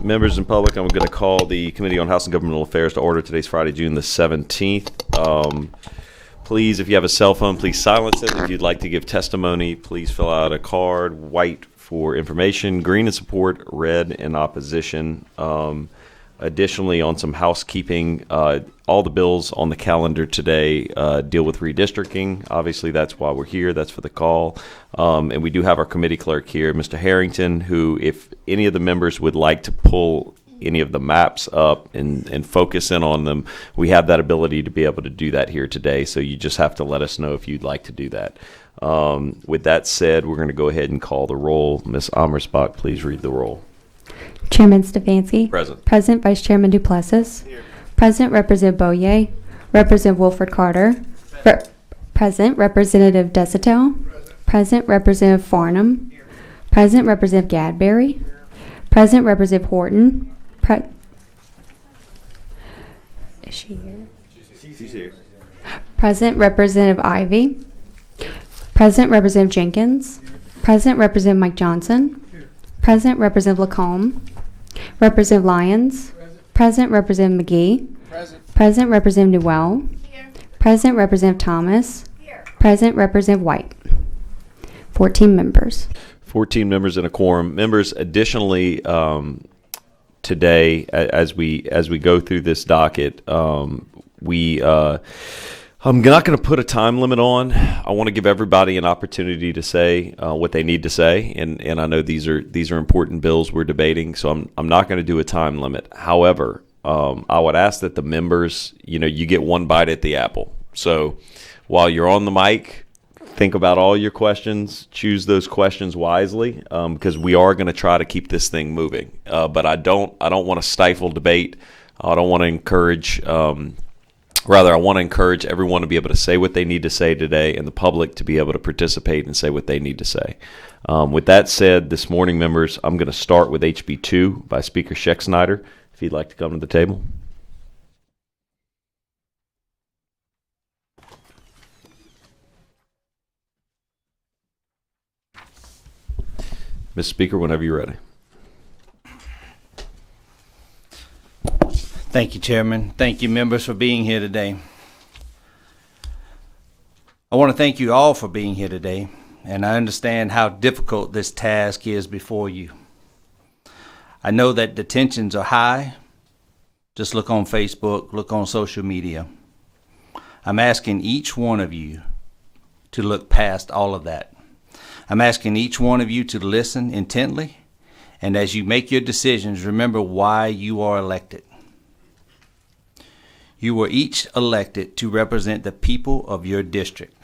Members and public, I'm going to call the Committee on House and Governmental Affairs to order. Today's Friday, June the 17th. Please, if you have a cell phone, please silence it. If you'd like to give testimony, please fill out a card, white for information, green in support, red in opposition. Additionally, on some housekeeping, all the bills on the calendar today deal with redistricting. Obviously, that's why we're here. That's for the call. And we do have our committee clerk here, Mr. Harrington, who, if any of the members would like to pull any of the maps up and focus in on them, we have that ability to be able to do that here today. So you just have to let us know if you'd like to do that. With that said, we're going to go ahead and call the roll. Ms. Amersbach, please read the roll. Chairman Davante. Present. President Vice Chairman Duplessis. Here. President Representative Boyer. Representative Wolford Carter. Present Representative Desitel. Present Representative Farnham. Here. Present Representative Gadberry. Here. Present Representative Horton. Is she here? She's here. Present Representative Ivy. Present Representative Jenkins. Present Representative Mike Johnson. Present Representative Lacombe. Representative Lyons. Present Representative McGee. Present Representative Newell. Here. Present Representative Thomas. Here. Present Representative White. 14 members. 14 members in a quorum. Members, additionally, today, as we go through this docket, I'm not going to put a time limit on. I want to give everybody an opportunity to say what they need to say, and I know these are important bills we're debating, so I'm not going to do a time limit. However, I would ask that the members, you get one bite at the apple. So while you're on the mic, think about all your questions, choose those questions wisely, because we are going to try to keep this thing moving. But I don't want to stifle debate. I don't want to encourage. Rather, I want to encourage everyone to be able to say what they need to say today and the public to be able to participate and say what they need to say. With that said, this morning, members, I'm going to start with HB2 by Speaker Schexnayder, if he'd like to come to the table. Mr. Speaker, whenever you're ready. Thank you, Chairman. Thank you, members, for being here today. I want to thank you all for being here today, and I understand how difficult this task is before you. I know that the tensions are high. Just look on Facebook, look on social media. I'm asking each one of you to look past all of that. I'm asking each one of you to listen intently, and as you make your decisions, remember why you are elected. You were each elected to represent the people of your district.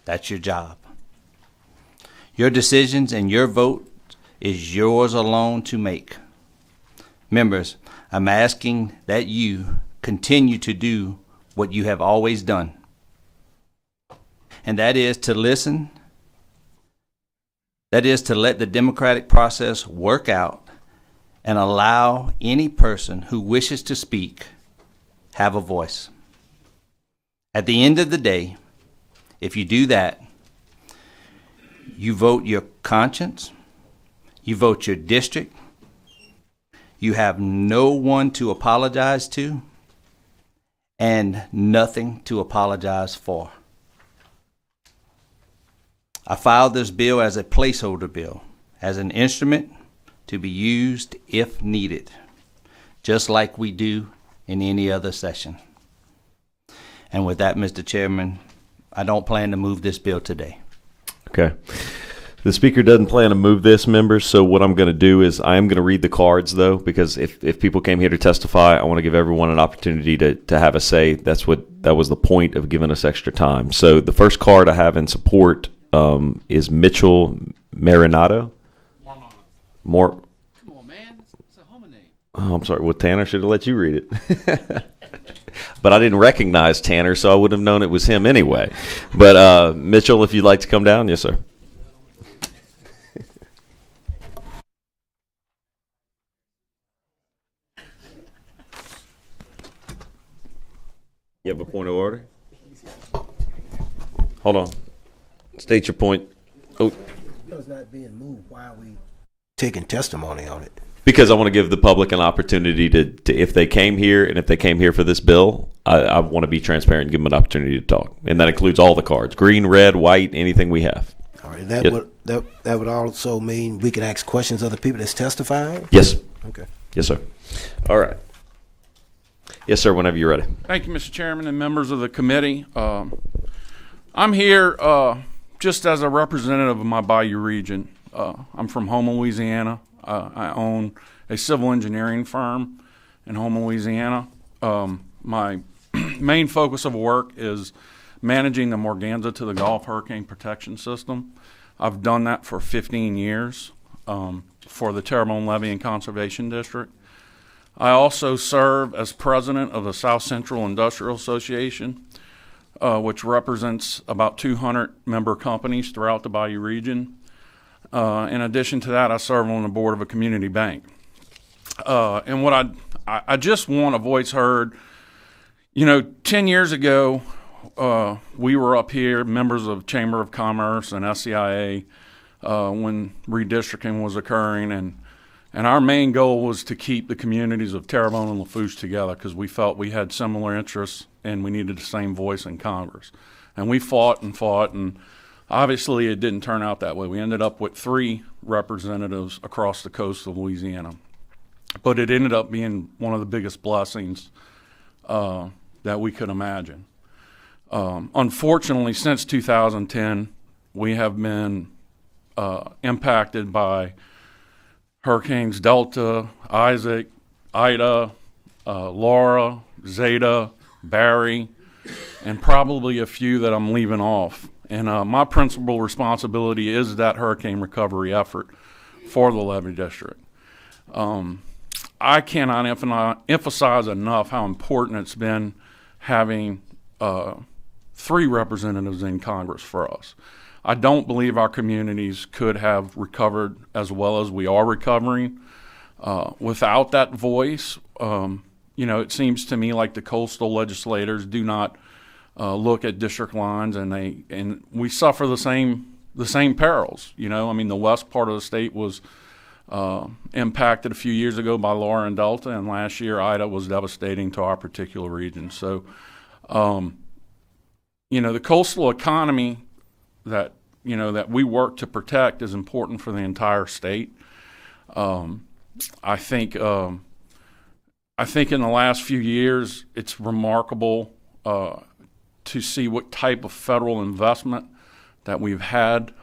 That's your job. Your decisions and your vote is yours alone to make. Members, I'm asking that you continue to do what you have always done, and that is to listen. That is to let the democratic process work out and allow any person who wishes to speak have a voice. At the end of the day, if you do that, you vote your conscience, you vote your district, you have no one to apologize to, and nothing to apologize for. I filed this bill as a placeholder bill, as an instrument to be used if needed, just like we do in any other session. And with that, Mr. Chairman, I don't plan to move this bill today. Okay. The speaker doesn't plan to move this, members, so what I'm going to do is I am going to read the cards, though, because if people came here to testify, I want to give everyone an opportunity to have a say. That was the point of giving us extra time. So the first card I have in support is Mitchell Marinato. More. Come on, man. It's a home name. Oh, I'm sorry. Well, Tanner should have let you read it. But I didn't recognize Tanner, so I would have known it was him anyway. But Mitchell, if you'd like to come down. Yes, sir. You have a point of order? Hold on. State your point. Oh, It's not being moved. Why are we taking testimony on it? because I want to give the public an opportunity to if they came here and if they came here for this bill, I want to be transparent and give them an opportunity to talk. And that includes all the cards, green, red, white, anything we have. All right, that Yep. would also mean we can ask questions of the people that's testifying? Yes. Okay. Yes, sir. All right. Yes, sir, whenever you're ready. Thank you, Mr. Chairman and members of the committee. I'm here just as a representative of my Bayou region. I'm from Houma, Louisiana. I own a civil engineering firm in Houma, Louisiana. My main focus of work is managing the Morganza to the Gulf Hurricane Protection System. I've done that for 15 years for the Terrebonne Levee and Conservation District. I also serve as president of the South Central Industrial Association, which represents about 200 member companies throughout the Bayou region. In addition to that, I serve on the board of a community bank. And what I just want a voice heard. 10 years ago, we were up here, members of Chamber of Commerce and SCIA, when redistricting was occurring, and our main goal was to keep the communities of Terrebonne and Lafourche together because we felt we had similar interests and we needed the same voice in Congress. And we fought, and obviously it didn't turn out that way. We ended up with 3 representatives across the coast of Louisiana. But it ended up being one of the biggest blessings that we could imagine. Unfortunately, since 2010, we have been impacted by Hurricanes Delta, Isaac, Ida, Laura, Zeta, Barry, and probably a few that I'm leaving off. And my principal responsibility is that hurricane recovery effort for the Levee District. I cannot emphasize enough how important it's been having 3 representatives in Congress for us. I don't believe our communities could have recovered as well as we are recovering without that voice. It seems to me like the coastal legislators do not look at district lines, and we suffer the same perils. The west part of the state was impacted a few years ago by Laura and Delta, and last year Ida was devastating to our particular region. So, the coastal economy that we work to protect is important for the entire state. I think in the last few years it's remarkable to see what type of federal investment that we've had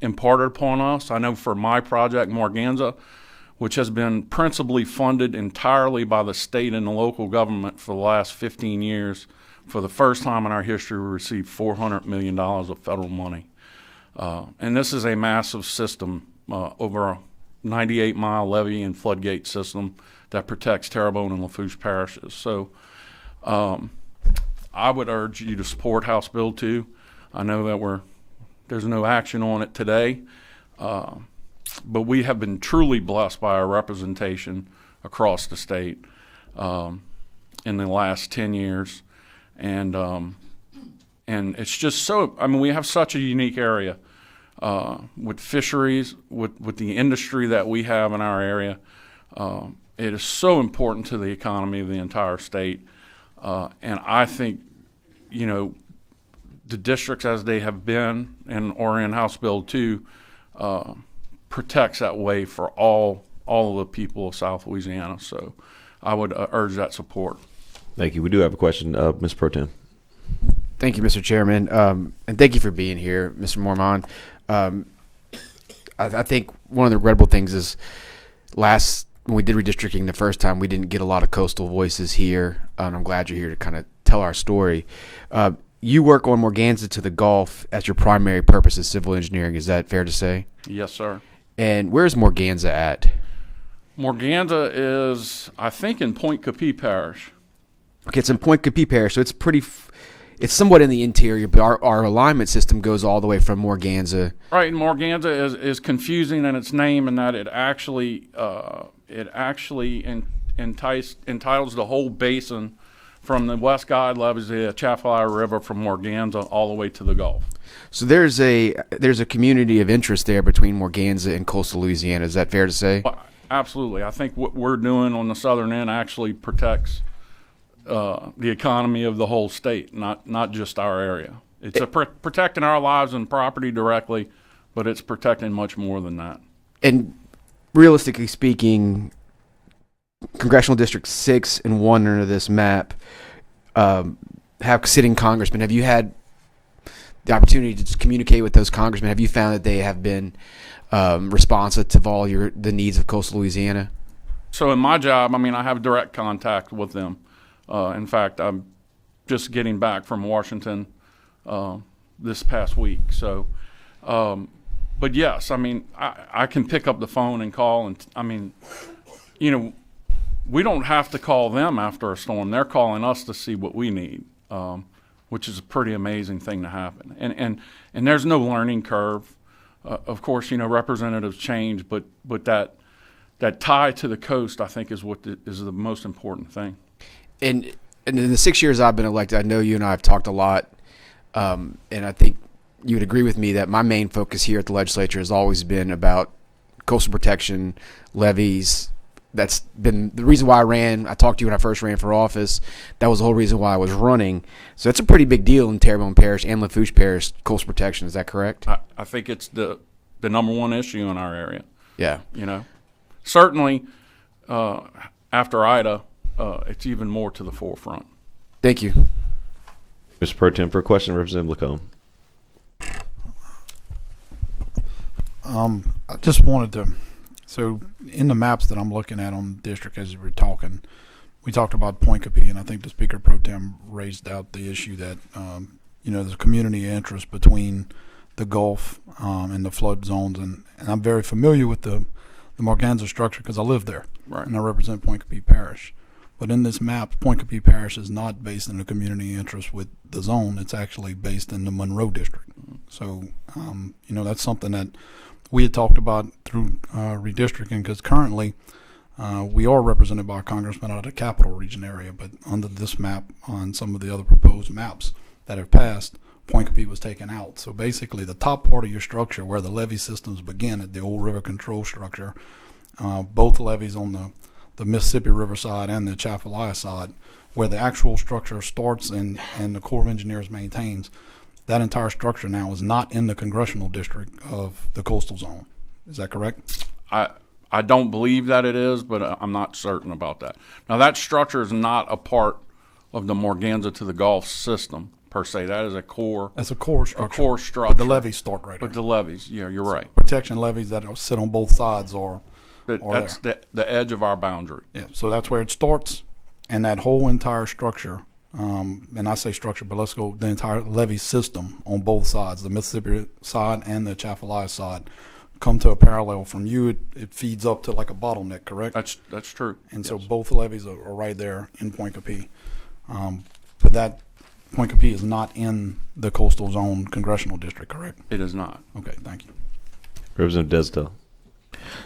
imparted upon us. I know for my project, Morganza, which has been principally funded entirely by the state and the local government for the last 15 years, for the first time in our history, we received $400 million of federal money. And this is a massive system, over a 98-mile levee and floodgate system that protects Terrebonne and Lafourche parishes. So I would urge you to support House Bill 2. I know that there's no action on it today, but we have been truly blessed by our representation across the state in the last 10 years. And it's just so, we have such a unique area with fisheries, with the industry that we have in our area. It is so important to the economy of the entire state. And I think, the districts as they have been or in House Bill 2 protects that way for all of the people of South Louisiana. So I would urge that support. Thank you. We do have a question, Ms. Pro Tem. Thank you, Mr. Chairman, and thank you for being here, Mr. Mormon. I think one of the regrettable things is when we did redistricting the first time, we didn't get a lot of coastal voices here, and I'm glad you're here to kind of tell our story. You work on Morganza to the Gulf as your primary purpose as civil engineering. Is that fair to say? Yes, sir. And where's Morganza at? Morganza is, I think, in Point Capee Parish. Okay, it's in Point Capee Parish, so it's somewhat in the interior, but our alignment system goes all the way from Morganza. Right, and Morganza is confusing in its name in that it actually entitles the whole basin from the West Guide levees, the Atchafalaya River, from Morganza all the way to the Gulf. So there's a community of interest there between Morganza and coastal Louisiana. Is that fair to say? Well, absolutely. I think what we're doing on the southern end actually protects the economy of the whole state, not just our area. It's protecting our lives and property directly, but it's protecting much more than that. And realistically speaking, Congressional District 6 and 1 under this map have sitting congressmen. Have you had the opportunity to communicate with those congressmen? Have you found that they have been responsive to all the needs of coastal Louisiana? So in my job, I mean, I have direct contact with them. In fact, I'm just getting back from Washington this past week. So, but yes, I mean, I can pick up the phone and call, and I mean, you know, we don't have to call them after a storm. They're calling us to see what we need, which is a pretty amazing thing to happen. And there's no learning curve. Of course, you know, representatives change, but that tie to the coast, I think, is is the most important thing. And in the 6 years I've been elected, I know you and I have talked a lot, and I think you would agree with me that my main focus here at the legislature has always been about coastal protection, levees. That's been the reason why I ran. I talked to you when I first ran for office. That was the whole reason why I was running. So it's a pretty big deal in Terrebonne Parish and Lafourche Parish, coastal protection. Is that correct? I think it's the number one issue in our area. Yeah. You know, certainly after Ida, it's even more to the forefront. Thank you. Mr. Pro Tem, for a question, Representative Lacombe. I just wanted to, so in the maps that I'm looking at on the district as we were talking, we talked about Point Capee, and I think the Speaker Pro Tem raised out the issue that, you know, there's a community interest between the Gulf and the flood zones, and I'm very familiar with the Morganza structure because I live there, Right. and I represent Point Capee Parish. But in this map, Point Capee Parish is not based in the community interest with the zone. It's actually based in the Monroe District. So, you know, that's something that we had talked about through redistricting, because currently we are represented by a congressman out of the Capital Region area, but under this map, on some of the other proposed maps that have passed, Point Capee was taken out. So basically the top part of your structure where the levee systems begin at the old river control structure, both levees on the Mississippi River side and the Chapalaya side, where the actual structure starts and the Corps of Engineers maintains, that entire structure now is not in the congressional district of the coastal zone. Is that correct? I don't believe that it is, but I'm not certain about that. Now, that structure is not a part of the Morganza to the Gulf system, per se. That is a core. That's a core structure. A core structure. But the levees start right But there. the levees, yeah, you're right. Protection levees that sit on both sides are That's the edge of our boundary. Yeah, so that's where it starts, and that whole entire structure, and I say structure, but let's go the entire levee system on both sides, the Mississippi side and the Chapalaya side, come to a parallel from you. It feeds up to like a bottleneck, correct? That's true. And so both levees are right there in Point Capee. But that Point Capee is not in the coastal zone congressional district, correct? It is not. Okay, thank you. Representative Desdale.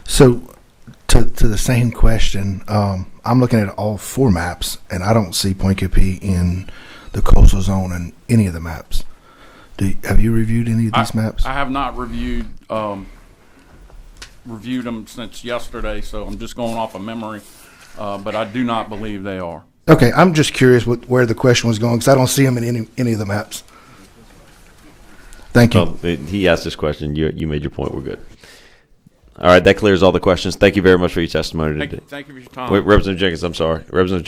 So, to the same question, I'm looking at all four maps, and I don't see Point Capee in the coastal zone in any of the maps. Have you reviewed any of these maps? I have not reviewed them since yesterday, so I'm just going off of memory. But I do not believe they are. Okay, I'm just curious where the question was going, because I don't see them in any of the maps. Thank you. Well, he asked this question. You made your point. We're good. All right, that clears all the questions. Thank you very much for your testimony today. Thank you for your time. Wait, Representative Jenkins, I'm sorry. Representative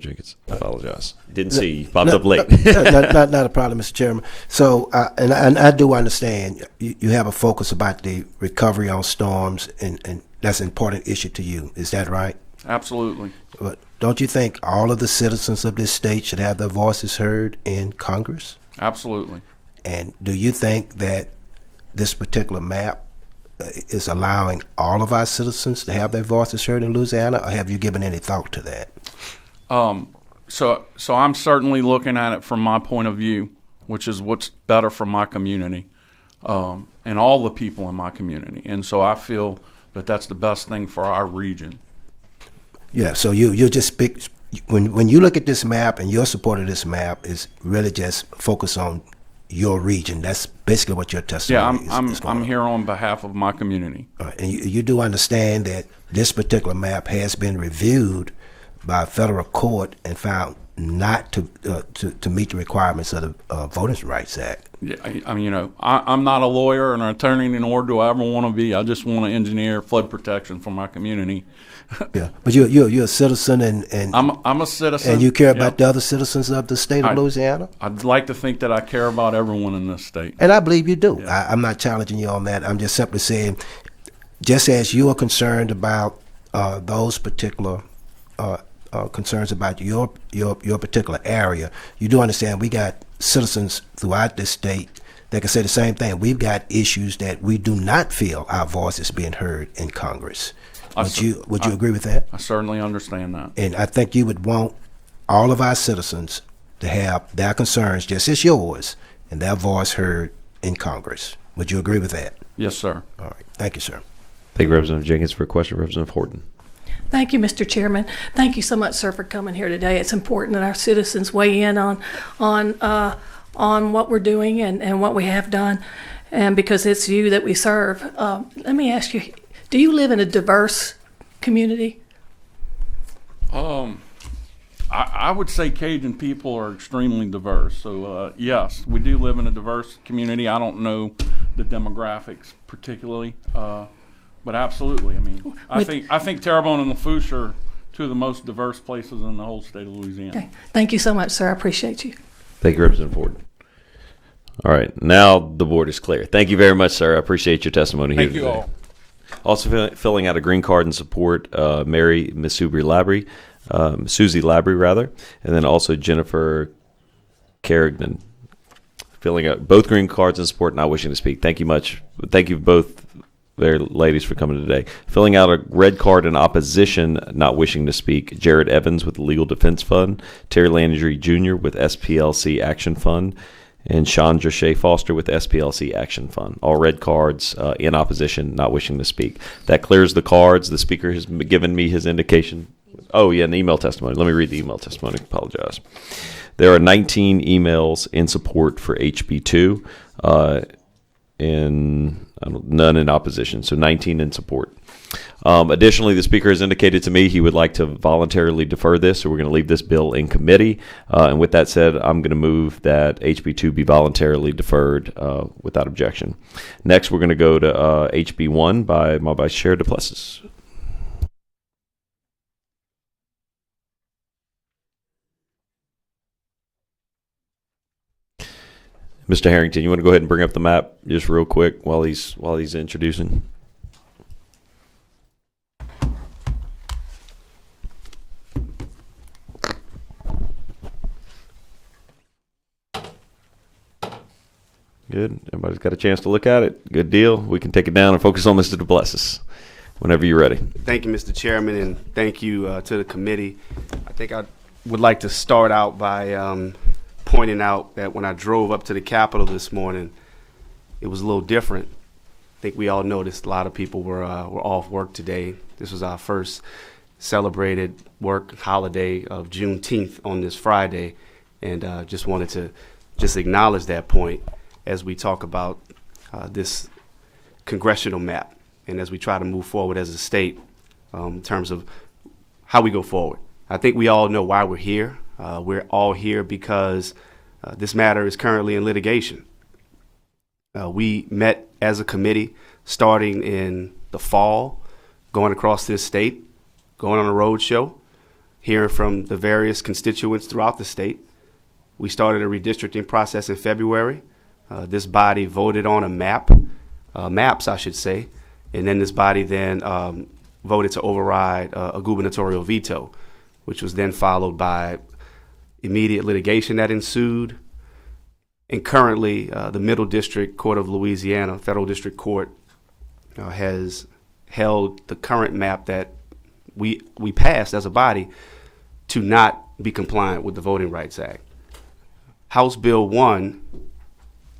Jenkins. I apologize. Didn't see you. Popped up late. Not a problem, Mr. Chairman. So, and I do understand you have a focus about the recovery on storms, and that's an important issue to you. Is that right? Absolutely. But don't you think all of the citizens of this state should have their voices heard in Congress? Absolutely. And do you think that this particular map is allowing all of our citizens to have their voices heard in Louisiana, or have you given any thought to that? So I'm certainly looking at it from my point of view, which is what's better for my community and all the people in my community. And so I feel that that's the best thing for our region. Yeah, so you just speak, when you look at this map and your support of this map is really just focus on your region. That's basically what your Yeah, testimony is. I'm here on behalf of my community. All right. And you do understand that this particular map has been reviewed by a federal court and found not to meet the requirements of the Voting Rights Act. Yeah, I mean, I'm not a lawyer or an attorney, nor do I ever want to be. I just want to engineer flood protection for my community. Yeah, but you're a citizen, and I'm a citizen. and you care Yep. about the other citizens of the state of Louisiana. I'd like to think that I care about everyone in this state. And I believe you do. I'm not challenging you on that. I'm just simply saying, just as you are concerned about those particular concerns about your particular area, you do understand we got citizens throughout this state that can say the same thing. We've got issues that we do not feel our voice is being heard in Congress. Would you agree with that? I certainly understand that. And I think you would want all of our citizens to have their concerns just as yours and their voice heard in Congress. Would you agree with that? Yes, sir. All right. Thank you, sir. Thank you, Representative Jenkins, for a question. Representative Horton. Thank you, Mr. Chairman. Thank you so much, sir, for coming here today. It's important that our citizens weigh in on what we're doing and what we have done, and because it's you that we serve. Let me ask you, do you live in a diverse community? I would say Cajun people are extremely diverse. So, yes, we do live in a diverse community. I don't know the demographics particularly, but absolutely. I mean, I think Terrebonne and Lafourche are two of the most diverse places in the whole state of Louisiana. Okay. Thank you so much, sir. I appreciate you. Thank you, Representative Horton. All right, now the board is clear. Thank you very much, sir. I appreciate your testimony here Thank you today. all. Also filling out a green card in support, Mary Susie Labrie, and then also Jennifer Carrigan, filling out both green cards in support, not wishing to speak. Thank you much. Thank you both, there, ladies, for coming today. Filling out a red card in opposition, not wishing to speak, Jared Evans with the Legal Defense Fund, Terry Landry Jr. with SPLC Action Fund, and Chandra Shea Foster with SPLC Action Fund. All red cards in opposition, not wishing to speak. That clears the cards. The speaker has given me his indication. Oh, yeah, an email testimony. Let me read the email testimony. Apologize. There are 19 emails in support for HB2 and none in opposition, so 19 in support. Additionally, the speaker has indicated to me he would like to voluntarily defer this, so we're going to leave this bill in committee. And with that said, I'm going to move that HB2 be voluntarily deferred without objection. Next, we're going to go to HB1 by my Vice Chair Duplessis. Mr. Harrington, you want to go ahead and bring up the map just real quick while he's introducing? Good. Everybody's got a chance to look at it. Good deal. We can take it down and focus on Mr. Duplessis whenever you're ready. Thank you, Mr. Chairman, and thank you to the committee. I think I would like to start out by pointing out that when I drove up to the Capitol this morning, it was a little different. I think we all noticed a lot of people were off work today. This was our first celebrated work holiday of Juneteenth on this Friday, and just wanted to just acknowledge that point as we talk about this congressional map and as we try to move forward as a state in terms of how we go forward. I think we all know why we're here. We're all here because this matter is currently in litigation. We met as a committee starting in the fall, going across this state, going on a road show, hearing from the various constituents throughout the state. We started a redistricting process in February. This body voted on a maps, I should say, and then this body then voted to override a gubernatorial veto, which was then followed by immediate litigation that ensued. And currently, the Middle District Court of Louisiana, Federal District Court, has held the current map that we passed as a body to not be compliant with the Voting Rights Act. House Bill 1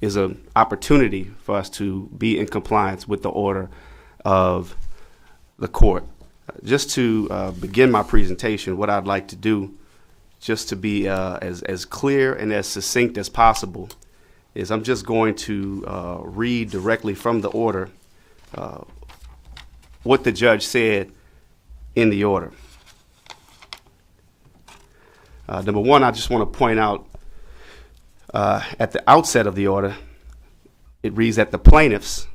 is an opportunity for us to be in compliance with the order of the court. Just to begin my presentation, what I'd like to do, just to be as clear and as succinct as possible, is I'm just going to read directly from the order what the judge said in the order. Number one, I just want to point out at the outset of the order, it reads that the plaintiffs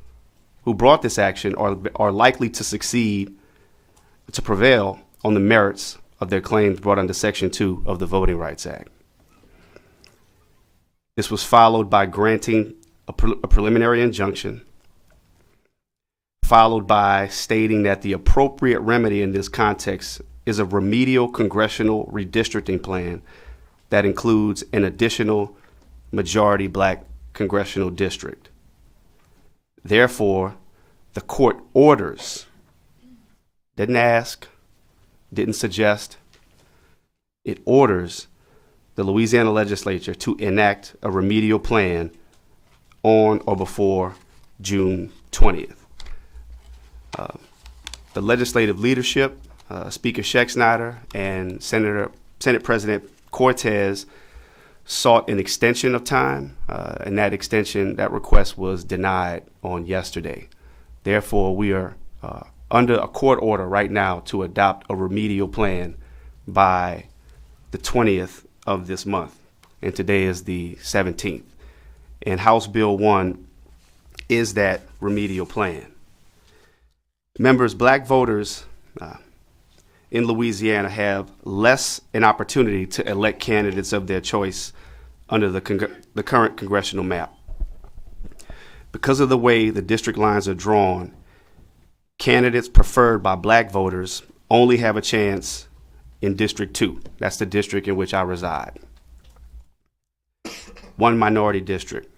who brought this action are likely to succeed, to prevail on the merits of their claims brought under Section 2 of the Voting Rights Act. This was followed by granting a preliminary injunction, followed by stating that the appropriate remedy in this context is a remedial congressional redistricting plan that includes an additional majority black congressional district. Therefore, the court orders, didn't ask, didn't suggest, it orders the Louisiana legislature to enact a remedial plan on or before June 20th. The legislative leadership, Speaker Schexnayder and Senate President Cortez sought an extension of time, and that request was denied on yesterday. Therefore, we are under a court order right now to adopt a remedial plan by the 20th of this month, and today is the 17th. And House Bill 1 is that remedial plan. Members, black voters in Louisiana have less an opportunity to elect candidates of their choice under the current congressional map. Because of the way the district lines are drawn, candidates preferred by black voters only have a chance in District 2. That's the district in which I reside. One minority district.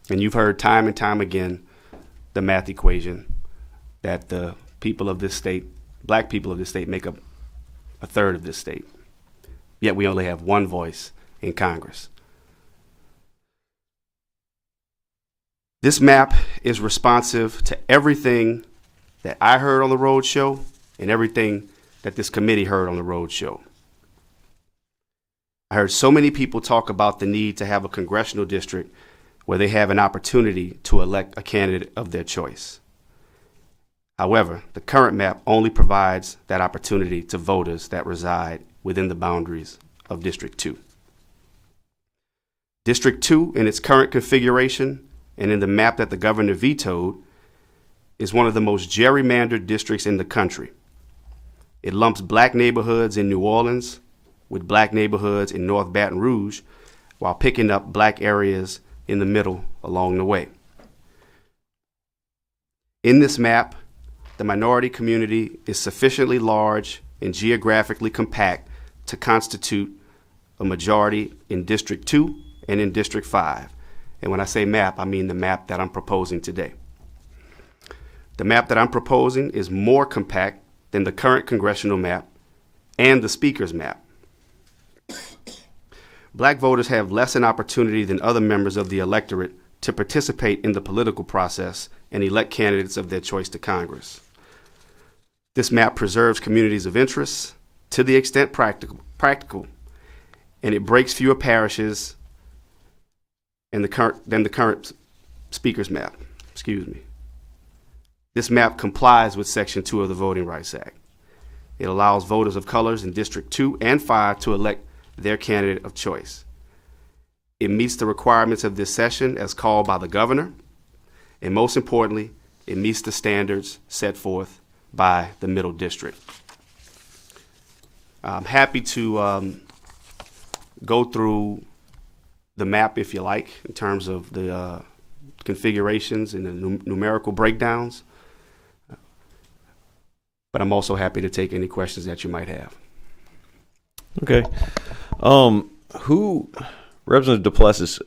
And you've heard time and time again the math equation that the people of this state, black people of this state, make up a third of this state. Yet we only have one voice in Congress. This map is responsive to everything that I heard on the road show and everything that this committee heard on the road show. I heard so many people talk about the need to have a congressional district where they have an opportunity to elect a candidate of their choice. However, the current map only provides that opportunity to voters that reside within the boundaries of District 2. District 2, in its current configuration and in the map that the governor vetoed, is one of the most gerrymandered districts in the country. It lumps black neighborhoods in New Orleans with black neighborhoods in North Baton Rouge, while picking up black areas in the middle along the way. In this map, the minority community is sufficiently large and geographically compact to constitute a majority in District 2 and in District 5. And when I say map, I mean the map that I'm proposing today. The map that I'm proposing is more compact than the current congressional map and the Speaker's map. Black voters have less an opportunity than other members of the electorate to participate in the political process and elect candidates of their choice to Congress. This map preserves communities of interest to the extent practical, and it breaks fewer parishes than the current Speaker's map. This map complies with Section 2 of the Voting Rights Act. It allows voters of colors in District 2 and 5 to elect their candidate of choice. It meets the requirements of this session as called by the governor, and most importantly, it meets the standards set forth by the Middle District. I'm happy to go through the map if you like, in terms of the configurations and the numerical breakdowns. But I'm also happy to take any questions that you might have. Okay. Representative Duplessis,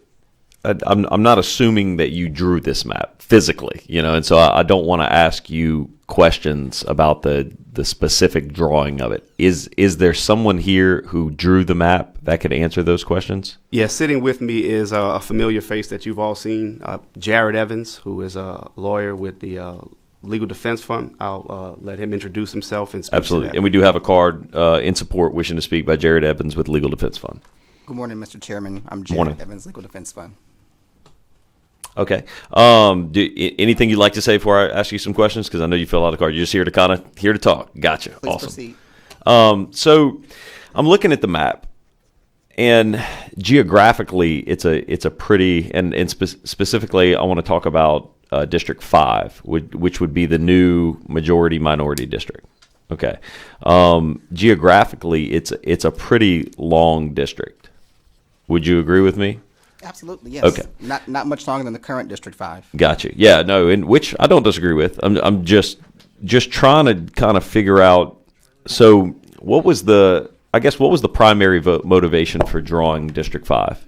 I'm not assuming that you drew this map physically, and so I don't want to ask you questions about the specific drawing of it. Is there someone here who drew the map that could answer those questions? Yeah, sitting with me is a familiar face that you've all seen, Jared Evans, who is a lawyer with the Legal Defense Fund. I'll let him introduce himself and speak. Absolutely. To that. And we do have a card in support wishing to speak by Jared Evans with Legal Defense Fund. Good morning, Mr. Chairman. I'm Jared Evans, Legal Defense Fund. Okay. Anything you'd like to say before I ask you some questions? Because I know you fill out a card. You're just here to talk. Gotcha. Please Awesome. proceed. So I'm looking at the map, and geographically, it's a pretty and specifically, I want to talk about District 5, which would be the new majority minority district. Okay. Geographically, it's a pretty long district. Would you agree with me? Absolutely, yes. Okay. Not much longer than the current District 5. Gotcha. Yeah, no, and which I don't disagree with. I'm just trying to kind of figure out. So, what was the primary motivation for drawing District 5?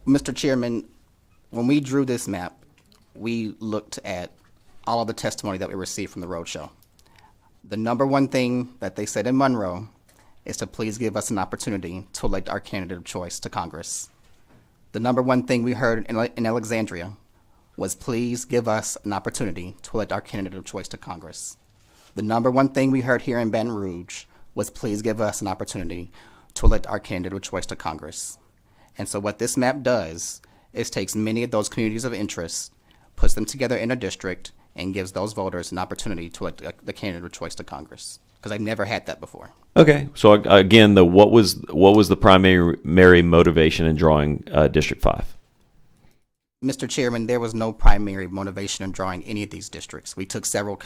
Mr. Chairman, when we drew this map, we looked at all of the testimony that we received from the roadshow. The number one thing that they said in Monroe is to please give us an opportunity to elect our candidate of choice to Congress. The number one thing we heard in Alexandria was please give us an opportunity to elect our candidate of choice to Congress. The number one thing we heard here in Baton Rouge was please give us an opportunity to elect our candidate of choice to Congress. And so what this map does is takes many of those communities of interest, puts them together in a district, and gives those voters an opportunity to elect the candidate of choice to Congress. Because I've never had that before. Okay, so again, what was the primary motivation in drawing District 5? Mr. Chairman, there was no primary motivation in drawing any of these districts. We took several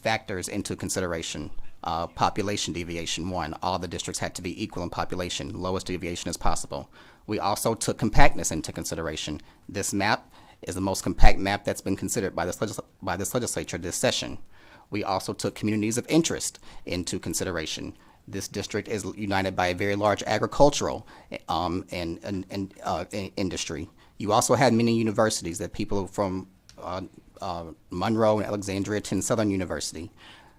factors into consideration. Population deviation, one. All the districts had to be equal in population, lowest deviation as possible. We also took compactness into consideration. This map is the most compact map that's been considered by this legislature this session. We also took communities of interest into consideration. This district is united by a very large agricultural industry. You also had many universities that people from Monroe and Alexandria attend Southern University.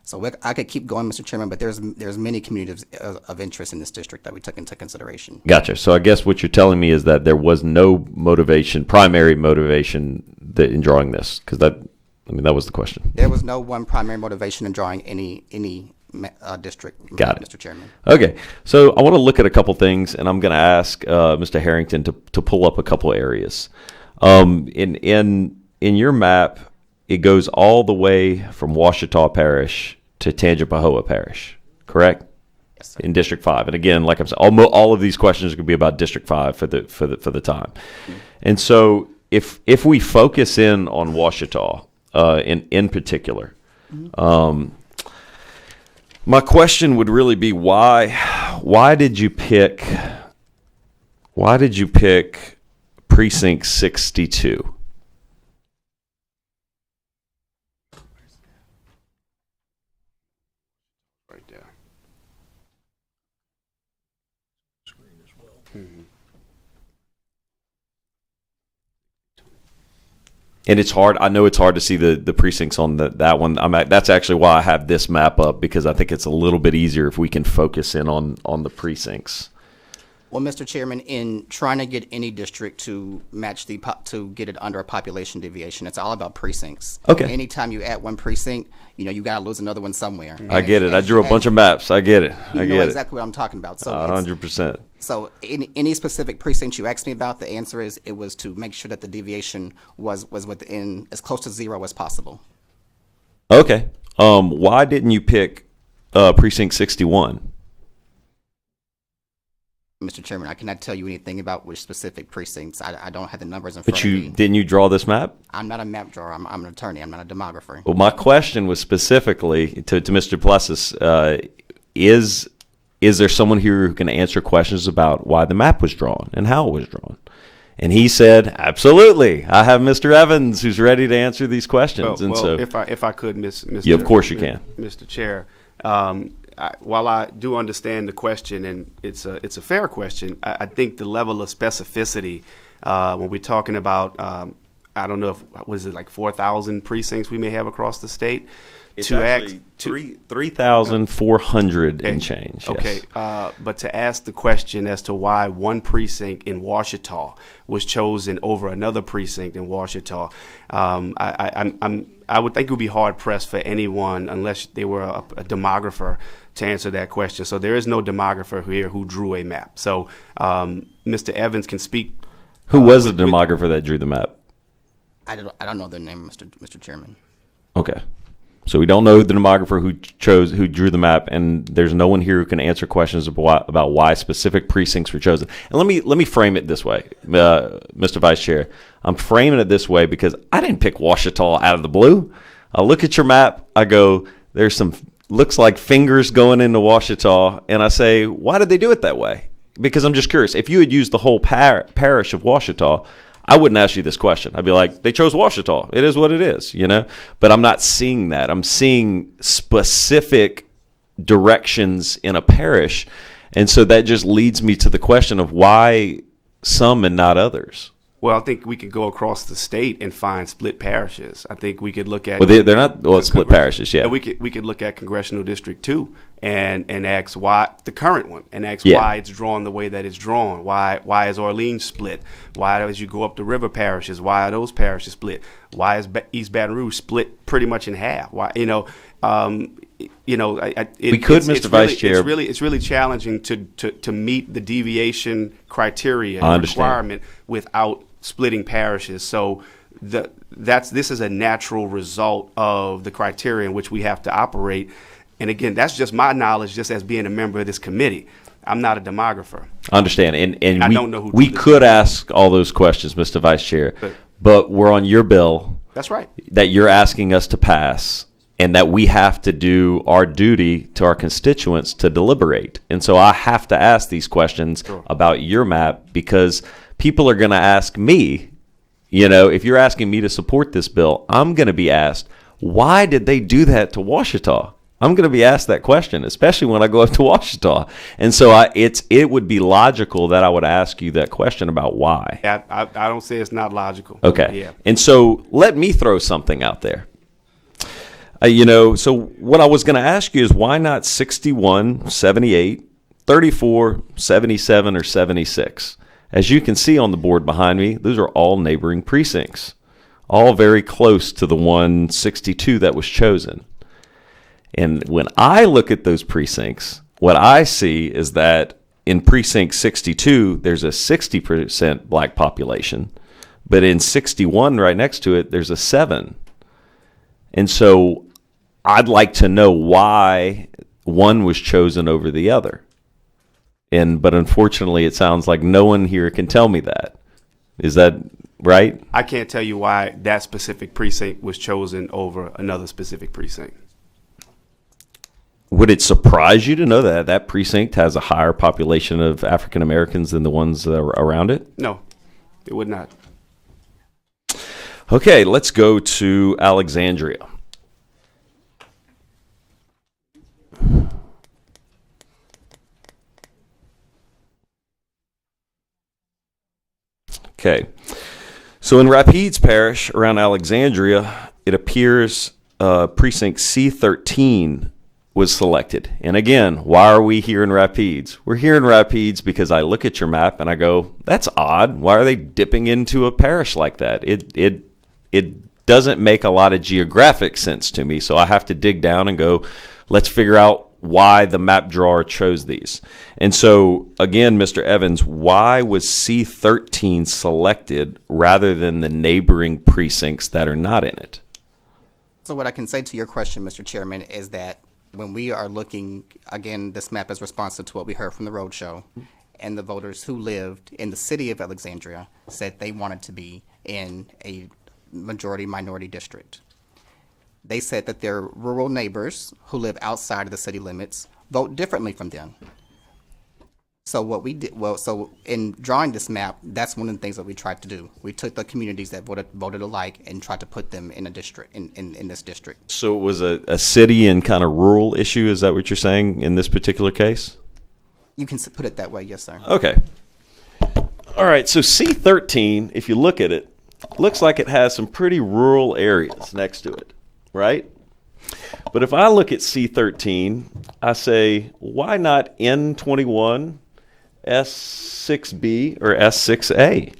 So I could keep going, Mr. Chairman, but there's many communities of interest in this district that we took into consideration. Gotcha. So I guess what you're telling me is that there was no primary motivation in drawing this, because that was the question. There was no one primary motivation in drawing any district. Got it, Mr. Chairman. Okay, so I want to look at a couple things, and I'm going to ask Mr. Harrington to pull up a couple areas. In your map, it goes all the way from Washita Parish to Tangipahoa Parish, correct? Yes, sir. In District 5. And again, like I'm saying, all of these questions are going to be about District 5 for the time. Mm-hmm. And so if we focus in on Washita in particular, mm-hmm. My question would really be why did you pick Precinct 62? And it's hard. I know it's hard to see the precincts on that one. That's actually why I have this map up, because I think it's a little bit easier if we can focus in on the precincts. Well, Mr. Chairman, in trying to get any district to match to get it under a population deviation, it's all about precincts. Okay. Anytime you add one precinct, you got to lose another one somewhere. I get it. I drew a bunch of maps. I get it. You know exactly what I'm talking about. So 100%. So any specific precinct you asked me about, the answer is it was to make sure that the deviation was within as close to zero as possible. Okay. Why didn't you pick Precinct 61? Mr. Chairman, I cannot tell you anything about which specific precincts. I don't have the numbers in front of me. But didn't you draw this map? I'm not a map drawer. I'm an attorney. I'm not a demographer. Well, my question was specifically to Mr. Plessis, is there someone here who can answer questions about why the map was drawn and how it was drawn? And he said, absolutely. I have Mr. Evans who's ready to answer these questions. So if I could, Mr. Yeah, of course you can. Mr. Chair, while I do understand the question, and it's a fair question, I think the level of specificity when we're talking about, I don't know was it like 4,000 precincts we may have across the state? It's actually 3,400 and change. Yes. Okay, but to ask the question as to why one precinct in Washita was chosen over another precinct in Washita, I would think it would be hard pressed for anyone, unless they were a demographer, to answer that question. So there is no demographer here who drew a map. So Mr. Evans can speak. Who was the demographer that drew the map? I don't know their name, Mr. Chairman. Okay. So we don't know the demographer who drew the map, and there's no one here who can answer questions about why specific precincts were chosen. And let me frame it this way, Mr. Vice Chair. I'm framing it this way because I didn't pick Ouachita out of the blue. I look at your map, I go, there's some looks like fingers going into Ouachita, and I say, why did they do it that way? Because I'm just curious. If you had used the whole parish of Ouachita, I wouldn't ask you this question. I'd be like, they chose Ouachita. It is what it is, you know? But I'm not seeing that. I'm seeing specific directions in a parish. And so that just leads me to the question of why some and not others. Well, I think we could go across the state and find split parishes. I think we could look at. Well, they're not split parishes, yeah. We could look at Congressional District 2 and ask why the current one and ask Yeah. why it's drawn the way that it's drawn. Why is Orleans split? Why, as you go up the river parishes, why are those parishes split? Why is East Baton Rouge split pretty much in half? Why We could, it's Mr. Vice Chair. It's really challenging to meet the deviation criteria I and understand. requirement without splitting parishes. So this is a natural result of the criteria in which we have to operate. And again, that's just my knowledge, just as being a member of this committee. I'm not a demographer. I understand. And I we, don't know who we drew this could ask all those questions, Mr. Vice Chair, but we're on your bill That's right. that you're asking us to pass, and that we have to do our duty to our constituents to deliberate. And so I have to ask these questions about your map because people are going to ask me, you know, if you're asking me to support this bill, I'm going to be asked, why did they do that to Ouachita? I'm going to be asked that question, especially when I go up to Ouachita. And so it would be logical that I would ask you that question about why. I don't say it's not logical. Okay. Yeah. And so let me throw something out there. So what I was going to ask you is why not 61, 78, 34, 77, or 76? As you can see on the board behind me, those are all neighboring precincts, all very close to the 162 that was chosen. And when I look at those precincts, what I see is that in precinct 62, there's a 60% black population, but in 61 right next to it, there's a 7. And so I'd like to know why one was chosen over the other. But unfortunately, it sounds like no one here can tell me that. Is that right? I can't tell you why that specific precinct was chosen over another specific precinct. Would it surprise you to know that that precinct has a higher population of African Americans than the ones that are around it? No, it would not. Okay, let's go to Alexandria. Okay, so in Rapides Parish around Alexandria, it appears precinct C13 was selected. And again, why are we here in Rapides? We're here in Rapides because I look at your map and I go, that's odd. Why are they dipping into a parish like that? It doesn't make a lot of geographic sense to me. So I have to dig down and go, let's figure out why the map drawer chose these. And so again, Mr. Evans, why was C13 selected rather than the neighboring precincts that are not in it? So what I can say to your question, Mr. Chairman, is that when we are looking, again, this map is responsive to what we heard from the roadshow, and the voters who lived in the city of Alexandria said they wanted to be in a majority minority district. They said that their rural neighbors who live outside of the city limits vote differently from them. So what we did, so in drawing this map, that's one of the things that we tried to do. We took the communities that voted alike and tried to put them in a district, in this district. So it was a city and kind of rural issue, is that what you're saying in this particular case? You can put it that way, yes, sir. Okay. All right, so C13, if you look at it, looks like it has some pretty rural areas next to it, right? But if I look at C13, I say, why not N21, S6B, or S6A?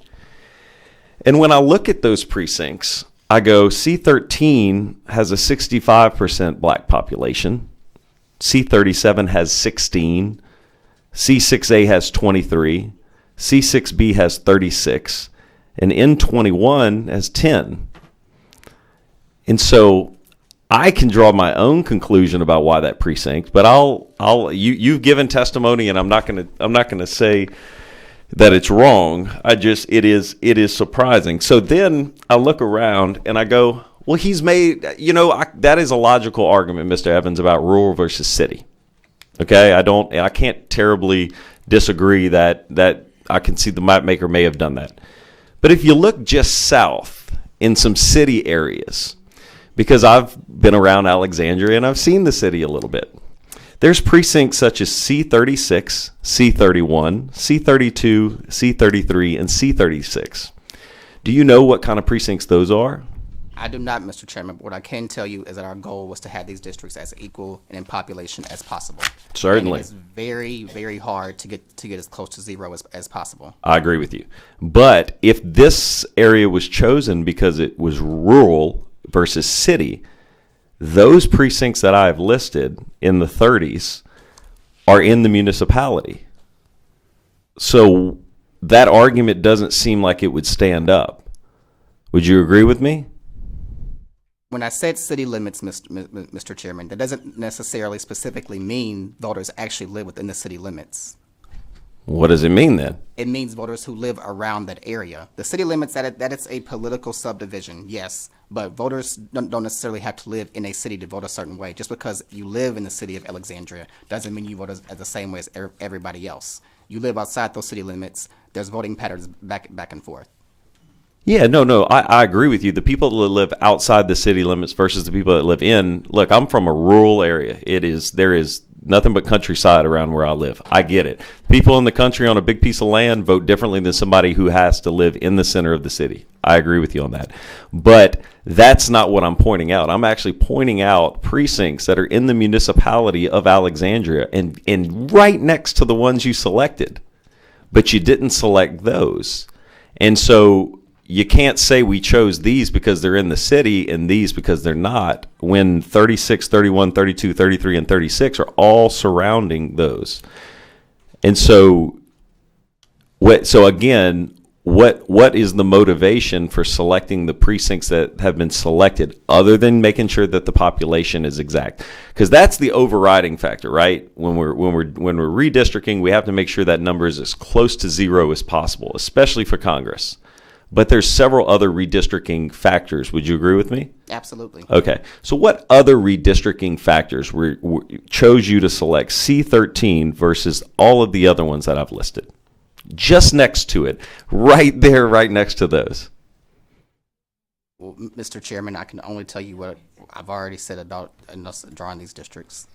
And when I look at those precincts, I go, C13 has a 65% black population. C37 has 16, C6A has 23, C6B has 36, and N21 has 10. And so I can draw my own conclusion about why that precinct, but you've given testimony, and I'm not gonna say that it's wrong. It is surprising. So then I look around and I go, well, he's made, that is a logical argument, Mr. Evans, about rural versus city. Okay, I can't terribly disagree that I can see the map maker may have done that. But if you look just south in some city areas, because I've been around Alexandria and I've seen the city a little bit, there's precincts such as C36, C31, C32, C33, and C36. Do you know what kind of precincts those are? I do not, Mr. Chairman, but what I can tell you is that our goal was to have these districts as equal and in population as possible. Certainly. And it's very, very hard to get as close to zero as possible. I agree with you. But if this area was chosen because it was rural versus city, those precincts that I've listed in the 30s are in the municipality. So that argument doesn't seem like it would stand up. Would you agree with me? When I said city limits, Mr. Chairman, that doesn't necessarily specifically mean voters actually live within the city limits. What does it mean then? It means voters who live around that area. The city limits, that is a political subdivision, yes, but voters don't necessarily have to live in a city to vote a certain way. Just because you live in the city of Alexandria doesn't mean you vote as the same way as everybody else. You live outside those city limits, there's voting patterns back and forth. Yeah, no, I agree with you. The people that live outside the city limits versus the people that live in. Look, I'm from a rural area. There is nothing but countryside around where I live. I get it. People in the country on a big piece of land vote differently than somebody who has to live in the center of the city. I agree with you on that. But that's not what I'm pointing out. I'm actually pointing out precincts that are in the municipality of Alexandria and right next to the ones you selected. But you didn't select those. And so you can't say we chose these because they're in the city and these because they're not, when 36, 31, 32, 33, and 36 are all surrounding those. And so what is the motivation for selecting the precincts that have been selected other than making sure that the population is exact? Because that's the overriding factor, right? When we're redistricting, we have to make sure that number is as close to zero as possible, especially for Congress. But there's several other redistricting factors. Would you agree with me? Absolutely. Okay. So what other redistricting factors chose you to select C13 versus all of the other ones that I've listed? Just next to it, right there, right next to those. Well, Mr. Chairman, I can only tell you what I've already said about us drawing these districts.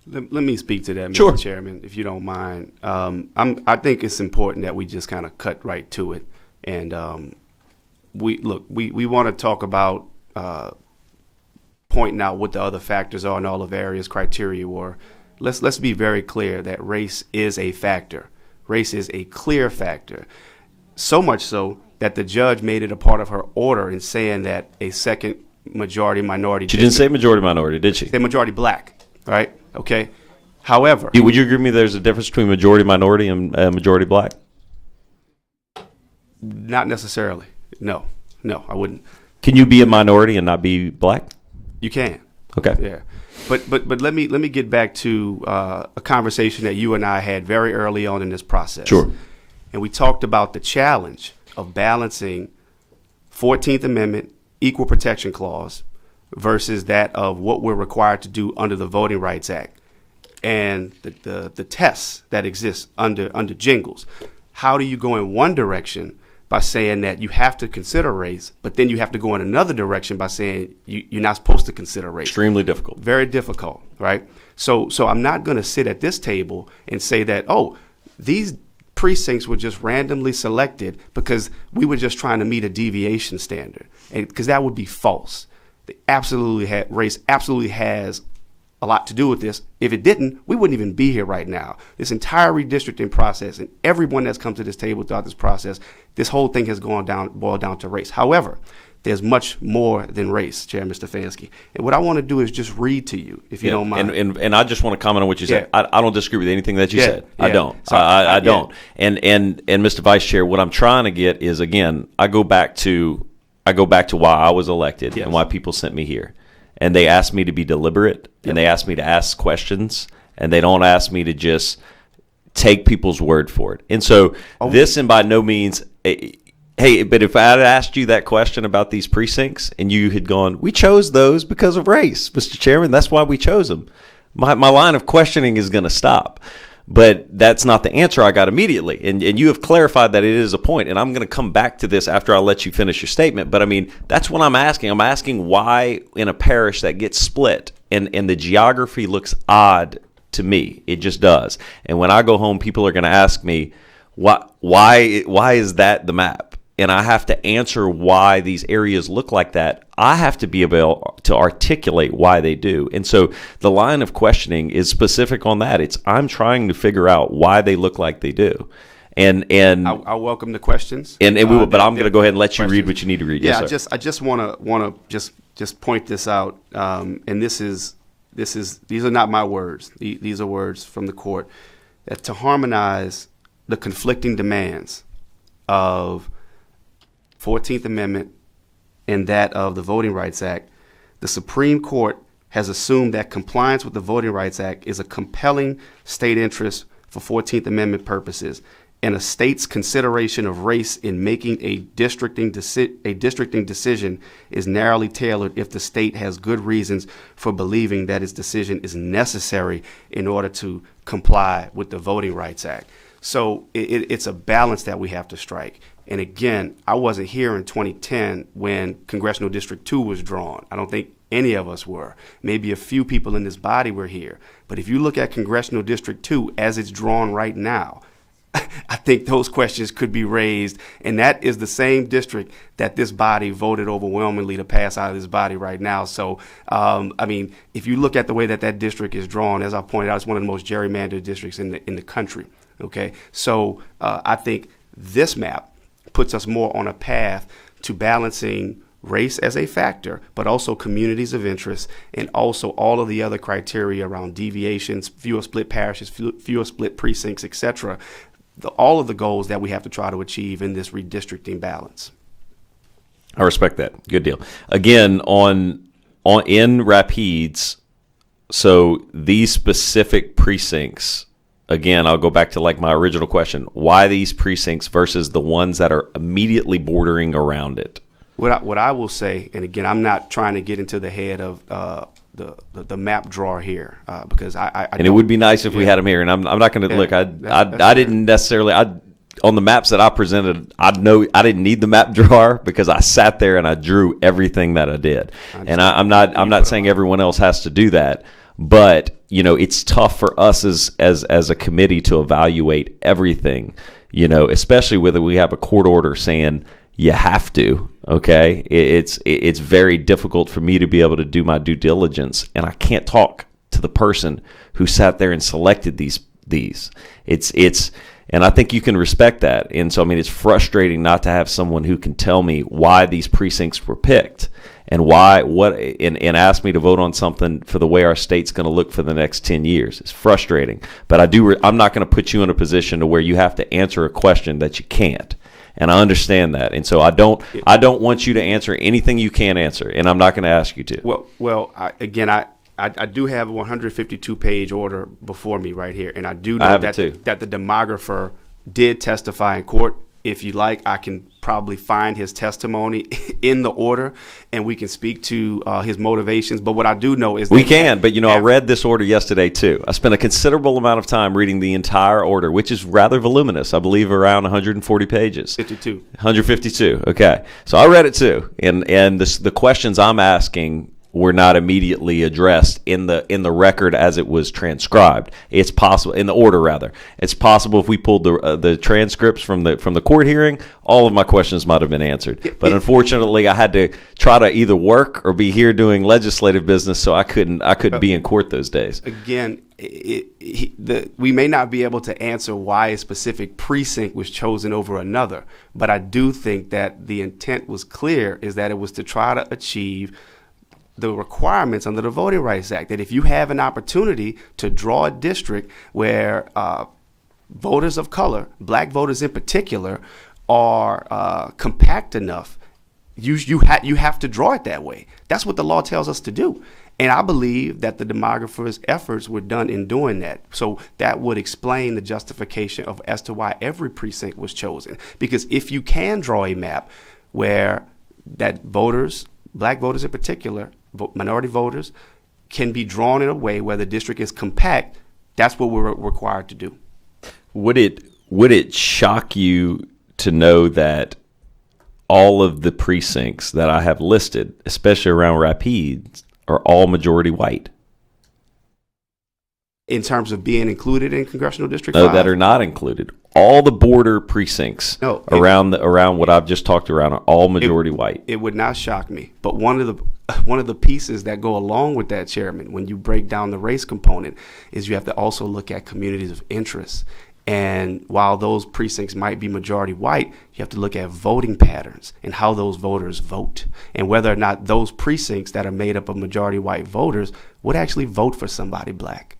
Let me speak to that, Mr. Sure. Chairman, if you don't mind. I think it's important that we just kind of cut right to it. And we want to talk about pointing out what the other factors are and all the various criteria were. Let's be very clear that race is a factor. Race is a clear factor. So much so that the judge made it a part of her order in saying that a second majority minority. She didn't say majority minority, did she? She said majority black, right? Okay. However, would you agree with me there's a difference between majority minority and majority black? Not necessarily. No, I wouldn't. Can you be a minority and not be black? You can. Okay. Yeah. But let me get back to a conversation that you and I had very early on in this process. Sure. And we talked about the challenge of balancing 14th Amendment Equal Protection Clause versus that of what we're required to do under the Voting Rights Act and the tests that exist under Jingles. How do you go in one direction by saying that you have to consider race, but then you have to go in another direction by saying you're not supposed to consider race? Extremely difficult. Very difficult, right? So I'm not going to sit at this table and say that, these precincts were just randomly selected because we were just trying to meet a deviation standard, because that would be false. Race absolutely has a lot to do with this. If it didn't, we wouldn't even be here right now. This entire redistricting process and everyone that's come to this table throughout this process, this whole thing has boiled down to race. However, there's much more than race, Chairman Stefanski. And what I want to do is just read to you, if you don't mind. And I just want to comment on what you said. I don't disagree with anything that you said. I yeah. don't. So, I don't. And Mr. Vice Chair, what I'm trying to get is, again, I go back to why I was elected and why people sent me here. And they asked me to be deliberate, and they asked me to ask questions, and they don't ask me to just take people's word for it. And so this, and by no means, hey, but if I had asked you that question about these precincts and you had gone, we chose those because of race, Mr. Chairman, that's why we chose them, my line of questioning is going to stop. But that's not the answer I got immediately. And you have clarified that it is a point. And I'm going to come back to this after I let you finish your statement. But I mean, that's what I'm asking. I'm asking why in a parish that gets split and the geography looks odd to me. It just does. And when I go home, people are going to ask me, why is that the map? And I have to answer why these areas look like that. I have to be able to articulate why they do. And so the line of questioning is specific on that. I'm trying to figure out why they look like they do. And I welcome the questions. And we will, but I'm going to go ahead and let you read what you need to read. Yeah, yes, sir. I just want to just point this out. And these are not my words. These are words from the court, that to harmonize the conflicting demands of 14th Amendment and that of the Voting Rights Act, the Supreme Court has assumed that compliance with the Voting Rights Act is a compelling state interest for 14th Amendment purposes, and a state's consideration of race in making a districting decision is narrowly tailored if the state has good reasons for believing that its decision is necessary in order to comply with the Voting Rights Act. So it's a balance that we have to strike. And again, I wasn't here in 2010 when Congressional District 2 was drawn. I don't think any of us were. Maybe a few people in this body were here. But if you look at Congressional District 2 as it's drawn right now, I think those questions could be raised. And that is the same district that this body voted overwhelmingly to pass out of this body right now. So, I mean, if you look at the way that district is drawn, as I pointed out, it's one of the most gerrymandered districts in the country. Okay, so I think this map puts us more on a path to balancing race as a factor, but also communities of interest, and also all of the other criteria around deviations, fewer split parishes, fewer split precincts, etc. All of the goals that we have to try to achieve in this redistricting balance. I respect that. Good deal. Again, in Rapides, so these specific precincts. Again, I'll go back to like my original question. Why these precincts versus the ones that are immediately bordering around it? What I will say, and again, I'm not trying to get into the head of the map drawer here because I and it would be nice if we had them here. And I'm not going to look. I didn't necessarily. On the maps that I presented, I didn't need the map drawer because I sat there and I drew everything that I did. And I'm not saying everyone else has to do that. But, you know, it's tough for us as a committee to evaluate everything, you know, especially whether we have a court order saying you have to. OK, it's very difficult for me to be able to do my due diligence. And I can't talk to the person who sat there and selected these. And I think you can respect that. And so, I mean, it's frustrating not to have someone who can tell me why these precincts were picked. And and ask me to vote on something for the way our state's going to look for the next 10 years. It's frustrating, but I'm not going to put you in a position to where you have to answer a question that you can't. And I understand that. And so I don't want you to answer anything you can't answer, and I'm not going to ask you to. Well, I do have a 152-page order before me right here, and I do know that the demographer did testify in court. If you like, I can probably find his testimony in the order, and we can speak to his motivations. But what I do know is I read this order yesterday too. I spent a considerable amount of time reading the entire order, which is rather voluminous. I believe around 140 pages. 152. Okay, so I read it too, and the questions I'm asking were not immediately addressed in the record as it was transcribed. It's possible in the order rather. It's possible if we pulled the transcripts from the court hearing, all of my questions might have been answered. But unfortunately, I had to try to either work or be here doing legislative business, so I couldn't be in court those days. Again, we may not be able to answer why a specific precinct was chosen over another, but I do think that the intent was clear, is that it was to try to achieve the requirements under the Voting Rights Act, that if you have an opportunity to draw a district where voters of color, black voters in particular, are compact enough, you have to draw it that way. That's what the law tells us to do. And I believe that the demographers' efforts were done in doing that. So that would explain the justification as to why every precinct was chosen. Because if you can draw a map where that voters, black voters in particular, minority voters, can be drawn in a way where the district is compact, that's what we're required to do. Would it shock you to know that all of the precincts that I have listed, especially around Rapides, are all majority white? In terms of being included in Congressional District 5? No, that are not included. All the border precincts around what I've just talked around are all majority white. It would not shock me. But one of the pieces that go along with that, Chairman, when you break down the race component, is you have to also look at communities of interest. And while those precincts might be majority white, you have to look at voting patterns and how those voters vote, and whether or not those precincts that are made up of majority white voters would actually vote for somebody black.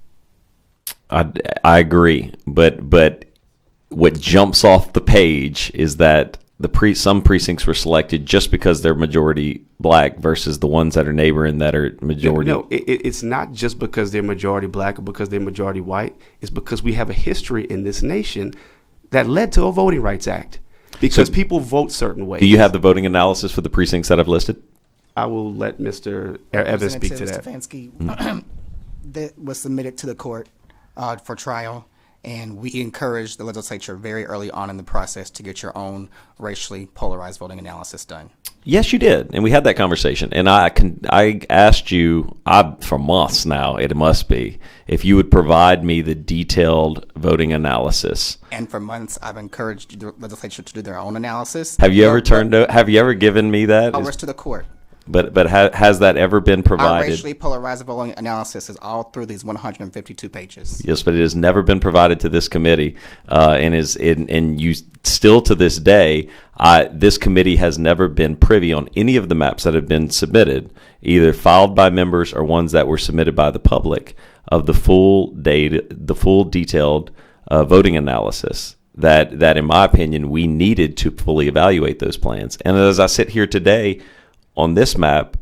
I agree, but what jumps off the page is that some precincts were selected just because they're majority black versus the ones that are neighboring that are majority. No, it's not just because they're majority black or because they're majority white. It's because we have a history in this nation that led to a Voting Rights Act, because people vote certain ways. Do you have the voting analysis for the precincts that I've listed? I will let Mr. Evans speak to that. Davante, that was submitted to the court for trial. And we encouraged the legislature very early on in the process to get your own racially polarized voting analysis done. Yes, you did, and we had that conversation. And I asked you for months now, it must be, if you would provide me the detailed voting analysis. And for months, I've encouraged the legislature to do their own analysis. Have you ever given me that? Ours to the court. But has that ever been provided? Our racially polarized voting analysis is all through these 152 pages. Yes, but it has never been provided to this committee, and you still to this day, this committee has never been privy on any of the maps that have been submitted, either filed by members or ones that were submitted by the public, of the full detailed voting analysis. That in my opinion, we needed to fully evaluate those plans. And as I sit here today, on this map,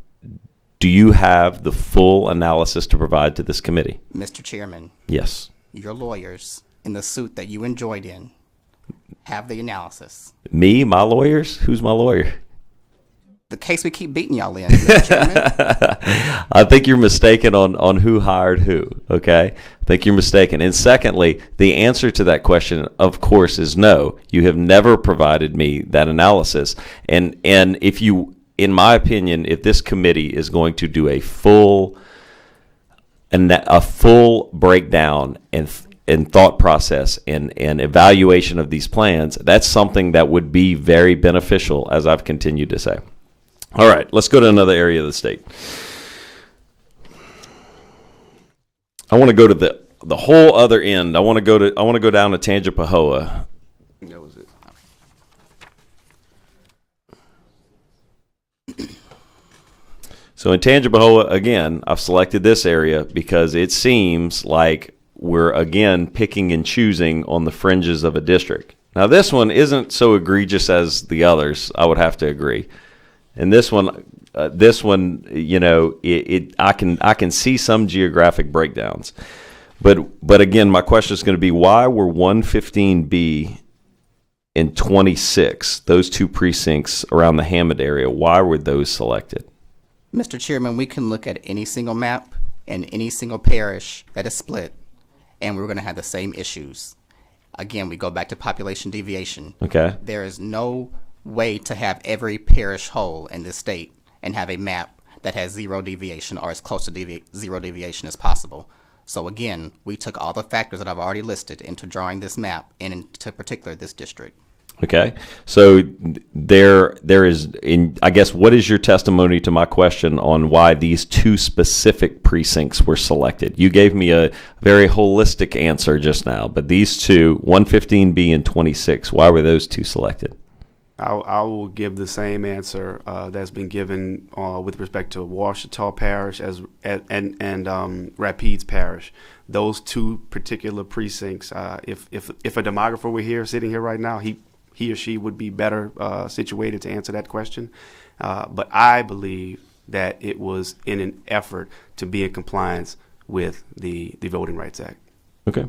do you have the full analysis to provide to this committee? Mr. Chairman. Yes. Your lawyers in the suit that you enjoyed in have the analysis. Me? My lawyers? Who's my lawyer? The case we keep beating y'all in, Mr. Chairman. I think you're mistaken on who hired who, okay? I think you're mistaken. And secondly, the answer to that question, of course, is no. You have never provided me that analysis. And if you... In my opinion, if this committee is going to do a full breakdown and thought process and evaluation of these plans, that's something that would be very beneficial, as I've continued to say. All right, let's go to another area of the state. I want to go to the whole other end. I want to go down to Tangipahoa. That was it. So in Tangipahoa, again, I've selected this area because it seems like we're, again, picking and choosing on the fringes of a district. Now, this one isn't so egregious as the others, I would have to agree. And this one, you know, I can see some geographic breakdowns. But again, my question is going to be, why were 115B and 26, those two precincts around the Hammond area, why were those selected? Mr. Chairman, we can look at any single map and any single parish that is split, and we're going to have the same issues. Again, we go back to population deviation. Okay. There is no way to have every parish whole in this state and have a map that has zero deviation or as close to zero deviation as possible. So again, we took all the factors that I've already listed into drawing this map, and into particular this district. Okay, so there is, I guess, what is your testimony to my question on why these two specific precincts were selected? You gave me a very holistic answer just now, but these two, 115B and 26, why were those two selected? I will give the same answer that's been given with respect to Ouachita Parish and Rapides Parish. Those two particular precincts, if a demographer were here, sitting here right now, he or she would be better situated to answer that question. But I believe that it was in an effort to be in compliance with the Voting Rights Act. Okay.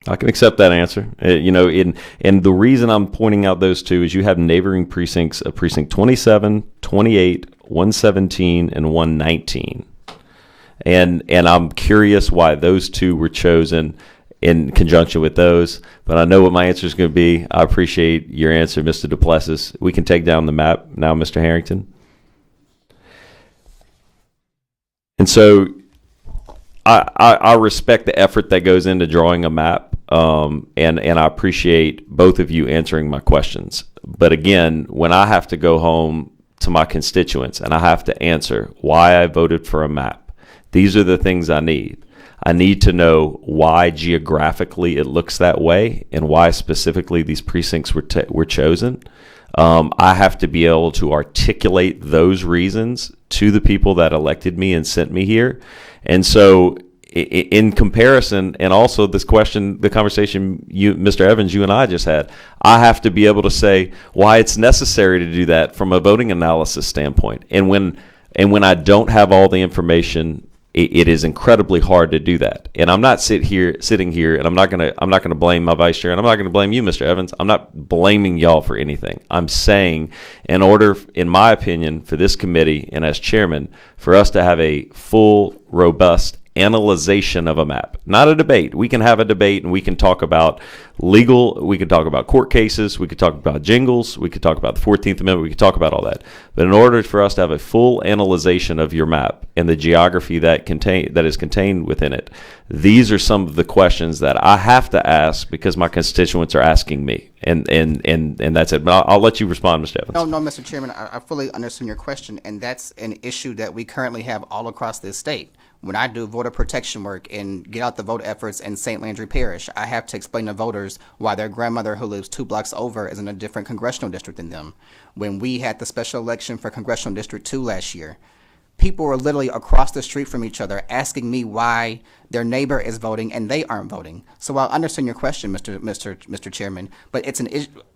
I can accept that answer. And the reason I'm pointing out those two is you have neighboring precincts of precinct 27, 28, 117, and 119. And I'm curious why those two were chosen in conjunction with those, but I know what my answer is going to be. I appreciate your answer, Mr. Duplessis. We can take down the map now, Mr. Harrington. And so I respect the effort that goes into drawing a map, and I appreciate both of you answering my questions. But again, when I have to go home to my constituents and I have to answer why I voted for a map, these are the things I need. I need to know why geographically it looks that way and why specifically these precincts were chosen. I have to be able to articulate those reasons to the people that elected me and sent me here. And so in comparison, and also this question, the conversation Mr. Evans, you and I just had, I have to be able to say why it's necessary to do that from a voting analysis standpoint. And when I don't have all the information, it is incredibly hard to do that. And I'm not sitting here, and I'm not gonna blame my vice chair, and I'm not gonna blame you, Mr. Evans. I'm not blaming y'all for anything. I'm saying, in order, in my opinion, for this committee and as chairman, for us to have a full, robust analyzation of a map, not a debate. We can have a debate and we can talk about legal, we can talk about court cases, we could talk about jingles, we could talk about the 14th Amendment, we could talk about all that. But in order for us to have a full analyzation of your map and the geography that is contained within it, these are some of the questions that I have to ask because my constituents are asking me. And that's it. But I'll let you respond, Mr. Evans. No, Mr. Chairman, I fully understand your question, and that's an issue that we currently have all across this state. When I do voter protection work and get out the vote efforts in St. Landry Parish, I have to explain to voters why their grandmother who lives 2 blocks over is in a different congressional district than them. When we had the special election for Congressional District 2 last year, people were literally across the street from each other asking me why their neighbor is voting and they aren't voting. So I understand your question, Mr. Chairman, but it's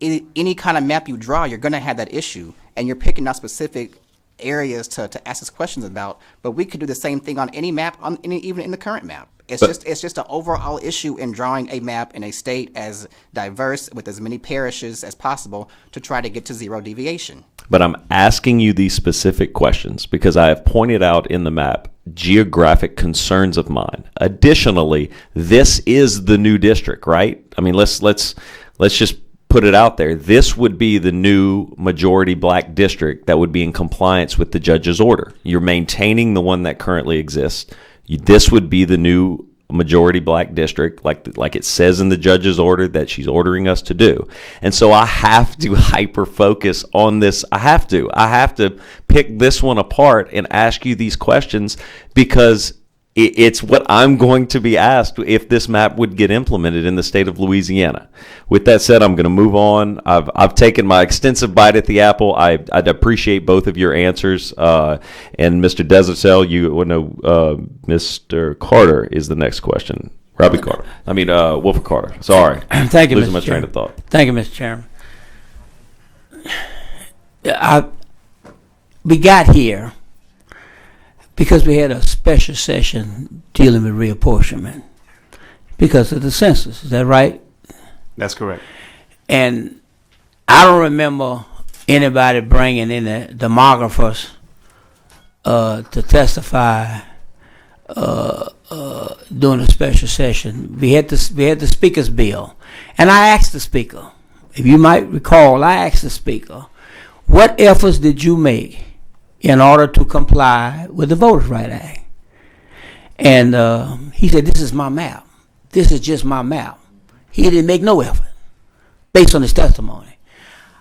any kind of map you draw, you're going to have that issue, and you're picking out specific areas to ask us questions about. But we could do the same thing on any map, even in the current map. It's just an overall issue in drawing a map in a state as diverse with as many parishes as possible to try to get to zero deviation. But I'm asking you these specific questions because I have pointed out in the map geographic concerns of mine. Additionally, this is the new district, right? I mean, let's just put it out there. This would be the new majority black district that would be in compliance with the judge's order. You're maintaining the one that currently exists. This would be the new majority black district, like it says in the judge's order that she's ordering us to do. And so I have to hyper focus on this. I have to pick this one apart and ask you these questions because it's what I'm going to be asked if this map would get implemented in the state of Louisiana. With that said, I'm going to move on. I've taken my extensive bite at the apple. I'd appreciate both of your answers. And Mr. Desertel, Mr. Carter is the next question. Robbie Carter. Wilford Carter. Sorry. Thank you, Losing Mr. my Chairman. train of thought. Thank you, Mr. Chairman. We got here because we had a special session dealing with reapportionment because of the census. Is that right? That's correct. And I don't remember anybody bringing in the demographers to testify during a special session. We had the speaker's bill, and I asked the speaker. If you might recall, I asked the speaker, "What efforts did you make in order to comply with the Voters' Right Act. And he said, this is my map. This is just my map. He didn't make no effort based on his testimony.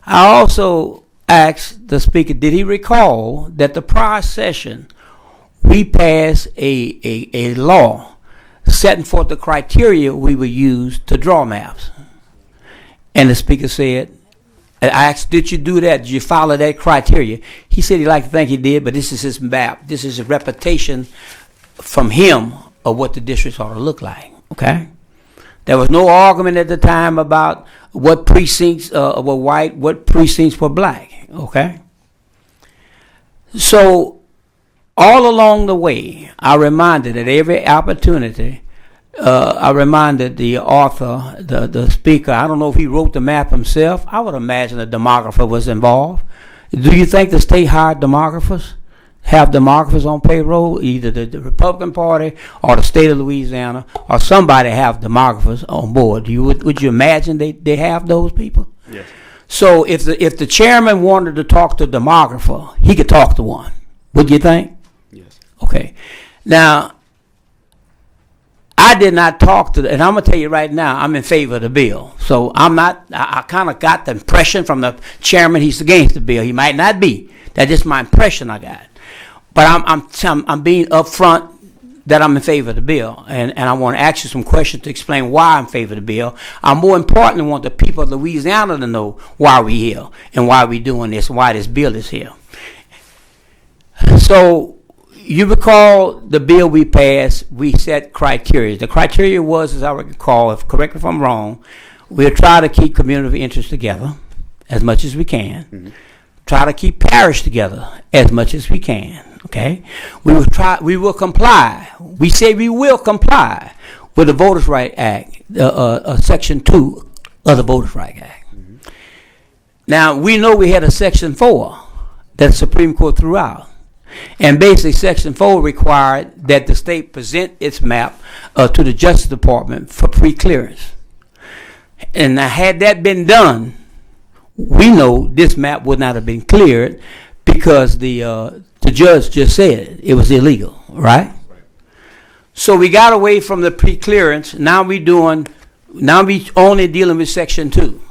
I also asked the speaker, did he recall that the prior session we passed a law setting forth the criteria we would use to draw maps? And the speaker said, I asked, did you do that? Did you follow that criteria? He said he liked to think he did, but this is his map. This is a reputation from him of what the districts ought to look like, okay? There was no argument at the time about what precincts were white, what precincts were black, okay? So all along the way, I reminded at every opportunity, I reminded the author, the speaker, I don't know if he wrote the map himself. I would imagine a demographer was involved. Do you think the state hired demographers? Have demographers on payroll, either the Republican Party or the state of Louisiana, or somebody have demographers on board? Would you imagine they have those people? Yes. So if the chairman wanted to talk to a demographer, he could talk to one. Would you think? Yes. Okay. Now, I did not talk to, and I'm gonna tell you right now, I'm in favor of the bill. So I'm not. I kind of got the impression from the chairman he's against the bill. He might not be. That's just my impression I got. But I'm being upfront that I'm in favor of the bill, and I want to ask you some questions to explain why I'm in favor of the bill. I more importantly want the people of Louisiana to know why we're here and why we're doing this, why this bill is here. So you recall the bill we passed, we set criteria. The criteria was, as I recall, if correct me if I'm wrong, we'll try to keep community of interest together as much as we can. Mm-hmm. Try to keep parish together as much as we can. Okay, we will comply. We say we will comply with the Voters' Right Act, Section 2 of the Voters' Right Act. Mm-hmm. Now, we know we had a Section 4 that the Supreme Court threw out. And basically, Section 4 required that the state present its map to the Justice Department for pre-clearance. And now, had that been done, we know this map would not have been cleared because the judge just said it was illegal, right? So we got away from the pre-clearance. Now we only dealing with Section 2.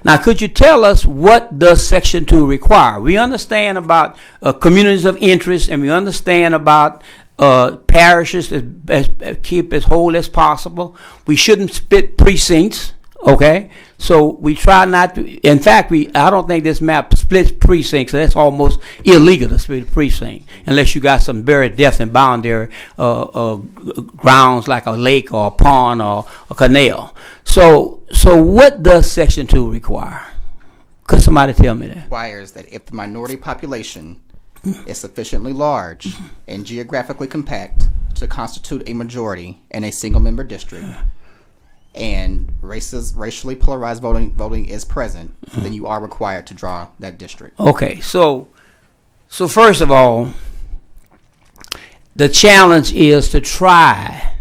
Now, could you tell us what does Section 2 require? We understand about communities of interest, and we understand about parishes as keep as whole as possible. We shouldn't split precincts. Okay, so we try not to. In fact, I don't think this map splits precincts. So that's almost illegal to split a precinct unless you got some very definite boundary grounds like a lake or a pond or a canal. So what does Section 2 require? Could somebody tell me that? It requires that if the minority population is sufficiently large and geographically compact to constitute a majority in a single-member district, and racially polarized voting is present, then you are required to draw that district. Okay, so first of all, the challenge is to try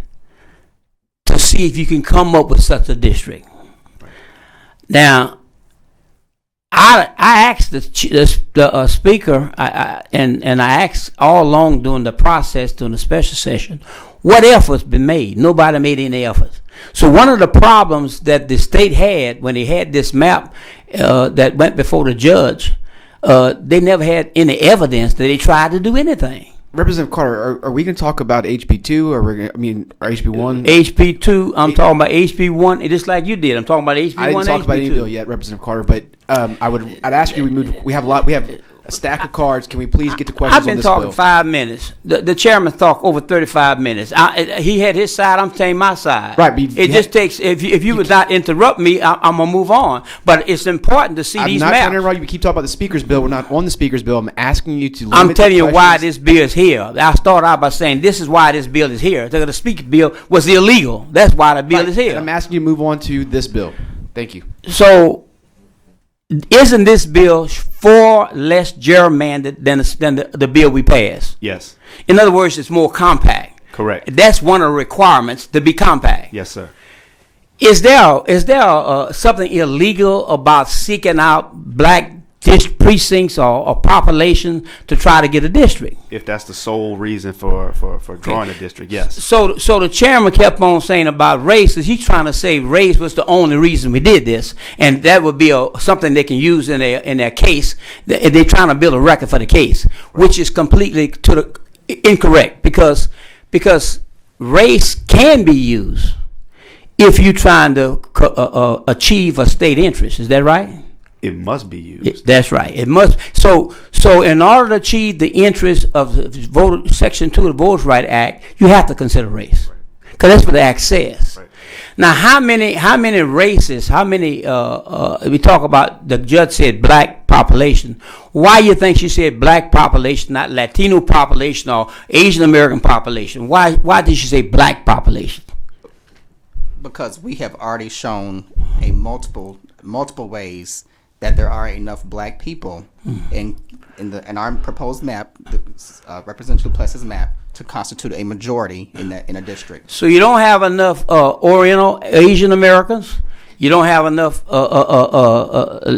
to see if you can come up with such a district. Now, I asked the speaker, and I asked all along during the process, during the special session, what efforts been made? Nobody made any efforts. So one of the problems that the state had when they had this map that went before the judge, they never had any evidence that they tried to do anything. Representative Carter, are we going to talk about HB2 or HB1? HB2, I'm talking about HB1, just like you did. I'm talking about HB1. I didn't talk HB2. about any bill yet, Representative Carter, but I'd ask you. We have a stack of cards. Can we please get to questions I've been on this talking bill? 5 minutes. The chairman talked over 35 minutes. He had his side. I'm saying my side. Right. It just takes. If you would not interrupt me, I'm gonna move on. But it's important to see these I'm not maps. trying to interrupt you. We keep talking about the speaker's bill. We're not on the speaker's bill. I'm asking you to. I'm telling you why questions. this bill is here. I start out by saying this is why this bill is here. The speaker bill was illegal. That's why the bill is here. I'm asking you to move on to this bill. Thank you. So, isn't this bill far less gerrymandered than the bill we passed? Yes. In other words, it's more compact. Correct. That's one of the requirements to be compact. Yes, sir. Is there something illegal about seeking out black precincts or population to try to get a district. If that's the sole reason for drawing a district, yes. So the chairman kept on saying about race, is he's trying to say race was the only reason we did this, and that would be something they can use in their case. They're trying to build a record for the case, which is completely incorrect, because race can be used if you're trying to achieve a state interest. Is that right? It must be used. That's right. It must. So in order to achieve the interest of the Section 2 of the Voters' Right Act, you have to consider race, because that's what the act says. Right. Now, how many races? How many? We talk about, the judge said black population. Why you think she said black population, not Latino population or Asian American population? Why did she say black population? Because we have already shown multiple ways that there are enough black people in our proposed map, the Representative Pless's map, to constitute a majority in a district. So you don't have enough Oriental Asian Americans. You don't have enough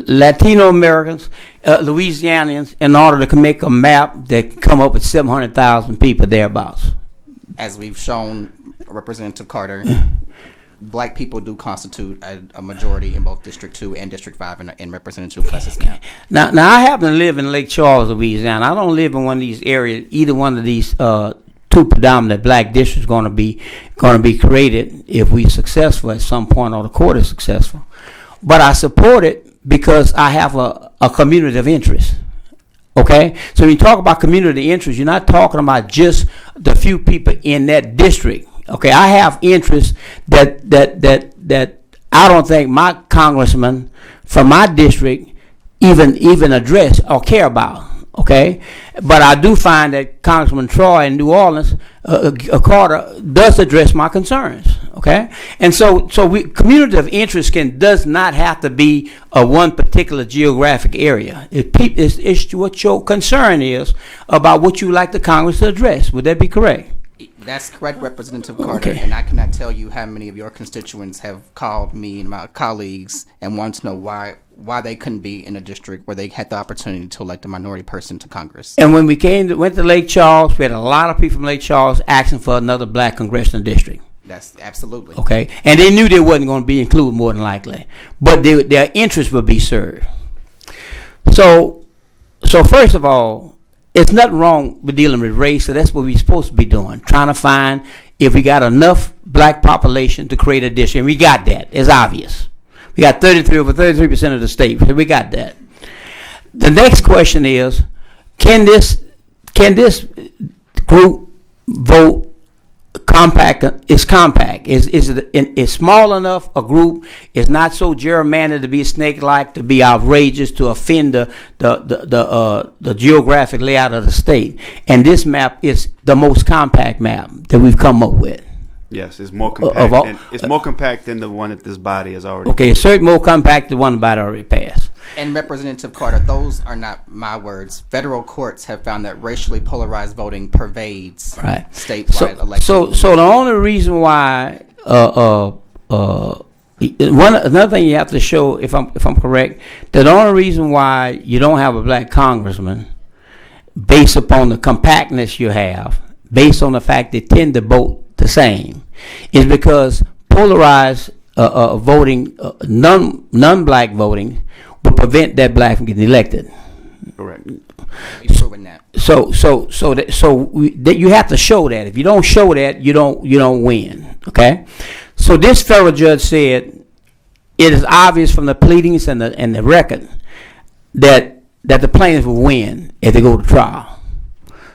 Latino Americans, Louisianians, in order to make a map that come up with 700,000 people thereabouts. As we've shown, Representative Carter, black people do constitute a majority in both District 2 and District 5 in Representative Pless's map. Now I happen to live in Lake Charles, Louisiana. I don't live in one of these areas. Either one of these two predominant black districts going to be created if we're successful at some point, or the court is successful. But I support it because I have a community of interest. Okay, so when you talk about community interest, you're not talking about just the few people in that district. Okay, I have interests that I don't think my congressman from my district even address or care about. Okay, but I do find that Congressman Troy in New Orleans, Carter, does address my concerns. Okay, and so community of interest does not have to be one particular geographic area. It's what your concern is about what you like the Congress to address. Would that be correct? That's correct, Representative Carter, Okay. and I cannot tell you how many of your constituents have called me and my colleagues and want to know why they couldn't be in a district where they had the opportunity to elect a minority person to Congress. And when we went to Lake Charles, we had a lot of people from Lake Charles asking for another black congressional district. That's absolutely. Okay, and they knew they wasn't going to be included, more than likely, but their interest would be served. So first of all, it's nothing wrong with dealing with race, so that's what we're supposed to be doing, trying to find if we got enough black population to create a district. And we got that. It's obvious. We got over 33% of the state, so we got that. The next question is, can this group vote compact? Is compact? Is small enough a group? Is not so gerrymandered to be snake-like, to be outrageous, to offend the geographic layout of the state. And this map is the most compact map that we've come up with. Yes, it's more compact. It's more compact than the one that this body has already. Okay, it's certainly more compact than the one that already passed. And Representative Carter, those are not my words. Federal courts have found that racially polarized voting pervades statewide elections. So the only reason why another thing you have to show, if I'm correct, that the only reason why you don't have a black congressman, based upon the compactness you have, based on the fact they tend to vote the same, is because polarized voting, non-black voting, will prevent that black from getting elected. Correct. You've proven that. You have to show that. If you don't show that, you don't win. Okay. So this federal judge said it is obvious from the pleadings and the record that the plaintiffs will win if they go to trial.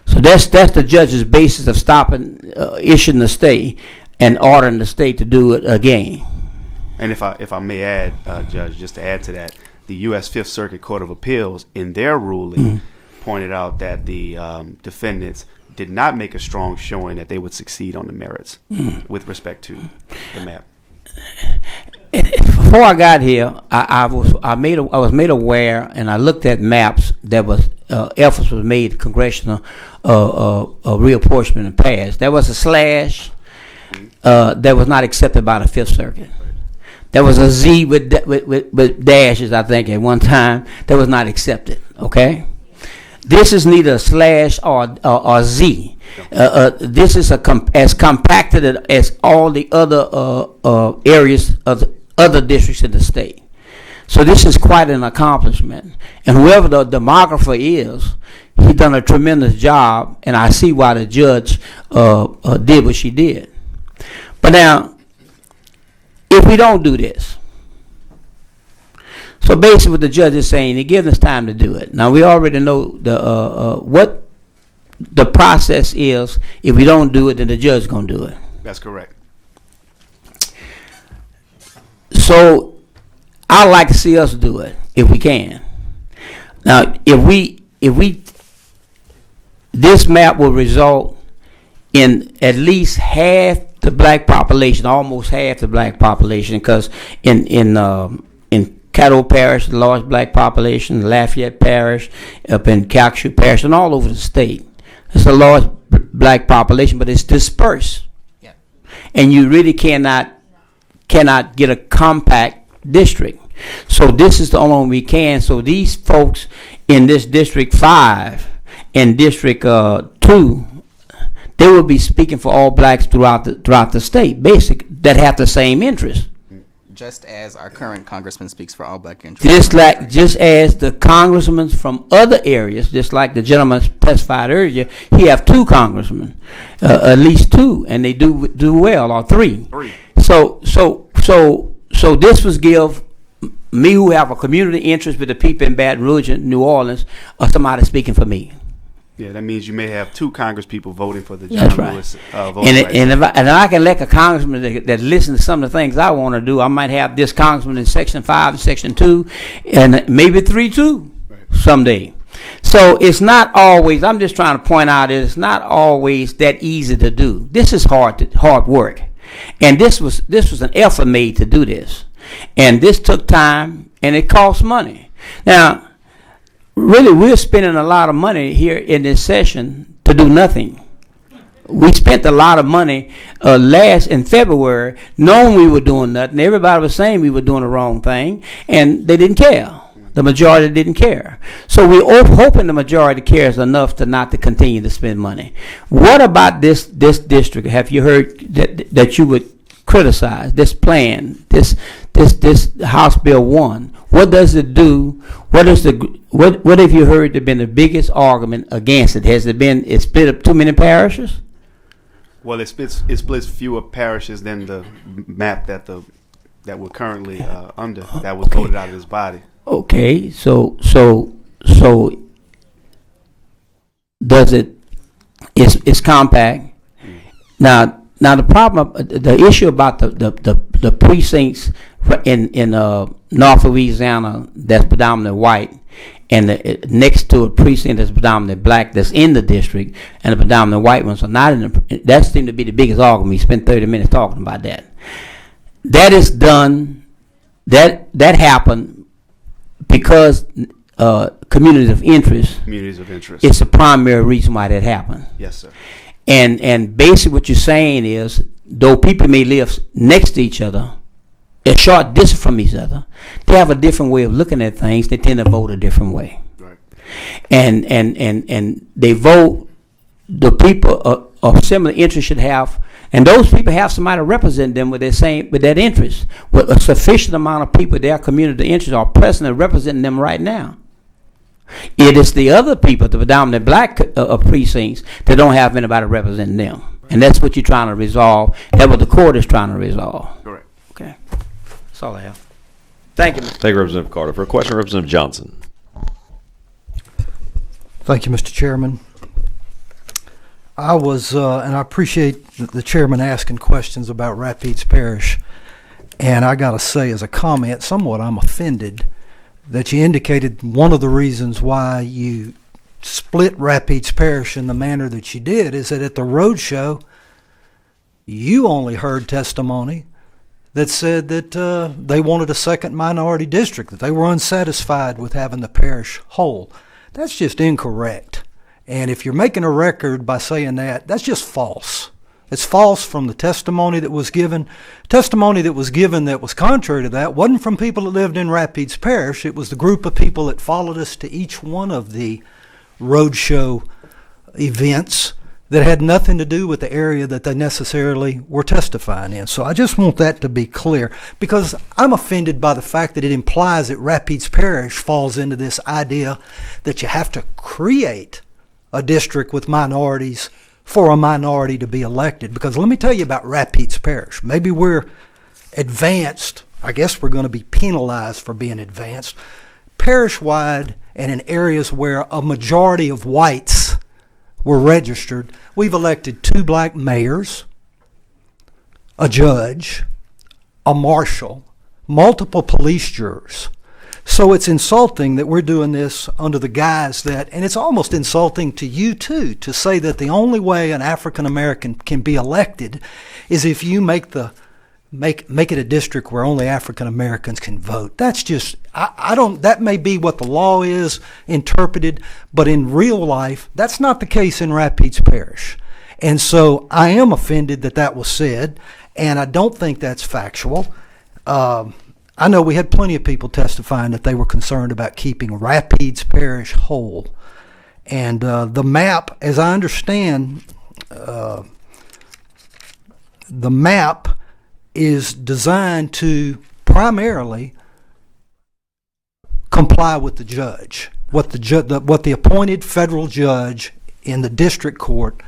So that's the judge's basis of stopping, issuing the stay, and ordering the state to do it again. And if I may add, Judge, just to add to that, the U.S. Fifth Circuit Court of Appeals, in their ruling, pointed out that the defendants did not make a strong showing that they would succeed on the merits with respect to the map. Before I got here, I was made aware, and I looked at maps that was efforts was made congressional reapportionment and passed. There was a slash that was not accepted by the Fifth Circuit. There was a Z with dashes, I think, at one time that was not accepted. Okay, this is neither a slash or Z. This is as compacted as all the other areas of the other districts in the state. So this is quite an accomplishment. And whoever the demographer is, he done a tremendous job, and I see why the judge did what she did. But now, if we don't do this, so basically what the judge is saying, he gives us time to do it. Now, we already know what the process is. If we don't do it, then the judge is going to do it. That's correct. So I'd like to see us do it if we can. Now, this map will result in at least half the black population, almost half the black population, because in Caddo Parish, the large black population, Lafayette Parish, up in Calcasieu Parish, and all over the state, it's a large black population, but it's dispersed, Yeah. and you really cannot get a compact district. So this is the only one we can. So these folks in this District 5 and District 2, they will be speaking for all blacks throughout the state, that have the same interest. Just as our current congressman speaks for all black interests. Just as the congressmen from other areas, just like the gentleman testified earlier, he have 2 congressmen, at least 2, and they do well, or 3. So this was give me, who have a community interest with the people in Baton Rouge and New Orleans, or somebody speaking for me. Yeah, that means you may have 2 Congress people voting for the John That's right. Lewis vote. And if I can elect a congressman that listen to some of the things I want to do, I might have this congressman in Section 5 and Section 2, and maybe 3 too, someday. So it's not always, I'm just trying to point out, it's not always that easy to do. This is hard work. And this was an effort made to do this. And this took time, and it cost money. Now, really, we're spending a lot of money here in this session to do nothing. We spent a lot of money in February, knowing we were doing nothing. Everybody was saying we were doing the wrong thing, and they didn't care. The majority didn't care. So we're hoping the majority cares enough not to continue to spend money. What about this district? Have you heard that you would criticize this plan, this House Bill 1? What does it do? What have you heard have been the biggest argument against it? Has it been it split up too many parishes? Well, it splits fewer parishes than the map that we're currently under, that was voted out of this body. Okay, so does it's compact. Now the problem, the issue about the precincts in North Louisiana that's predominantly white, and next to a precinct that's predominantly black that's in the district, and the predominantly white ones are not in the. That seemed to be the biggest argument. We spent 30 minutes talking about that. That is done. That happened because communities of interest. Communities of interest. It's the primary reason why that happened. Yes, sir. And basically what you're saying is, though people may live next to each other, a short distance from each other, they have a different way of looking at things. They tend to vote a different way. Right. And they vote, the people of similar interest should have, and those people have somebody to represent them with that interest. With a sufficient amount of people, their community interests are present and representing them right now. It is the other people, the predominant black precincts, that don't have anybody representing them. And that's what you're trying to resolve. That's what the court is trying to resolve. Correct. Okay. That's all I have. Thank you, Mr. Thank you, Representative Carter. For a question, Representative Johnson. Thank you, Mr. Chairman. I was, and I appreciate the chairman asking questions about Rapides Parish. And I got to say, as a comment, somewhat I'm offended that you indicated one of the reasons why you split Rapides Parish in the manner that you did is that at the road show, you only heard testimony that said that they wanted a second minority district, that they were unsatisfied with having the parish whole. That's just incorrect. And if you're making a record by saying that, that's just false. It's false from the testimony that was given. Testimony that was given that was contrary to that wasn't from people that lived in Rapides Parish. It was the group of people that followed us to each one of the roadshow events that had nothing to do with the area that they necessarily were testifying in. So I just want that to be clear, because I'm offended by the fact that it implies that Rapides Parish falls into this idea that you have to create a district with minorities for a minority to be elected. Because let me tell you about Rapides Parish. Maybe we're advanced. I guess we're going to be penalized for being advanced. Parish-wide and in areas where a majority of whites were registered, we've elected 2 black mayors, a judge, a marshal, multiple police jurors. So it's insulting that we're doing this under the guise that, and it's almost insulting to you too, to say that the only way an African American can be elected is if you make it a district where only African Americans can vote. That's just, I don't, that may be what the law is interpreted, but in real life, that's not the case in Rapides Parish. And so I am offended that that was said, and I don't think that's factual. I know we had plenty of people testifying that they were concerned about keeping Rapides Parish whole. And the map, as I understand, the map is designed to primarily comply with the judge, what the appointed federal judge in the district court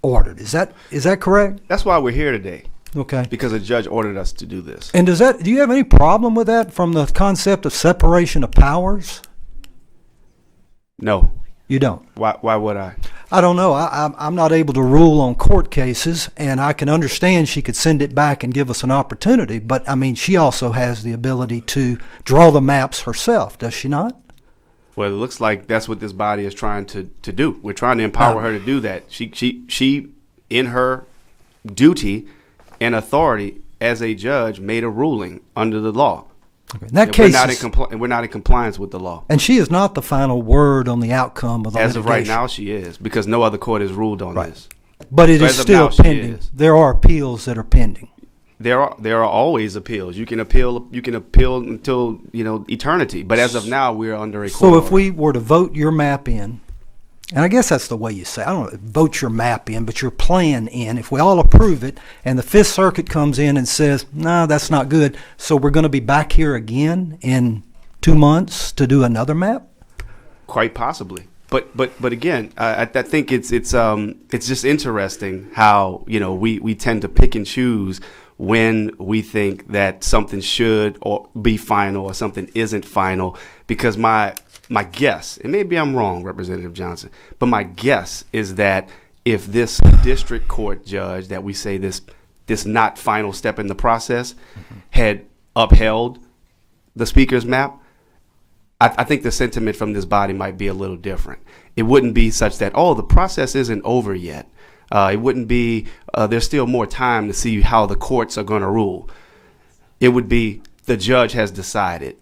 ordered. Is that correct? That's why we're here today. Okay. Because a judge ordered us to do this. And do you have any problem with that from the concept of separation of powers? No. You don't? Why would I? I don't know. I'm not able to rule on court cases, and I can understand she could send it back and give us an opportunity, but I mean, she also has the ability to draw the maps herself, does she not? Well, it looks like that's what this body is trying to do. We're trying to empower her to do that. She in her duty and authority as a judge, made a ruling under the law. Okay. In that case, we're not in compliance with the law. And she is not the final word on the outcome of the As litigation. of right now, she is, because no other court has ruled on this. But it So is as of still now, she pending. is. There are appeals that are pending. There are always appeals. You can appeal until eternity. But as of now, we're under a court So if order. we were to vote your map in, and I guess that's the way you say, I don't know, vote your map in, but your plan in, if we all approve it, and the Fifth Circuit comes in and says, no, that's not good, so we're going to be back here again in 2 months to do another map? Quite possibly. But again, I think it's just interesting how we tend to pick and choose when we think that something should or be final or something isn't final, because my guess, and maybe I'm wrong, Representative Johnson, but my guess is that if this district court judge that we say this not final step in the process had upheld the speaker's map, I think the sentiment from this body might be a little different. It wouldn't be such that, the process isn't over yet. It wouldn't be, there's still more time to see how the courts are going to rule. It would be, the judge has decided.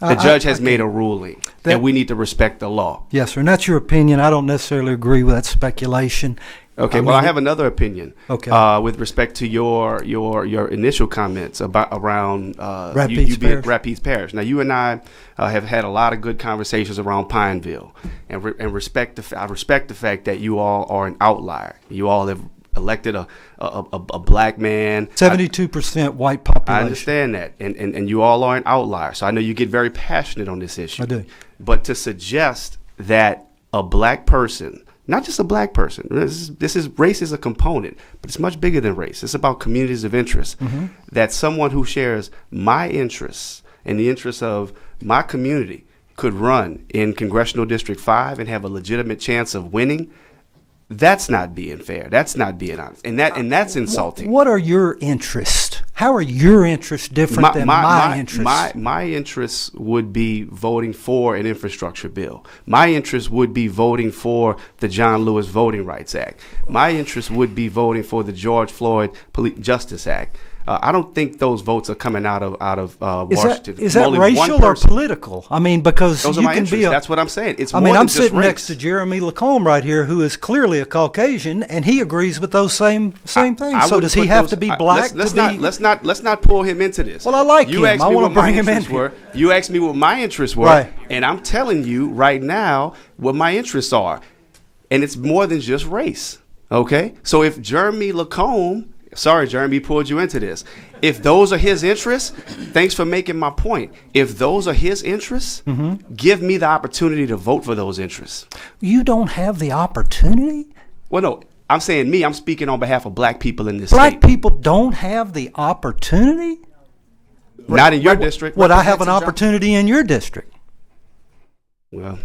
The judge has made a ruling, and we need to respect the law. Yes, sir, and that's your opinion. I don't necessarily agree with that speculation. Okay, I have another opinion. Okay. With respect to your initial comments around Rapides Parish. Now, you and I have had a lot of good conversations around Pineville, and I respect the fact that you all are an outlier. You all have elected a black man. 72% white population. I understand that, and you all are an outlier. So I know you get very passionate on this issue. I do. But to suggest that a black person, not just a black person, this is race is a component, but it's much bigger than race. It's about communities of interest. Mm-hmm. That someone who shares my interests and the interests of my community could run in Congressional District 5 and have a legitimate chance of winning. That's not being fair. That's not being honest, and that's insulting. What are your interests? How are your interests different than my interests? My interests would be voting for an infrastructure bill. My interest would be voting for the John Lewis Voting Rights Act. My interest would be voting for the George Floyd Justice Act. I don't think those votes are coming out of Washington. Is that Only one racial or person. political? I mean, because Those are you my can interests. be a. That's what I'm saying. It's I more mean, than I'm just sitting race. next to Jeremy Lacombe right here, who is clearly a Caucasian, and he agrees with those same things. I So wouldn't does he put have those- to be I- black? Let's not pull him into this. Well, I like you him. Asked I me wanna what my bring him in interests here. were. You asked me what my interests were, Right. and I'm telling you right now what my interests are, and it's more than just race. Okay, so if Jeremy Lacombe, sorry, Jeremy pulled you into this. If those are his interests, thanks for making my point. If those are his interests, give me the opportunity to vote for those interests. You don't have the opportunity. Well, no, I'm saying me. I'm speaking on behalf of black people in this Black state. people don't have the opportunity. Not in your district. Would I have an opportunity in your district? Well,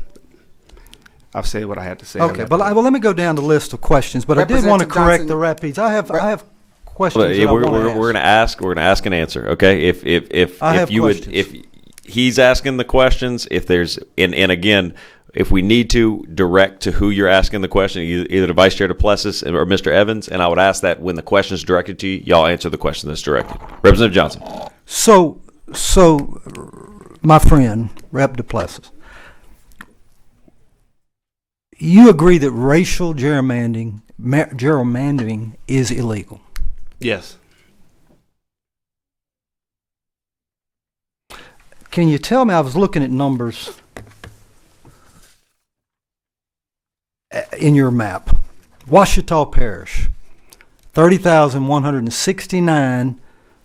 I've said what I had to say. Okay, but let me go down the list of questions. But I did want to Representative correct Johnson- the Rapids. I have questions. Well, that yeah, I we're wanna ask. gonna ask. We're gonna ask and answer. Okay. If I have you would, questions. if he's asking the questions, if there's and again, if we need to direct to who you're asking the question, either the Vice Chair Duplessis or Mr. Evans, and I would ask that when the question is directed to you, y'all answer the question that's directed. Representative Johnson. So, my friend, Rep. Duplessis, you agree that racial gerrymandering is illegal? Yes. Can you tell me, I was looking at numbers in your map. Washita Parish, 30,169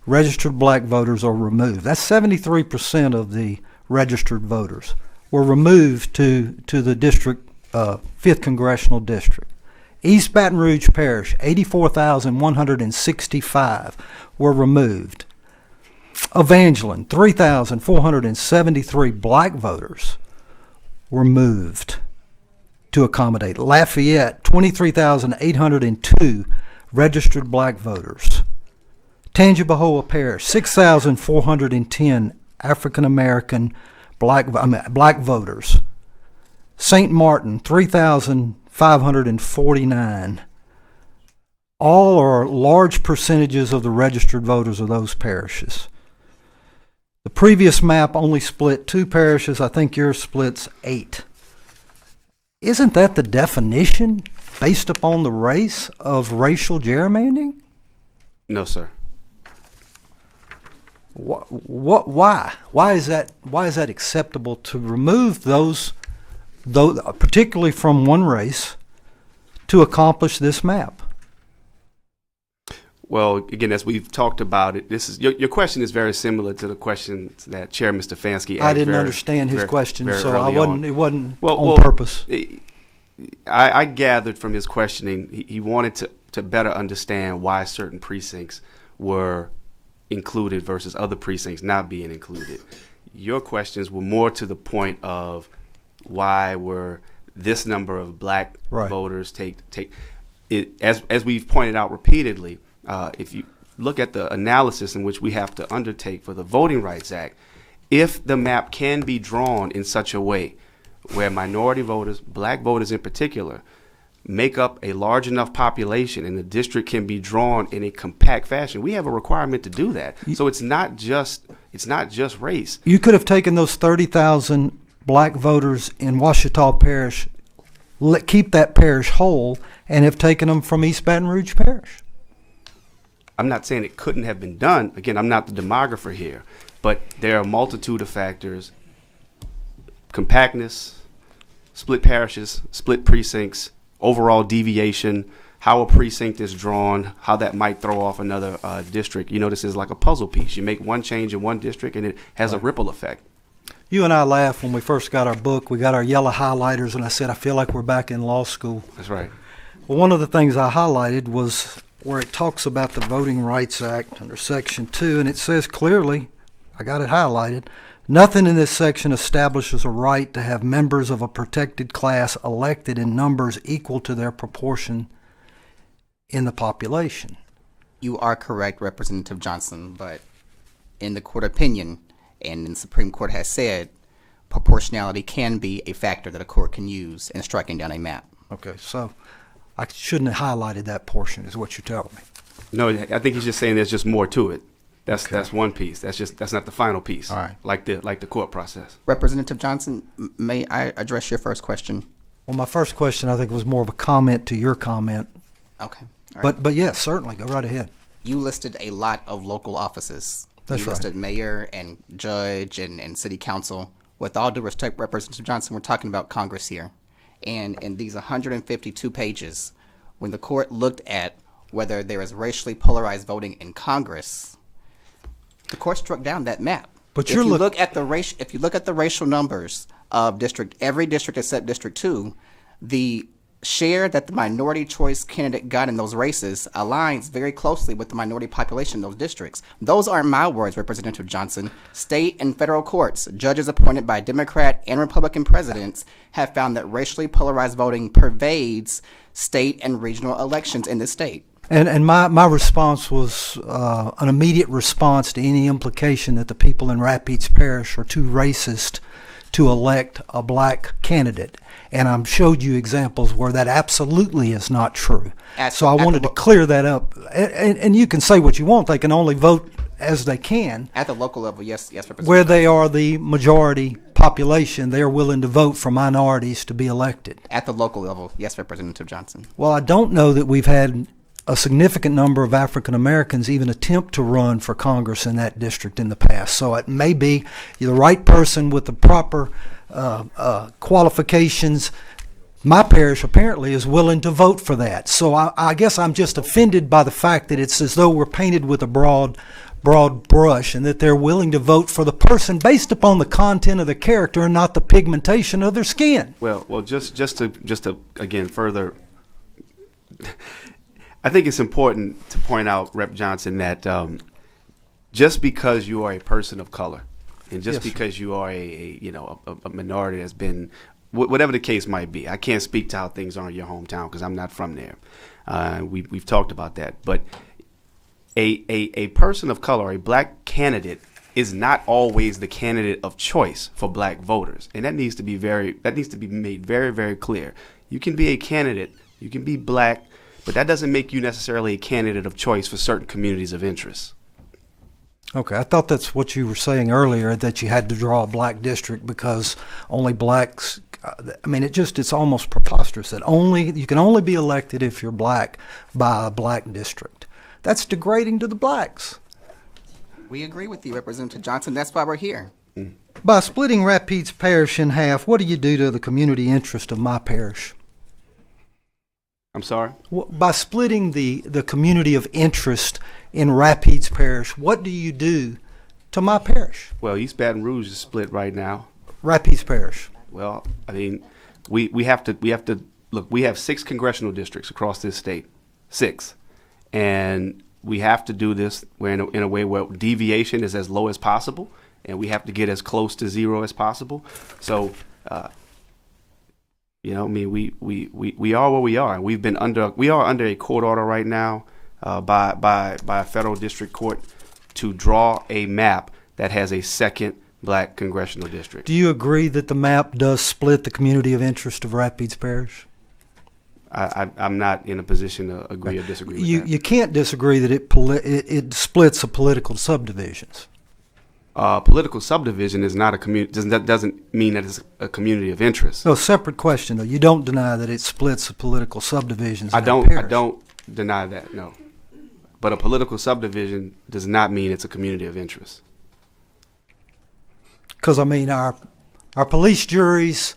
registered black voters are removed. That's 73% of the registered voters were removed to the district, 5th Congressional District. East Baton Rouge Parish, 84,165 were removed. Evangeline, 3,473 black voters were moved to accommodate. Lafayette, 23,802 registered black voters. Tangipahoa Parish, 6,410 African American black voters. St. Martin, 3,549. All are large percentages of the registered voters of those parishes. The previous map only split 2 parishes. I think yours splits 8. Isn't that the definition, based upon the race, of racial gerrymandering? No, sir. Why? Why is that acceptable to remove those, particularly from one race, to accomplish this map? Well, again, as we've talked about it, this is your question is very similar to the question that Chairman Stefanski asked. I didn't understand his question, so I wasn't. It wasn't on purpose. I gathered from his questioning he wanted to better understand why certain precincts were included versus other precincts not being included. Your questions were more to the point of why were this number of black voters take it, as we've pointed out repeatedly. If you look at the analysis in which we have to undertake for the Voting Rights Act, if the map can be drawn in such a way where minority voters, black voters in particular, make up a large enough population and the district can be drawn in a compact fashion, we have a requirement to do that. So it's not just race. You could have taken those 30,000 black voters in Washita Parish, keep that parish whole, and have taken them from East Baton Rouge Parish. I'm not saying it couldn't have been done. Again, I'm not the demographer here, but there are a multitude of factors: compactness, split parishes, split precincts, overall deviation, how a precinct is drawn, how that might throw off another district. You know, this is like a puzzle piece. You make one change in one district and it has a ripple effect. You and I laughed when we first got our book. We got our yellow highlighters, and I said, I feel like we're back in law school. That's right. Well, one of the things I highlighted was where it talks about the Voting Rights Act under Section 2, and it says clearly, I got it highlighted, nothing in this section establishes a right to have members of a protected class elected in numbers equal to their proportion in the population. You are correct, Representative Johnson, but in the court opinion, and the Supreme Court has said, proportionality can be a factor that a court can use in striking down a map. Okay, so I shouldn't have highlighted that portion, is what you're telling me. No, I think he's just saying there's just more to it. That's one piece. That's not the final piece. All right. Like the court process. Representative Johnson, may I address your first question? Well, my first question, I think, was more of a comment to your comment. Okay. All right. But yes, certainly, go right ahead. You listed a lot of local offices. That's you right. listed mayor and judge and city council. With all due respect, Representative Johnson, we're talking about Congress here. And in these 152 pages, when the court looked at whether there is racially polarized voting in Congress, the court struck down that map. But if you look at the racial numbers of every district except District 2, the share that the minority choice candidate got in those races aligns very closely with the minority population in those districts. Those aren't my words, Representative Johnson. State and federal courts, judges appointed by Democrat and Republican presidents, have found that racially polarized voting pervades state and regional elections in this state. And my response was an immediate response to any implication that the people in Rapides Parish are too racist to elect a black candidate. And I showed you examples where that absolutely is not true. So I wanted to clear that up. And you can say what you want. They can only vote as they can. At the local level, yes, Representative. Where they are the majority population, they are willing to vote for minorities to be elected. At the local level, yes, Representative Johnson. Well, I don't know that we've had a significant number of African Americans even attempt to run for Congress in that district in the past. So it may be the right person with the proper qualifications. My parish apparently is willing to vote for that. So I guess I'm just offended by the fact that it's as though we're painted with a broad brush and that they're willing to vote for the person based upon the content of the character and not the pigmentation of their skin. Well, just to again further, I think it's important to point out, Rep. Johnson, that just because you are a person of color, and just because you are a minority that's been, whatever the case might be, I can't speak to how things are in your hometown because I'm not from there. We've talked about that, but a person of color, a black candidate, is not always the candidate of choice for black voters, and that needs to be made very, very clear. You can be a candidate, you can be black, but that doesn't make you necessarily a candidate of choice for certain communities of interest. Okay, I thought that's what you were saying earlier, that you had to draw a black district because only blacks. I mean, it's almost preposterous that you can only be elected if you're black by a black district. That's degrading to the blacks. We agree with you, Representative Johnson. That's why we're here. By splitting Rapides Parish in half, what do you do to the community interest of my parish? I'm sorry? By splitting the community of interest in Rapides Parish, what do you do to my parish? Well, East Baton Rouge is split right now. Rapides Parish. Well, I mean, we have to look. We have 6 congressional districts across this state, 6, and we have to do this in a way where deviation is as low as possible, and we have to get as close to zero as possible. So, we are where we are, and we are under a court order right now by a federal district court to draw a map that has a second black congressional district. Do you agree that the map does split the community of interest of Rapides Parish? I'm not in a position to agree or disagree with that. You can't disagree that it splits the political subdivisions. Political subdivision is not a community. Doesn't mean that it's a community of interest. No, separate question though. You don't deny that it splits the political subdivisions. I don't deny that. No, but a political subdivision does not mean it's a community of interest. Because I mean, our police juries,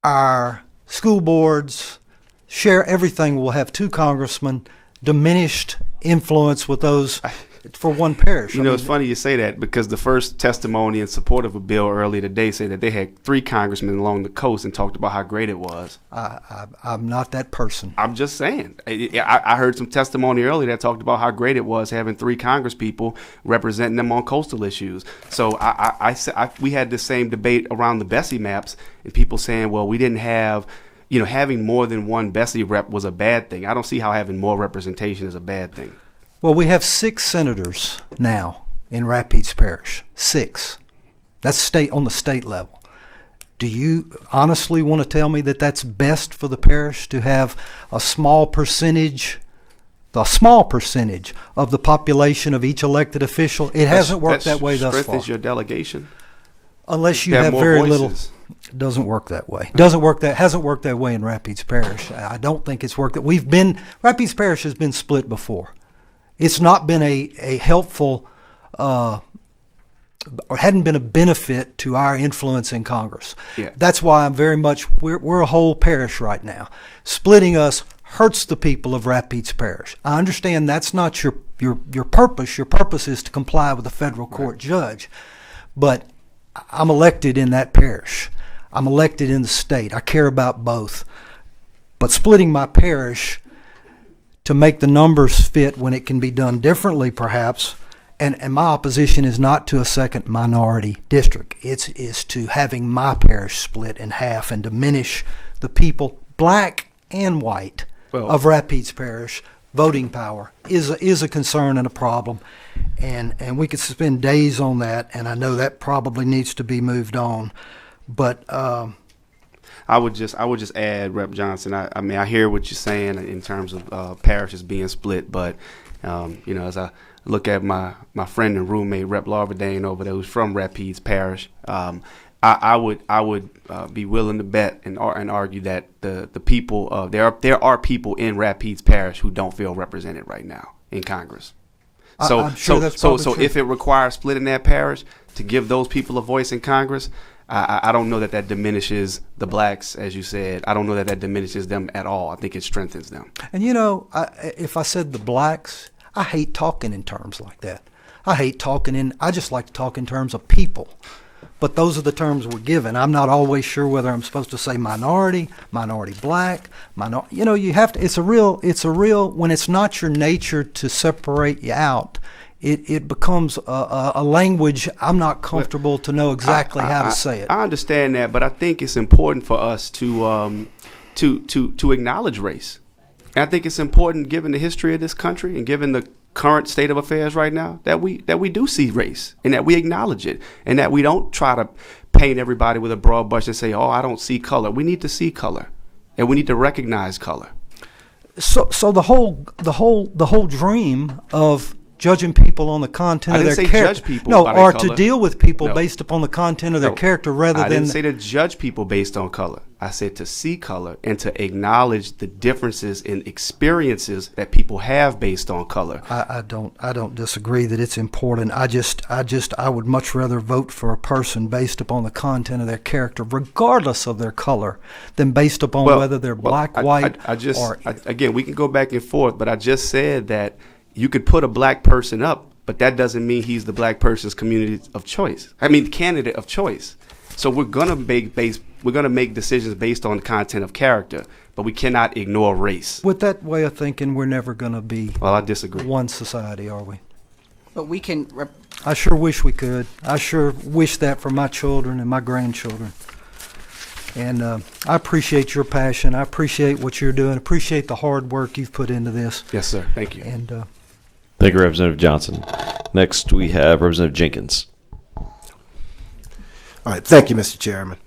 our school boards, everything will have 2 congressmen, diminished influence with those for one parish. It's funny you say that because the first testimony in support of a bill earlier today said that they had 3 congressmen along the coast and talked about how great it was. I'm not that person. I'm just saying. I heard some testimony earlier that talked about how great it was having 3 congresspeople representing them on coastal issues. So we had the same debate around the Bessie maps and people saying, well, we didn't have, having more than one Bessie rep was a bad thing. I don't see how having more representation is a bad thing. Well, we have 6 senators now in Rapides Parish. 6. That's on the state level. Do you honestly want to tell me that that's best for the parish to have a small percentage the small percentage of the population of each elected official. It hasn't worked that way thus far. Strengthens your delegation. Unless you Have have more very voices. little. It doesn't work that way. Hasn't worked that way in Rapides Parish. I don't think it's worked. Rapides Parish has been split before. It's not been a helpful or hadn't been a benefit to our influence in Congress. Yeah. That's why we're a whole parish right now. Splitting us hurts the people of Rapides Parish. I understand that's not your purpose. Your purpose is to comply with a federal court judge. But I'm elected in that parish. I'm elected in the state. I care about both. But splitting my parish to make the numbers fit when it can be done differently, perhaps, and my opposition is not to a second minority district. It's to having my parish split in half and diminish the people, black and white, of Rapides Parish. Voting power is a concern and a problem, and we could spend days on that, and I know that probably needs to be moved on. But I would just add, Rep. Johnson. I mean, I hear what you're saying in terms of parishes being split, but as I look at my friend and roommate, Rep. Larvadane over there, who's from Rapides Parish, I would be willing to bet and argue that the people there are people in Rapides Parish who don't feel represented right now in Congress. I'm sure that's probably true. If it requires splitting that parish to give those people a voice in Congress, I don't know that diminishes the blacks, as you said. I don't know that diminishes them at all. I think it strengthens them. And if I said the blacks, I hate talking in terms like that. I just like to talk in terms of people. But those are the terms we're given. I'm not always sure whether I'm supposed to say minority black, you have to, it's a real, when it's not your nature to separate you out, it becomes a language I'm not comfortable to know exactly how to say it. I understand that, but I think it's important for us to acknowledge race. And I think it's important, given the history of this country and given the current state of affairs right now, that we do see race and that we acknowledge it and that we don't try to paint everybody with a broad brush and say, "Oh, I don't see color." We need to see color, and we need to recognize color. So the whole dream of judging people on the content of their character. To deal with people based upon the content of their character rather than. I didn't say to judge people based on color. I said to see color and to acknowledge the differences in experiences that people have based on color. I don't disagree that it's important. I would much rather vote for a person based upon the content of their character, regardless of their color, than based upon whether they're black, white, or. Again, we can go back and forth, but I just said that you could put a black person up, but that doesn't mean he's the black person's candidate of choice. So we're gonna make decisions based on content of character, but we cannot ignore race. With that way of thinking, we're never gonna be. Well, I disagree. One society, are we? But we can. I sure wish we could. I sure wish that for my children and my grandchildren. And I appreciate your passion. I appreciate what you're doing. Appreciate the hard work you've put into this. Yes, sir. Thank you. And thank you, Representative Johnson. Next, we have Representative Jenkins. All right. Thank you, Mr. Chairman.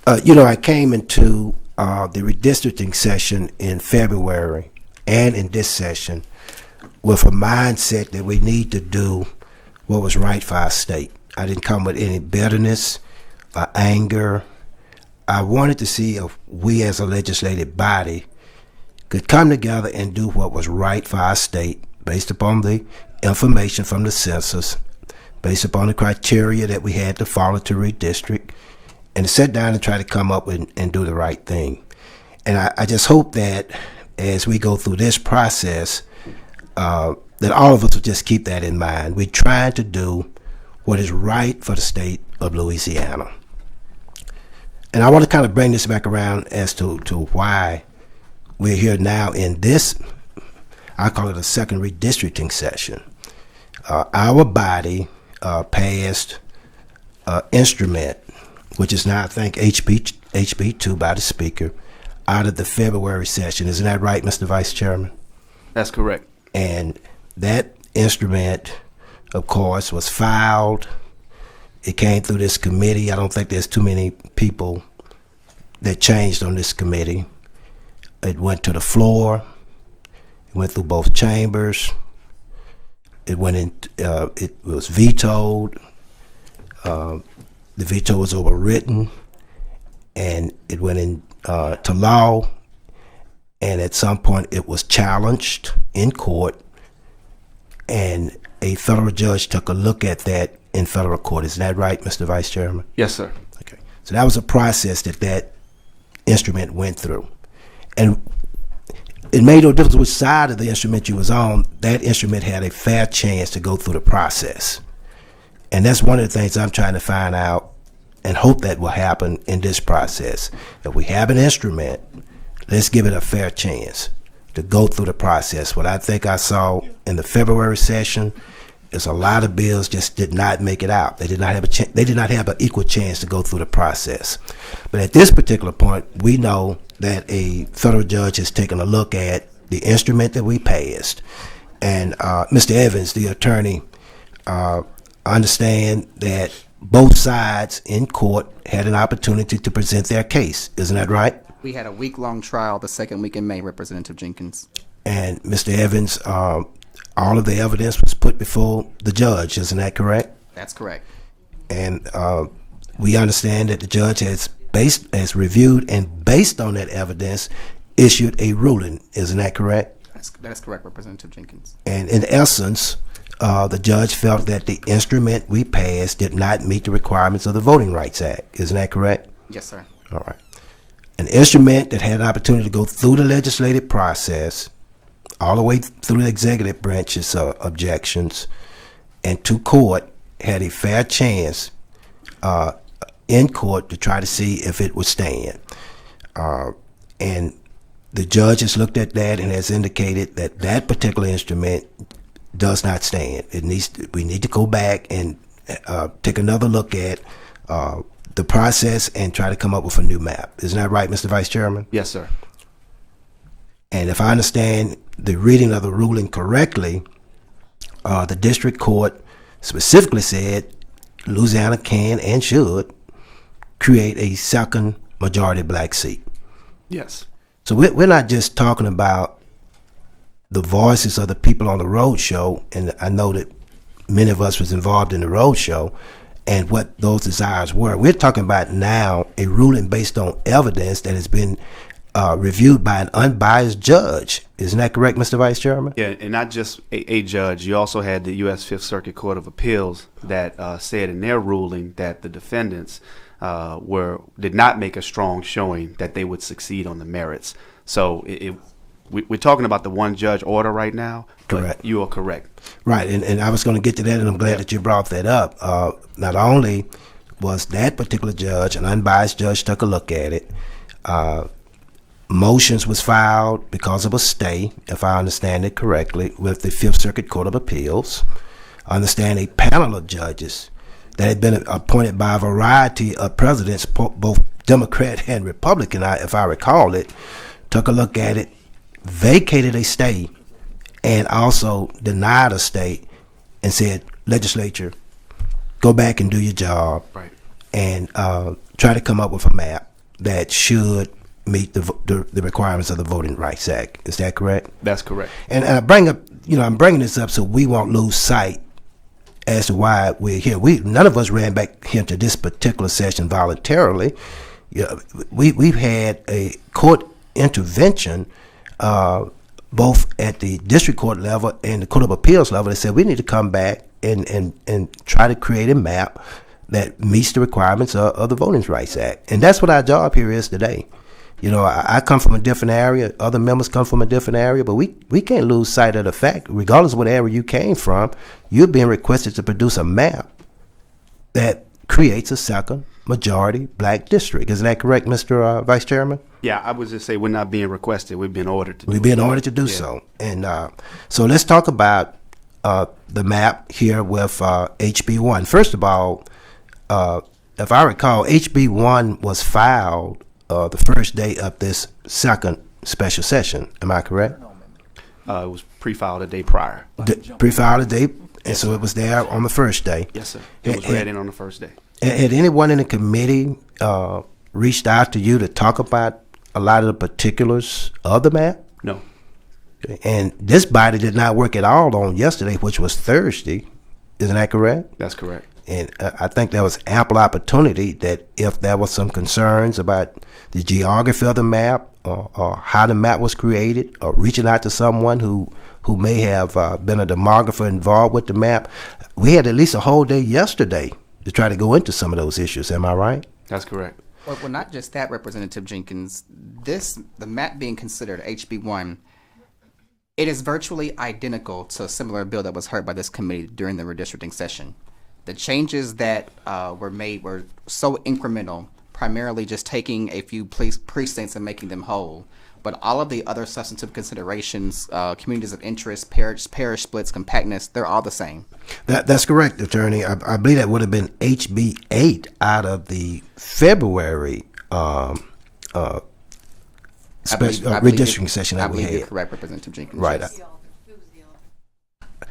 I came into the redistricting session in February and in this session with a mindset that we need to do what was right for our state. I didn't come with any bitterness or anger. I wanted to see if we as a legislative body could come together and do what was right for our state based upon the information from the census, based upon the criteria that we had to follow to redistrict, and to sit down and try to come up with and do the right thing. And I just hope that as we go through this process, that all of us will just keep that in mind. We're trying to do what is right for the state of Louisiana. And I want to kind of bring this back around as to why we're here now in this, I call it a second redistricting session. Our body passed instrument, which is now, I think, HB2 by the Speaker, out of the February session. Isn't that right, Mr. Vice Chairman? That's correct. And that instrument, of course, was filed. It came through this committee. I don't think there's too many people that changed on this committee. It went to the floor. went through both chambers. It went in. It was vetoed. The veto was overwritten, and it went in to law. And at some point, it was challenged in court, and a federal judge took a look at that in federal court. Is that right, Mr. Vice Chairman? Yes, sir. Okay. So that was a process that instrument went through, and it made no difference which side of the instrument you was on. That instrument had a fair chance to go through the process, and that's one of the things I'm trying to find out and hope that will happen in this process. If we have an instrument, let's give it a fair chance to go through the process. What I think I saw in the February session is a lot of bills just did not make it out. They did not have they did not have an equal chance to go through the process. But at this particular point, we know that a federal judge has taken a look at the instrument that we passed. And Mr. Evans, the attorney, understand that both sides in court had an opportunity to present their case. Isn't that right? We had a week-long trial the second week in May, Representative Jenkins. And Mr. Evans, all of the evidence was put before the judge. Isn't that correct? That's correct. And we understand that the judge has reviewed and based on that evidence issued a ruling. Isn't that correct? That is correct, Representative Jenkins. And in essence, the judge felt that the instrument we passed did not meet the requirements of the Voting Rights Act. Isn't that correct? Yes, sir. All right. An instrument that had an opportunity to go through the legislative process, all the way through the executive branch's objections, and to court, had a fair chance in court to try to see if it would stand. And the judge has looked at that and has indicated that that particular instrument does not stand. We need to go back and take another look at the process and try to come up with a new map. Isn't that right, Mr. Vice Chairman? Yes, sir. And if I understand the reading of the ruling correctly, the district court specifically said Louisiana can and should create a second majority black seat. Yes. So we're not just talking about the voices of the people on the road show, and I know that many of us was involved in the road show, and what those desires were. We're talking about now a ruling based on evidence that has been reviewed by an unbiased judge. Isn't that correct, Mr. Vice Chairman? Yeah, and not just a judge. You also had the U.S. Fifth Circuit Court of Appeals that said in their ruling that the defendants did not make a strong showing that they would succeed on the merits. So we're talking about the one judge order right now. Correct. You are correct. Right, and I was going to get to that, and I'm glad that you brought that up. Not only was that particular judge, an unbiased judge, took a look at it. Motions was filed because of a stay, if I understand it correctly, with the Fifth Circuit Court of Appeals. I understand a panel of judges that had been appointed by a variety of presidents, both Democrat and Republican, if I recall it, took a look at it, vacated a stay, and also denied a stay and said, legislature, go back and do your job, right, and try to come up with a map that should meet the requirements of the Voting Rights Act. Is that correct? That's correct. And I I'm bringing this up so we won't lose sight as to why we're here. None of us ran back here to this particular session voluntarily. We've had a court intervention, both at the district court level and the Court of Appeals level, that said we need to come back and try to create a map that meets the requirements of the Voting Rights Act. And that's what our job here is today. I come from a different area, other members come from a different area, but we can't lose sight of the fact, regardless of what area you came from, you're being requested to produce a map that creates a second majority black district. Isn't that correct, Mr. Vice Chairman? Yeah, I would just say we're not being requested. We've been ordered to do it. We've been ordered to do so. And so let's talk about the map here with HB1. First of all, if I recall, HB1 was filed the first day of this second special session. Am I correct? It was pre-filed a day prior. Pre-filed a day, and so it was there on the first day. Yes, sir. It was read in on the first day. Had anyone in the committee reached out to you to talk about a lot of the particulars of the map? No. Okay. And this body did not work at all on yesterday, which was Thursday. Isn't that correct? That's correct. And I think there was ample opportunity that if there was some concerns about the geography of the map or how the map was created or reaching out to someone who may have been a demographer involved with the map, we had at least a whole day yesterday to try to go into some of those issues. Am I right? That's correct. Well, not just that, Representative Jenkins. The map being considered HB1, it is virtually identical to a similar bill that was heard by this committee during the redistricting session. The changes that were made were so incremental, primarily just taking a few precincts and making them whole. But all of the other substantive considerations, communities of interest, parish splits, compactness, they're all the same. That's correct, Attorney. I believe that would have been HB 8 out of the February redistricting session that we had. You're correct, Representative Jenkins. Right. Yes.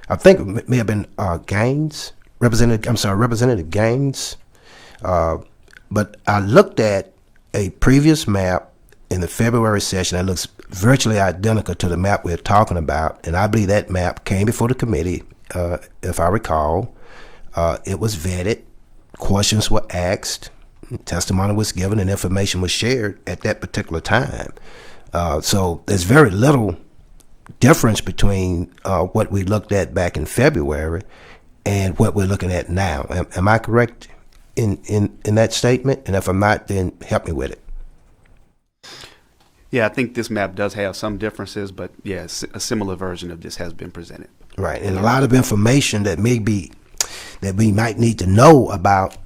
I think it may have been Gaines, Representative Gaines. But I looked at a previous map in the February session that looks virtually identical to the map we're talking about, and I believe that map came before the committee, if I recall. It was vetted, questions were asked, testimony was given, and information was shared at that particular time. So there's very little difference between what we looked at back in February and what we're looking at now. Am I correct in that statement? And if I'm not, then help me with it. Yeah, I think this map does have some differences, but yeah, a similar version of this has been presented. Right, and a lot of information that we might need to know about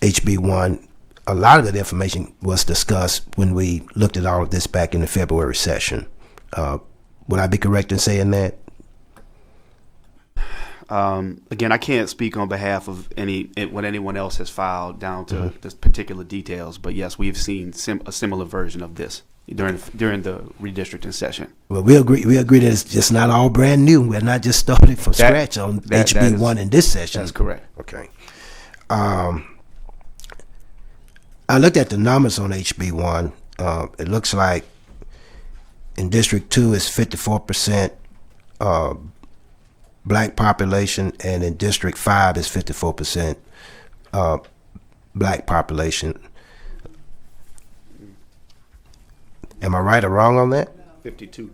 HB1. A lot of that information was discussed when we looked at all of this back in the February session. Would I be correct in saying that? Again, I can't speak on behalf of what anyone else has filed down to the particular details, but yes, we've seen a similar version of this during the redistricting session. Well, we agree that it's just not all brand new. We're not just starting from scratch on HB1 in this session. That's correct. Okay. I looked at the numbers on HB1. It looks like in District 2 is 54% black population, and in District 5 is 54% black population. Am I right or wrong on that? 52.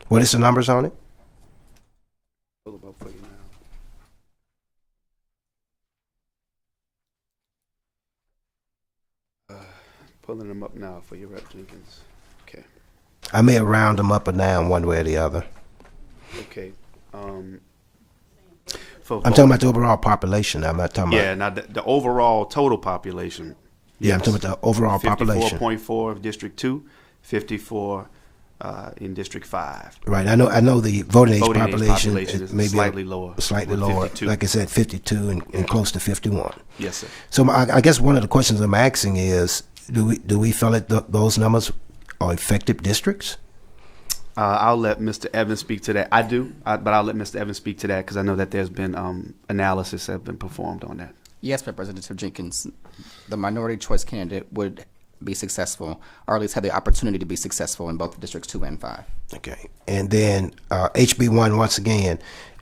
What is the numbers on it? Pull them up for you now. Pulling them up now for you, Rep. Jenkins. Okay. I may round them up or down one way or the other. Okay. I'm talking about the overall population. I'm not talking about. Yeah, now the overall total population. Yeah, I'm talking about the overall population. 54.4 District 2, 54 in District 5. Right. I know the voting age population is maybe slightly lower. Slightly lower. 52. Like I said, 52 and close to 51. Yes, sir. So I guess one of the questions I'm asking is, do we feel that those numbers are effective districts? I'll let Mr. Evans speak to that. I do, but I'll let Mr. Evans speak to that because I know that there's been analysis that have been performed on that. Yes, Representative Jenkins. The minority choice candidate would be successful, or at least have the opportunity to be successful in both Districts 2 and 5. Okay. And then HB1, once again,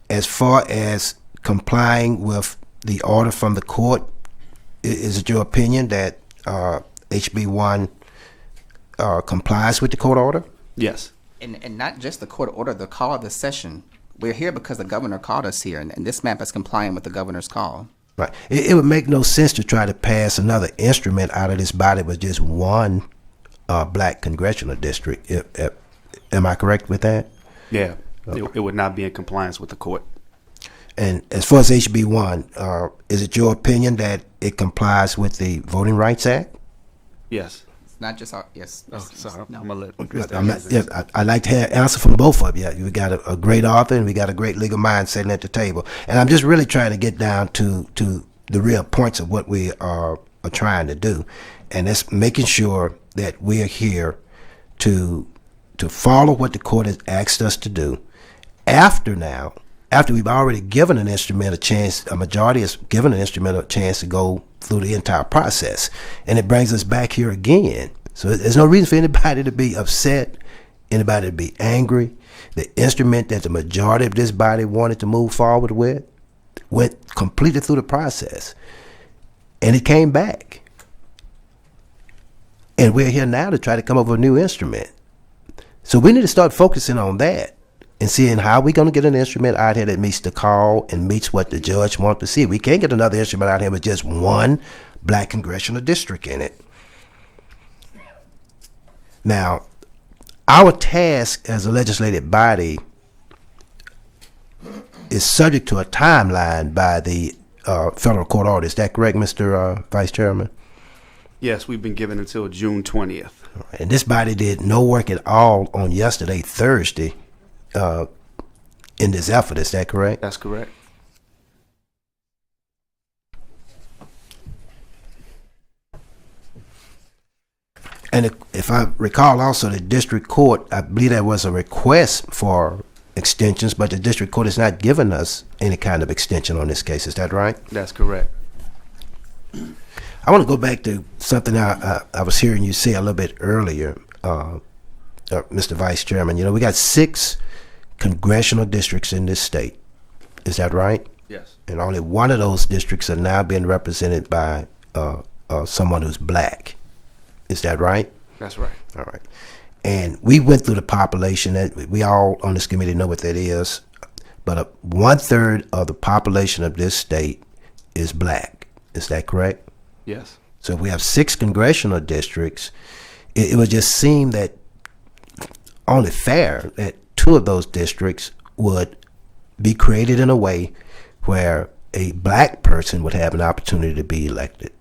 as far as complying with the order from the court, is it your opinion that HB1 complies with the court order? Yes. And not just the court order, the call of the session. We're here because the governor called us here, and this map is complying with the governor's call. Right. It would make no sense to try to pass another instrument out of this body with just one black congressional district. Am I correct with that? Yeah. It would not be in compliance with the court. And as far as HB1, is it your opinion that it complies with the Voting Rights Act? Yes. It's not just our, yes. Oh, sorry. No. I'm going to let I'd like to have an answer from both of you. We got a great author and we got a great legal mind sitting at the table. And I'm just really trying to get down to the real points of what we are trying to do. And that's making sure that we are here to follow what the court has asked us to do. After now, after we've already given an instrument a chance, a majority has given an instrument a chance to go through the entire process. And it brings us back here again. So there's no reason for anybody to be upset, anybody to be angry. The instrument that the majority of this body wanted to move forward with went completely through the process. And it came back. And we're here now to try to come up with a new instrument. So we need to start focusing on that and seeing how we're going to get an instrument out here that meets the call and meets what the judge wants to see. We can't get another instrument out here with just one black congressional district in it. Now, our task as a legislative body is subject to a timeline by the federal court order. Is that correct, Mr. Vice Chairman? Yes, we've been given until June 20th. And this body did no work at all on yesterday, Thursday, in this effort. Is that correct? That's correct. And if I recall also, the district court, I believe there was a request for extensions, but the district court has not given us any kind of extension on this case. Is that right? That's correct. I want to go back to something I was hearing you say a little bit earlier, Mr. Vice Chairman. You know, we got 6 congressional districts in this state. Is that right? Yes. And only one of those districts are now being represented by someone who's black. Is that right? That's right. All right. And we went through the population. That we all on this committee know what that is. But 1/3 of the population of this state is black. Is that correct? Yes. So if we have 6 congressional districts, it would just seem that only fair that 2 of those districts would be created in a way where a black person would have an opportunity to be elected.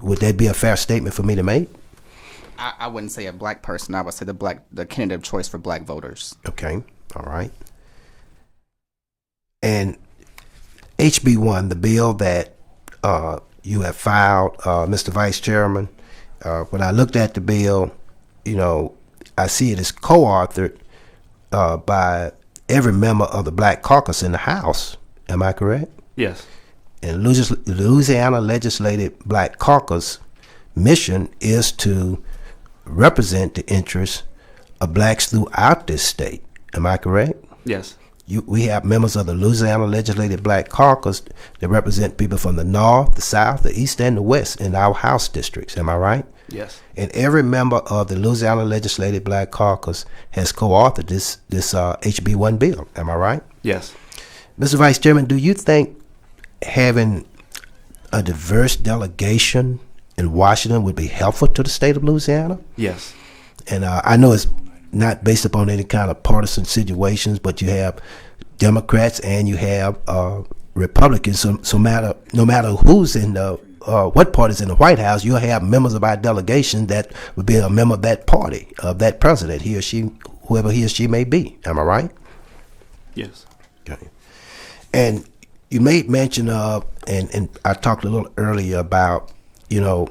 Would that be a fair statement for me to make? I wouldn't say a black person. I would say the candidate of choice for black voters. Okay. All right. And HB1, the bill that you have filed, Mr. Vice Chairman, when I looked at the bill, you know, I see it as co-authored by every member of the Black Caucus in the House. Am I correct? Yes. And the Louisiana Legislative Black Caucus mission is to represent the interests of blacks throughout this state. Am I correct? Yes. We have members of the Louisiana Legislative Black Caucus that represent people from the North, the South, the East, and the West in our House districts. Am I right? Yes. And every member of the Louisiana Legislative Black Caucus has co-authored this HB1 bill. Am I right? Yes. Mr. Vice Chairman, do you think having a diverse delegation in Washington would be helpful to the state of Louisiana? Yes. And I know it's not based upon any kind of partisan situations, but you have Democrats and you have Republicans. So no matter who's in the what party's in the White House, you'll have members of our delegation that would be a member of that party, of that president, he or she, whoever he or she may be. Am I right? Yes. Okay. And you made mention of, and I talked a little earlier about, you know,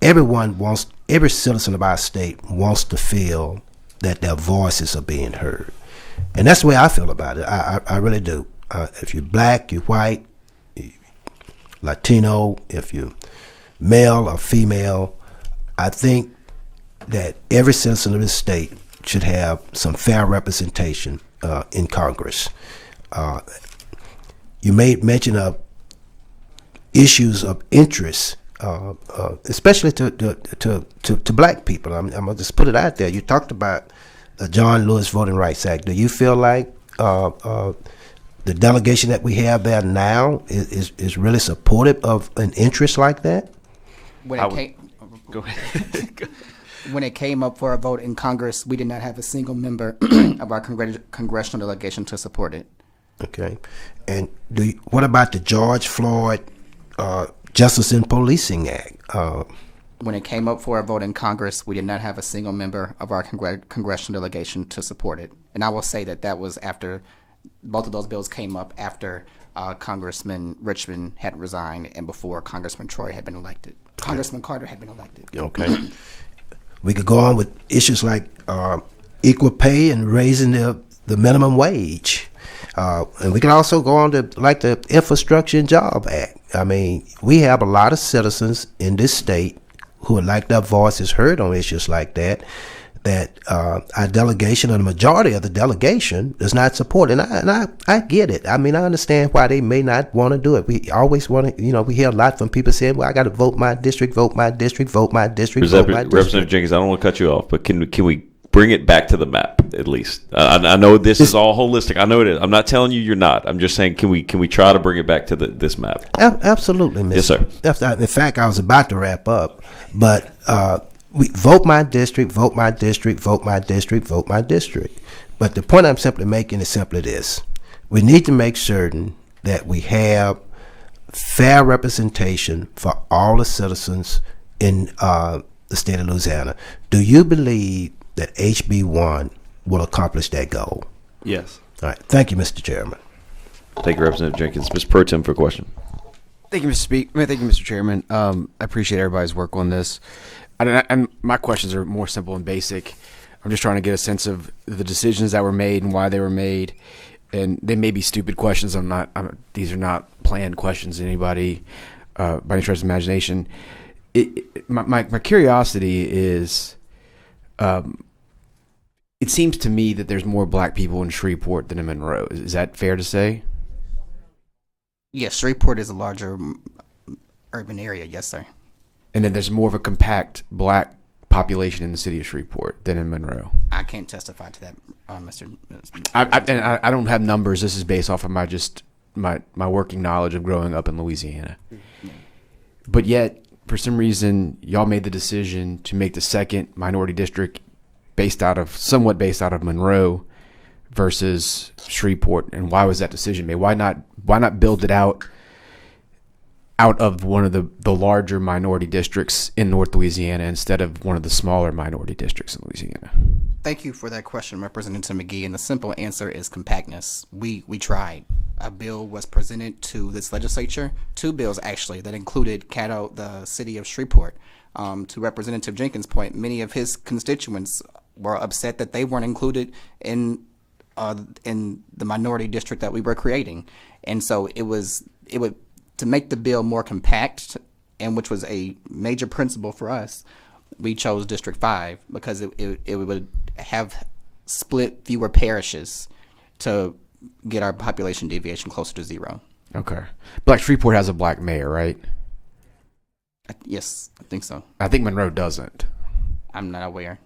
every citizen of our state wants to feel that their voices are being heard. And that's the way I feel about it. I really do. If you're black, you're white, Latino, if you're male or female, I think that every citizen of this state should have some fair representation in Congress. You made mention of issues of interest, especially to black people. I'm gonna just put it out there. You talked about the John Lewis Voting Rights Act. Do you feel like the delegation that we have there now is really supportive of an interest like that? Go ahead. When it came up for a vote in Congress, we did not have a single member of our congressional delegation to support it. Okay. And what about the George Floyd Justice in Policing Act? When it came up for a vote in Congress, we did not have a single member of our congressional delegation to support it. And I will say that was after both of those bills came up after Congressman Richmond had resigned and before Congressman Troy had been elected. Congressman Carter had been elected. Okay. We could go on with issues like equal pay and raising the minimum wage. And we can also go on to like the Infrastructure and Job Act. I mean, we have a lot of citizens in this state who would like their voices heard on issues like that. That our delegation, or the majority of the delegation, does not support. And I get it. I mean, I understand why they may not want to do it. We always want to, we hear a lot from people saying, well, I got to vote my district, vote my district, vote my district, vote my district. Representative Jenkins, I don't want to cut you off, but can we bring it back to the map at least? I know this is all holistic. I know it is. I'm not telling you you're not. I'm just saying, can we try to bring it back to this map? Absolutely, Mr. Yes, sir. In fact, I was about to wrap up, but we vote my district, vote my district, vote my district, vote my district. But the point I'm simply making is simply this. We need to make certain that we have fair representation for all the citizens in the state of Louisiana. Do you believe that HB1 will accomplish that goal? Yes. All right. Thank you, Mr. Chairman. Thank you, Representative Jenkins. Mr. Pro Tem for a question. Thank you, Mr. Chairman. I appreciate everybody's work on this. And my questions are more simple and basic. I'm just trying to get a sense of the decisions that were made and why they were made. And they may be stupid questions. These are not planned questions to anybody by any stretch of imagination. My curiosity is, it seems to me that there's more black people in Shreveport than in Monroe. Is that fair to say? Yes, Shreveport is a larger urban area. Yes, sir. And then there's more of a compact black population in the city of Shreveport than in Monroe. I can't testify to that, Mr. I don't have numbers. This is based off of my working knowledge of growing up in Louisiana. But yet, for some reason, y'all made the decision to make the second minority district somewhat based out of Monroe versus Shreveport. And why was that decision made? Why not build it out of one of the larger minority districts in North Louisiana instead of one of the smaller minority districts in Louisiana? Thank you for that question, Representative McGee. And the simple answer is compactness. We tried. A bill was presented to this legislature, 2 bills actually, that included Caddo, the city of Shreveport. To Representative Jenkins' point, many of his constituents were upset that they weren't included in the minority district that we were creating. And so it would to make the bill more compact, and which was a major principle for us, we chose District 5 because it would have split fewer parishes to get our population deviation closer to 0. Okay. But Shreveport has a black mayor, right? Yes, I think so. I think Monroe doesn't. I'm not aware.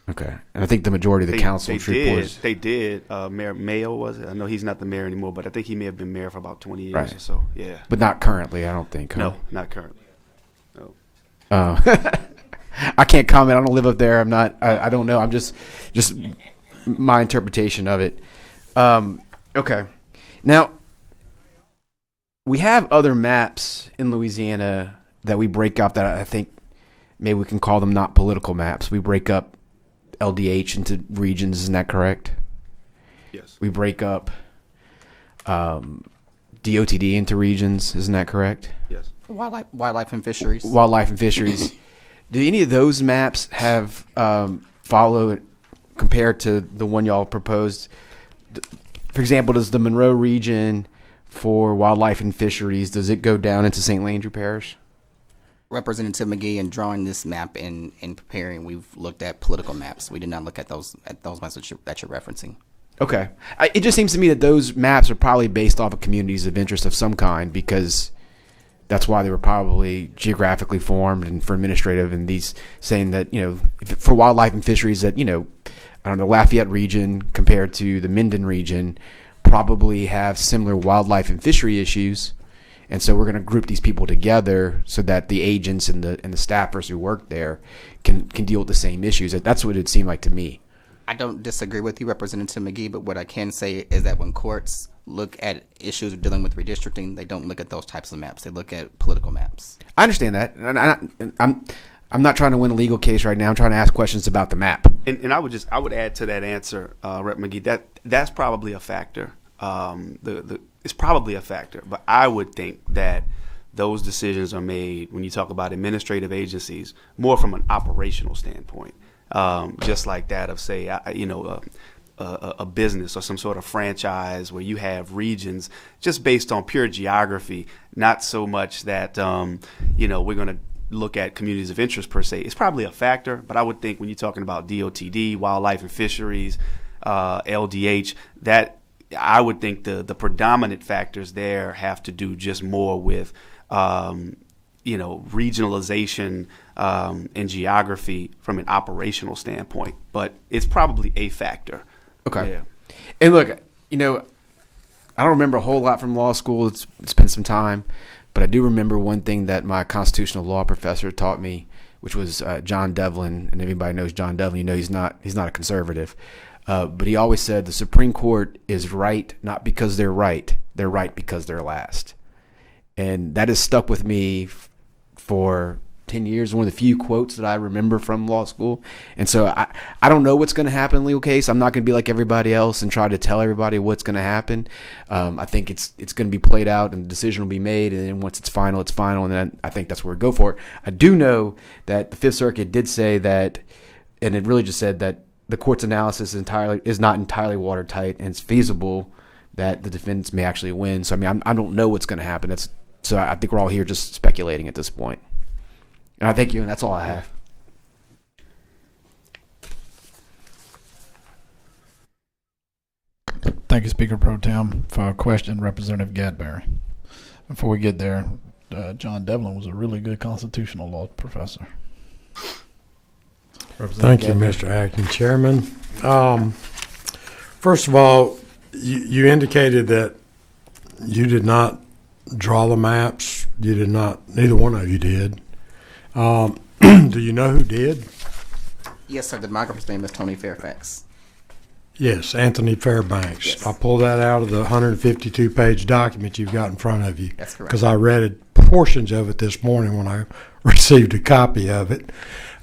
Okay. And I think the majority of the council in Shreveport They did. Mayor Mayo was it? I know he's not the mayor anymore, but I think he may have been mayor for about 20 years right. or so. Yeah. But not currently, I don't think. Huh? No, not currently. No. I can't comment. I don't live up there. I'm not. I don't know. I'm just my interpretation of it. Okay. Now we have other maps in Louisiana that we break up that I think maybe we can call them not political maps. We break up LDH into regions. Isn't that correct? Yes. We break up DOTD into regions. Isn't that correct? Yes. Wildlife and fisheries. Wildlife and fisheries. Do any of those maps have followed compared to the one y'all proposed? For example, does the Monroe region for wildlife and fisheries, does it go down into St. Landry Parish? Representative McGee, in drawing this map and preparing, we've looked at political maps. We did not look at those maps that you're referencing. Okay. It just seems to me that those maps are probably based off of communities of interest of some kind, because that's why they were probably geographically formed and for administrative, and these saying that, for wildlife and fisheries that, I don't know, Lafayette region compared to the Minden region probably have similar wildlife and fishery issues. And so we're going to group these people together so that the agents and the staffers who work there can deal with the same issues. That's what it seemed like to me. I don't disagree with you, Representative McGee, but what I can say is that when courts look at issues dealing with redistricting, they don't look at those types of maps. They look at political maps. I understand that. And I'm not trying to win a legal case right now. I'm trying to ask questions about the map. And I would add to that answer, Rep. McGee, that's probably a factor. It's probably a factor, but I would think that those decisions are made when you talk about administrative agencies more from an operational standpoint, just like that of, say, a business or some sort of franchise where you have regions just based on pure geography, not so much that, we're going to look at communities of interest per se. It's probably a factor, but I would think when you're talking about DOTD, wildlife and fisheries, LDH, that I would think the predominant factors there have to do just more with, regionalization and geography from an operational standpoint. But it's probably a factor. Okay. Yeah. And look, I don't remember a whole lot from law school. It's been some time. But I do remember one thing that my constitutional law professor taught me, which was John Devlin. And everybody knows John Devlin. He's not a conservative. But he always said the Supreme Court is right not because they're right because they're last. And that has stuck with me for 10 years, one of the few quotes that I remember from law school. And so I don't know what's going to happen in the legal case. I'm not going to be like everybody else and try to tell everybody what's going to happen. I think it's going to be played out and the decision will be made. And then once it's final, it's final. And then I think that's where we go for it. I do know that the Fifth Circuit did say that, and it really just said that the court's analysis is not entirely watertight and it's feasible that the defendants may actually win. So, I don't know what's going to happen. So I think we're all here just speculating at this point. And I thank you, and that's all I have. Thank you, Speaker Pro Tem. For a question, Representative Gadberry. Before we get there, John Devlin was a really good constitutional law professor. Thank you, Mr. Acting Chairman. First of all, you indicated that you did not draw the maps. You did not. Neither one of you did. Do you know who did? Yes, sir. The demographer's name is Tony Fairfax. Yes, Anthony Fairbanks. Yes. I pulled that out of the 152-page document you've got in front of you. That's correct. Because I read portions of it this morning when I received a copy of it.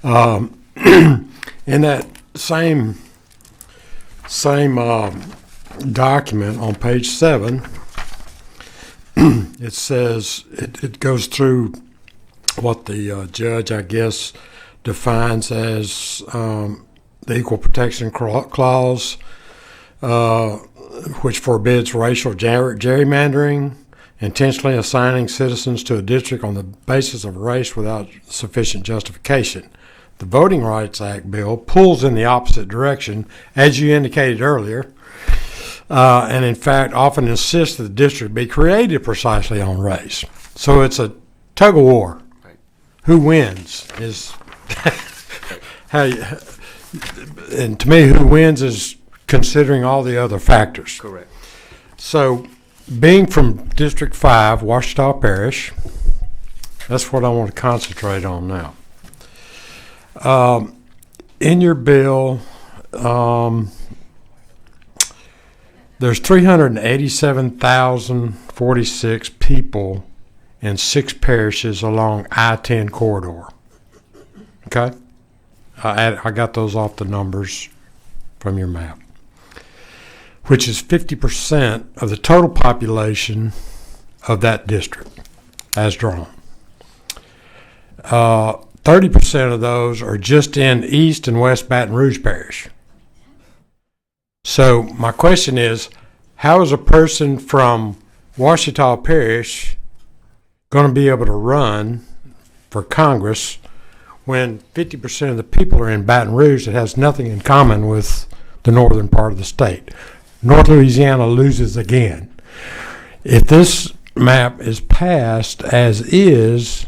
In that same document on page 7, it says it goes through what the judge, I guess, defines as the Equal Protection Clause, which forbids racial gerrymandering, intentionally assigning citizens to a district on the basis of race without sufficient justification. The Voting Rights Act bill pulls in the opposite direction, as you indicated earlier, and in fact often insists that the district be created precisely on race. So it's a tug of war. Who wins is and to me, who wins is considering all the other factors. Correct. So, being from District 5, Ouachita Parish, that's what I want to concentrate on now. In your bill, there's 387,046 people in 6 parishes along I-10 corridor. Okay? I got those off the numbers from your map, which is 50% of the total population of that district as drawn. 30% of those are just in East and West Baton Rouge Parish. So my question is, how is a person from Ouachita Parish going to be able to run for Congress when 50% of the people are in Baton Rouge that has nothing in common with the northern part of the state? North Louisiana loses again. If this map is passed as is,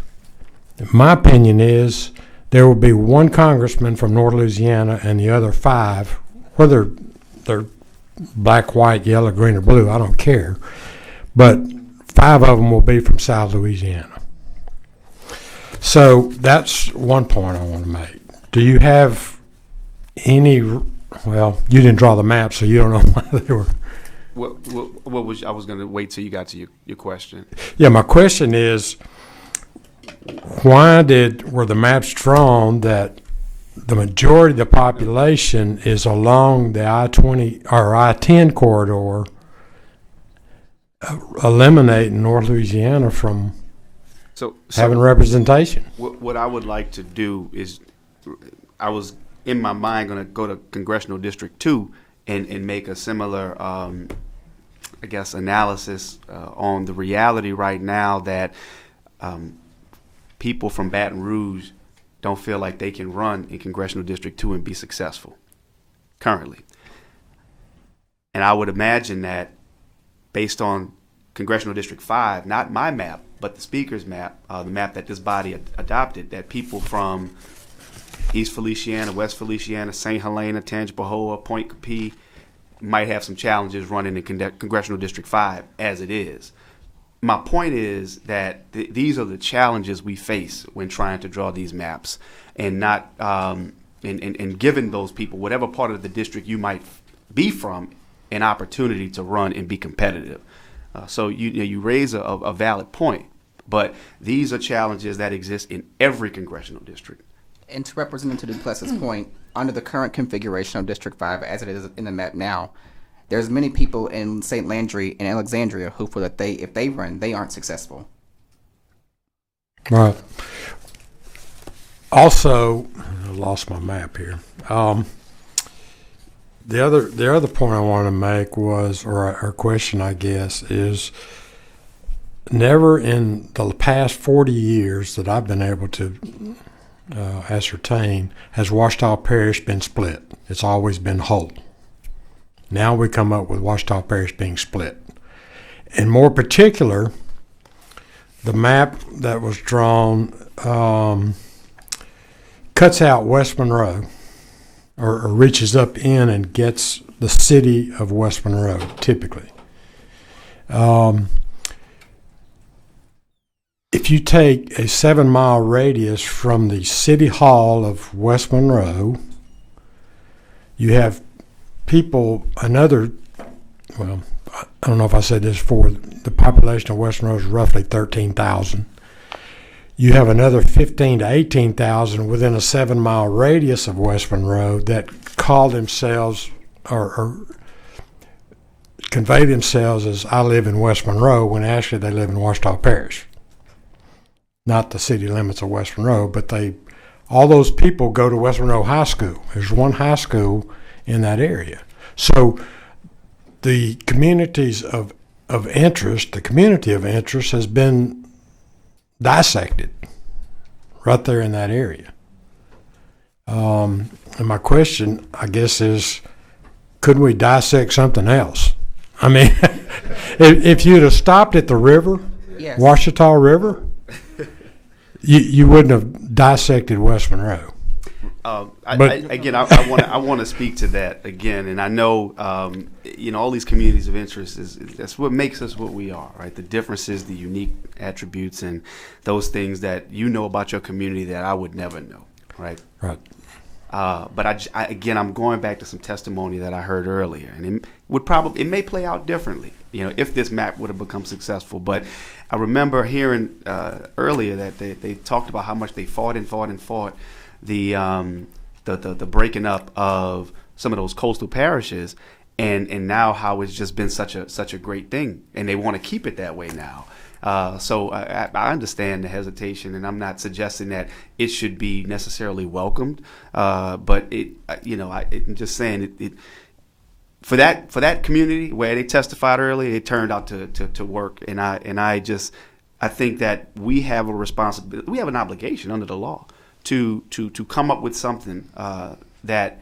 my opinion is there will be one congressman from North Louisiana and the other 5, whether they're black, white, yellow, green, or blue, I don't care, but 5 of them will be from South Louisiana. So that's one point I want to make. Do you have any, well, you didn't draw the map, so you don't know why they were. What was, I was going to wait till you got to your question. Yeah, my question is, why were the maps drawn that the majority of the population is along the I-20 or I-10 corridor, eliminating North Louisiana from having representation? What I would like to do is, I was in my mind going to go to Congressional District 2 and make a similar, I guess, analysis on the reality right now that people from Baton Rouge don't feel like they can run in Congressional District 2 and be successful currently. And I would imagine that based on Congressional District 5, not my map, but the Speaker's map, the map that this body adopted, that people from East Feliciana, West Feliciana, St. Helena, Tangipahoa, Point Capee might have some challenges running in Congressional District 5 as it is. My point is that these are the challenges we face when trying to draw these maps, and not and giving those people, whatever part of the district you might be from, an opportunity to run and be competitive. So you raise a valid point, but these are challenges that exist in every congressional district. And to Representative Duplessis' point, under the current configuration of District 5 as it is in the map now, there's many people in St. Landry and Alexandria who feel that if they run, they aren't successful. Right. Also, I lost my map here. The other point I wanted to make was, or question, I guess, is never in the past 40 years that I've been able to ascertain has Ouachita Parish been split. It's always been whole. Now we come up with Ouachita Parish being split. In more particular, the map that was drawn cuts out West Monroe, or reaches up in and gets the city of West Monroe, typically. If you take a 7-mile radius from the City Hall of West Monroe, you have people, I don't know if I said this before, the population of West Monroe is roughly 13,000. You have another 15 to 18,000 within a 7-mile radius of West Monroe that call themselves or convey themselves as I live in West Monroe, when actually they live in Ouachita Parish. Not the city limits of West Monroe, but all those people go to West Monroe High School. There's one high school in that area. So the communities of interest, the community of interest has been dissected right there in that area. And my question, I guess, is, couldn't we dissect something else? I mean, if you'd have stopped at the river, Yes. Ouachita River, you wouldn't have dissected West Monroe. I want to speak to that again, and I know all these communities of interest that's what makes us what we are, right? The differences, the unique attributes, and those things that you know about your community that I would never know, right? Right. But I'm going back to some testimony that I heard earlier, and it may play out differently, if this map would have become successful. But I remember hearing earlier that they talked about how much they fought the breaking up of some of those coastal parishes, and now how it's just been such a great thing, and they want to keep it that way now. So I understand the hesitation, and I'm not suggesting that it should be necessarily welcomed. But I'm just saying it for that community where they testified earlier, it turned out to work. And I think that we have a responsibility, we have an obligation under the law to come up with something that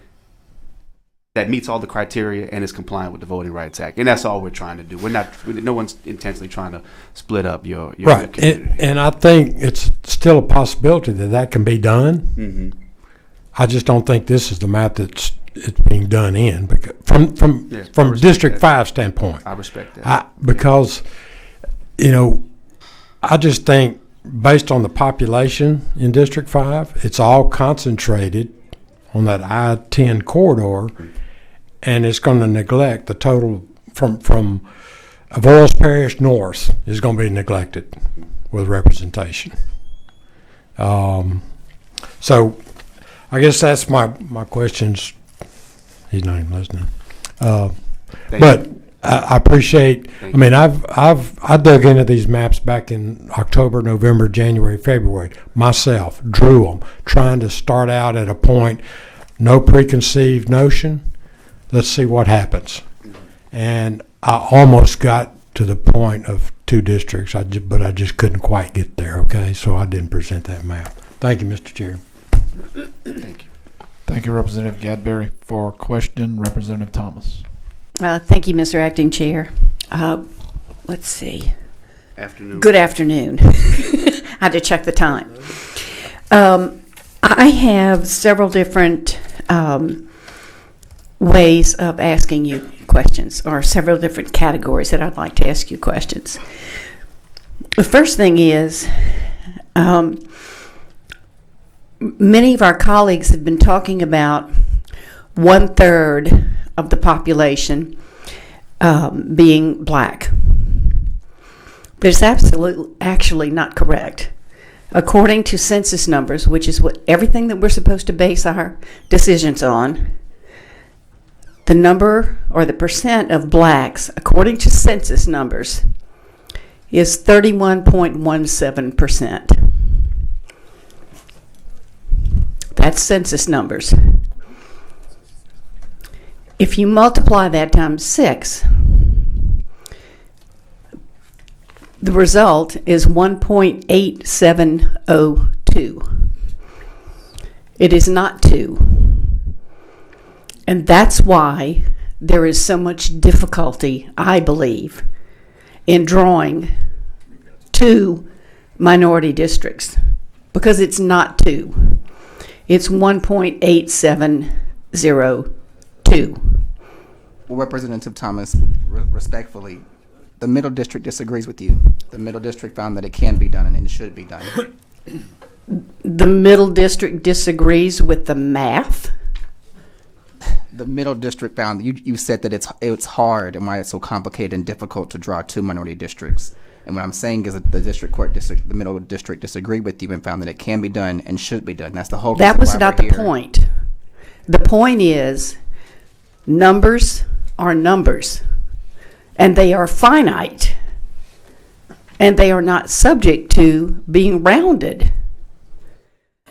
meets all the criteria and is compliant with the Voting Rights Act, and that's all we're trying to do. No one's intentionally trying to split up your right. community. And I think it's still a possibility that can be done. Mm-hmm. I just don't think this is the map it's being done in, because from District 5 standpoint. I respect that. Because I just think based on the population in District 5, it's all concentrated on that I-10 corridor. Mm-hmm. And it's going to neglect the total from Avoyelles Parish north is going to be neglected with representation. So I guess that's my questions. He's not even listening. But I appreciate. I mean, I dug into these maps back in October, November, January, February myself. Drew them, trying to start out at a point, no preconceived notion. let's see what happens. And I almost got to the point of 2 districts, but I just couldn't quite get there, okay? So I didn't present that map. Thank you, Mr. Chair. Thank you, Representative Gadberry. For question, Representative Thomas. Thank you, Mr. Acting Chair. Let's see. Afternoon. Good afternoon. I had to check the time. I have several different ways of asking you questions, or several different categories that I'd like to ask you questions. The first thing is, many of our colleagues have been talking about 1/3 of the population being black. But it's actually not correct. According to census numbers, which is what everything that we're supposed to base our decisions on, the number or the percent of blacks, according to census numbers, is 31.17%. That's census numbers. If you multiply that times 6, the result is 1.8702. It is not 2. And that's why there is so much difficulty, I believe, in drawing 2 minority districts, because it's not 2. It's 1.8702. Well, Representative Thomas, respectfully, the Middle District disagrees with you. The Middle District found that it can be done and it should be done. The Middle District disagrees with the math? The Middle District found, you said that it's hard and why it's so complicated and difficult to draw 2 minority districts. And what I'm saying is that the the Middle District disagreed with you and found that it can be done and should be done. That's the whole reason That was why not we're the here. point. The point is, numbers are numbers, and they are finite, and they are not subject to being rounded.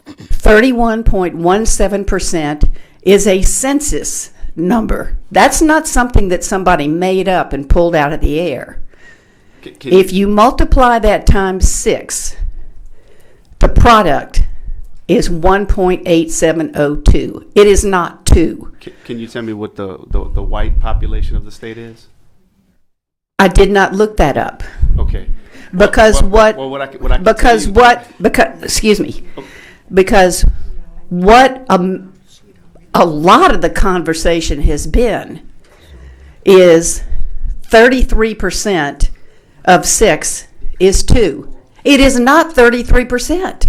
31.17% is a census number. That's not something that somebody made up and pulled out of the air. If you multiply that times 6, the product is 1.8702. It is not 2. Can you tell me what the white population of the state is? I did not look that up. Okay. Because excuse me. Okay. Because what a lot of the conversation has been is 33% of 6 is 2. It is not 33%,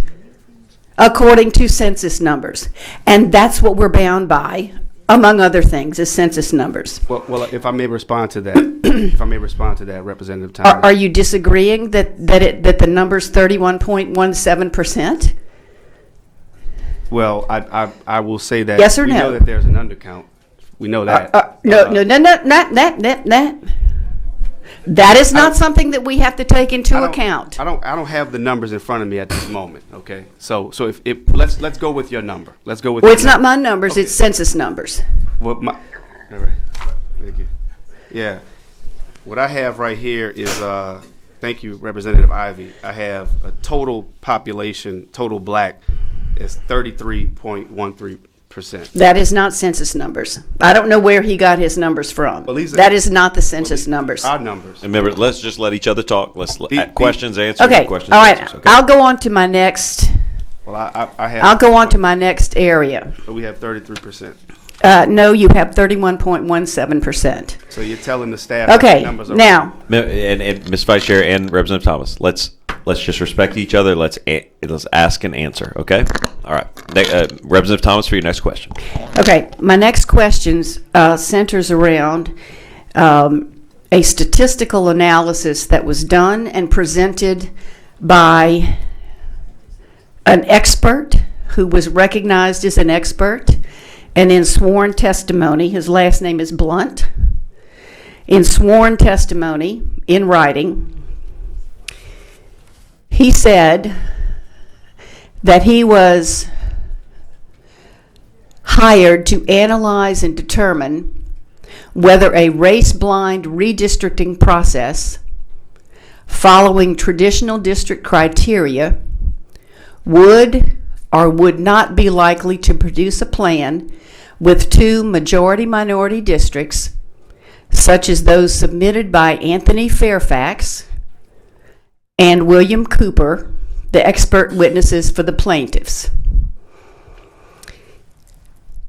according to census numbers. And that's what we're bound by, among other things, is census numbers. Well, if I may respond to that, Representative Thomas. Are you disagreeing that the number's 31.17%? Well, I will say that Yes or we no? know that there's an undercount. We know that. No, not that. That is not something that we have to take into account. I don't have the numbers in front of me at this moment. Okay, so if let's go with your number. Let's go with. Well, your it's not number. my numbers; Okay. it's census numbers. All right. Thank you. Yeah, what I have right here is thank you, Representative Ivy. I have a total population, total black, is 33.13%. That is not census numbers. I don't know where he got his numbers from. Well, That is not the census numbers. Our numbers. And remember, let's just let each other talk. Let's The- questions answered. Okay, Questions all right. answers, okay? I'll go on to my next. Well, I have. I'll go on to my next area. We have 33%. No, you have 31.17%. So you're telling the staff that the Okay, numbers are now, And Ms. Vice Chair and Representative Thomas, let's just respect each other. Let's ask and answer. Okay. All right. Representative Thomas, for your next question. okay, my next question centers around a statistical analysis that was done and presented by an expert who was recognized as an expert, and in sworn testimony, his last name is Blunt. In sworn testimony, in writing, he said that he was hired to analyze and determine whether a race-blind redistricting process following traditional district criteria would or would not be likely to produce a plan with two majority-minority districts, such as those submitted by Anthony Fairfax and William Cooper, the expert witnesses for the plaintiffs.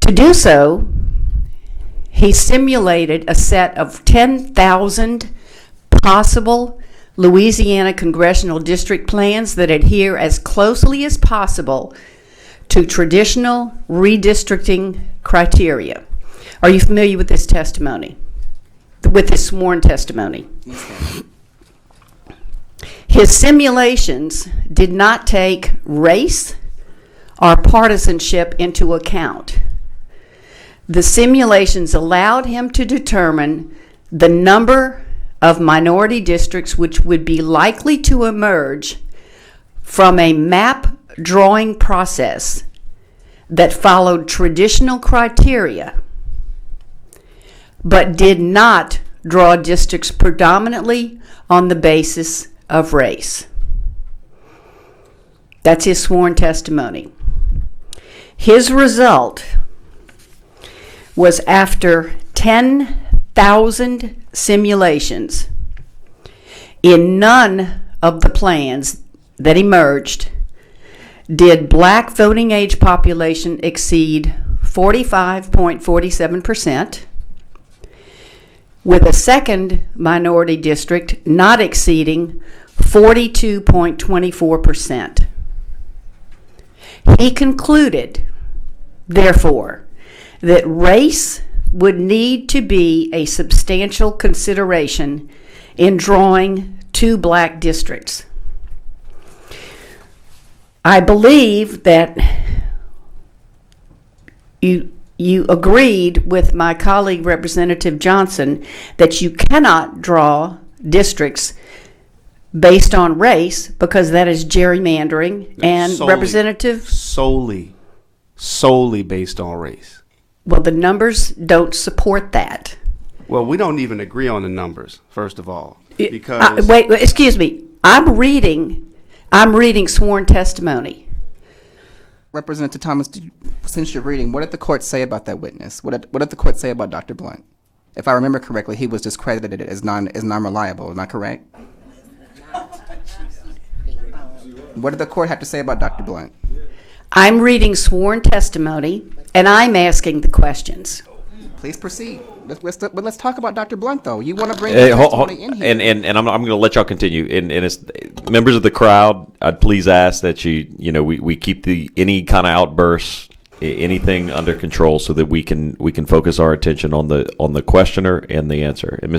To do so, he simulated a set of 10,000 possible Louisiana congressional district plans that adhere as closely as possible to traditional redistricting criteria. Are you familiar with this testimony? With this sworn testimony? His simulations did not take race or partisanship into account. The simulations allowed him to determine the number of minority districts which would be likely to emerge from a map drawing process that followed traditional criteria, but did not draw districts predominantly on the basis of race. That's his sworn testimony. His result was, after 10,000 simulations, in none of the plans that emerged did black voting age population exceed 45.47%, with a second minority district not exceeding 42.24%. He concluded, therefore, that race would need to be a substantial consideration in drawing two black districts. I believe that you agreed with my colleague, Representative Johnson, that you cannot draw districts based on race because that is gerrymandering, and Representative? Solely based on race. Well, the numbers don't support that. Well, we don't even agree on the numbers, first of all, because wait, excuse me. I'm reading sworn testimony. Representative Thomas, since you're reading, what did the court say about that witness? What did the court say about Dr. Blunt? If I remember correctly, he was discredited as non-reliable. Am I correct? What did the court have to say about Dr. Blunt? I'm reading sworn testimony, and I'm asking the questions. Please proceed. Let's talk about Dr. Blunt, though. You want to bring the testimony in here. And I'm going to let y'all continue. And it's, members of the crowd, I'd please ask that we keep any kind of outbursts, anything under control, so that we can focus our attention on the questioner and the answer. And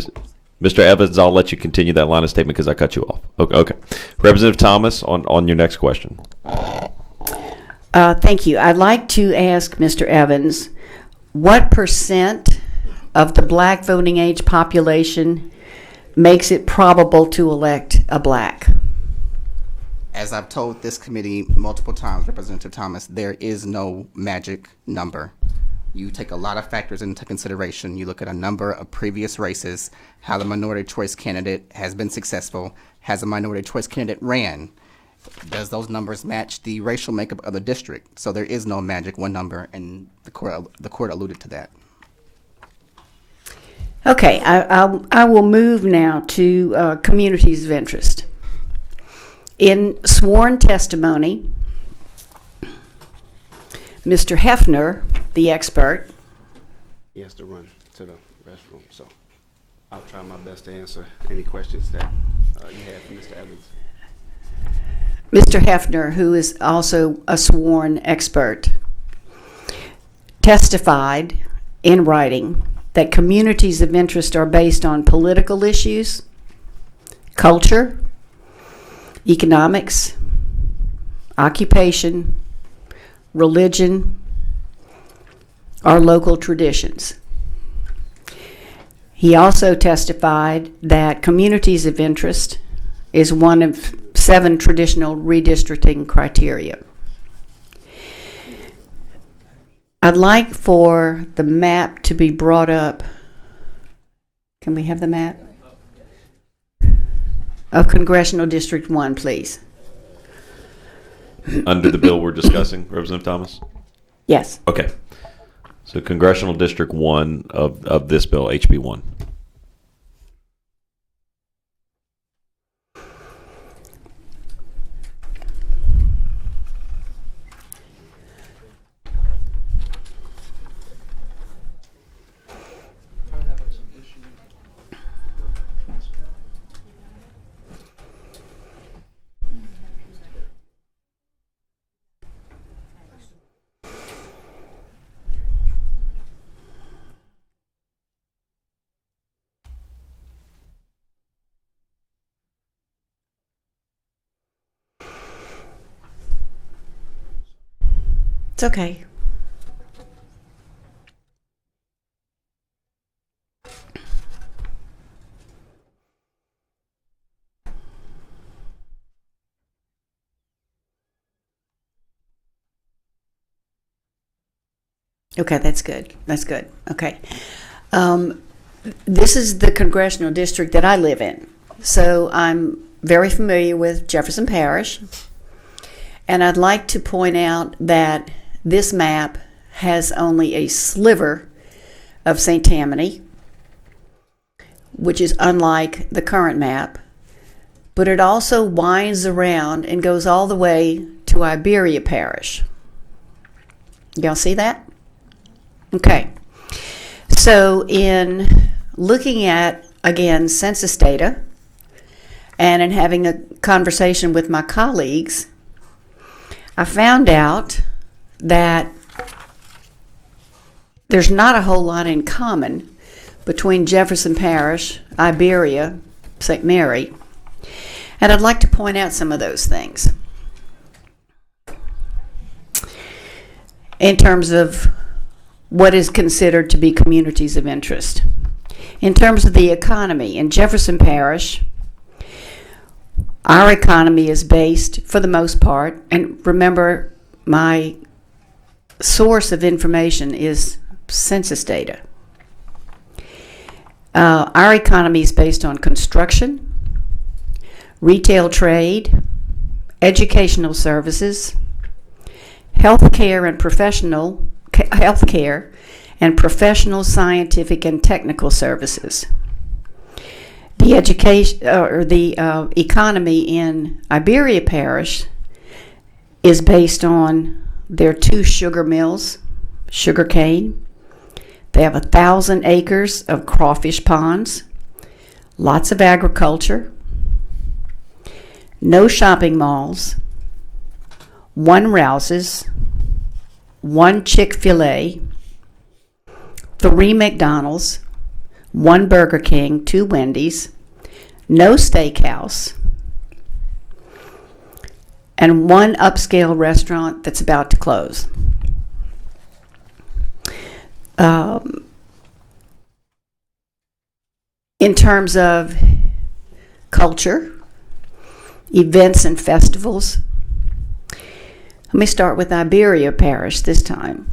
Mr. Evans, I'll let you continue that line of statement because I cut you off. Okay. Representative Thomas, on your next question. Thank you. I'd like to ask Mr. Evans, what percent of the black voting age population makes it probable to elect a black? As I've told this committee multiple times, Representative Thomas, there is no magic number. You take a lot of factors into consideration. You look at a number of previous races, how the minority choice candidate has been successful, has a minority choice candidate ran. Does those numbers match the racial makeup of the district? So there is no magic one number, and the court alluded to that. Okay, I will move now to communities of interest. In sworn testimony, Mr. Hefner, the expert, he has to run to the restroom, so I'll try my best to answer any questions that you have for Mr. Evans. Mr. Hefner, who is also a sworn expert, testified in writing that communities of interest are based on political issues, culture, economics, occupation, religion, or local traditions. He also testified that communities of interest is one of 7 traditional redistricting criteria. I'd like for the map to be brought up Can we have the map? Of Congressional District 1, please. Under the bill we're discussing, Representative Thomas? Yes. Okay. So Congressional District 1 of this bill, HB1. It's okay. Okay, that's good. That's good. Okay. This is the congressional district that I live in. So I'm very familiar with Jefferson Parish. And I'd like to point out that this map has only a sliver of St. Tammany, which is unlike the current map. But it also winds around and goes all the way to Iberia Parish. Y'all see that? Okay. So in looking at, again, census data and in having a conversation with my colleagues, I found out that there's not a whole lot in common between Jefferson Parish, Iberia, St. Mary, and I'd like to point out some of those things. In terms of what is considered to be communities of interest. In terms of the economy, in Jefferson Parish, our economy is based, for the most part, and remember, my source of information is census data. Our economy is based on construction, retail trade, educational services, healthcare and professional, scientific, and technical services. The economy in Iberia Parish is based on their 2 sugar mills, sugar cane. They have 1,000 acres of crawfish ponds, lots of agriculture, no shopping malls, 1 Rouse's, 1 Chick-fil-A, 3 McDonald's, 1 Burger King, 2 Wendy's, no steakhouse, and 1 upscale restaurant that's about to close. In terms of culture, events and festivals, let me start with Iberia Parish this time.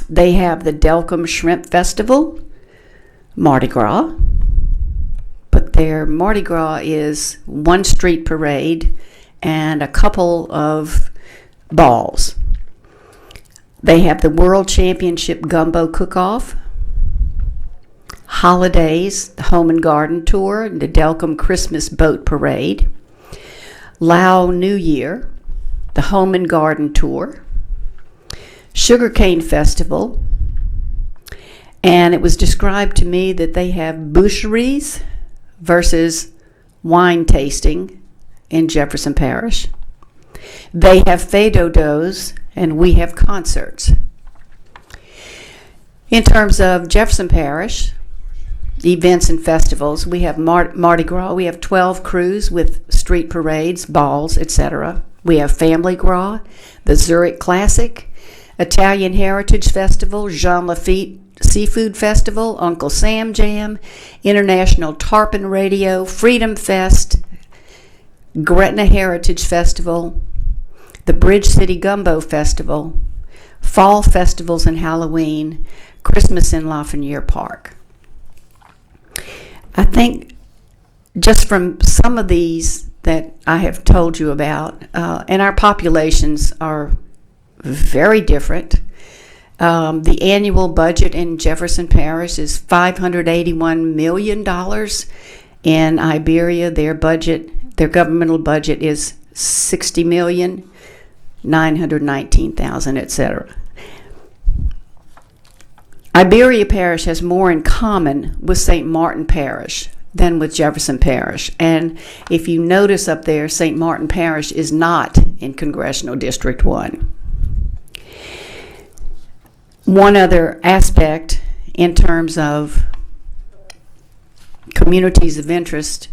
They have the Delcombe Shrimp Festival, Mardi Gras, but their Mardi Gras is 1 street parade and a couple of balls. They have the World Championship Gumbo Cook-Off, holidays, the Home and Garden Tour, the Delcombe Christmas Boat Parade, Lao New Year, the Home and Garden Tour, Sugarcane Festival, and it was described to me that they have boucheries versus wine tasting in Jefferson Parish. They have fado-dos, and we have concerts. In terms of Jefferson Parish, events and festivals, we have Mardi Gras. We have 12 crews with street parades, balls, etc. We have Family Gras, the Zurich Classic, Italian Heritage Festival, Jean Lafitte Seafood Festival, Uncle Sam Jam, International Tarpon Radio, Freedom Fest, Gretna Heritage Festival, the Bridge City Gumbo Festival, Fall Festivals and Halloween, Christmas in Lafreniere Park. I think just from some of these that I have told you about, and our populations are very different. The annual budget in Jefferson Parish is $581 million. In Iberia, their governmental budget is $60,919,000, etc. Iberia Parish has more in common with St. Martin Parish than with Jefferson Parish. And if you notice up there, St. Martin Parish is not in Congressional District 1. One other aspect in terms of communities of interest,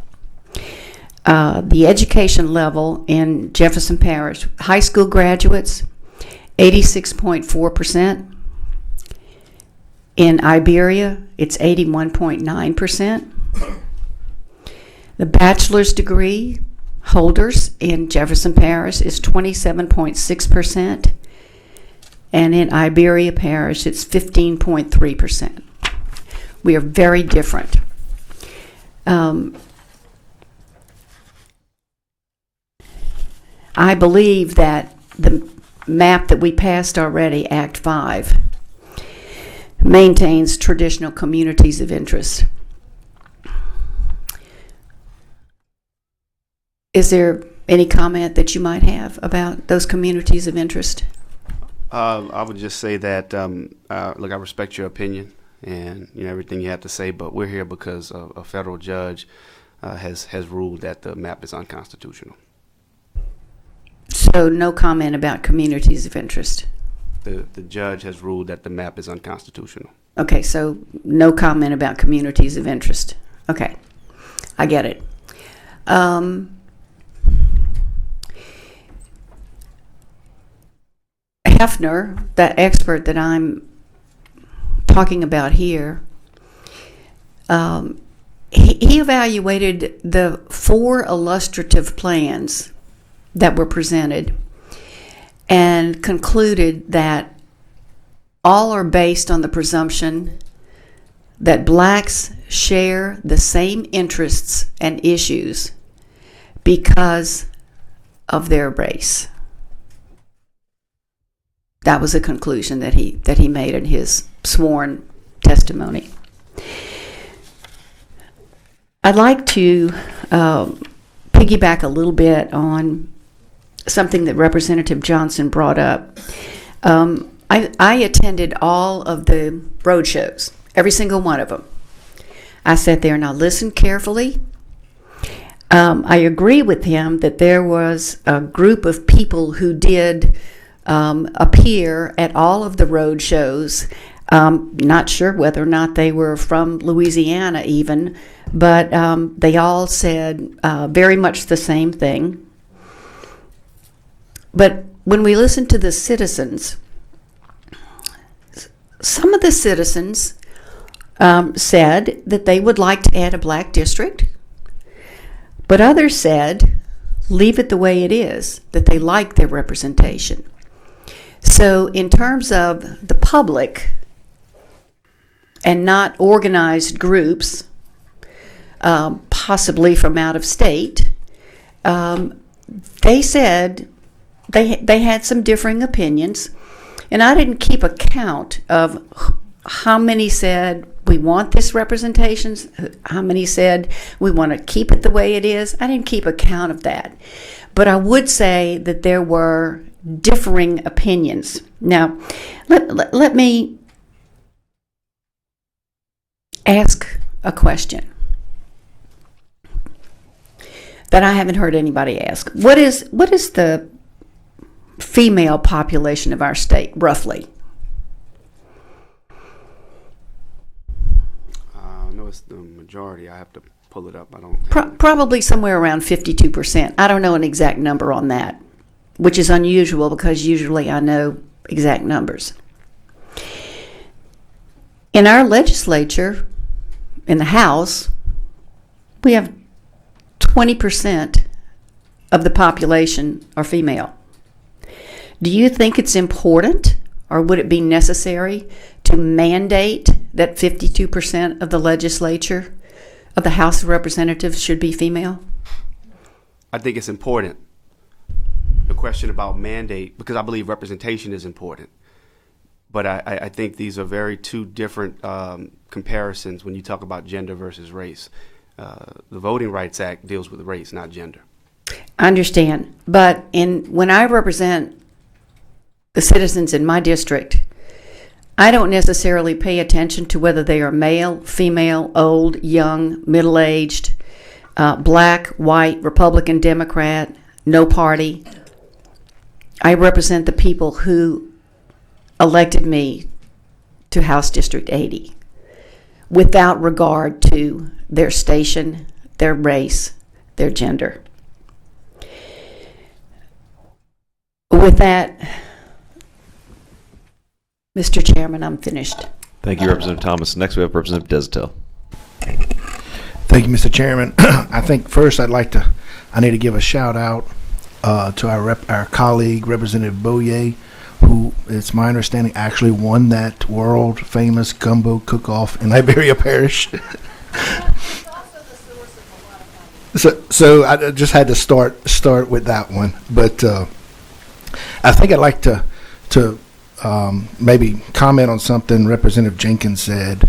the education level in Jefferson Parish, high school graduates, 86.4%. In Iberia, it's 81.9%. The bachelor's degree holders in Jefferson Parish is 27.6%. And in Iberia Parish, it's 15.3%. We are very different. I believe that the map that we passed already, Act 5, maintains traditional communities of interest. Is there any comment that you might have about those communities of interest? I would just say that, look, I respect your opinion and everything you have to say, but we're here because a federal judge has ruled that the map is unconstitutional. So no comment about communities of interest. The judge has ruled that the map is unconstitutional. Okay, so no comment about communities of interest. Okay, I get it. Hefner, that expert that I'm talking about here, he evaluated the 4 illustrative plans that were presented and concluded that all are based on the presumption that blacks share the same interests and issues because of their race. That was a conclusion that he made in his sworn testimony. I'd like to piggyback a little bit on something that Representative Johnson brought up. I attended all of the road shows, every single one of them. I sat there and I listened carefully. I agree with him that there was a group of people who did appear at all of the road shows. Not sure whether or not they were from Louisiana even, but they all said very much the same thing. But when we listened to the citizens, some of the citizens said that they would like to add a black district, but others said leave it the way it is, that they like their representation. So in terms of the public and not organized groups, possibly from out of state, they said they had some differing opinions. And I didn't keep a count of how many said we want this representation, how many said we want to keep it the way it is. I didn't keep a count of that. But I would say that there were differing opinions. Now, let me ask a question that I haven't heard anybody ask. What is the female population of our state, roughly? No, it's the majority. I have to pull it up. I don't. Probably somewhere around 52%. I don't know an exact number on that, which is unusual because usually I know exact numbers. In our legislature, in the House, we have 20% of the population are female. Do you think it's important, or would it be necessary to mandate that 52% of the legislature of the House of Representatives should be female? I think it's important. The question about mandate, because I believe representation is important. But I think these are very two different comparisons when you talk about gender versus race. The Voting Rights Act deals with race, not gender. I understand, but when I represent the citizens in my district, I don't necessarily pay attention to whether they are male, female, old, young, middle-aged, black, white, Republican, Democrat, no party. I represent the people who elected me to House District 80 without regard to their station, their race, their gender. With that, Mr. Chairman, I'm finished. Thank you, Representative Thomas. Next, we have Representative Desautel. Thank you, Mr. Chairman. I think first I need to give a shout out to our colleague, Representative Boyer, who, it's my understanding, actually won that world famous gumbo cook-off in Liberia Parish. So I just had to start with that one. But I think I'd like to maybe comment on something Representative Jenkins said.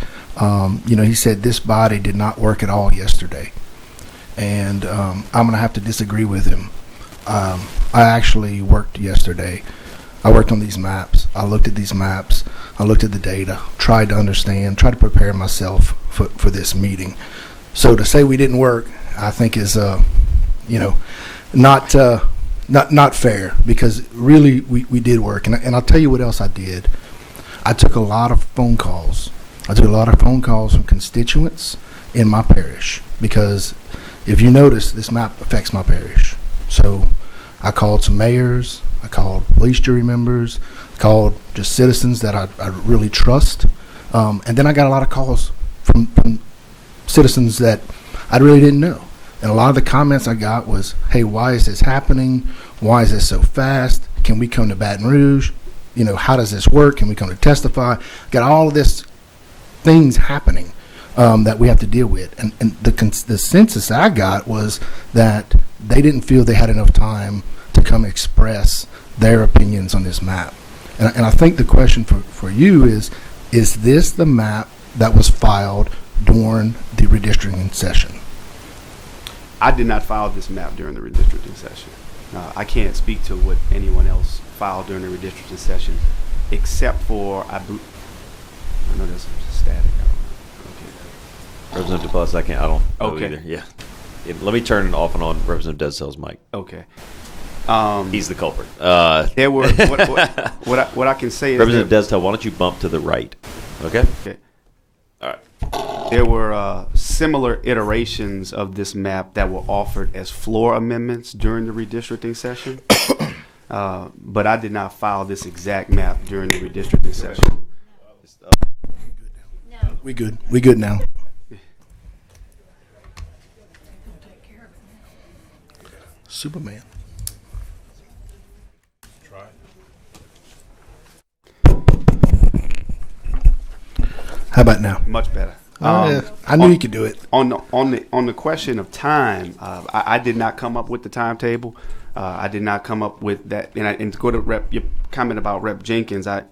He said this body did not work at all yesterday. And I'm going to have to disagree with him. I actually worked yesterday. I worked on these maps. I looked at these maps. I looked at the data, tried to understand, tried to prepare myself for this meeting. So to say we didn't work, I think is, not fair, because really we did work. And I'll tell you what else I did. I took a lot of phone calls. I took a lot of phone calls from constituents in my parish, because if you notice, this map affects my parish. So I called some mayors, I called police jury members, called just citizens that I really trust. And then I got a lot of calls from citizens that I really didn't know. And a lot of the comments I got was, hey, why is this happening? Why is this so fast? Can we come to Baton Rouge? How does this work? Can we come to testify? Got all of this things happening that we have to deal with. And the census I got was that they didn't feel they had enough time to come express their opinions on this map. And I think the question for you is this the map that was filed during the redistricting session? I did not file this map during the redistricting session. I can't speak to what anyone else filed during the redistricting session, except for I know there's some static. Representative Bus, I don't know Okay. either. Yeah. Let me turn off and on Representative Desautel's mic. Okay. He's the culprit. There were what I can say is Representative Desautel, why don't you bump to the right? Okay. Okay. All right. There were similar iterations of this map that were offered as floor amendments during the redistricting session, but I did not file this exact map during the redistricting session. We good now. Superman. How about now? Much better. Yeah. I knew you could do it. On the question of time, I did not come up with the timetable. I did not come up with that. And to go to your comment about Rep Jenkins, I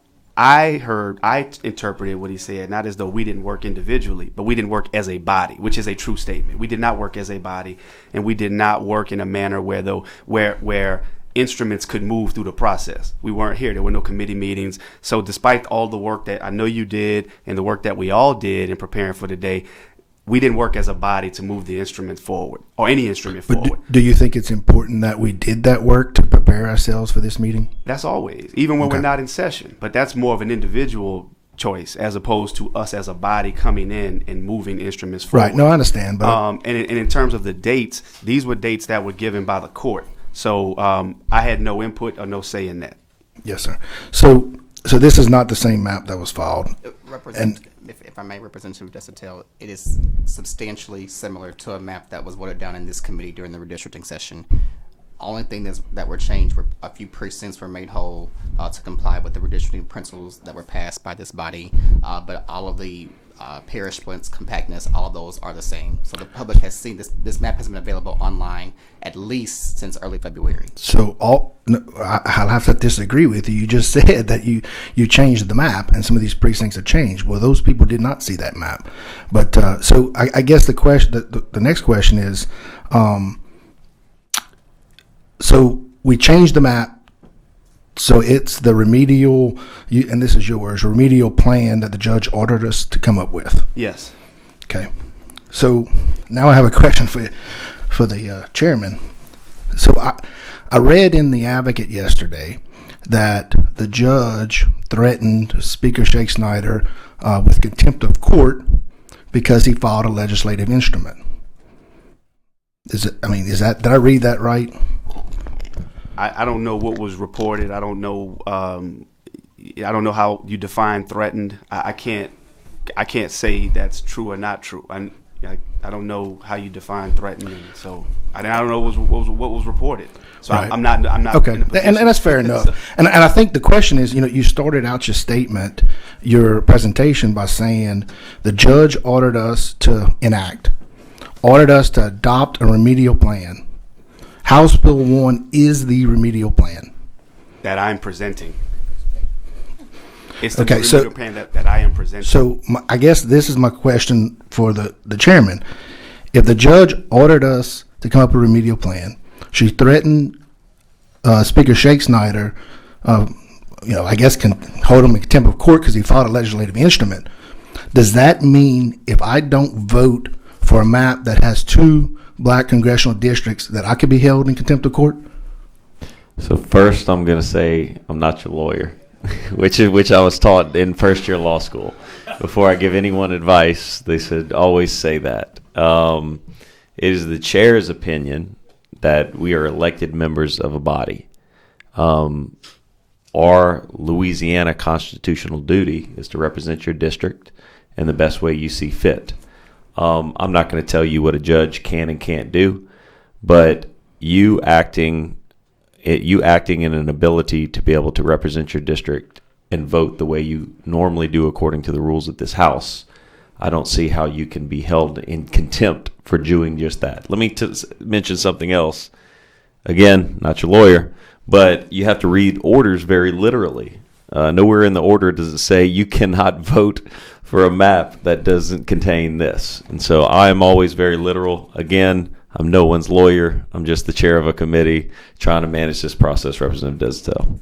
interpreted what he said, not as though we didn't work individually, but we didn't work as a body, which is a true statement. We did not work as a body, and we did not work in a manner where instruments could move through the process. We weren't here. There were no committee meetings. So despite all the work that I know you did and the work that we all did in preparing for the day, we didn't work as a body to move the instrument forward, or any instrument forward. Do you think it's important that we did that work to prepare ourselves for this meeting? That's always, even when we're not in session. But that's more of an individual choice as opposed to us as a body coming in and moving instruments forward. Right. No, I understand. But and in terms of the dates, these were dates that were given by the court. So I had no input or no say in that. Yes, sir. So this is not the same map that was filed. If I may, Representative Desautel, it is substantially similar to a map that was voted down in this committee during the redistricting session. Only thing that were changed were a few precincts were made whole to comply with the redistricting principles that were passed by this body, but all of the parish splits, compactness, all of those are the same. So the public has seen this. This map has been available online at least since early February. So I'll have to disagree with you. You just said that you changed the map and some of these precincts have changed. Well, those people did not see that map. But so I guess the next question is, so we changed the map. So it's the remedial, and this is your words, remedial plan that the judge ordered us to come up with. Yes. Okay. So now I have a question for the chairman. So I read in the Advocate yesterday that the judge threatened Speaker Shake Snyder with contempt of court because he filed a legislative instrument. Did I read that right? I don't know what was reported. I don't know. I don't know how you define threatened. I can't say that's true or not true. I don't know how you define threatened. So I don't know what was reported. So right. I'm not. Okay, and that's fair enough. And I think the question is, you started out your presentation by saying the judge ordered us to adopt a remedial plan. House Bill 1 is the remedial plan that I'm presenting. It's the remedial plan that I am presenting. So I guess this is my question for the chairman. If the judge ordered us to come up with a remedial plan, she threatened Speaker Shake Snyder, I guess can hold him in contempt of court because he filed a legislative instrument. Does that mean if I don't vote for a map that has two black congressional districts that I could be held in contempt of court? So first, I'm going to say I'm not your lawyer, which I was taught in first year law school. Before I give anyone advice, they said always say that. It is the chair's opinion that we are elected members of a body. Our Louisiana constitutional duty is to represent your district in the best way you see fit. I'm not going to tell you what a judge can and can't do, but you acting in an ability to be able to represent your district and vote the way you normally do according to the rules of this House, I don't see how you can be held in contempt for doing just that. Let me mention something else. Again, not your lawyer, but you have to read orders very literally. Nowhere in the order does it say you cannot vote for a map that doesn't contain this. And so I am always very literal. Again, I'm no one's lawyer. I'm just the chair of a committee trying to manage this process, Representative Destel.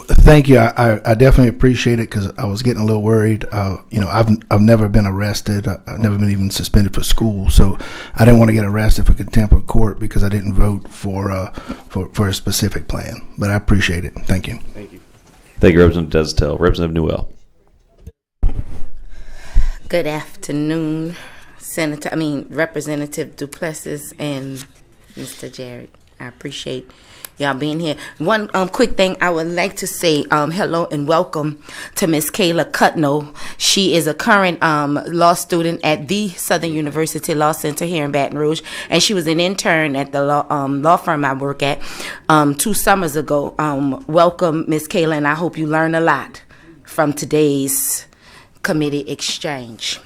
Thank you. I definitely appreciate it because I was getting a little worried. I've never been arrested. I've never been even suspended for school, so I didn't want to get arrested for contempt of court because I didn't vote for a specific plan. But I appreciate it. Thank you. Thank you. Thank you, Representative Destel. Representative Newell. Good afternoon, Representative Duplessis and Mr. Jarrett. I appreciate y'all being here. One quick thing I would like to say hello and welcome to Miss Kayla Cutno. She is a current law student at the Southern University Law Center here in Baton Rouge, and she was an intern at the law firm I work at 2 summers ago. Welcome, Miss Kayla, and I hope you learn a lot from today's committee exchange.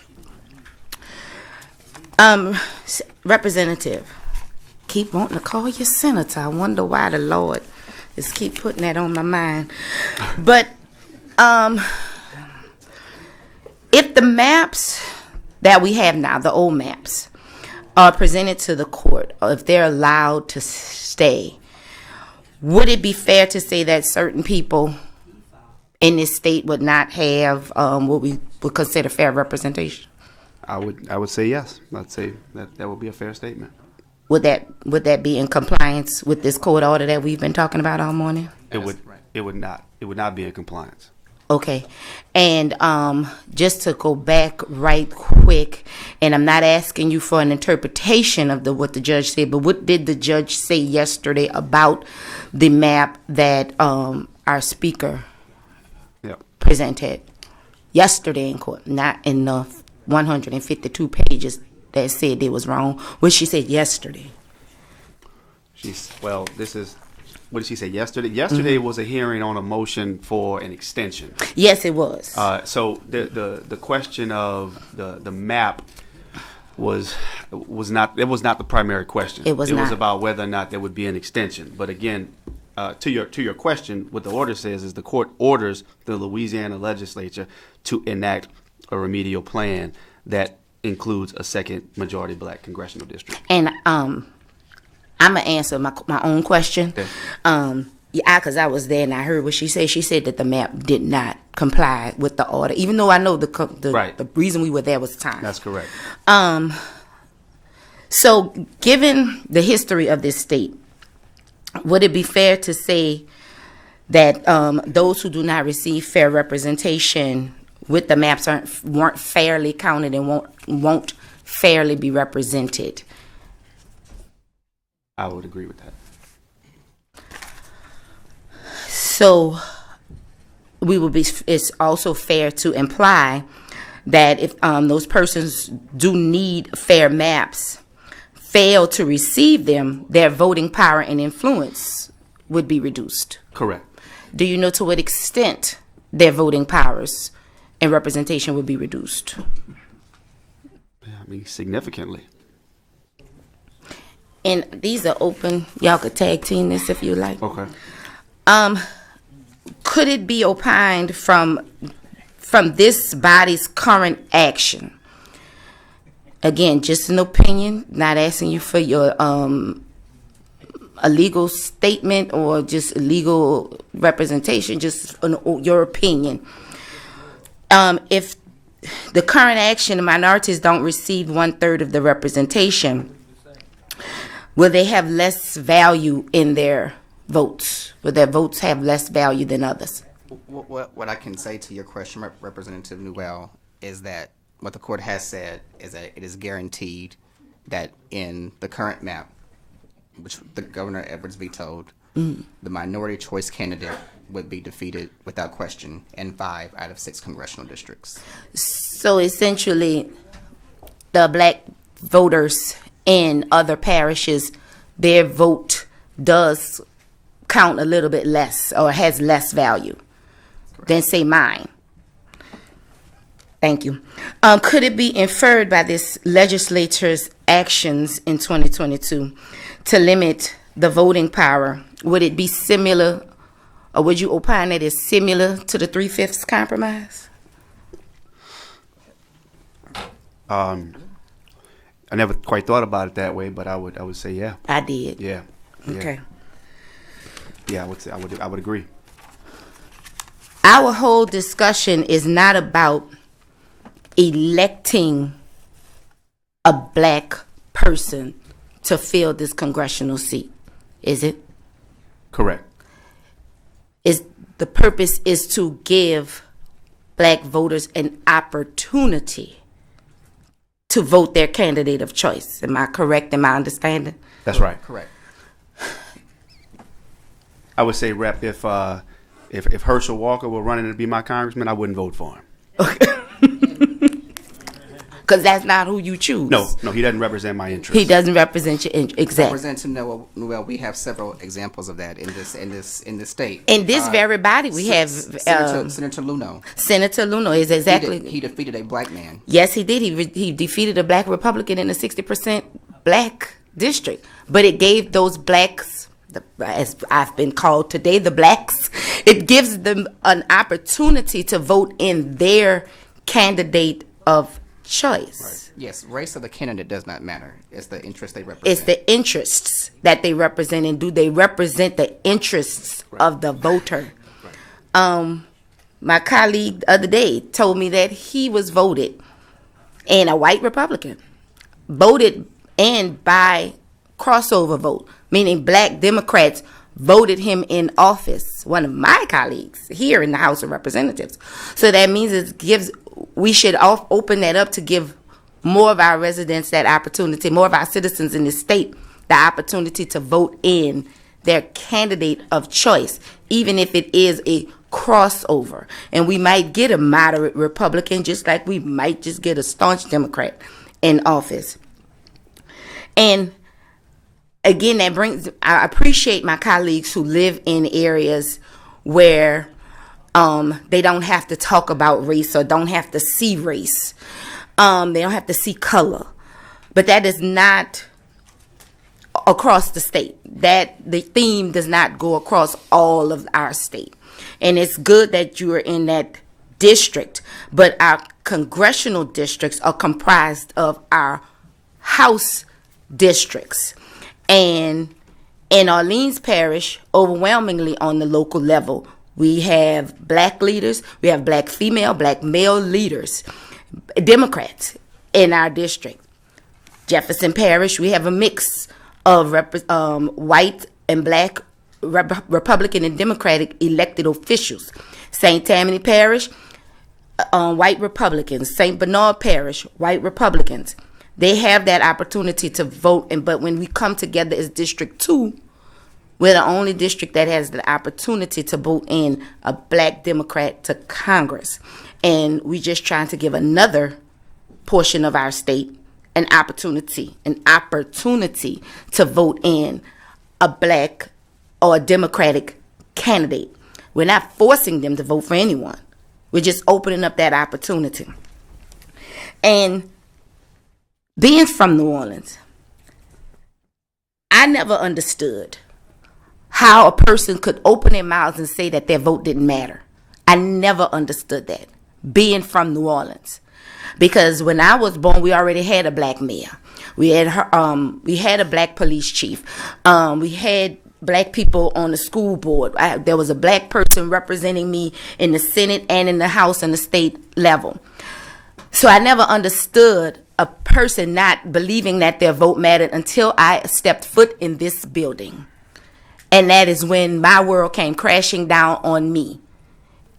Representative, keep wanting to call you senator. I wonder why the Lord is keep putting that on my mind. But if the maps that we have now, the old maps, are presented to the court, or if they're allowed to stay, would it be fair to say that certain people in this state would not have what we would consider fair representation? I would say yes. I'd say that would be a fair statement. Would that be in compliance with this court order that we've been talking about all morning? It would not be in compliance. Okay. And just to go back right quick, and I'm not asking you for an interpretation of what the judge said, but what did the judge say yesterday about the map that our speaker presented yesterday in court, not in the 152 pages that said it was wrong? What she said yesterday. This is what did she say yesterday? Yesterday was a hearing on a motion for an extension. Yes, it was. So the question of the map was not the primary question. It was It was not. about whether or not there would be an extension. But again, to your question, what the order says is the court orders the Louisiana legislature to enact a remedial plan that includes a second majority black congressional district. And I'm gonna answer my own question. Okay. Yeah, because I was there and I heard what she said. She said that the map did not comply with the order, even though I know the reason we were there was time. That's correct. So, given the history of this state, would it be fair to say that those who do not receive fair representation with the maps weren't fairly counted and won't fairly be represented? I would agree with that. So it's also fair to imply that if those persons do need fair maps, fail to receive them, their voting power and influence would be reduced. Correct. Do you know to what extent their voting powers and representation would be reduced? I mean, significantly. And these are open. Y'all could tag team this if you like. Okay. Could it be opined from this body's current action? Again, just an opinion, not asking you for your a legal statement or just legal representation, just your opinion. If the current action, the minorities don't receive 1/3 of the representation, will they have less value in their votes? Will their votes have less value than others? What I can say to your question, Representative Newell, is that what the court has said is that it is guaranteed that in the current map, which the Governor Edwards vetoed, the minority choice candidate would be defeated without question in 5 out of 6 congressional districts. So essentially, the black voters in other parishes, their vote does count a little bit less or has less value than, say, mine. Thank you. Could it be inferred by this legislature's actions in 2022 to limit the voting power? Would it be similar, or would you opine that it's similar to the 3/5 compromise? I never quite thought about it that way, but I would say yeah. I did. Yeah. Okay. Yeah, I would say I would agree. Our whole discussion is not about electing a black person to fill this congressional seat, is it? Correct. The purpose is to give black voters an opportunity to vote their candidate of choice. Am I correct in my understanding? That's right. Correct. I would say, Rep, if Herschel Walker were running to be my congressman, I wouldn't vote for him. Because that's not who you choose. No, he doesn't represent my interests. He doesn't represent your exactly. Representative Newell, we have several examples of that in this state. In this very body, we have Senator Luno. Senator Luno is exactly. He defeated a black man. Yes, he did. He defeated a black Republican in a 60% black district, but it gave those blacks, as I've been called today, the blacks. It gives them an opportunity to vote in their candidate of choice. Right. Yes, race of the candidate does not matter. It's the interest they represent. It's the interests that they represent, and do they represent the interests of the voter? Right. My colleague the other day told me that he was voted, and a white Republican voted in by crossover vote, meaning black Democrats voted him in office. One of my colleagues here in the House of Representatives. So that means we should open that up to give more of our residents that opportunity, more of our citizens in this state, the opportunity to vote in their candidate of choice, even if it is a crossover. And we might get a moderate Republican, just like we might just get a staunch Democrat in office. And again, I appreciate my colleagues who live in areas where they don't have to talk about race or don't have to see race. They don't have to see color. But that is not across the state. That the theme does not go across all of our state. And it's good that you are in that district, but our congressional districts are comprised of our House districts. And in Orleans Parish, overwhelmingly on the local level, we have black leaders, we have black female, black male leaders, Democrats in our district. Jefferson Parish, we have a mix of white and black Republican and Democratic elected officials. St. Tammany Parish, white Republicans. St. Bernard Parish, white Republicans. They have that opportunity to vote, but when we come together as District 2, we're the only district that has the opportunity to vote in a black Democrat to Congress. And we just trying to give another portion of our state an opportunity to vote in a black or a Democratic candidate. We're not forcing them to vote for anyone. We're just opening up that opportunity. And being from New Orleans, I never understood how a person could open their mouths and say that their vote didn't matter. I never understood that, being from New Orleans. Because when I was born, we already had a black mayor. We had a black police chief. We had black people on the school board. There was a black person representing me in the Senate and in the House and the state level. So I never understood a person not believing that their vote mattered until I stepped foot in this building. And that is when my world came crashing down on me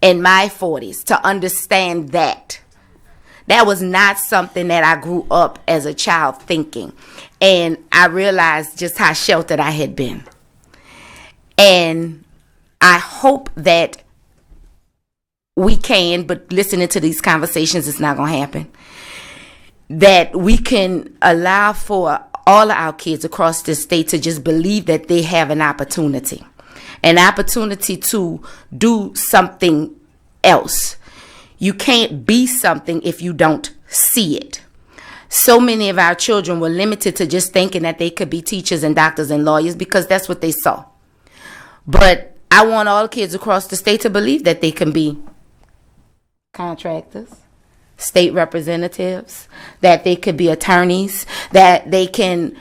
in my 40s to understand that. That was not something that I grew up as a child thinking. And I realized just how sheltered I had been. And I hope that we can, but listening to these conversations, it's not going to happen, that we can allow for all of our kids across this state to just believe that they have an opportunity to do something else. You can't be something if you don't see it. So many of our children were limited to just thinking that they could be teachers and doctors and lawyers because that's what they saw. But I want all kids across the state to believe that they can be contractors, state representatives, that they could be attorneys, that they can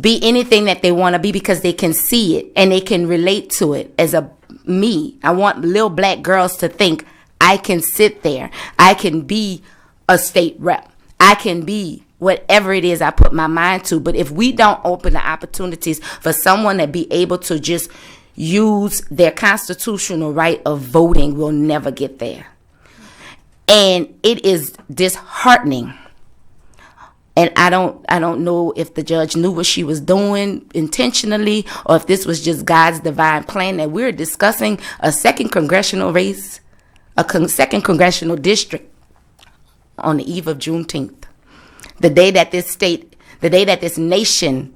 be anything that they want to be because they can see it and they can relate to it. I want little black girls to think, I can sit there. I can be a state rep. I can be whatever it is I put my mind to. But if we don't open the opportunities for someone to be able to just use their constitutional right of voting, we'll never get there. And it is disheartening. And I don't know if the judge knew what she was doing intentionally or if this was just God's divine plan that we're discussing a second congressional race, second congressional district on the eve of Juneteenth, the day that this nation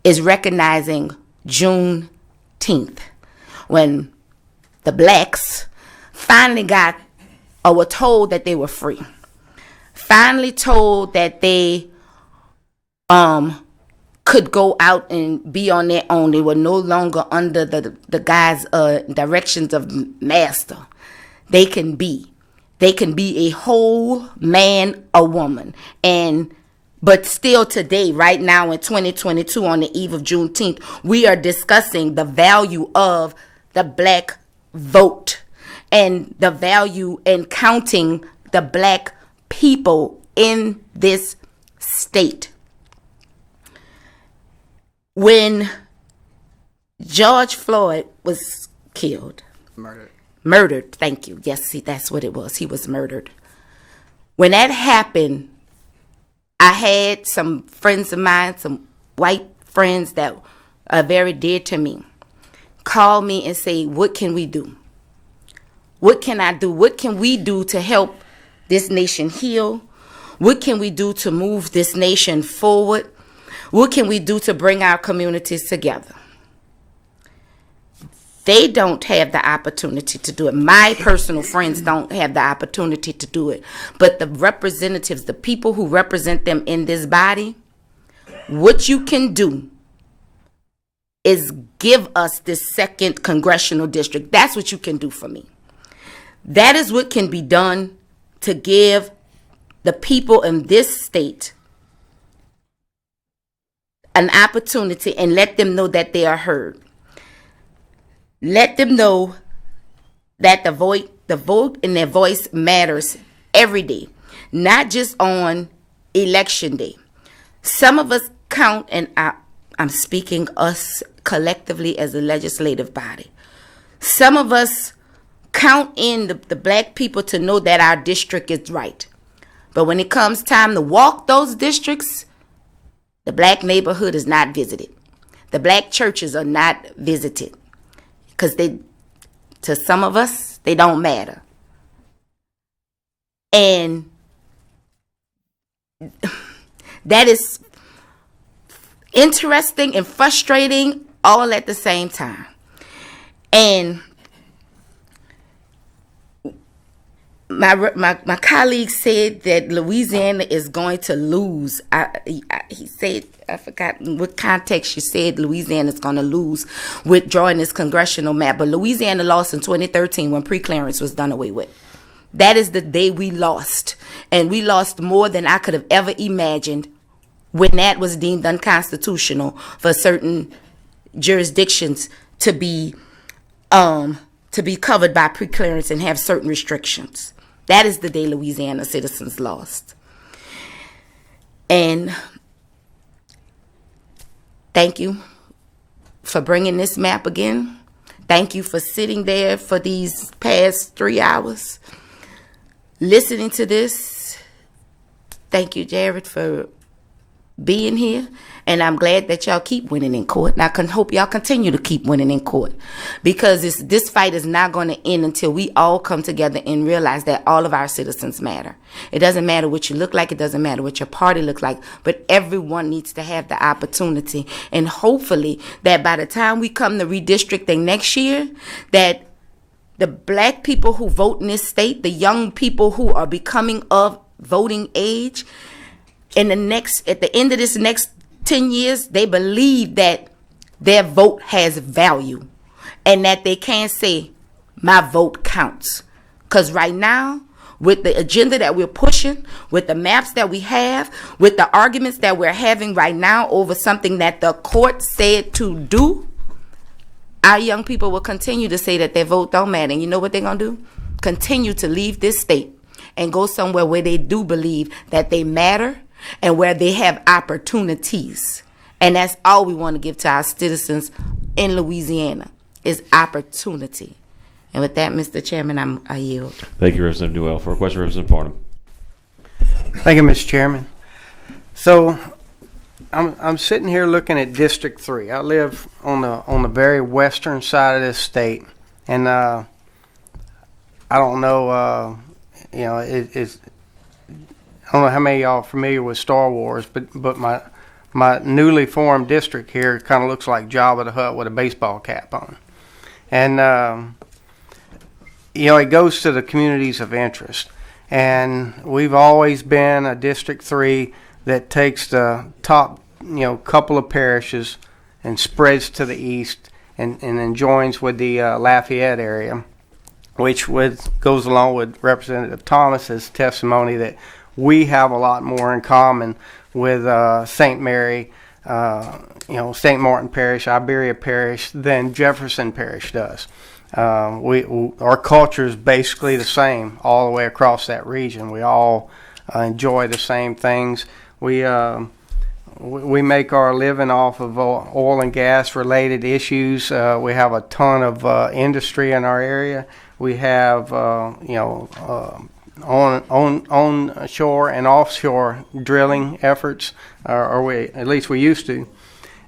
is recognizing Juneteenth, when the blacks finally got or were told that they were free, finally told that they could go out and be on their own. They were no longer under the guise directions of master. They can be a whole man or woman. But still today, right now in 2022, on the eve of Juneteenth, we are discussing the value of the black vote and the value in counting the black people in this state. When George Floyd was killed, murdered, thank you. Yes, see, that's what it was. He was murdered. When that happened, I had some friends of mine, some white friends that are very dear to me, call me and say, what can we do? What can I do? What can we do to help this nation heal? What can we do to move this nation forward? What can we do to bring our communities together? They don't have the opportunity to do it. My personal friends don't have the opportunity to do it. But the representatives, the people who represent them in this body, what you can do is give us this second congressional district. That's what you can do for me. That is what can be done to give the people in this state an opportunity and let them know that they are heard. Let them know that the vote and their voice matters every day, not just on election day. Some of us count, and I'm speaking us collectively as a legislative body. Some of us count in the black people to know that our district is right. But when it comes time to walk those districts, the black neighborhood is not visited. The black churches are not visited. Because to some of us, they don't matter. And that is interesting and frustrating all at the same time. And my colleague said that Louisiana is going to lose. He said, I forgot what context you said Louisiana is going to lose with drawing this congressional map. But Louisiana lost in 2013 when pre-clearance was done away with. That is the day we lost. And we lost more than I could have ever imagined when that was deemed unconstitutional for certain jurisdictions to be covered by pre-clearance and have certain restrictions. That is the day Louisiana citizens lost. And thank you for bringing this map again. Thank you for sitting there for these past 3 hours, listening to this. Thank you, Jared, for being here. And I'm glad that y'all keep winning in court. And I can hope y'all continue to keep winning in court. Because this fight is not going to end until we all come together and realize that all of our citizens matter. It doesn't matter what you look like. It doesn't matter what your party looks like. But everyone needs to have the opportunity. And hopefully that by the time we come to redistricting next year, that the black people who vote in this state, the young people who are becoming of voting age, at the end of this next 10 years, they believe that their vote has value and that they can say, my vote counts. Because right now, with the agenda that we're pushing, with the maps that we have, with the arguments that we're having right now over something that the court said to do, our young people will continue to say that their vote don't matter. And you know what they're going to do? Continue to leave this state and go somewhere where they do believe that they matter and where they have opportunities. And that's all we want to give to our citizens in Louisiana is opportunity. And with that, Mr. Chairman, I yield. Thank you, Representative Newell. For a question, Representative Farnham. Thank you, Mr. Chairman. So I'm sitting here looking at District 3. I live on the very western side of this state, and I don't know, it's I don't know how many of y'all are familiar with Star Wars, but my newly formed district here kind of looks like Jabba the Hutt with a baseball cap on. And, it goes to the communities of interest. And we've always been a District 3 that takes the top, couple of parishes and spreads to the east and then joins with the Lafayette area, which goes along with Representative Thomas's testimony that we have a lot more in common with St. Mary, St. Martin Parish, Iberia Parish than Jefferson Parish does. Our culture is basically the same all the way across that region. We all enjoy the same things. We make our living off of oil and gas related issues. We have a ton of industry in our area. We have onshore and offshore drilling efforts, at least we used to,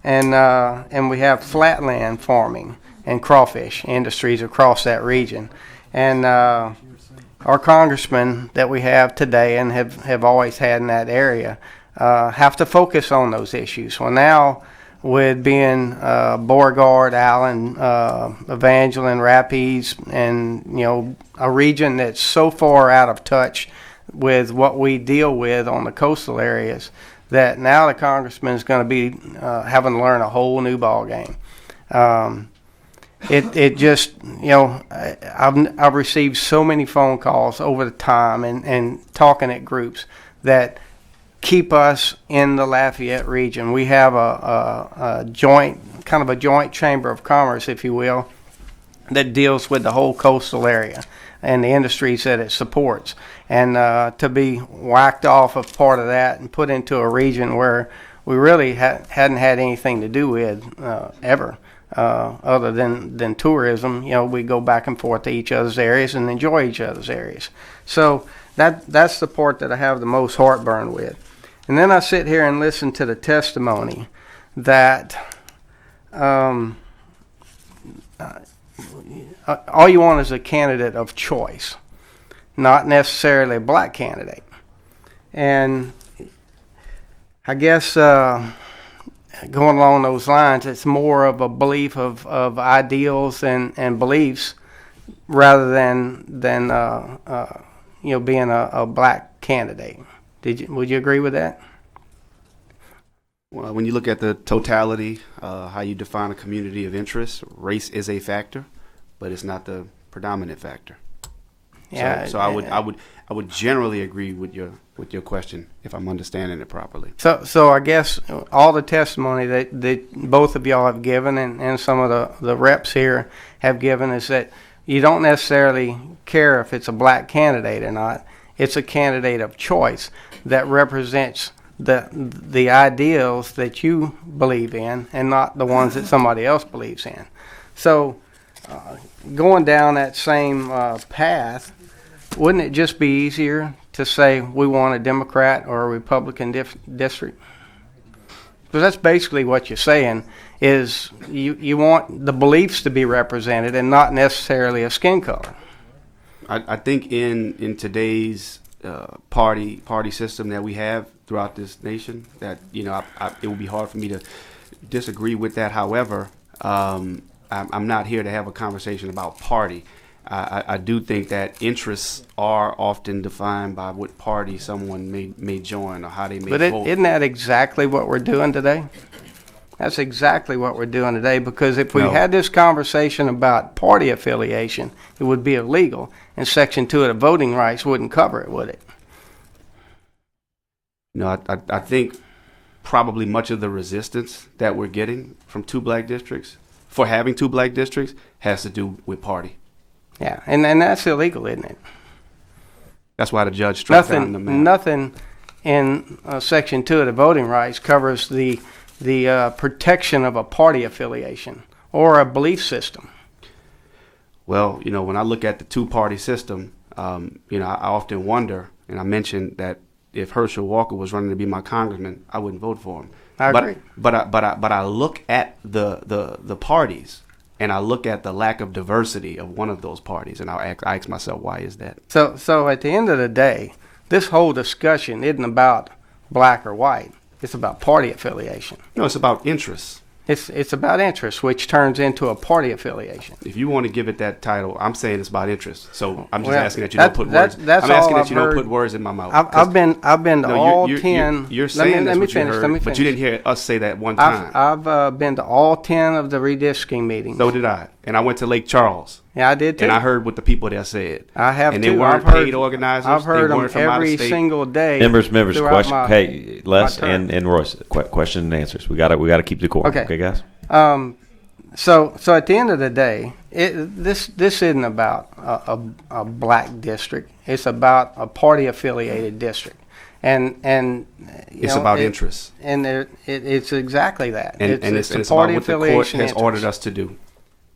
and we have flatland farming and crawfish industries across that region. And our congressmen that we have today and have always had in that area, have to focus on those issues. Well, now with being Beauregard, Allen, Evangeline, Rapides, and a region that's so far out of touch with what we deal with on the coastal areas, that now the congressman is going to be having to learn a whole new ball game. It just, I've received so many phone calls over the time and talking at groups that keep us in the Lafayette region. We have a joint chamber of commerce, if you will, that deals with the whole coastal area and the industries that it supports. And to be whacked off of part of that and put into a region where we really hadn't had anything to do with ever, other than tourism. We go back and forth to each other's areas and enjoy each other's areas. So that's the part that I have the most heartburn with. And then I sit here and listen to the testimony that all you want is a candidate of choice, not necessarily a black candidate. And I guess going along those lines, it's more of a belief of ideals and beliefs rather than being a black candidate. Would you agree with that? Well, when you look at the totality, how you define a community of interest, race is a factor, but it's not the predominant factor. Yeah. So I would generally agree with your question if I'm understanding it properly. So I guess all the testimony that both of y'all have given and some of the reps here have given is that you don't necessarily care if it's a black candidate or not. It's a candidate of choice that represents the ideals that you believe in and not the ones that somebody else believes in. So going down that same path, wouldn't it just be easier to say we want a Democrat or a Republican district? Because that's basically what you're saying, is you want the beliefs to be represented and not necessarily a skin color. I think in today's party system that we have throughout this nation, that it would be hard for me to disagree with that. However, I'm not here to have a conversation about party. I do think that interests are often defined by what party someone may join or how they may vote. But isn't that exactly what we're doing today? That's exactly what we're doing today, because if we had this conversation about party affiliation, it would be illegal, and Section 2 of the Voting Rights wouldn't cover it, would it? No, I think probably much of the resistance that we're getting from for having two black districts has to do with party. Yeah, and that's illegal, isn't it? That's why the judge struck down the map. Nothing in Section 2 of the Voting Rights covers the protection of a party affiliation or a belief system. Well, when I look at the two-party system, I often wonder, and I mentioned that if Herschel Walker was running to be my congressman, I wouldn't vote for him. I agree. But I look at the parties, and I look at the lack of diversity of one of those parties, and I ask myself, why is that? So at the end of the day, this whole discussion isn't about black or white. It's about party affiliation. No, it's about interests. It's about interest, which turns into a party affiliation. If you want to give it that title, I'm saying it's about interest. So I'm just asking that you don't put words. I'm asking that you don't put words in my mouth. I've been to all 10. You're saying that's what you heard, but you didn't hear us say that one time. I've been to all 10 of the redistricting meetings. So did I, and I went to Lake Charles. Yeah, I did too. And I heard what the people there said. I have and too. And they weren't paid organizers. I've heard them every single day. Members, question. Hey, Les and Royce, question and answers. We got to keep the core. Okay, guys. So at the end of the day, this isn't about a black district. It's about a party affiliated district, and it's about interests. And it's exactly that. And it's about what the court has ordered us to do.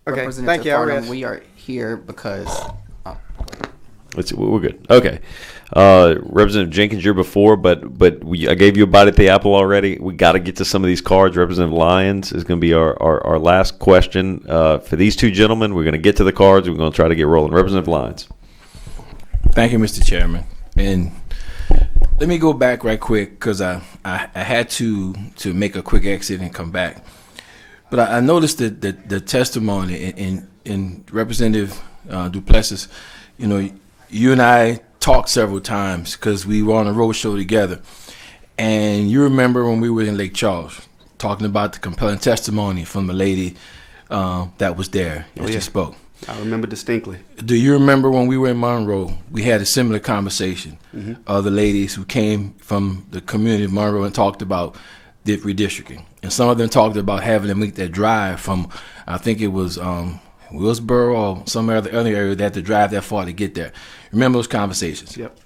Okay, Representative thank you. Farnham, we are here because. We're good. Okay. Representative Jenkins, you're before, but I gave you a bite at the apple already. We got to get to some of these cards. Representative Lyons is going to be our last question for these two gentlemen. We're going to get to the cards. We're going to try to get rolling. Representative Lyons. Thank you, Mr. Chairman. And let me go back right quick because I had to make a quick exit and come back. But I noticed that the testimony in Representative Duplessis, you and I talked several times because we were on a road show together. And you remember when we were in Lake Charles talking about the compelling testimony from the lady that was there as she spoke. I remember distinctly. Do you remember when we were in Monroe, we had a similar conversation of the ladies who came from the community of Monroe and talked about the redistricting. And some of them talked about having to make that drive from, I think it was Willsboro or some other area, they had to drive that far to get there. Remember those conversations? Yep.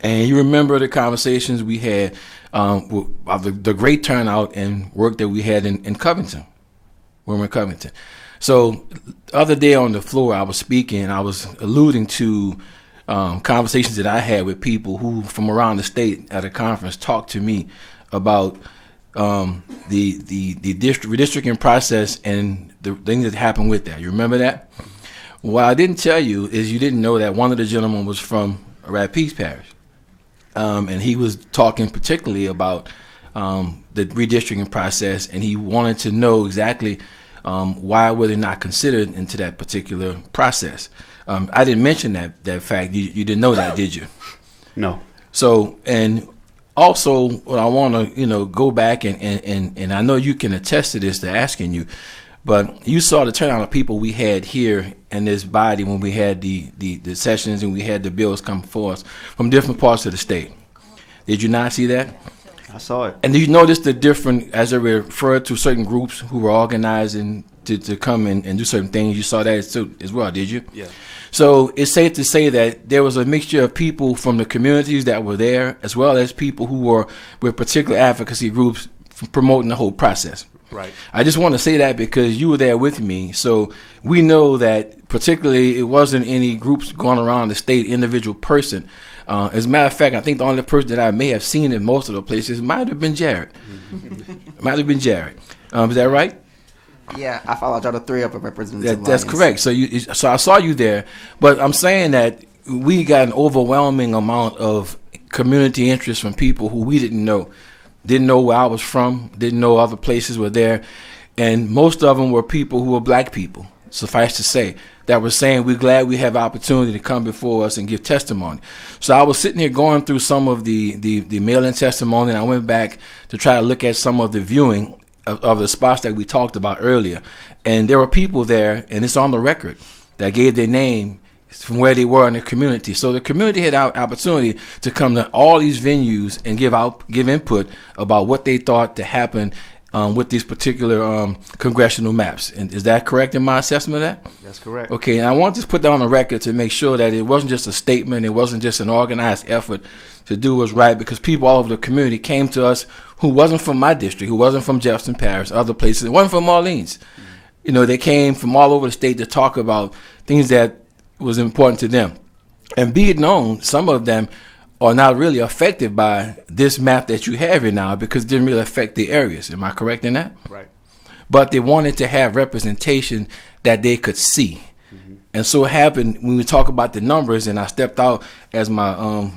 And you remember the conversations we had, the great turnout and work that we had in Covington, when we were in Covington. So the other day on the floor, I was speaking, I was alluding to conversations that I had with people who from around the state at a conference talked to me about the redistricting process and the things that happened with that. You remember that? What I didn't tell you is you didn't know that one of the gentlemen was from Rapides Parish. And he was talking particularly about the redistricting process, and he wanted to know exactly why were they not considered into that particular process. I didn't mention that fact. You didn't know that, did you? No. So, and also, what I want to go back and I know you can attest to this, to asking you, but you saw the turnout of people we had here in this body when we had the sessions and we had the bills come for us from different parts of the state. Did you not see that? I saw it. And did you notice the different, as it referred to certain groups who were organizing to come and do certain things? You saw that as well, did you? Yeah. So it's safe to say that there was a mixture of people from the communities that were there, as well as people who were with particular advocacy groups promoting the whole process. Right. I just want to say that because you were there with me, so we know that particularly it wasn't any groups going around the state, individual person. As a matter of fact, I think the only person that I may have seen in most of the places might have been Jared. Might have been Jared. Is that right? Yeah, I followed y'all the three of Representative That's correct. So I saw you there, but I'm saying that we got an overwhelming amount of community interest from people who we didn't know where I was from, didn't know other places were there, and most of them were people who were black people, suffice to say, that were saying we're glad we have opportunity to come before us and give testimony. So I was sitting here going through some of the mail-in testimony, and I went back to try to look at some of the viewing of the spots that we talked about earlier, and there were people there, and it's on the record, that gave their name from where they were in the community. So the community had an opportunity to come to all these venues and give input about what they thought to happen with these particular congressional maps. And is that correct in my assessment of that? That's correct. Okay, and I want to put that on the record to make sure that it wasn't just a statement, it wasn't just an organized effort to do what's right, because people all over the community came to us who wasn't from my district, who wasn't from Jefferson Parish, other places, it wasn't from Orleans. You know, they came from all over the state to talk about things that was important to them. And be it known, some of them are not really affected by this map that you have here now because it didn't really affect the areas. Am I correct in that? Right. But they wanted to have representation that they could see. And so it happened when we talk about the numbers, and I stepped out as my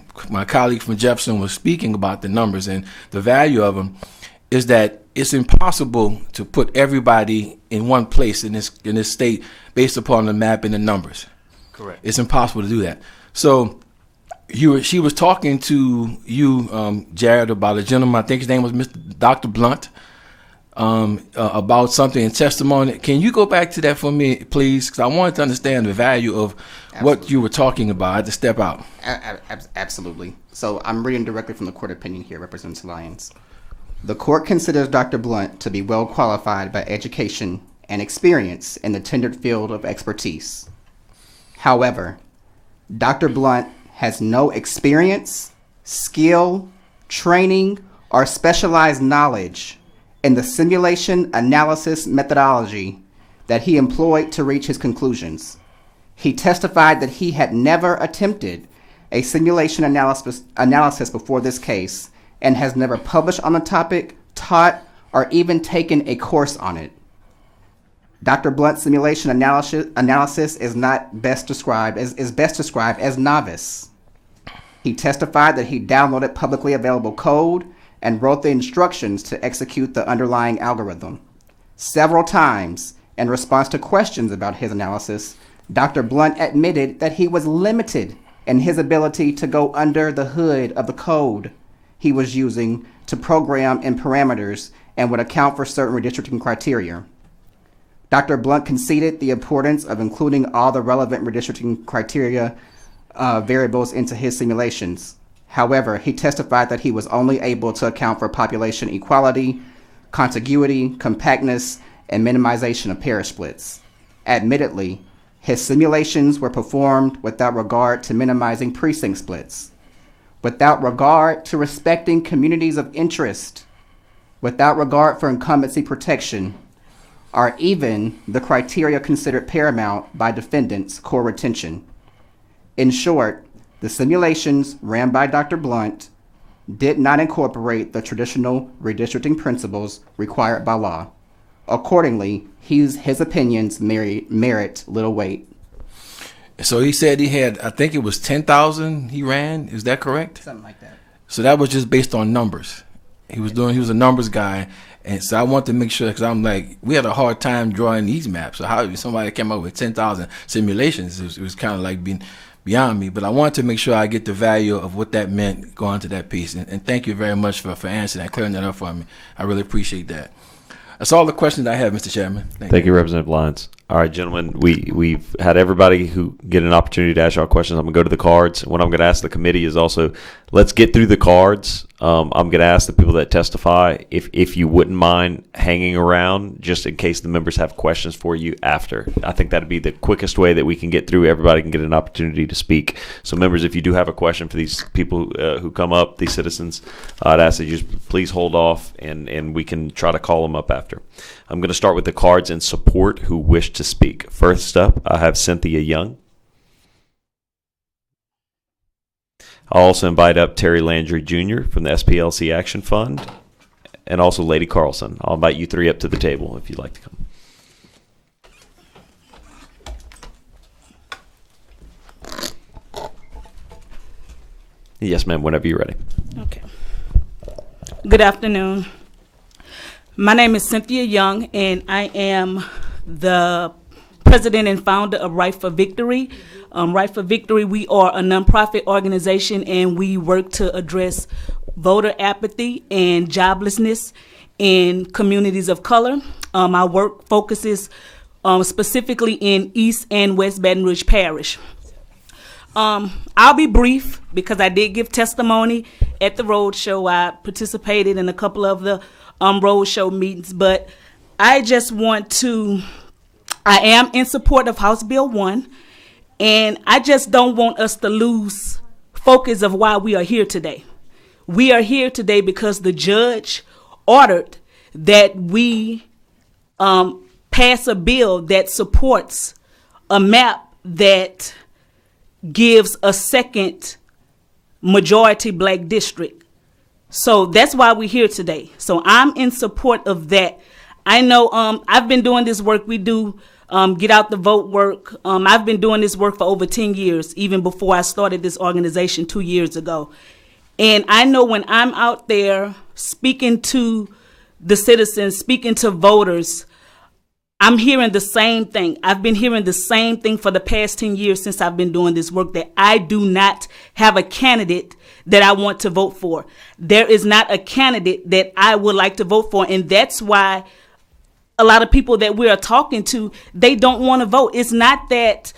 colleague from Jefferson was speaking about the numbers and the value of them, is that it's impossible to put everybody in one place in this state based upon the map and the numbers. Correct. It's impossible to do that. So she was talking to you, Jared, about a gentleman, I think his name was Mr. Dr. Blunt, about something in testimony. Can you go back to that for me, please? Because I wanted to understand the value of what you were talking about. I had to step out. Absolutely. So I'm reading directly from the court opinion here, Representative Lyons. The court considers Dr. Blunt to be well qualified by education and experience in the tendered field of expertise. However, Dr. Blunt has no experience, skill, training, or specialized knowledge in the simulation analysis methodology that he employed to reach his conclusions. He testified that he had never attempted a simulation analysis before this case and has never published on the topic, taught, or even taken a course on it. Dr. Blunt's simulation analysis is best described as novice. He testified that he downloaded publicly available code and wrote the instructions to execute the underlying algorithm. Several times, in response to questions about his analysis, Dr. Blunt admitted that he was limited in his ability to go under the hood of the code he was using to program in parameters and would account for certain redistricting criteria. Dr. Blunt conceded the importance of including all the relevant redistricting criteria variables into his simulations. However, he testified that he was only able to account for population equality, contiguity, compactness, and minimization of parish splits. Admittedly, his simulations were performed without regard to minimizing precinct splits, without regard to respecting communities of interest, without regard for incumbency protection, or even the criteria considered paramount by defendants' core retention. In short, the simulations ran by Dr. Blunt did not incorporate the traditional redistricting principles required by law. Accordingly, his opinions merit little weight. So he said he had, I think it was 10,000 he ran. Is that correct? Something like that. So that was just based on numbers. He was a numbers guy. And so I want to make sure, because I'm like, we had a hard time drawing these maps. So how somebody came up with 10,000 simulations, it was kind of like being beyond me. But I wanted to make sure I get the value of what that meant going to that piece. And thank you very much for answering that, clearing that up for me. I really appreciate that. That's all the questions I have, Mr. Chairman. Thank you, Representative Lyons. All right, gentlemen, we've had everybody who get an opportunity to ask y'all questions. I'm going to go to the cards. What I'm going to ask the committee is also, let's get through the cards. I'm going to ask the people that testify if you wouldn't mind hanging around just in case the members have questions for you after. I think that'd be the quickest way that we can get through. Everybody can get an opportunity to speak. So members, if you do have a question for these people who come up, these citizens, I'd ask that you just please hold off and we can try to call them up after. I'm going to start with the cards in support who wish to speak. First up, I have Cynthia Young. I'll also invite up Terry Landry Jr. from the SPLC Action Fund and also Lady Carlson. I'll invite you three up to the table if you'd like to come. Yes, ma'am, whenever you're ready. Okay. Good afternoon. My name is Cynthia Young, and I am the president and founder of Right for Victory. Right for Victory, we are a nonprofit organization, and we work to address voter apathy and joblessness in communities of color. Our work focuses specifically in East and West Baton Rouge Parish. I'll be brief because I did give testimony at the road show. I participated in a couple of the road show meetings, but I just want to, I am in support of House Bill 1, and I just don't want us to lose focus of why we are here today. We are here today because the judge ordered that we pass a bill that supports a map that gives a second majority black district. So that's why we're here today. So I'm in support of that. I know I've been doing this work. We do get out the vote work. I've been doing this work for over 10 years, even before I started this organization 2 years ago. And I know when I'm out there speaking to the citizens, speaking to voters, I'm hearing the same thing. I've been hearing the same thing for the past 10 years since I've been doing this work, that I do not have a candidate that I want to vote for. There is not a candidate that I would like to vote for. And that's why a lot of people that we are talking to, they don't want to vote. It's not that,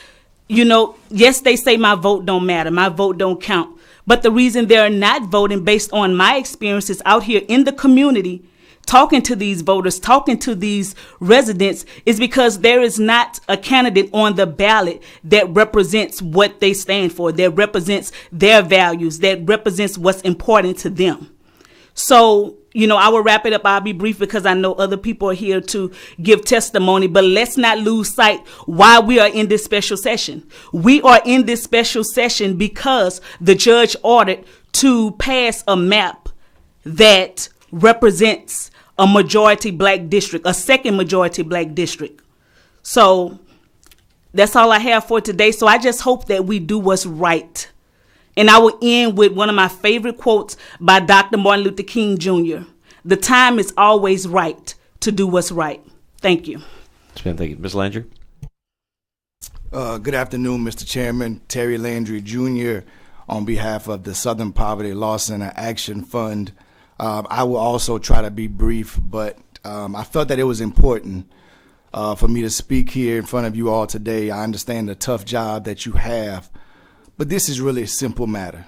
yes, they say my vote don't matter, my vote don't count. But the reason they're not voting, based on my experiences out here in the community, talking to these voters, talking to these residents, is because there is not a candidate on the ballot that represents what they stand for, that represents their values, that represents what's important to them. So, I will wrap it up. I'll be brief because I know other people are here to give testimony, but let's not lose sight why we are in this special session. We are in this special session because the judge ordered to pass a map that represents a majority black district, a second majority black district. So that's all I have for today. So I just hope that we do what's right And I will end with one of my favorite quotes by Dr. Martin Luther King Jr. The time is always right to do what's right. Thank you. Thank you. Ms. Landry? Good afternoon, Mr. Chairman. Terry Landry Jr. on behalf of the Southern Poverty Law Center Action Fund. I will also try to be brief, but I felt that it was important for me to speak here in front of you all today. I understand the tough job that you have, but this is really a simple matter.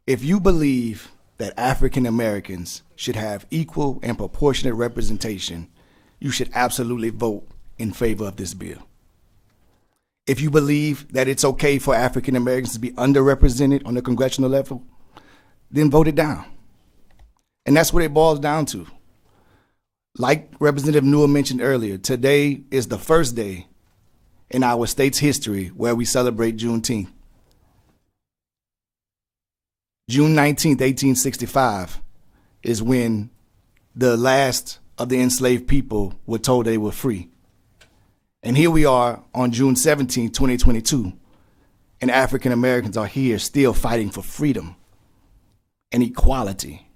If you believe that African Americans should have equal and proportionate representation, you should absolutely vote in favor of this bill. If you believe that it's okay for African Americans to be underrepresented on the congressional level, then vote it down. And that's what it boils down to. Like Representative Newell mentioned earlier, today is the first day in our state's history where we celebrate Juneteenth. June 19th, 1865 is when the last of the enslaved people were told they were free. And here we are on June 17th, 2022, and African Americans are here still fighting for freedom and equality.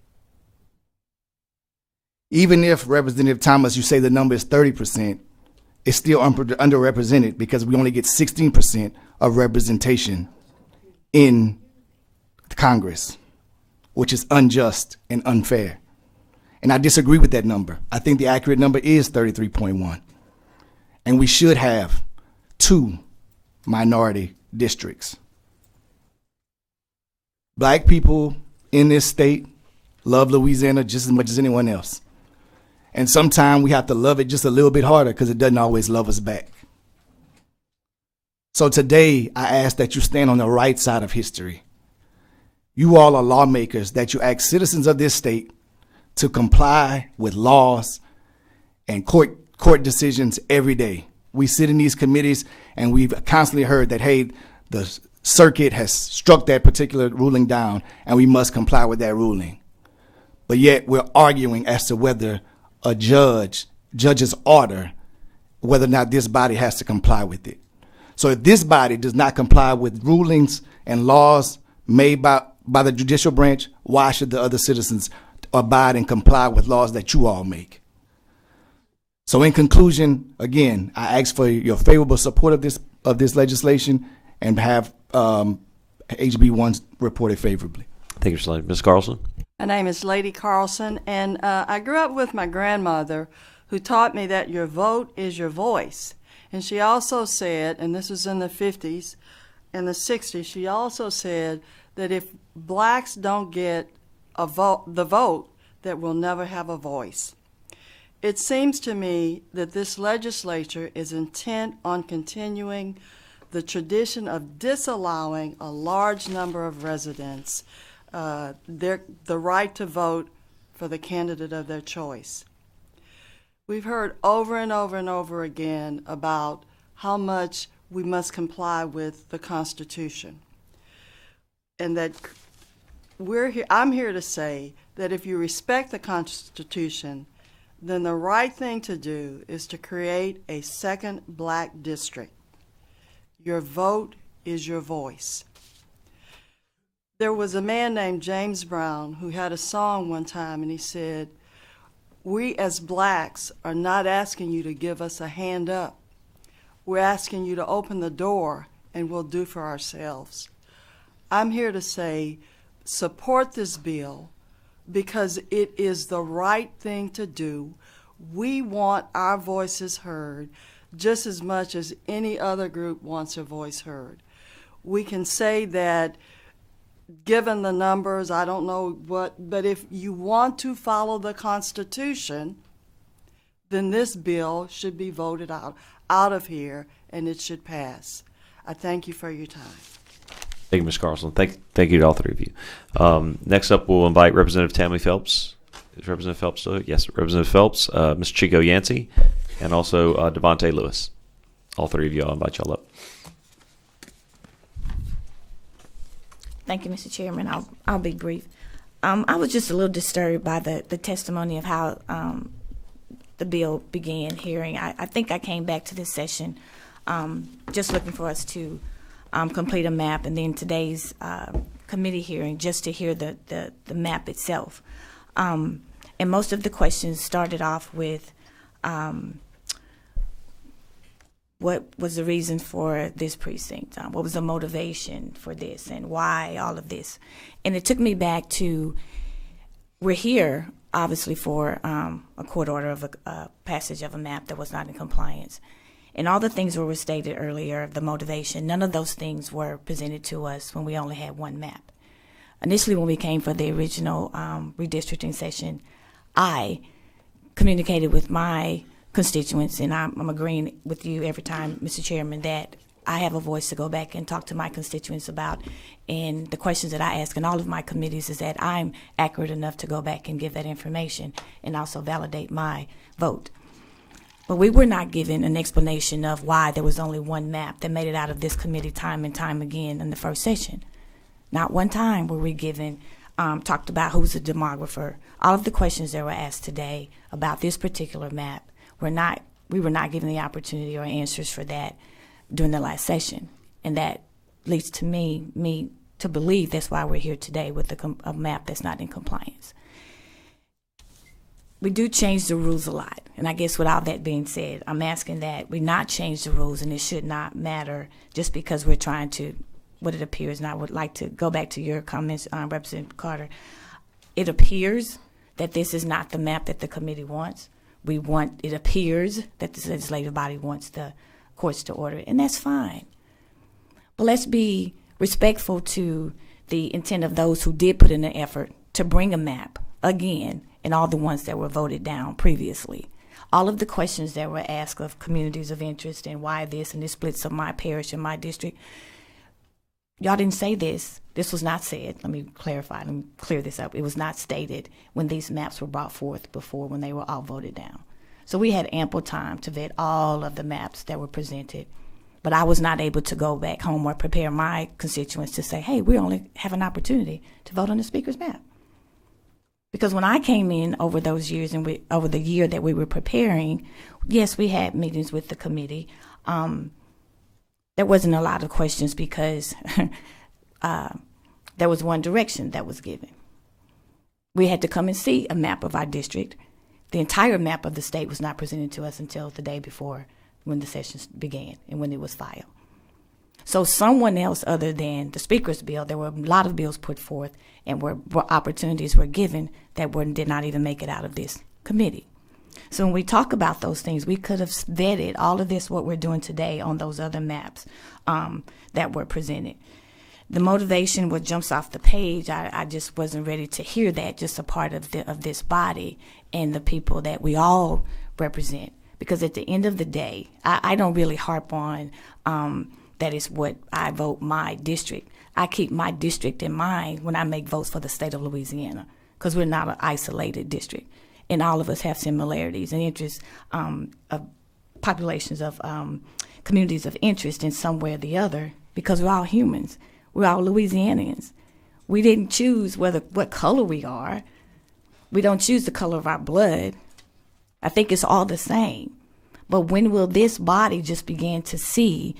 Even if, Representative Thomas, you say the number is 30%, it's still underrepresented because we only get 16% of representation in Congress, which is unjust and unfair. And I disagree with that number. I think the accurate number is 33.1. And we should have 2 minority districts. Black people in this state love Louisiana just as much as anyone else. And sometimes we have to love it just a little bit harder because it doesn't always love us back. So today, I ask that you stand on the right side of history. You all are lawmakers, that you ask citizens of this state to comply with laws and court decisions every day. We sit in these committees and we've constantly heard that, hey, the circuit has struck that particular ruling down and we must comply with that ruling. But yet we're arguing as to whether a judge's order, whether or not this body has to comply with it. So if this body does not comply with rulings and laws made by the judicial branch, why should the other citizens abide and comply with laws that you all make? So in conclusion, again, I ask for your favorable support of this legislation and have HB1 reported favorably. Thank you, Mr. Landry. Ms. Carlson? My name is Lady Carlson, and I grew up with my grandmother who taught me that your vote is your voice. And she also said, and this was in the 50s and the 60s, she also said that if blacks don't get the vote, that we'll never have a voice. It seems to me that this legislature is intent on continuing the tradition of disallowing a large number of residents the right to vote for the candidate of their choice. We've heard over and over and over again about how much we must comply with the Constitution. And that I'm here to say that if you respect the Constitution, then the right thing to do is to create a second black district. Your vote is your voice. There was a man named James Brown who had a song one time, and he said, "We as blacks are not asking you to give us a hand up. We're asking you to open the door and we'll do for ourselves." I'm here to say, support this bill because it is the right thing to do. We want our voices heard just as much as any other group wants their voice heard. We can say that given the numbers, I don't know what, but if you want to follow the Constitution, then this bill should be voted out of here and it should pass. I thank you for your time. Thank you, Ms. Carlson. Thank you to all three of you. Next up, we'll invite Representative Tammy Phelps. Is Representative Phelps still here? Yes, Representative Phelps, Mr. Chico Yancey, and also Davante Lewis. All three of you, I'll invite y'all up. Thank you, Mr. Chairman. I'll be brief. I was just a little disturbed by the testimony of how the bill began hearing. I think I came back to this session just looking for us to complete a map, and then today's committee hearing just to hear the map itself. And most of the questions started off with what was the reason for this precinct? What was the motivation for this, and why all of this? And it took me back to, we're here, obviously, for a court order of a passage of a map that was not in compliance. And all the things that were stated earlier, the motivation, none of those things were presented to us when we only had one map. Initially, when we came for the original redistricting session, I communicated with my constituents, and I'm agreeing with you every time, Mr. Chairman, that I have a voice to go back and talk to my constituents about, and the questions that I ask in all of my committees is that I'm accurate enough to go back and give that information and also validate my vote. But we were not given an explanation of why there was only one map that made it out of this committee time and time again in the first session. Not one time were we given, talked about who's the demographer. All of the questions that were asked today about this particular map, we were not given the opportunity or answers for that during the last session. And that leads to me to believe that's why we're here today with a map that's not in compliance. We do change the rules a lot. And I guess with all that being said, I'm asking that we not change the rules, and it should not matter just because we're trying to, what it appears, and I would like to go back to your comments, Representative Carter. It appears that this is not the map that the committee wants. It appears that the legislative body wants the courts to order it, and that's fine. But let's be respectful to the intent of those who did put in an effort to bring a map again, and all the ones that were voted down previously. All of the questions that were asked of communities of interest and why this and the splits of my parish and my district, y'all didn't say this. This was not said. Let me clarify. Let me clear this up. It was not stated when these maps were brought forth before, when they were all voted down. So we had ample time to vet all of the maps that were presented. But I was not able to go back home or prepare my constituents to say, hey, we only have an opportunity to vote on the speaker's map. Because when I came in over those years and over the year that we were preparing, yes, we had meetings with the committee. There wasn't a lot of questions because there was one direction that was given. We had to come and see a map of our district. The entire map of the state was not presented to us until the day before when the sessions began and when it was filed. So someone else other than the speaker's bill, there were a lot of bills put forth and where opportunities were given that did not even make it out of this committee. So when we talk about those things, we could have vetted all of this, what we're doing today, on those other maps that were presented. The motivation, what jumps off the page, I just wasn't ready to hear that, just a part of this body and the people that we all represent. Because at the end of the day, I don't really harp on that is what I vote my district. I keep my district in mind when I make votes for the state of Louisiana, because we're not an isolated district. And all of us have similarities and interests of populations of communities of interest in some way or the other, because we're all humans. We're all Louisianians. We didn't choose what color we are. We don't choose the color of our blood. I think it's all the same. But when will this body just begin to see,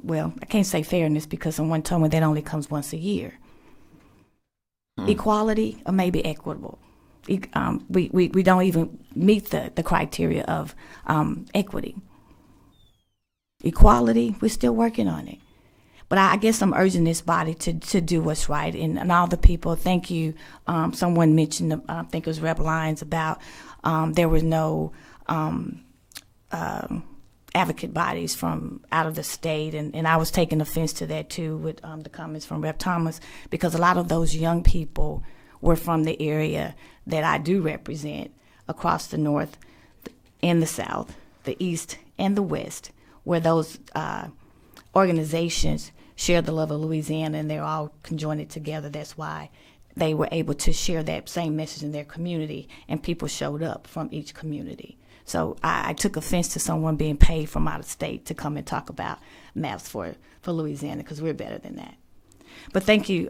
well, I can't say fairness because someone told me that only comes once a year. Equality or maybe equitable. We don't even meet the criteria of equity. Equality, we're still working on it. But I guess I'm urging this body to do what's right. And all the people, thank you. Someone mentioned, I think it was Rep. Lyons, about there were no advocate bodies from out of the state. And I was taking offense to that, too, with the comments from Rep. Thomas, because a lot of those young people were from the area that I do represent across the north and the south, the east and the west, where those organizations share the love of Louisiana and they're all conjoined together. That's why they were able to share that same message in their community, and people showed up from each community. So I took offense to someone being paid from out of state to come and talk about maps for Louisiana, because we're better than that. But thank you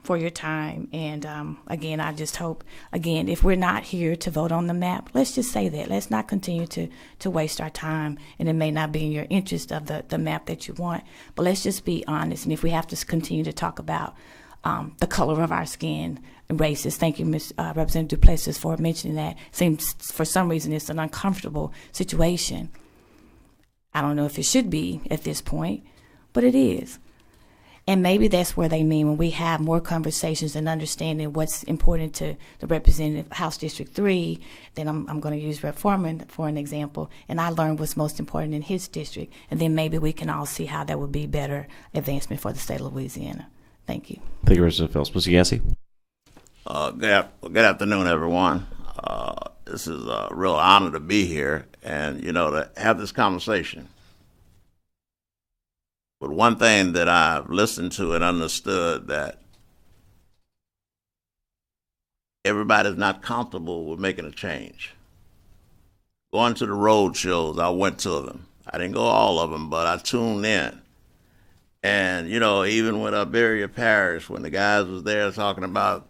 for your time. And again, I just hope, again, if we're not here to vote on the map, let's just say that. Let's not continue to waste our time. And it may not be in your interest of the map that you want. But let's just be honest. And if we have to continue to talk about the color of our skin and races, thank you, Ms. Representative Duplessis, for mentioning that. Seems for some reason it's an uncomfortable situation. I don't know if it should be at this point, but it is. And maybe that's where they mean when we have more conversations and understanding what's important to the representative House District 3, then I'm going to use Rep. Foreman for an example, and I learned what's most important in his district, and then maybe we can all see how that would be better advancement for the state of Louisiana. Thank you. Thank you, Representative Phelps. Mr. Yancey? Good afternoon, everyone. This is a real honor to be here and, to have this conversation. But one thing that I've listened to and understood, that everybody's not comfortable with making a change. Going to the road shows, I went to them. I didn't go all of them, but I tuned in. And, even with Iberia Parish, when the guys was there talking about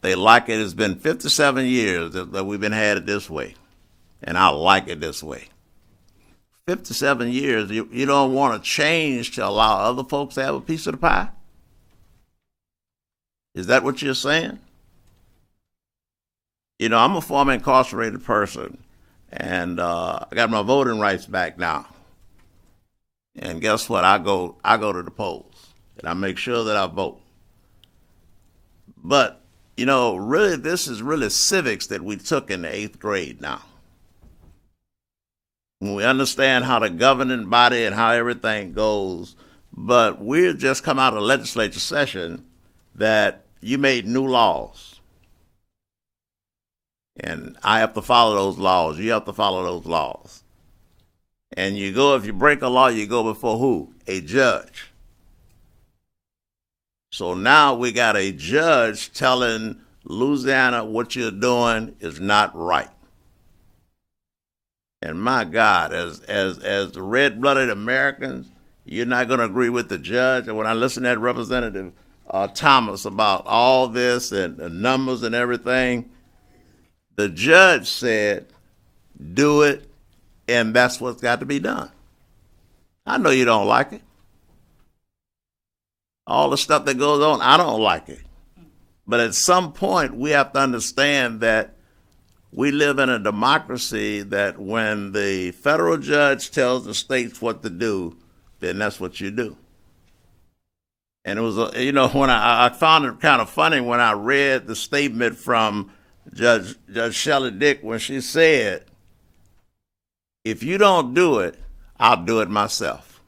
they like it, it's been 57 years that we've been had it this way. And I like it this way. 57 years, you don't want to change to allow other folks to have a piece of the pie? Is that what you're saying? I'm a former incarcerated person, and I got my voting rights back now. And guess what? I go to the polls, and I make sure that I vote. But, really, this is really civics that we took in the 8th grade now. When we understand how the governing body and how everything goes, but we've just come out of legislature session that you made new laws. And I have to follow those laws. You have to follow those laws. And if you break a law, you go before who? A judge. So now we got a judge telling Louisiana what you're doing is not right. And my God, as the red-blooded Americans, you're not going to agree with the judge. And when I listen to that Representative Thomas about all this and the numbers and everything, the judge said, do it, and that's what's got to be done. I know you don't like it. All the stuff that goes on, I don't like it. But at some point, we have to understand that we live in a democracy that when the federal judge tells the states what to do, then that's what you do. And it was, when I found it kind of funny when I read the statement from Judge Shelley Dick when she said, if you don't do it, I'll do it myself.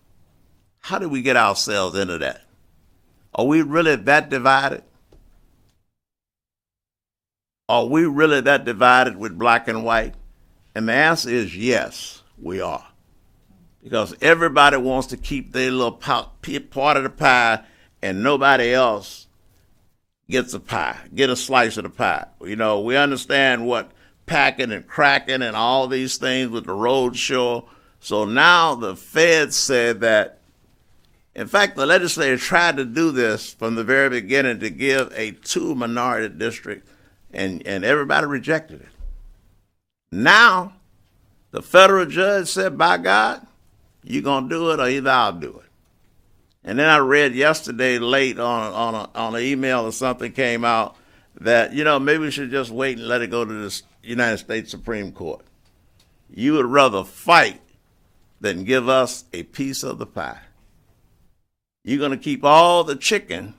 How did we get ourselves into that? Are we really that divided? Are we really that divided with black and white? And the answer is yes, we are. Because everybody wants to keep their little part of the pie, and nobody else gets a pie, get a slice of the pie. We understand what packing and cracking and all these things with the road show. So now the Fed said that, in fact, the legislature tried to do this from the very beginning to give a 2-minority district, and everybody rejected it. Now, the federal judge said, by God, you're going to do it or either I'll do it. And then I read yesterday late on an email or something came out that, maybe we should just wait and let it go to the United States Supreme Court. You would rather fight than give us a piece of the pie. You're going to keep all the chicken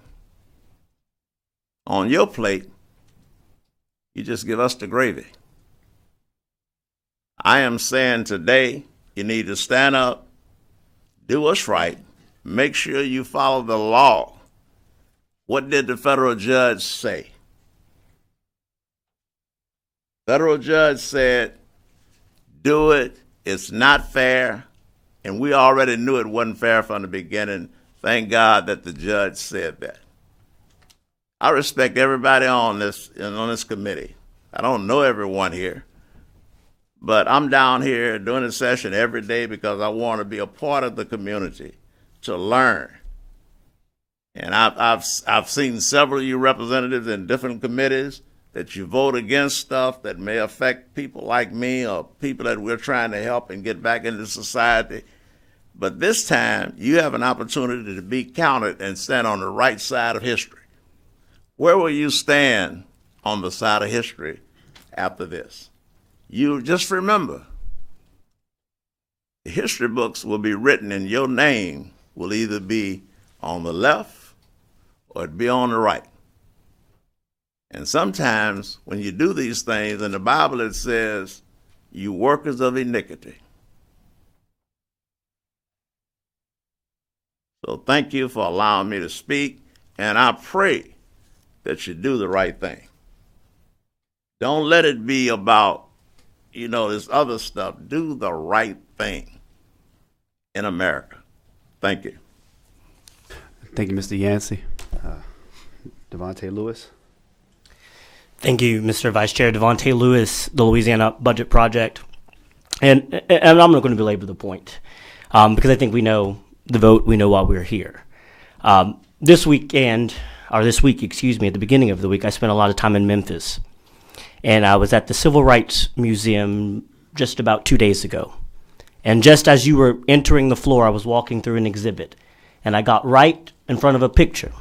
on your plate. You just give us the gravy. I am saying today, you need to stand up, do what's right, make sure you follow the law. What did the federal judge say? Federal judge said, do it, it's not fair, and we already knew it wasn't fair from the beginning. Thank God that the judge said that. I respect everybody on this committee. I don't know everyone here, but I'm down here doing a session every day because I want to be a part of the community, to learn. And I've seen several of you representatives in different committees that you vote against stuff that may affect people like me or people that we're trying to help and get back into society. But this time, you have an opportunity to be counted and stand on the right side of history. Where will you stand on the side of history after this? You just remember, the history books will be written and your name will either be on the left or it'll be on the right. And sometimes when you do these things, in the Bible it says, you workers of iniquity. So thank you for allowing me to speak, and I pray that you do the right thing. Don't let it be about, this other stuff. Do the right thing in America. Thank you. Thank you, Mr. Yancey. Davante Lewis. Thank you, Mr. Vice Chair. Davante Lewis, the Louisiana Budget Project. And I'm not going to belabor the point because I think we know the vote, we know why we're here. This week, at the beginning of the week, I spent a lot of time in Memphis. And I was at the Civil Rights Museum just about 2 days ago. And just as you were entering the floor, I was walking through an exhibit. And I got right in front of a picture.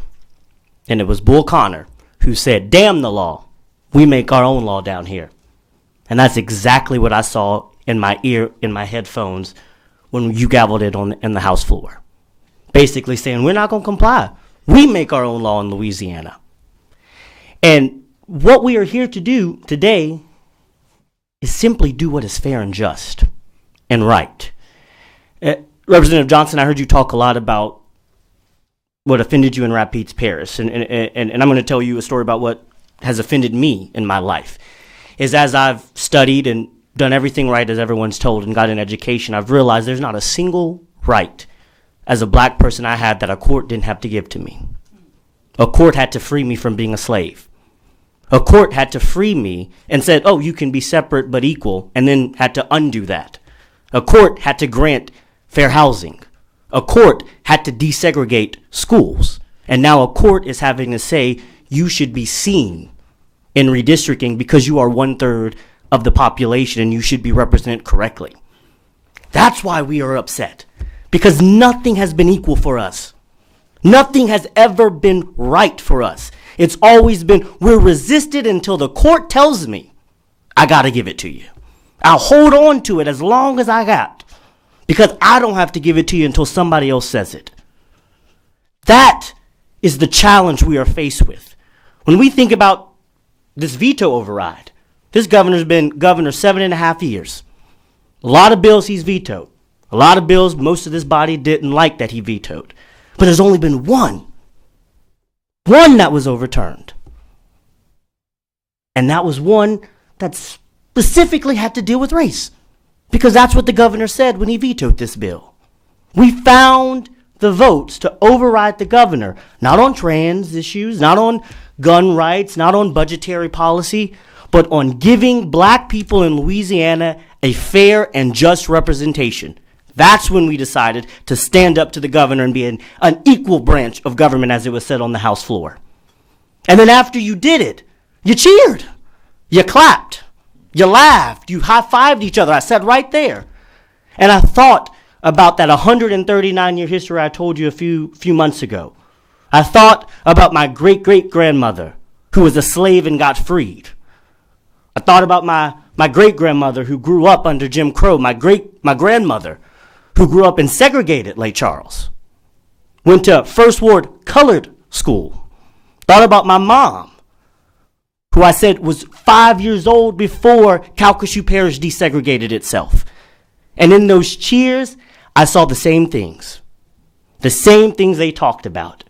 And it was Bull Connor, who said, "Damn the law. We make our own law down here." And that's exactly what I saw in my ear, in my headphones, when you gavelled it in the House floor. Basically saying, we're not going to comply. We make our own law in Louisiana. And what we are here to do today is simply do what is fair and just and right. Representative Johnson, I heard you talk a lot about what offended you in Rapides Parish. And I'm going to tell you a story about what has offended me in my life. Is as I've studied and done everything right as everyone's told and got an education, I've realized there's not a single right as a black person I had that a court didn't have to give to me. A court had to free me from being a slave. A court had to free me and said, oh, you can be separate but equal, and then had to undo that. A court had to grant fair housing. A court had to desegregate schools. And now a court is having to say you should be seen in redistricting because you are 1/3 of the population and you should be represented correctly. That's why we are upset, because nothing has been equal for us. Nothing has ever been right for us. It's always been, we're resisted until the court tells me I got to give it to you. I'll hold on to it as long as I got, because I don't have to give it to you until somebody else says it. That is the challenge we are faced with. When we think about this veto override, this governor's been governor 7.5 years. A lot of bills he's vetoed. A lot of bills most of this body didn't like that he vetoed. But there's only been one that was overturned. And that was one that specifically had to deal with race, because that's what the governor said when he vetoed this bill. We found the votes to override the governor, not on trans issues, not on gun rights, not on budgetary policy, but on giving black people in Louisiana a fair and just representation. That's when we decided to stand up to the governor and be an equal branch of government, as it was said on the House floor. And then after you did it, you cheered, you clapped, you laughed, you high-fived each other. I sat right there. And I thought about that 139-year history I told you a few months ago. I thought about my great-great-grandmother who was a slave and got freed. I thought about my great-grandmother who grew up under Jim Crow, my grandmother who grew up in segregated Lake Charles, went to First Ward colored school. Thought about my mom, who I said was 5 years old before Calcasieu Parish desegregated itself. And in those cheers, I saw the same things they talked about.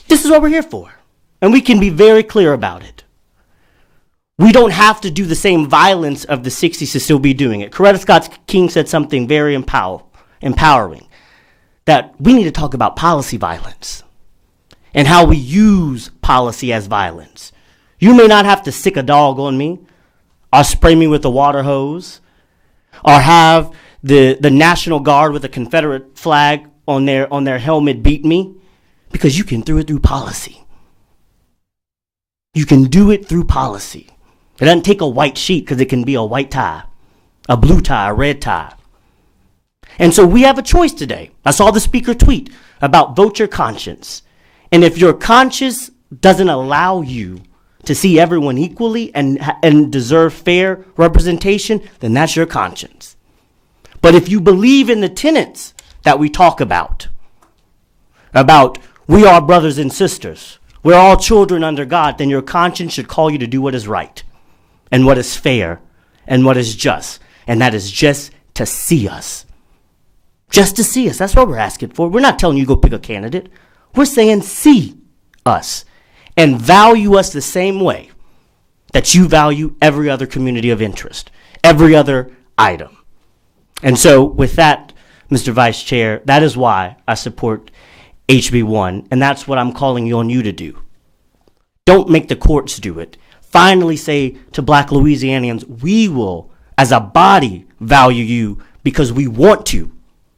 This is what we're here for, and we can be very clear about it. We don't have to do the same violence of the 60s to still be doing it. Coretta Scott King said something very empowering, that we need to talk about policy violence and how we use policy as violence. You may not have to sick a dog on me or spray me with a water hose or have the National Guard with a Confederate flag on their helmet beat me. Because you can do it through policy. You can do it through policy. It doesn't take a white sheet because it can be a white tie, a blue tie, a red tie. And so we have a choice today. I saw the speaker tweet about vote your conscience. And if your conscience doesn't allow you to see everyone equally and deserve fair representation, then that's your conscience. But if you believe in the tenets that we talk about we are brothers and sisters, we're all children under God, then your conscience should call you to do what is right and what is fair and what is just. And that is just to see us. Just to see us. That's what we're asking for. We're not telling you go pick a candidate. We're saying see us and value us the same way that you value every other community of interest, every other item. And so with that, Mr. Vice Chair, that is why I support HB1, and that's what I'm calling on you to do. Don't make the courts do it. Finally say to Black Louisianians, we will, as a body, value you because we want to,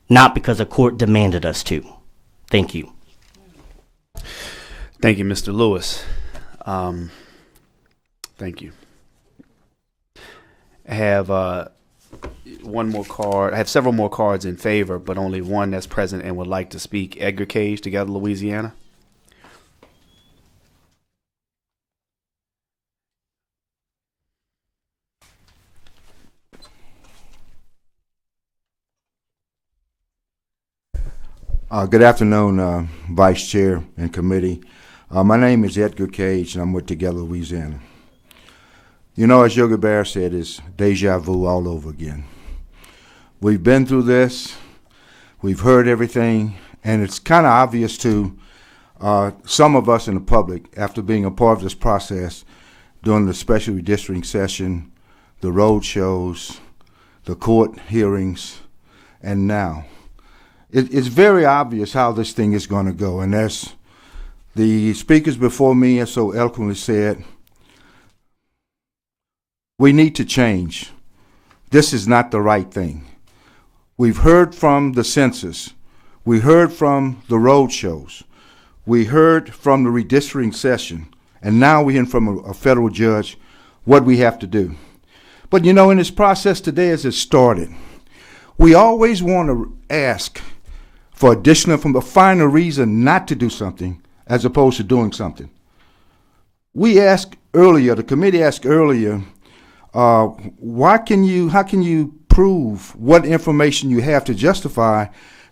not because a court demanded us to. Thank you. Thank you, Mr. Lewis. Thank you. I have one more card. I have several more cards in favor, but only one that's present and would like to speak. Edgar Cage, Together Louisiana. Good afternoon, Vice Chair and committee. My name is Edgar Cage, and I'm with Together Louisiana. You know, as Yogi Bear said, it's deja vu all over again. We've been through this, we've heard everything, and it's kind of obvious to some of us in the public, after being a part of this process during the special redistricting session, the road shows, the court hearings, and now. It's very obvious how this thing is going to go, and as the speakers before me have so eloquently said, we need to change. This is not the right thing. We've heard from the census. We heard from the road shows. We heard from the redistricting session, and now we're hearing from a federal judge what we have to do. But you know, in this process today as it started, we always want to ask for additional information, find a reason not to do something as opposed to doing something. We asked earlier, the committee asked earlier, how can you prove what information you have to justify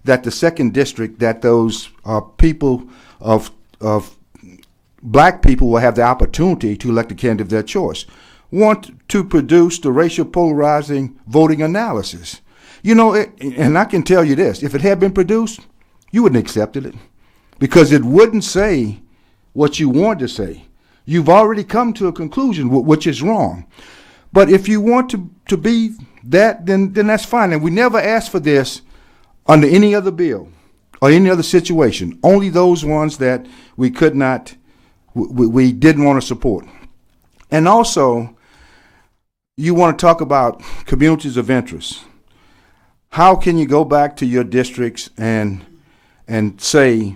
that the second district, that those people of black people will have the opportunity to elect a candidate of their choice? Want to produce the racial polarizing voting analysis. You know, and I can tell you this, if it had been produced, you wouldn't have accepted it because it wouldn't say what you want to say. You've already come to a conclusion, which is wrong. But if you want to be that, then that's fine. And we never asked for this under any other bill or any other situation, only those ones that we could not, we didn't want to support. And also, you want to talk about communities of interest. How can you go back to your districts and say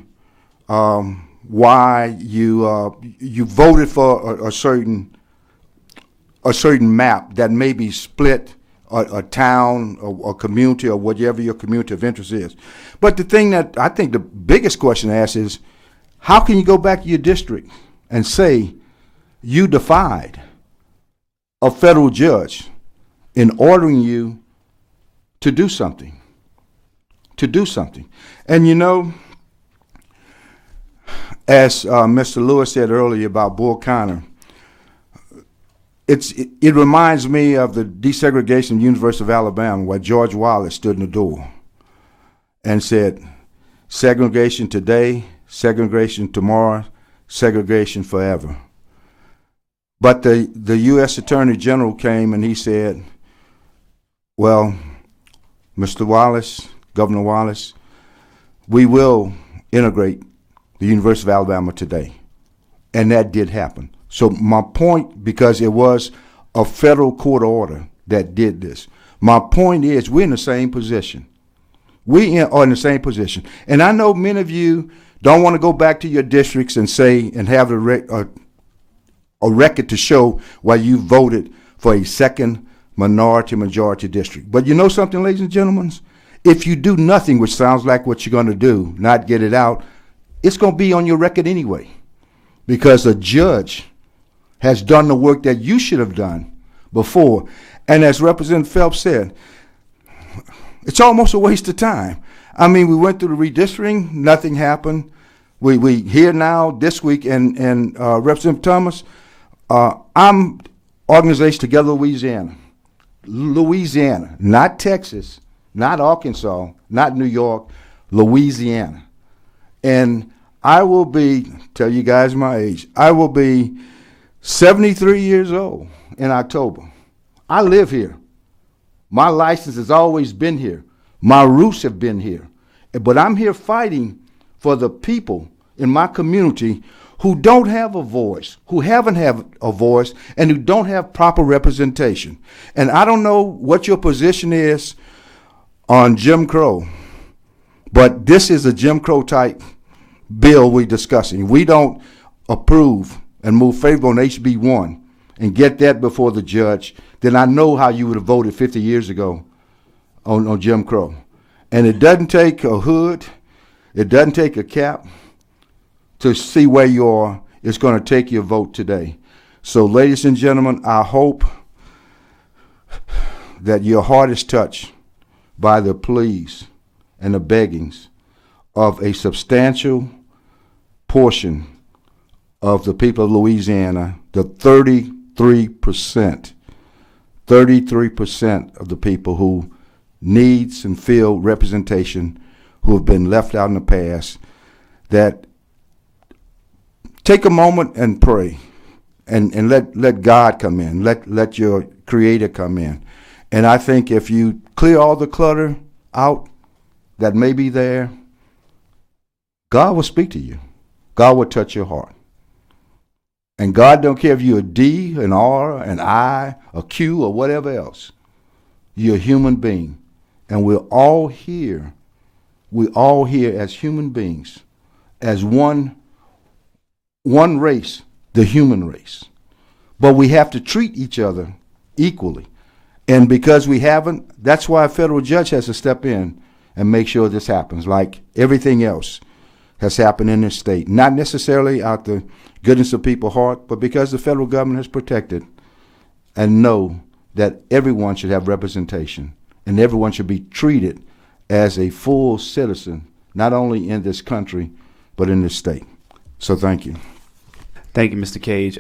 why you voted for a certain map that may be split a town or community or whatever your community of interest is? But the thing that I think the biggest question to ask is, how can you go back to your district and say you defied a federal judge in ordering you to do something? And you know, as Mr. Lewis said earlier about Bull Connor, it reminds me of the desegregation of the University of Alabama, where George Wallace stood in the door and said, segregation today, segregation tomorrow, segregation forever. But the U.S. Attorney General came and he said, well, Mr. Wallace, Governor Wallace, we will integrate the University of Alabama today. And that did happen. So my point, because it was a federal court order that did this, my point is we're in the same position. We are in the same position. And I know many of you don't want to go back to your districts and say and have a record to show why you voted for a second majority district. But you know something, ladies and gentlemen? If you do nothing, which sounds like what you're going to do, not get it out, it's going to be on your record anyway, because a judge has done the work that you should have done before. And as Representative Phelps said, it's almost a waste of time. I mean, we went through the redistricting, nothing happened. We here now this week, and Representative Thomas, I'm organization Together Louisiana, not Texas, not Arkansas, not New York, Louisiana. And I will be, tell you guys my age, I will be 73 years old in October. I live here. My license has always been here. My roots have been here. But I'm here fighting for the people in my community who don't have a voice, who haven't had a voice, and who don't have proper representation. And I don't know what your position is on Jim Crow, but this is a Jim Crow type bill we're discussing. We don't approve and move favorable on HB1 and get that before the judge, then I know how you would have voted 50 years ago on Jim Crow. And it doesn't take a hood, it doesn't take a cap to see where you are. It's going to take your vote today. So, ladies and gentlemen, I hope that your heart is touched by the pleas and the beggings of a substantial portion of the people of Louisiana, the 33% of the people who needs and feel representation, who have been left out in the past, that take a moment and pray and let God come in, let your Creator come in. And I think if you clear all the clutter out that may be there, God will speak to you. God will touch your heart. And God don't care if you're a D, an R, an I, a Q, or whatever else. You're a human being. And we're all here as human beings, as one race, the human race. But we have to treat each other equally. And because we haven't, that's why a federal judge has to step in and make sure this happens, like everything else has happened in this state. Not necessarily out the goodness of people's heart, but because the federal government has protected and know that everyone should have representation and everyone should be treated as a full citizen, not only in this country, but in this state. So thank you. Thank you, Mr. Cage.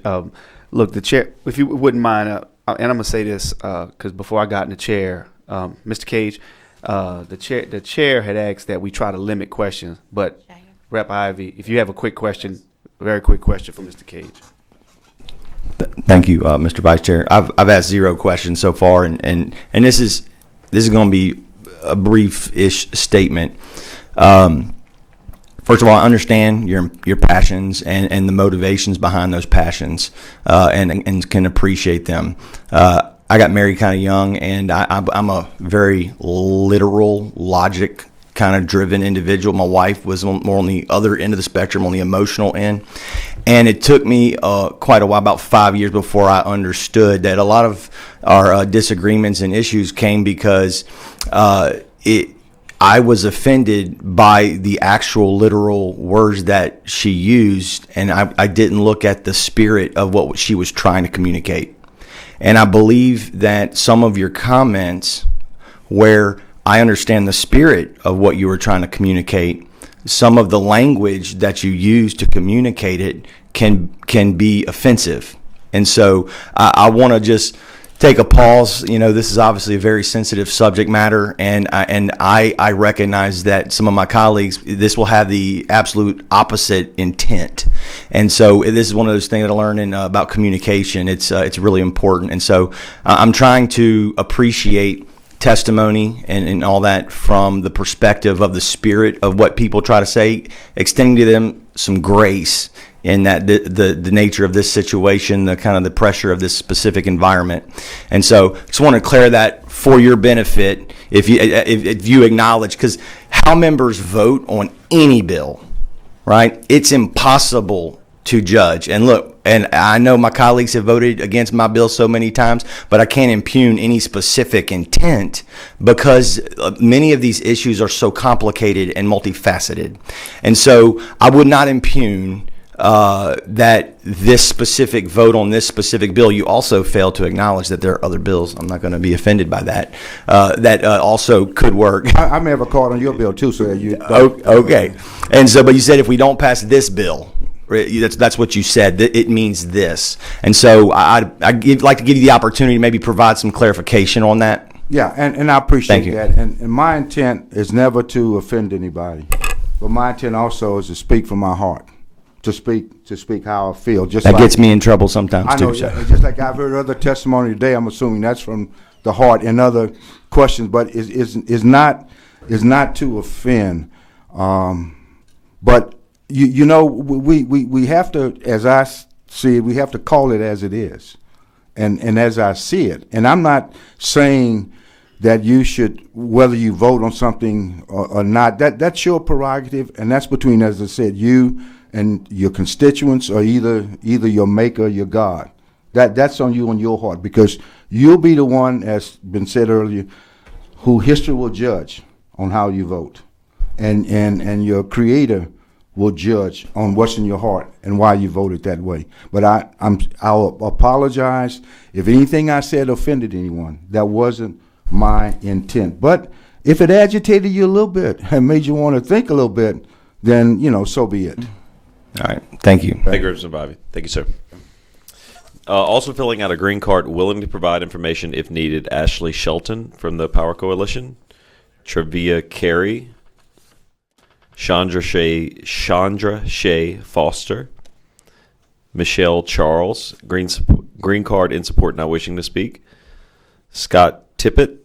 Look, the chair, if you wouldn't mind, and I'm going to say this because before I got in the chair, Mr. Cage, the chair had asked that we try to limit questions, but Rep. Ivy, if you have a quick question, a very quick question for Mr. Cage. Thank you, Mr. Vice Chair. I've asked 0 questions so far, and this is going to be a brief-ish statement. First of all, I understand your passions and the motivations behind those passions, and can appreciate them. I got married kind of young, and I'm a very literal, logic kind of driven individual. My wife was more on the other end of the spectrum, on the emotional end. And it took me quite a while, about 5 years, before I understood that a lot of our disagreements and issues came because I was offended by the actual literal words that she used, and I didn't look at the spirit of what she was trying to communicate. And I believe that some of your comments, where I understand the spirit of what you were trying to communicate, some of the language that you use to communicate it can be offensive. And so I want to just take a pause. You know, this is obviously a very sensitive subject matter, and I recognize that some of my colleagues, this will have the absolute opposite intent. And so this is one of those things that I learned about communication. It's really important. And so I'm trying to appreciate testimony and all that from the perspective of the spirit of what people try to say, extending to them some grace in that the nature of this situation, the kind of the pressure of this specific environment. And so just want to declare that for your benefit, if you acknowledge, because how members vote on any bill, right? It's impossible to judge. And look, and I know my colleagues have voted against my bill so many times, but I can't impugn any specific intent because many of these issues are so complicated and multifaceted. And so I would not impugn that this specific vote on this specific bill. You also failed to acknowledge that there are other bills. I'm not going to be offended by that. That also could work. I may have a card on your bill too, so that you. Okay. And so, but you said if we don't pass this bill, that's what you said. It means this. And so I'd like to give you the opportunity to maybe provide some clarification on that. Yeah, and I appreciate that. And my intent is never to offend anybody, but my intent also is to speak from my heart, to speak how I feel. Just that like, gets me in trouble sometimes I know, too. So. Just like I've heard other testimony today, I'm assuming that's from the heart and other questions, but is not to offend. But you know, we have to, as I see it, we have to call it as it is, and as I see it. And I'm not saying that you should, whether you vote on something or not, that's your prerogative, and that's between, as I said, you and your constituents, or either your maker or your God. That's on you and your heart, because you'll be the one, as been said earlier, who history will judge on how you vote, and your Creator will judge on what's in your heart and why you voted that way. But I'll apologize if anything I said offended anyone. That wasn't my intent. But if it agitated you a little bit and made you want to think a little bit, then so be it. All right. Thank you. Thank you, Representative Bobby. Thank you, sir. Also filling out a green card, willing to provide information if needed, Ashley Shelton from the Power Coalition, Trevia Carey, Chandra Shea Foster, Michelle Charles, green card in support, not wishing to speak, Scott Tippett,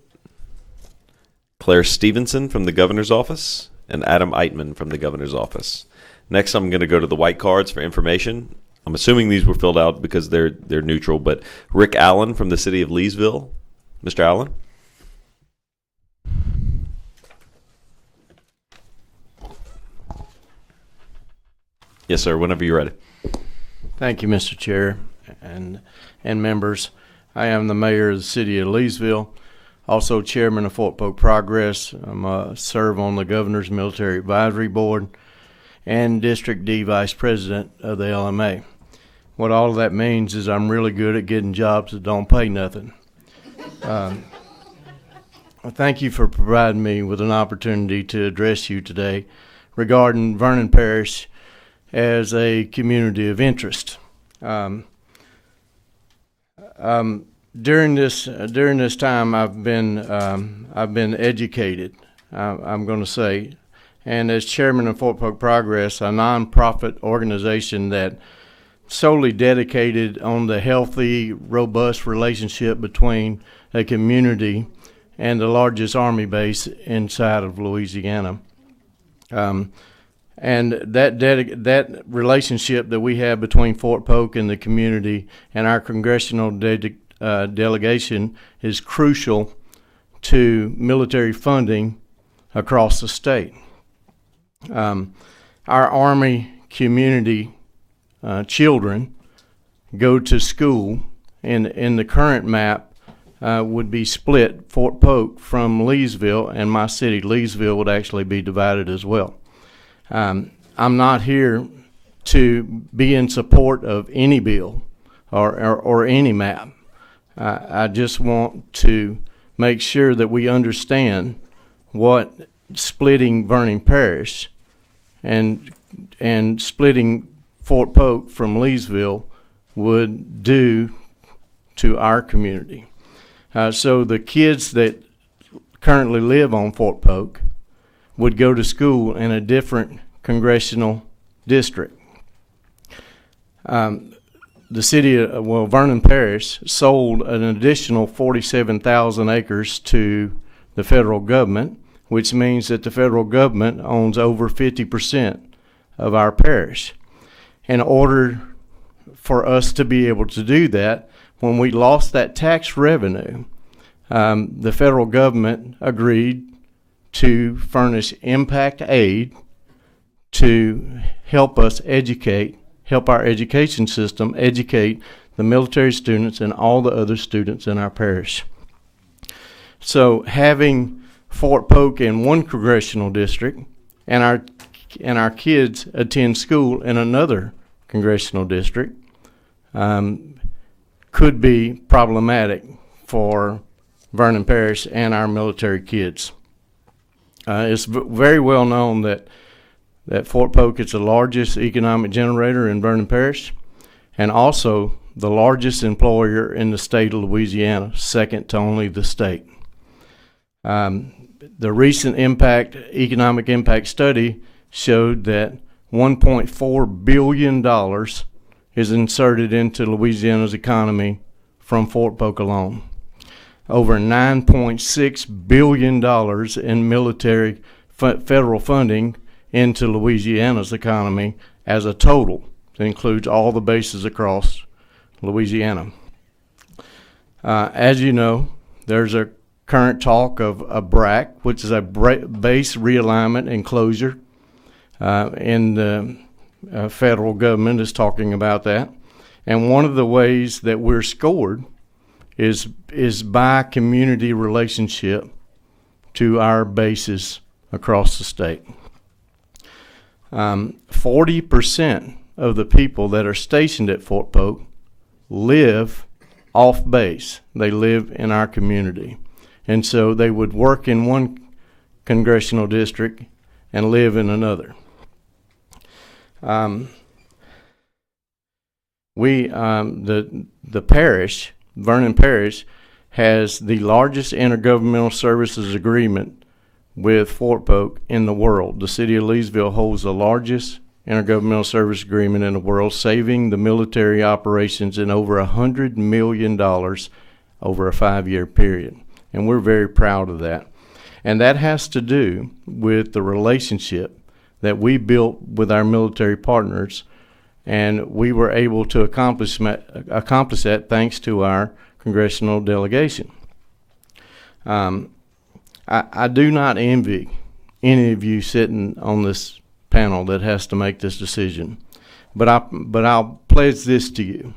Claire Stevenson from the Governor's Office, and Adam Eitman from the Governor's Office. Next, I'm going to go to the white cards for information. I'm assuming these were filled out because they're neutral, but Rick Allen from the City of Leesville. Mr. Allen? Yes, sir, whenever you're ready. Thank you, Mr. Chair and members. I am the mayor of the City of Leesville, also chairman of Fort Polk Progress. I serve on the Governor's Military Advisory Board and District D Vice President of the LMA. What all of that means is I'm really good at getting jobs that don't pay nothing. Thank you for providing me with an opportunity to address you today regarding Vernon Parish as a community of interest. During this time, I've been educated. I'm going to say, and as chairman of Fort Polk Progress, a nonprofit organization that solely dedicated on the healthy, robust relationship between a community and the largest Army base inside of Louisiana. And that relationship that we have between Fort Polk and the community and our congressional delegation is crucial to military funding across the state. Our Army community children go to school, and in the current map would be split. Fort Polk from Leesville, and my city, Leesville, would actually be divided as well. I'm not here to be in support of any bill or any map. I just want to make sure that we understand what splitting Vernon Parish and splitting Fort Polk from Leesville would do to our community. So the kids that currently live on Fort Polk would go to school in a different congressional district. The city of, Vernon Parish sold an additional 47,000 acres to the federal government, which means that the federal government owns over 50% of our parish. In order for us to be able to do that, when we lost that tax revenue, the federal government agreed to furnish impact aid to help us help our education system educate the military students and all the other students in our parish. So having Fort Polk in one congressional district and our kids attend school in another congressional district could be problematic for Vernon Parish and our military kids. It's very well known that Fort Polk is the largest economic generator in Vernon Parish and also the largest employer in the state of Louisiana, second to only the state. The recent economic impact study showed that $1.4 billion is inserted into Louisiana's economy from Fort Polk alone. Over $9.6 billion in military federal funding into Louisiana's economy as a total. It includes all the bases across Louisiana. As you know, there's a current talk of a BRAC, which is a base realignment and closure, and the federal government is talking about that. And one of the ways that we're scored is by community relationship to our bases across the state. 40% of the people that are stationed at Fort Polk live off base. They live in our community. And so they would work in one congressional district and live in another. The parish, Vernon Parish, has the largest intergovernmental services agreement with Fort Polk in the world. The city of Leesville holds the largest intergovernmental service agreement in the world, saving the military operations in over $100 million over a 5-year period. And we're very proud of that. And that has to do with the relationship that we built with our military partners, and we were able to accomplish that thanks to our congressional delegation. I do not envy any of you sitting on this panel that has to make this decision, but I'll pledge this to you.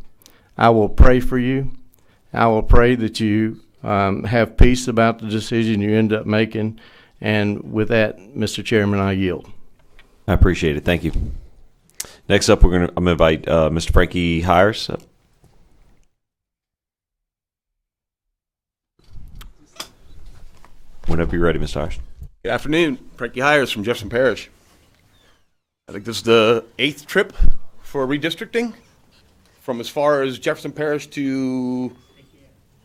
I will pray for you. I will pray that you have peace about the decision you end up making, and with that, Mr. Chairman, I yield. I appreciate it. Thank you. Next up, I'm going to invite Mr. Frankie Hires up. Whenever you're ready, Mr. Hires. Good afternoon. Frankie Hires from Jefferson Parish. I think this is the 8th trip for redistricting from as far as Jefferson Parish to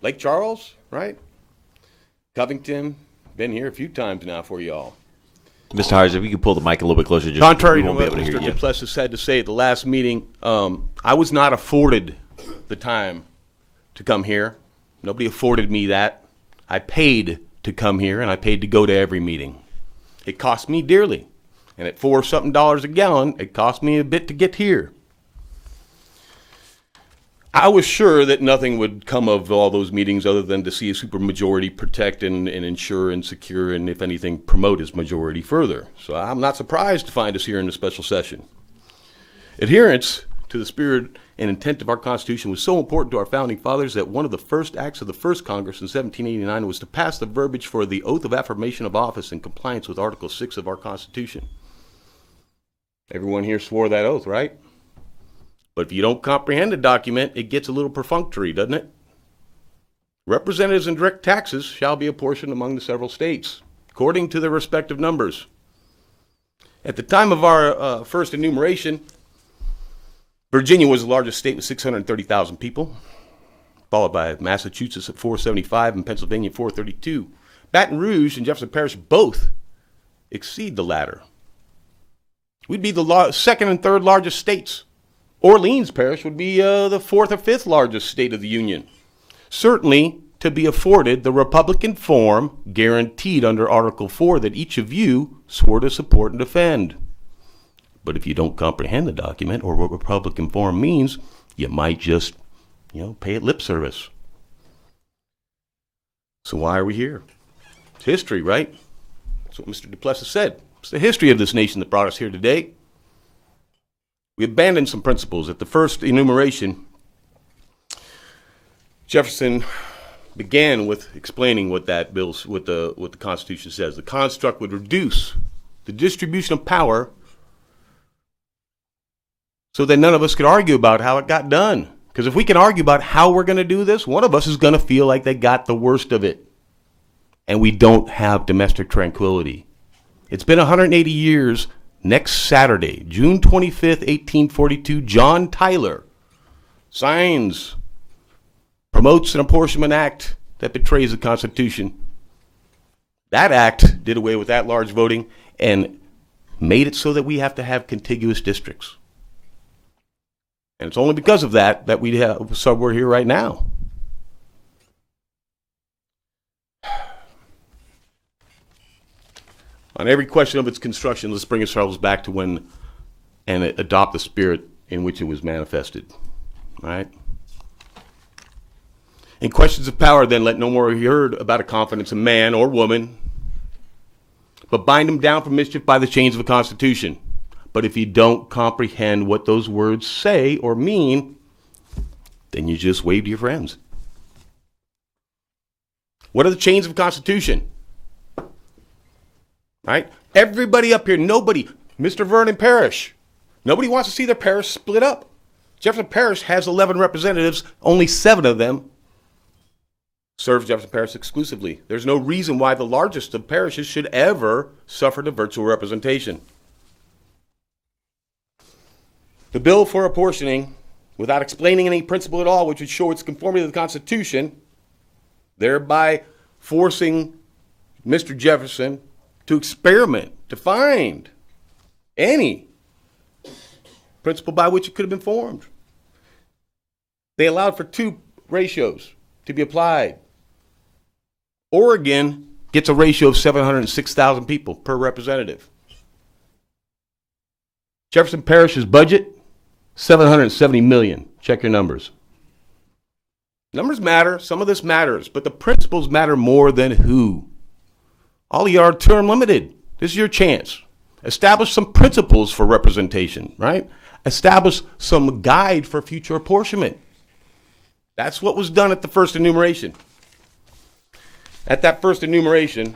Lake Charles, right? Covington. Been here a few times now for y'all. Mr. Hires, if you could pull the mic a little bit closer, just contrary to won't be what able to hear Mr. you. Duplessis had to say at the last meeting, I was not afforded the time to come here. Nobody afforded me that. I paid to come here, and I paid to go to every meeting. It cost me dearly. And at $4-something a gallon, it cost me a bit to get here. I was sure that nothing would come of all those meetings other than to see a supermajority protect and ensure and secure and, if anything, promote his majority further. So I'm not surprised to find us here in a special session. Adherence to the spirit and intent of our Constitution was so important to our founding fathers that one of the first acts of the first Congress in 1789 was to pass the verbiage for the oath of affirmation of office in compliance with Article 6 of our Constitution. Everyone here swore that oath, right? But if you don't comprehend the document, it gets a little perfunctory, doesn't it? Representatives and direct taxes shall be apportioned among the several states, according to their respective numbers. At the time of our first enumeration, Virginia was the largest state with 630,000 people, followed by Massachusetts at 475 and Pennsylvania 432. Baton Rouge and Jefferson Parish both exceed the latter. We'd be the second and third largest states. Orleans Parish would be the fourth or fifth largest state of the Union. Certainly to be afforded the Republican form guaranteed under Article 4 that each of you swore to support and defend. But if you don't comprehend the document or what Republican form means, you might just, pay it lip service. So why are we here? It's history, right? That's what Mr. Duplessis said. It's the history of this nation that brought us here today. We abandoned some principles. At the first enumeration, Jefferson began with explaining what that bill's, what the Constitution says. The construct would reduce the distribution of power so that none of us could argue about how it got done. Because if we can argue about how we're going to do this, one of us is going to feel like they got the worst of it. And we don't have domestic tranquility. It's been 180 years. Next Saturday, June 25th, 1842, John Tyler signs, promotes an apportionment act that betrays the Constitution. That act did away with at-large voting and made it so that we have to have contiguous districts. And it's only because of that that we're here right now. On every question of its construction, let's bring ourselves back to when and adopt the spirit in which it was manifested. All right? In questions of power, then, let no more be heard about a confidence in man or woman, but bind them down for mischief by the chains of a constitution. But if you don't comprehend what those words say or mean, then you just wave to your friends. What are the chains of a constitution? Right? Everybody up here, nobody, Mr. Vernon Parish, nobody wants to see their parish split up. Jefferson Parish has 11 representatives, only 7 of them serve Jefferson Parish exclusively. There's no reason why the largest of parishes should ever suffer the virtual representation. The bill for apportioning, without explaining any principle at all, which would show its conformity to the Constitution, thereby forcing Mr. Jefferson to experiment, to find any principle by which it could have been formed. They allowed for 2 ratios to be applied. Oregon gets a ratio of 706,000 people per representative. Jefferson Parish's budget, $770 million. Check your numbers. Numbers matter. Some of this matters, but the principles matter more than who. All of you are term limited. This is your chance. Establish some principles for representation, right? Establish some guide for future apportionment. That's what was done at the first enumeration. At that first enumeration,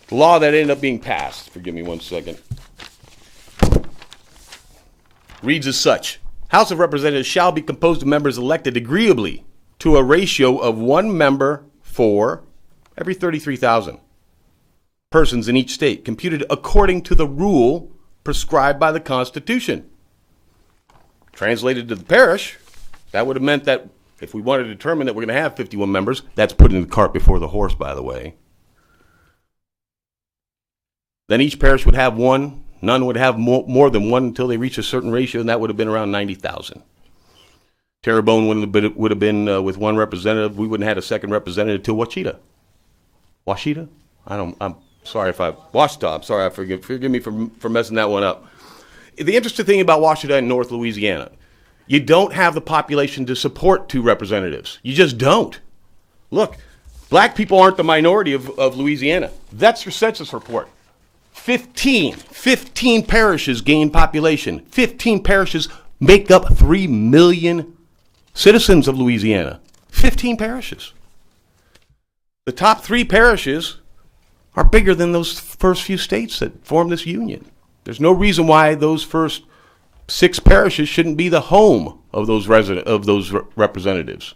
the law that ended up being passed, forgive me one second, reads as such. House of Representatives shall be composed of members elected agreeably to a ratio of 1 member for every 33,000 persons in each state, computed according to the rule prescribed by the Constitution. Translated to the parish, that would have meant that if we wanted to determine that we're going to have 51 members, that's putting the cart before the horse, by the way. Then each parish would have 1. None would have more than 1 until they reach a certain ratio, and that would have been around 90,000. Terrebonne would have been with 1 representative. We wouldn't have had a second representative till Washita. Washita? I'm sorry if I... Washita, I'm sorry, forgive me for messing that one up. The interesting thing about Washita in North Louisiana, you don't have the population to support 2 representatives. You just don't. Look, black people aren't the minority of Louisiana. That's your census report. 15 parishes gain population. 15 parishes make up 3 million citizens of Louisiana. 15 parishes. The top 3 parishes are bigger than those first few states that formed this union. There's no reason why those first 6 parishes shouldn't be the home of those representatives.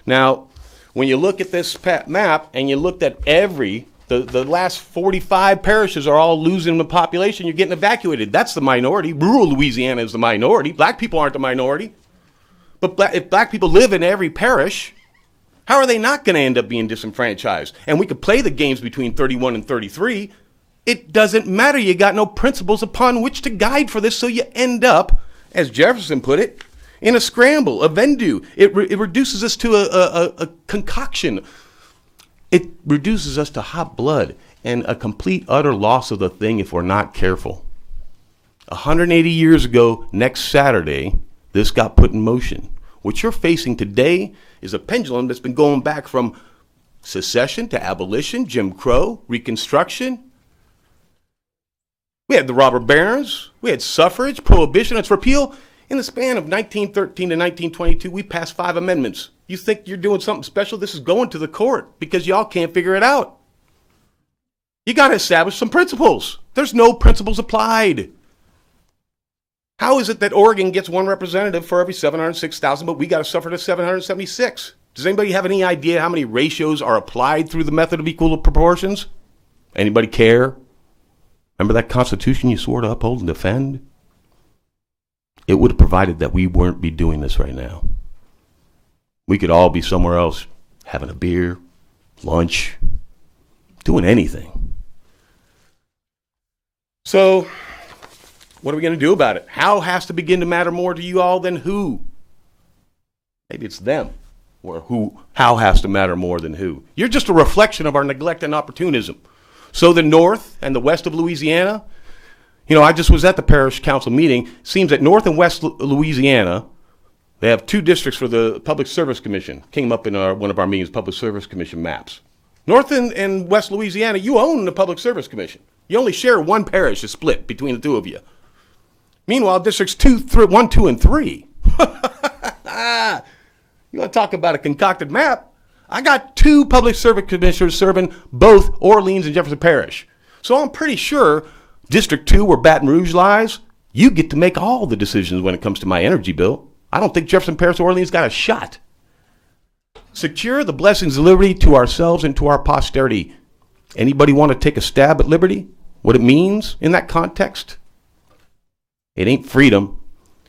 Now, when you look at this map and you looked at the last 45 parishes are all losing the population, you're getting evacuated. That's the minority. Rural Louisiana is the minority. Black people aren't the minority. But if black people live in every parish, how are they not going to end up being disenfranchised? And we could play the games between 31 and 33. It doesn't matter. You got no principles upon which to guide for this, so you end up, as Jefferson put it, in a scramble, a vendue. It reduces us to a concoction. It reduces us to hot blood and a complete, utter loss of the thing if we're not careful. 180 years ago, next Saturday, this got put in motion. What you're facing today is a pendulum that's been going back from secession to abolition, Jim Crow, Reconstruction. We had the robber barons. We had suffrage, prohibition, its repeal. In the span of 1913 to 1922, we passed 5 amendments. You think you're doing something special? This is going to the court because y'all can't figure it out. You got to establish some principles. There's no principles applied. How is it that Oregon gets 1 representative for every 706,000, but we got to suffer to 776? Does anybody have any idea how many ratios are applied through the method of equal proportions? Anybody care? Remember that Constitution you swore to uphold and defend? It would have provided that we wouldn't be doing this right now. We could all be somewhere else, having a beer, lunch, doing anything. So, what are we going to do about it? How has to begin to matter more to you all than who? Maybe it's them, or how has to matter more than who. You're just a reflection of our neglect and opportunism. So the north and the west of Louisiana, I just was at the parish council meeting. Seems that North and West Louisiana, they have 2 districts for the Public Service Commission. Came up in one of our meetings, Public Service Commission maps. North and West Louisiana, you own the Public Service Commission. You only share 1 parish, is split between the 2 of you. Meanwhile, districts 1, 2, and 3. You want to talk about a concocted map? I got 2 public service commissioners serving both Orleans and Jefferson Parish. So I'm pretty sure District 2, where Baton Rouge lies, you get to make all the decisions when it comes to my energy bill. I don't think Jefferson Parish or Orleans got a shot. Secure the blessings of liberty to ourselves and to our posterity. Anybody want to take a stab at liberty? What it means in that context? It ain't freedom.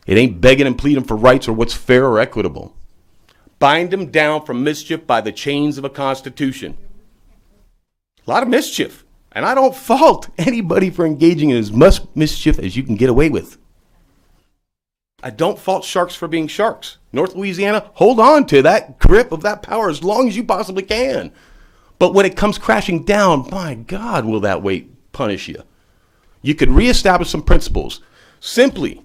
It ain't begging and pleading for rights or what's fair or equitable. Bind them down from mischief by the chains of a constitution. A lot of mischief. And I don't fault anybody for engaging in as much mischief as you can get away with. I don't fault sharks for being sharks. North Louisiana, hold on to that grip of that power as long as you possibly can. But when it comes crashing down, my God, will that weight punish you. You could reestablish some principles. Simply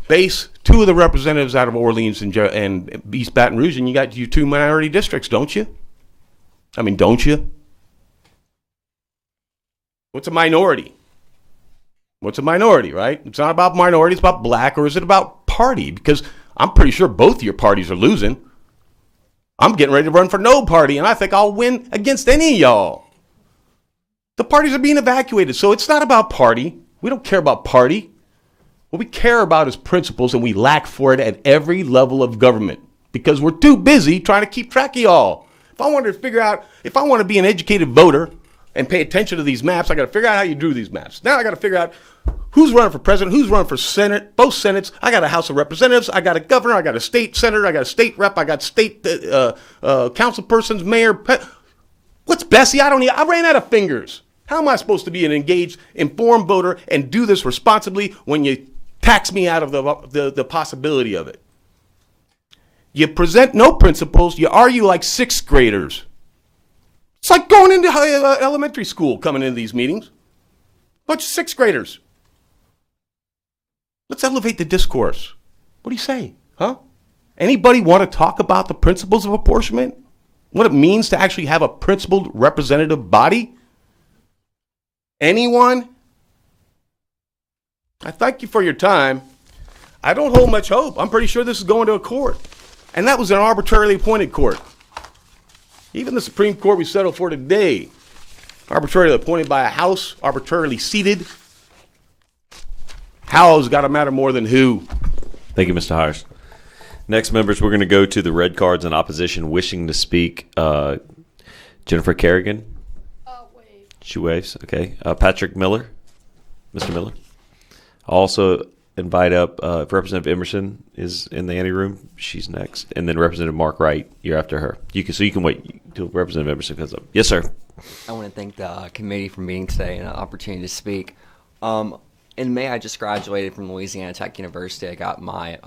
base 2 of the representatives out of Orleans and East Baton Rouge, and you got your 2 minority districts, don't you? Don't you? What's a minority? What's a minority, right? It's not about minority, it's about black, or is it about party? Because I'm pretty sure both of your parties are losing. I'm getting ready to run for no party, and I think I'll win against any of y'all. The parties are being evacuated, so it's not about party. We don't care about party. What we care about is principles, and we lack for it at every level of government because we're too busy trying to keep track of y'all. If I want to be an educated voter and pay attention to these maps, I got to figure out how you drew these maps. Now I got to figure out who's running for president, who's running for senate, both senates. I got a House of Representatives, I got a governor, I got a state senator, I got a state rep, I got state council persons, mayor. What's Bessie? I ran out of fingers. How am I supposed to be an engaged, informed voter and do this responsibly when you tax me out of the possibility of it? You present no principles. You argue like 6th graders. It's like going into elementary school coming into these meetings. Bunch of 6th graders. Let's elevate the discourse. What do you say? Huh? Anybody want to talk about the principles of apportionment? What it means to actually have a principled representative body? Anyone? I thank you for your time. I don't hold much hope. I'm pretty sure this is going to a court. And that was an arbitrarily appointed court. Even the Supreme Court we settled for today, arbitrarily appointed by a House, arbitrarily seated. How's got to matter more than who. Thank you, Mr. Hires. Next, members, we're going to go to the red cards in opposition wishing to speak. Jennifer Kerrigan. She waves. Okay. Patrick Miller. Mr. Miller. I'll also invite up if Representative Emerson is in the anteroom. She's next. And then Representative Mark Wright, you're after her. You can wait till Representative Emerson comes up. Yes, sir. I want to thank the committee for meeting today and an opportunity to speak. In May, I just graduated from Louisiana Tech University. I got my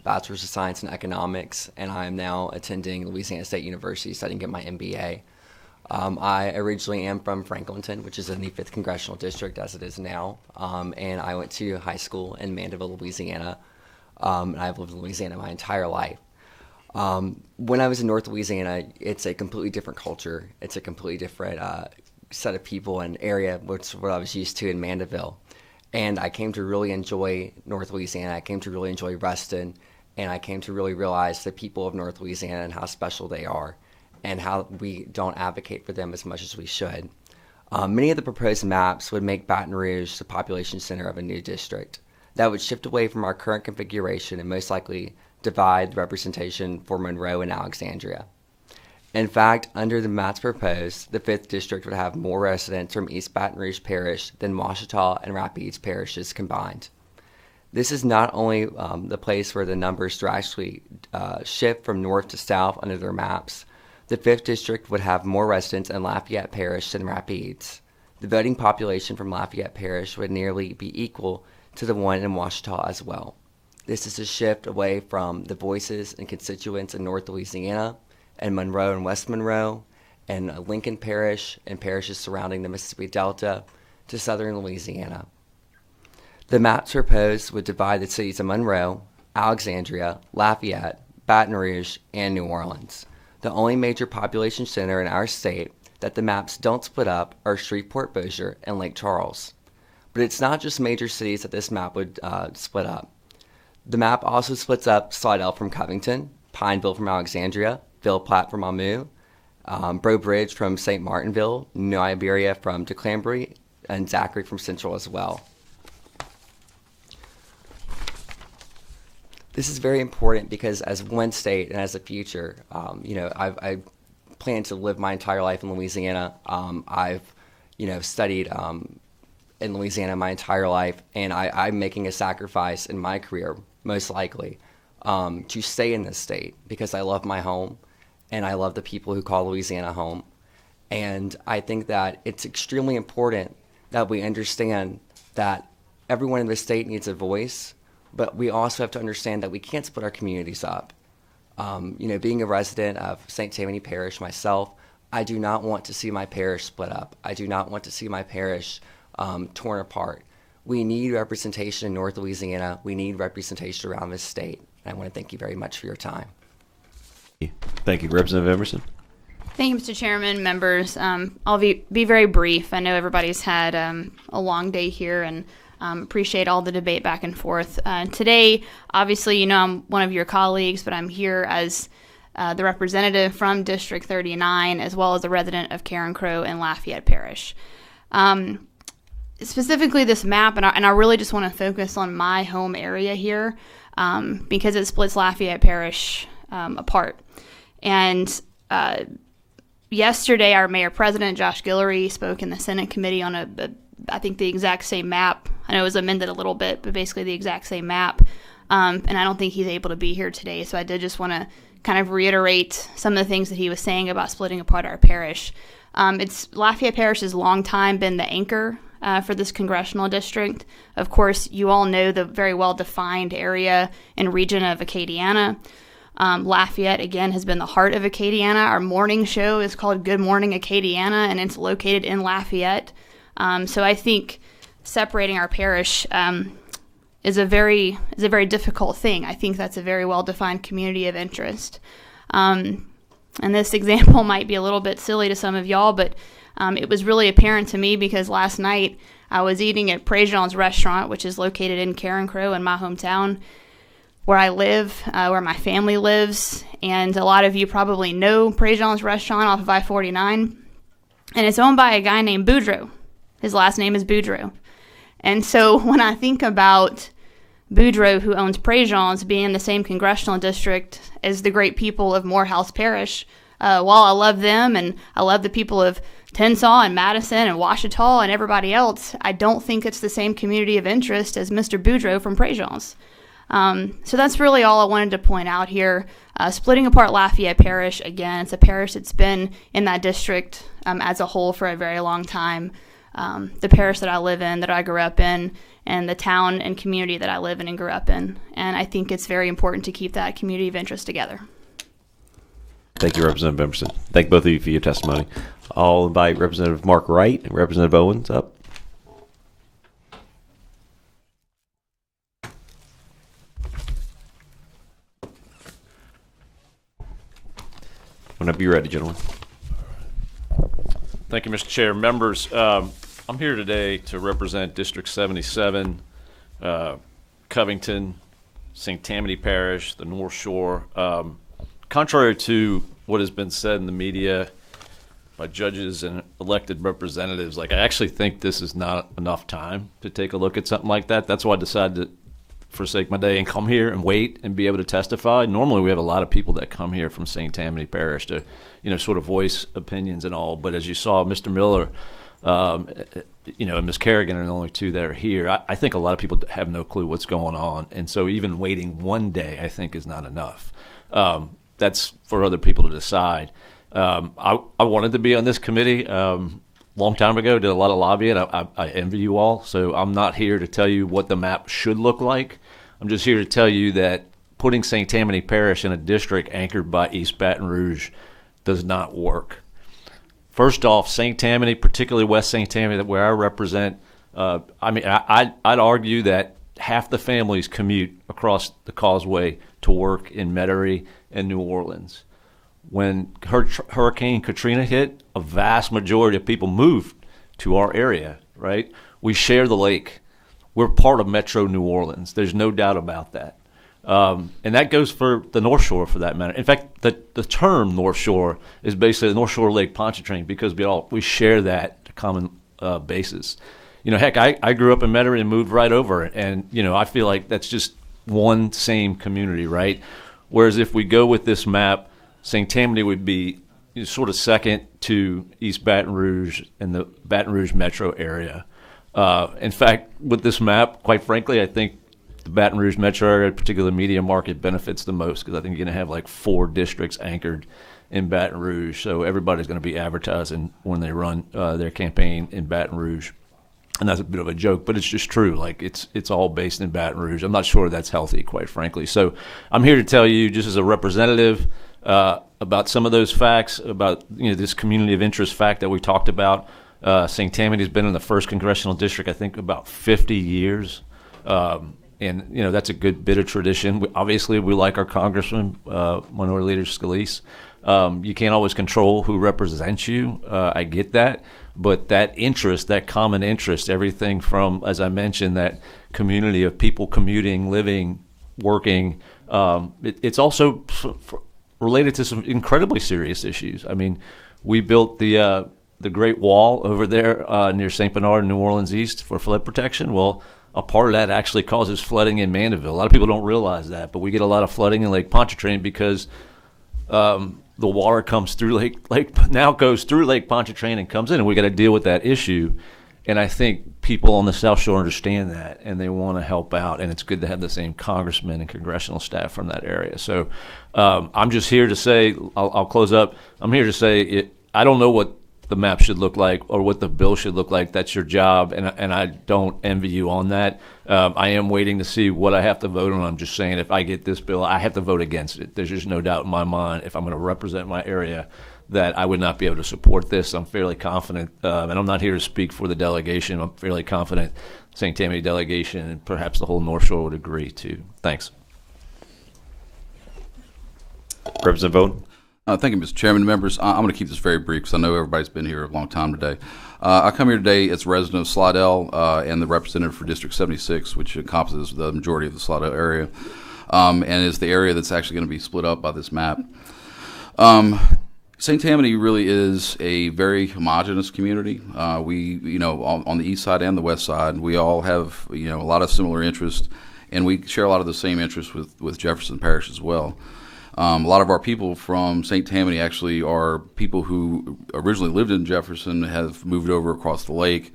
Bachelor's of Science in Economics, and I am now attending Louisiana State University studying to get my MBA. I originally am from Franklinton, which is in the 5th Congressional District as it is now, and I went to high school in Mandeville, Louisiana, and I've lived in Louisiana my entire life. When I was in North Louisiana, it's a completely different culture. It's a completely different set of people and area, which is what I was used to in Mandeville. And I came to really enjoy North Louisiana. I came to really enjoy Ruston. And I came to really realize the people of North Louisiana and how special they are and how we don't advocate for them as much as we should. Many of the proposed maps would make Baton Rouge the population center of a new district. That would shift away from our current configuration and most likely divide the representation for Monroe and Alexandria. In fact, under the maps proposed, the 5th District would have more residents from East Baton Rouge Parish than Ouachita and Rapides parishes combined. This is not only the place where the numbers drastically shift from north to south under their maps. The 5th District would have more residents in Lafayette Parish than Rapides. The voting population from Lafayette Parish would nearly be equal to the one in Ouachita as well. This is a shift away from the voices and constituents in North Louisiana and Monroe and West Monroe and Lincoln Parish and parishes surrounding the Mississippi Delta to southern Louisiana. The maps proposed would divide the cities of Monroe, Alexandria, Lafayette, Baton Rouge, and New Orleans. The only major population center in our state that the maps don't split up are Shreveport, Bossier, and Lake Charles. But it's not just major cities that this map would split up. The map also splits up Slidell from Covington, Pineville from Alexandria, Ville Platte from Amu, Breaux Bridge from St. Martinville, New Iberia from DeClambery, and Zachary from Central as well. This is very important because as one state and as a future, I plan to live my entire life in Louisiana. I've, studied in Louisiana my entire life, and I'm making a sacrifice in my career, most likely, to stay in this state because I love my home and I love the people who call Louisiana home. And I think that it's extremely important that we understand that everyone in this state needs a voice, but we also have to understand that we can't split our communities up. Being a resident of St. Tammany Parish myself, I do not want to see my parish split up. I do not want to see my parish torn apart. We need representation in North Louisiana. We need representation around this state. And I want to thank you very much for your time. Thank you. Representative Emerson. Thank you, Mr. Chairman, members. I'll be very brief. I know everybody's had a long day here and appreciate all the debate back and forth. Today, obviously, I'm one of your colleagues, but I'm here as the representative from District 39 as well as a resident of Karen Crow and Lafayette Parish. Specifically this map, and I really just want to focus on my home area here because it splits Lafayette Parish apart. And yesterday, our Mayor President, Josh Guillory, spoke in the Senate committee on I think the exact same map. I know it was amended a little bit, but basically the exact same map. And I don't think he's able to be here today, so I did just want to kind of reiterate some of the things that he was saying about splitting apart our parish. It's Lafayette Parish has long time been the anchor for this congressional district. Of course, you all know the very well-defined area and region of Acadiana. Lafayette, again, has been the heart of Acadiana. Our morning show is called Good Morning Acadiana, and it's located in Lafayette. So I think separating our parish is a very difficult thing. I think that's a very well-defined community of interest. And this example might be a little bit silly to some of y'all, but it was really apparent to me because last night I was eating at Prejean's restaurant, which is located in Karen Crow in my hometown, where I live, where my family lives. And a lot of you probably know Prejean's restaurant off of I-49. And it's owned by a guy named Boudreaux. His last name is Boudreaux. And so when I think about Boudreaux, who owns Prejean's, being in the same congressional district as the great people of Morehouse Parish, while I love them and I love the people of Tensas and Madison and Ouachita and everybody else, I don't think it's the same community of interest as Mr. Boudreaux from Prejean's. So that's really all I wanted to point out here. Splitting apart Lafayette Parish, again, it's a parish that's been in that district as a whole for a very long time. The parish that I live in, that I grew up in, and the town and community that I live in and grew up in. And I think it's very important to keep that community of interest together. Thank you, Representative Emerson. Thank both of you for your testimony. I'll invite Representative Mark Wright and Representative Owens up. Whenever you're ready, gentlemen. Thank you, Mr. Chair. Members, I'm here today to represent District 77, Covington, St. Tammany Parish, the North Shore. Contrary to what has been said in the media by judges and elected representatives, I actually think this is not enough time to take a look at something like that. That's why I decided to forsake my day and come here and wait and be able to testify. Normally we have a lot of people that come here from St. Tammany Parish to, sort of voice opinions and all. But as you saw, Mr. Miller, and Ms. Kerrigan are the only two that are here. I think a lot of people have no clue what's going on. And so even waiting one day, I think, is not enough. That's for other people to decide. I wanted to be on this committee long time ago, did a lot of lobbying. I envy you all. So I'm not here to tell you what the map should look like. I'm just here to tell you that putting St. Tammany Parish in a district anchored by East Baton Rouge does not work. First off, St. Tammany, particularly West St. Tammany, where I represent, I'd argue that half the families commute across the causeway to work in Metairie and New Orleans. When Hurricane Katrina hit, a vast majority of people moved to our area, right? We share the lake. We're part of Metro New Orleans. There's no doubt about that. And that goes for the North Shore, for that matter. In fact, the term North Shore is basically the North Shore Lake Pontchartrain, because we share that common basis. Heck, I grew up in Metairie and moved right over it, and I feel like that's just one same community, right? Whereas if we go with this map, St. Tammany would be sort of second to East Baton Rouge and the Baton Rouge metro area. In fact, with this map, quite frankly, I think the Baton Rouge metro area, particularly media market, benefits the most, because I think you're going to have 4 districts anchored in Baton Rouge. So everybody's going to be advertising when they run their campaign in Baton Rouge. And that's a bit of a joke, but it's just true. It's all based in Baton Rouge. I'm not sure that's healthy, quite frankly. So I'm here to tell you, just as a representative, about some of those facts, about this community of interest fact that we talked about. St. Tammany has been in the 1st Congressional District, I think, about 50 years. And that's a good bit of tradition. Obviously, we like our Congressman, Minority Leader Scalise. You can't always control who represents you. I get that. But that interest, that common interest, everything from, as I mentioned, that community of people commuting, living, working, it's also related to some incredibly serious issues. I mean, we built the Great Wall over there near St. Bernard, New Orleans East, for flood protection. Well, a part of that actually causes flooding in Mandeville. A lot of people don't realize that, but we get a lot of flooding in Lake Pontchartrain because the water comes through goes through Lake Pontchartrain and comes in, and we got to deal with that issue. And I think people on the South Shore understand that, and they want to help out. And it's good to have the same congressmen and congressional staff from that area. So I'm just here to say, I'll close up. I'm here to say, I don't know what the map should look like or what the bill should look like. That's your job, and I don't envy you on that. I am waiting to see what I have to vote on. I'm just saying, if I get this bill, I have to vote against it. There's just no doubt in my mind, if I'm going to represent my area, that I would not be able to support this. I'm fairly confident, and I'm not here to speak for the delegation. I'm fairly confident St. Tammany delegation and perhaps the whole North Shore would agree too. Thanks. Representative Vogt. Thank you, Mr. Chairman. Members, I'm going to keep this very brief because I know everybody's been here a long time today. I come here today as a resident of Slidell and the representative for District 76, which encompasses the majority of the Slidell area, and is the area that's actually going to be split up by this map. St. Tammany really is a very homogeneous community. We, on the east side and the west side, we all have, a lot of similar interests, and we share a lot of the same interests with Jefferson Parish as well. A lot of our people from St. Tammany actually are people who originally lived in Jefferson, have moved over across the lake,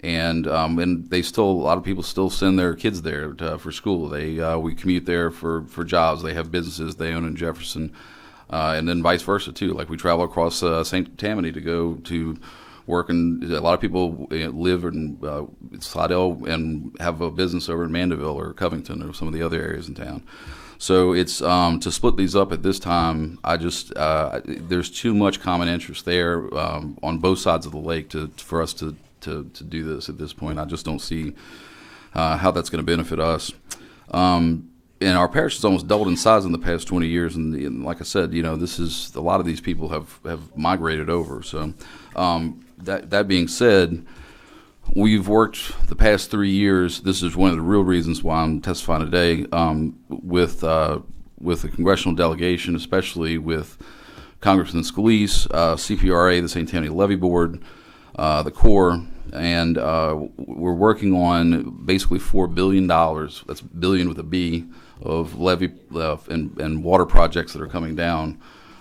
and they still, a lot of people still send their kids there for school. We commute there for jobs. They have businesses they own in Jefferson, and then vice versa too. Like we travel across St. Tammany to go to work, and a lot of people live in Slidell and have a business over in Mandeville or Covington or some of the other areas in town. So it's to split these up at this time. There's too much common interest there on both sides of the lake for us to do this at this point. I just don't see how that's going to benefit us. and our parish has almost doubled in size in the past 20 years. And like I said, this is a lot of these people have migrated over. So that being said, we've worked the past 3 years. This is one of the real reasons why I'm testifying today with the congressional delegation, especially with Congressman Scalise, CPRA, the St. Tammany Levy Board, the Corps, and we're working on basically $4 billion. That's billion with a B of levee and water projects that are coming down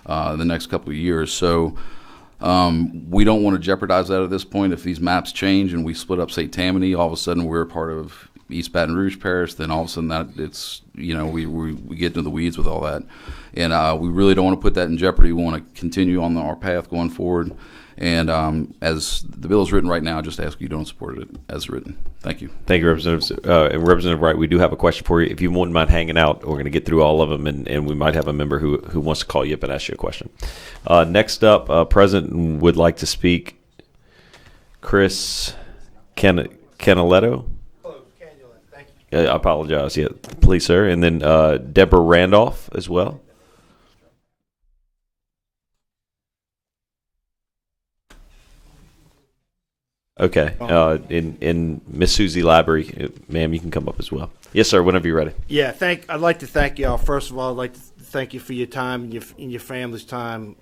in the next couple of years. So we don't want to jeopardize that at this point. If these maps change and we split up St. Tammany, all of a sudden we're a part of East Baton Rouge Parish, then all of a sudden that it's, we get into the weeds with all that. And we really don't want to put that in jeopardy. We want to continue on our path going forward. And as the bill is written right now, I just ask you don't support it as written. Thank you. Thank you, Representative. And Representative Wright, we do have a question for you. If you wouldn't mind hanging out, we're going to get through all of them, and we might have a member who wants to call you up and ask you a question. Next up, President would like to speak. Chris Canaletto. I apologize. Yeah, please, sir. And then Deborah Randolph as well. Okay. And Miss Susie Labrie, ma'am, you can come up as well. Yes, sir. Whenever you're ready. Yeah. I'd like to thank y'all. First of all, I'd like to thank you for your time and your family's time.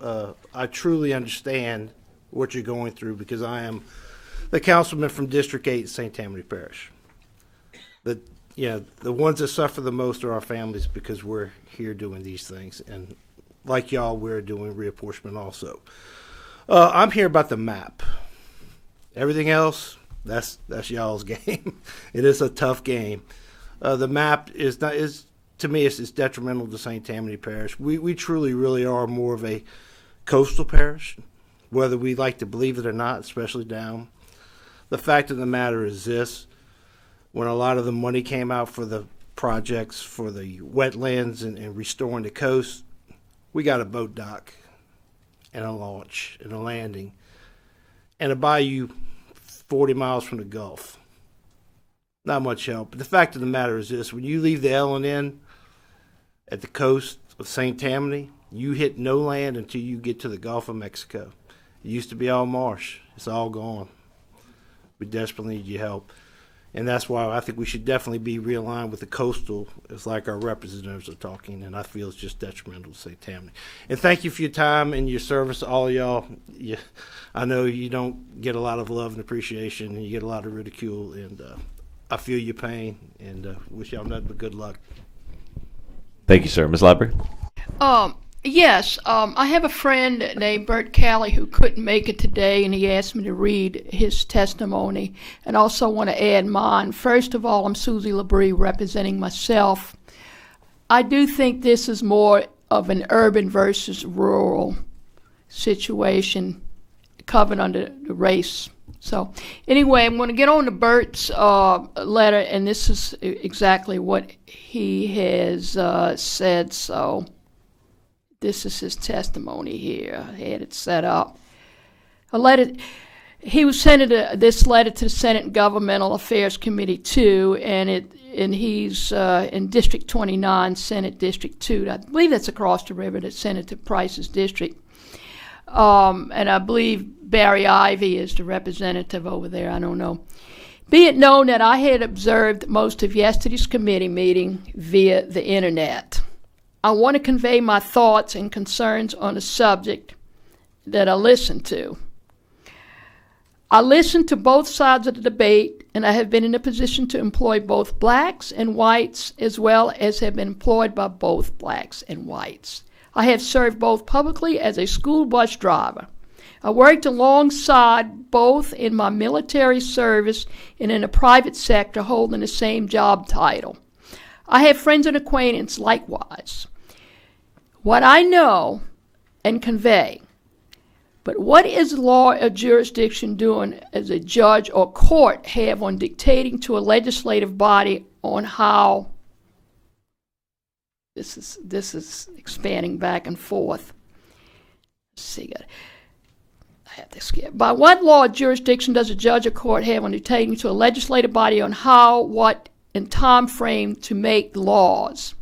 I truly understand what you're going through because I am the councilman from District 8, St. Tammany Parish. The ones that suffer the most are our families because we're here doing these things, and like y'all, we're doing reapportionment also. I'm here about the map. Everything else, that's y'all's game. It is a tough game. The map is to me it's detrimental to St. Tammany Parish. We truly really are more of a coastal parish, whether we like to believe it or not, especially down. The fact of the matter is this: when a lot of the money came out for the projects for the wetlands and restoring the coast, we got a boat dock and a launch and a landing and a bayou 40 miles from the Gulf. Not much help. But the fact of the matter is this: when you leave the L&N at the coast of St. Tammany, you hit no land until you get to the Gulf of Mexico. It used to be all marsh. It's all gone. We desperately need your help. And that's why I think we should definitely be realigned with the coastal. It's like our representatives are talking, and I feel it's just detrimental to St. Tammany. And thank you for your time and your service, all of y'all. I know you don't get a lot of love and appreciation, and you get a lot of ridicule, and I feel your pain, and wish y'all nothing but good luck. Thank you, sir. Ms. Labrie? Yes, I have a friend named Bert Calley who couldn't make it today, and he asked me to read his testimony, and also want to add mine. First of all, I'm Susie Labrie representing myself. I do think this is more of an urban versus rural situation covered under the race. So anyway, I'm going to get on to Bert's letter, and this is exactly what he has said. So this is his testimony here. I had it set up. He was sending this letter to the Senate Governmental Affairs Committee 2, and he's in District 29, Senate District 2. I believe that's across the river to Senator Price's district. And I believe Barry Ivy is the representative over there. I don't know. Be it known that I had observed most of yesterday's committee meeting via the internet. I want to convey my thoughts and concerns on a subject that I listened to. I listened to both sides of the debate, and I have been in a position to employ both blacks and whites, as well as have been employed by both blacks and whites. I have served both publicly as a school bus driver. I worked alongside both in my military service and in the private sector holding the same job title. I have friends and acquaintances likewise. What I know and convey, but what is law or jurisdiction doing as a judge or court have on dictating to a legislative body on how this is expanding back and forth. Let's see. I have to skip. By what law or jurisdiction does a judge or court have on dictating to a legislative body on how, what, and time frame to make laws?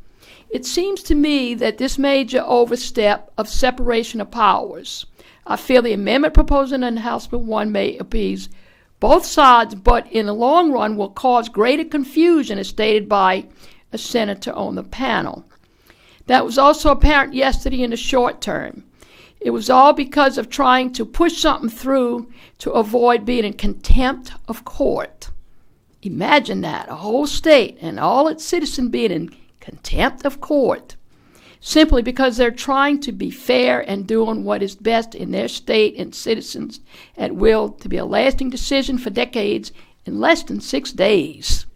It seems to me that this major overstep of separation of powers. I feel the amendment proposed in House Bill 1 may appease both sides, but in the long run will cause greater confusion, as stated by a senator on the panel. That was also apparent yesterday in the short term. It was all because of trying to push something through to avoid being in contempt of court. Imagine that, a whole state and all its citizens being in contempt of court, simply because they're trying to be fair and doing what is best in their state and citizens at will to be a lasting decision for decades in less than 6 days.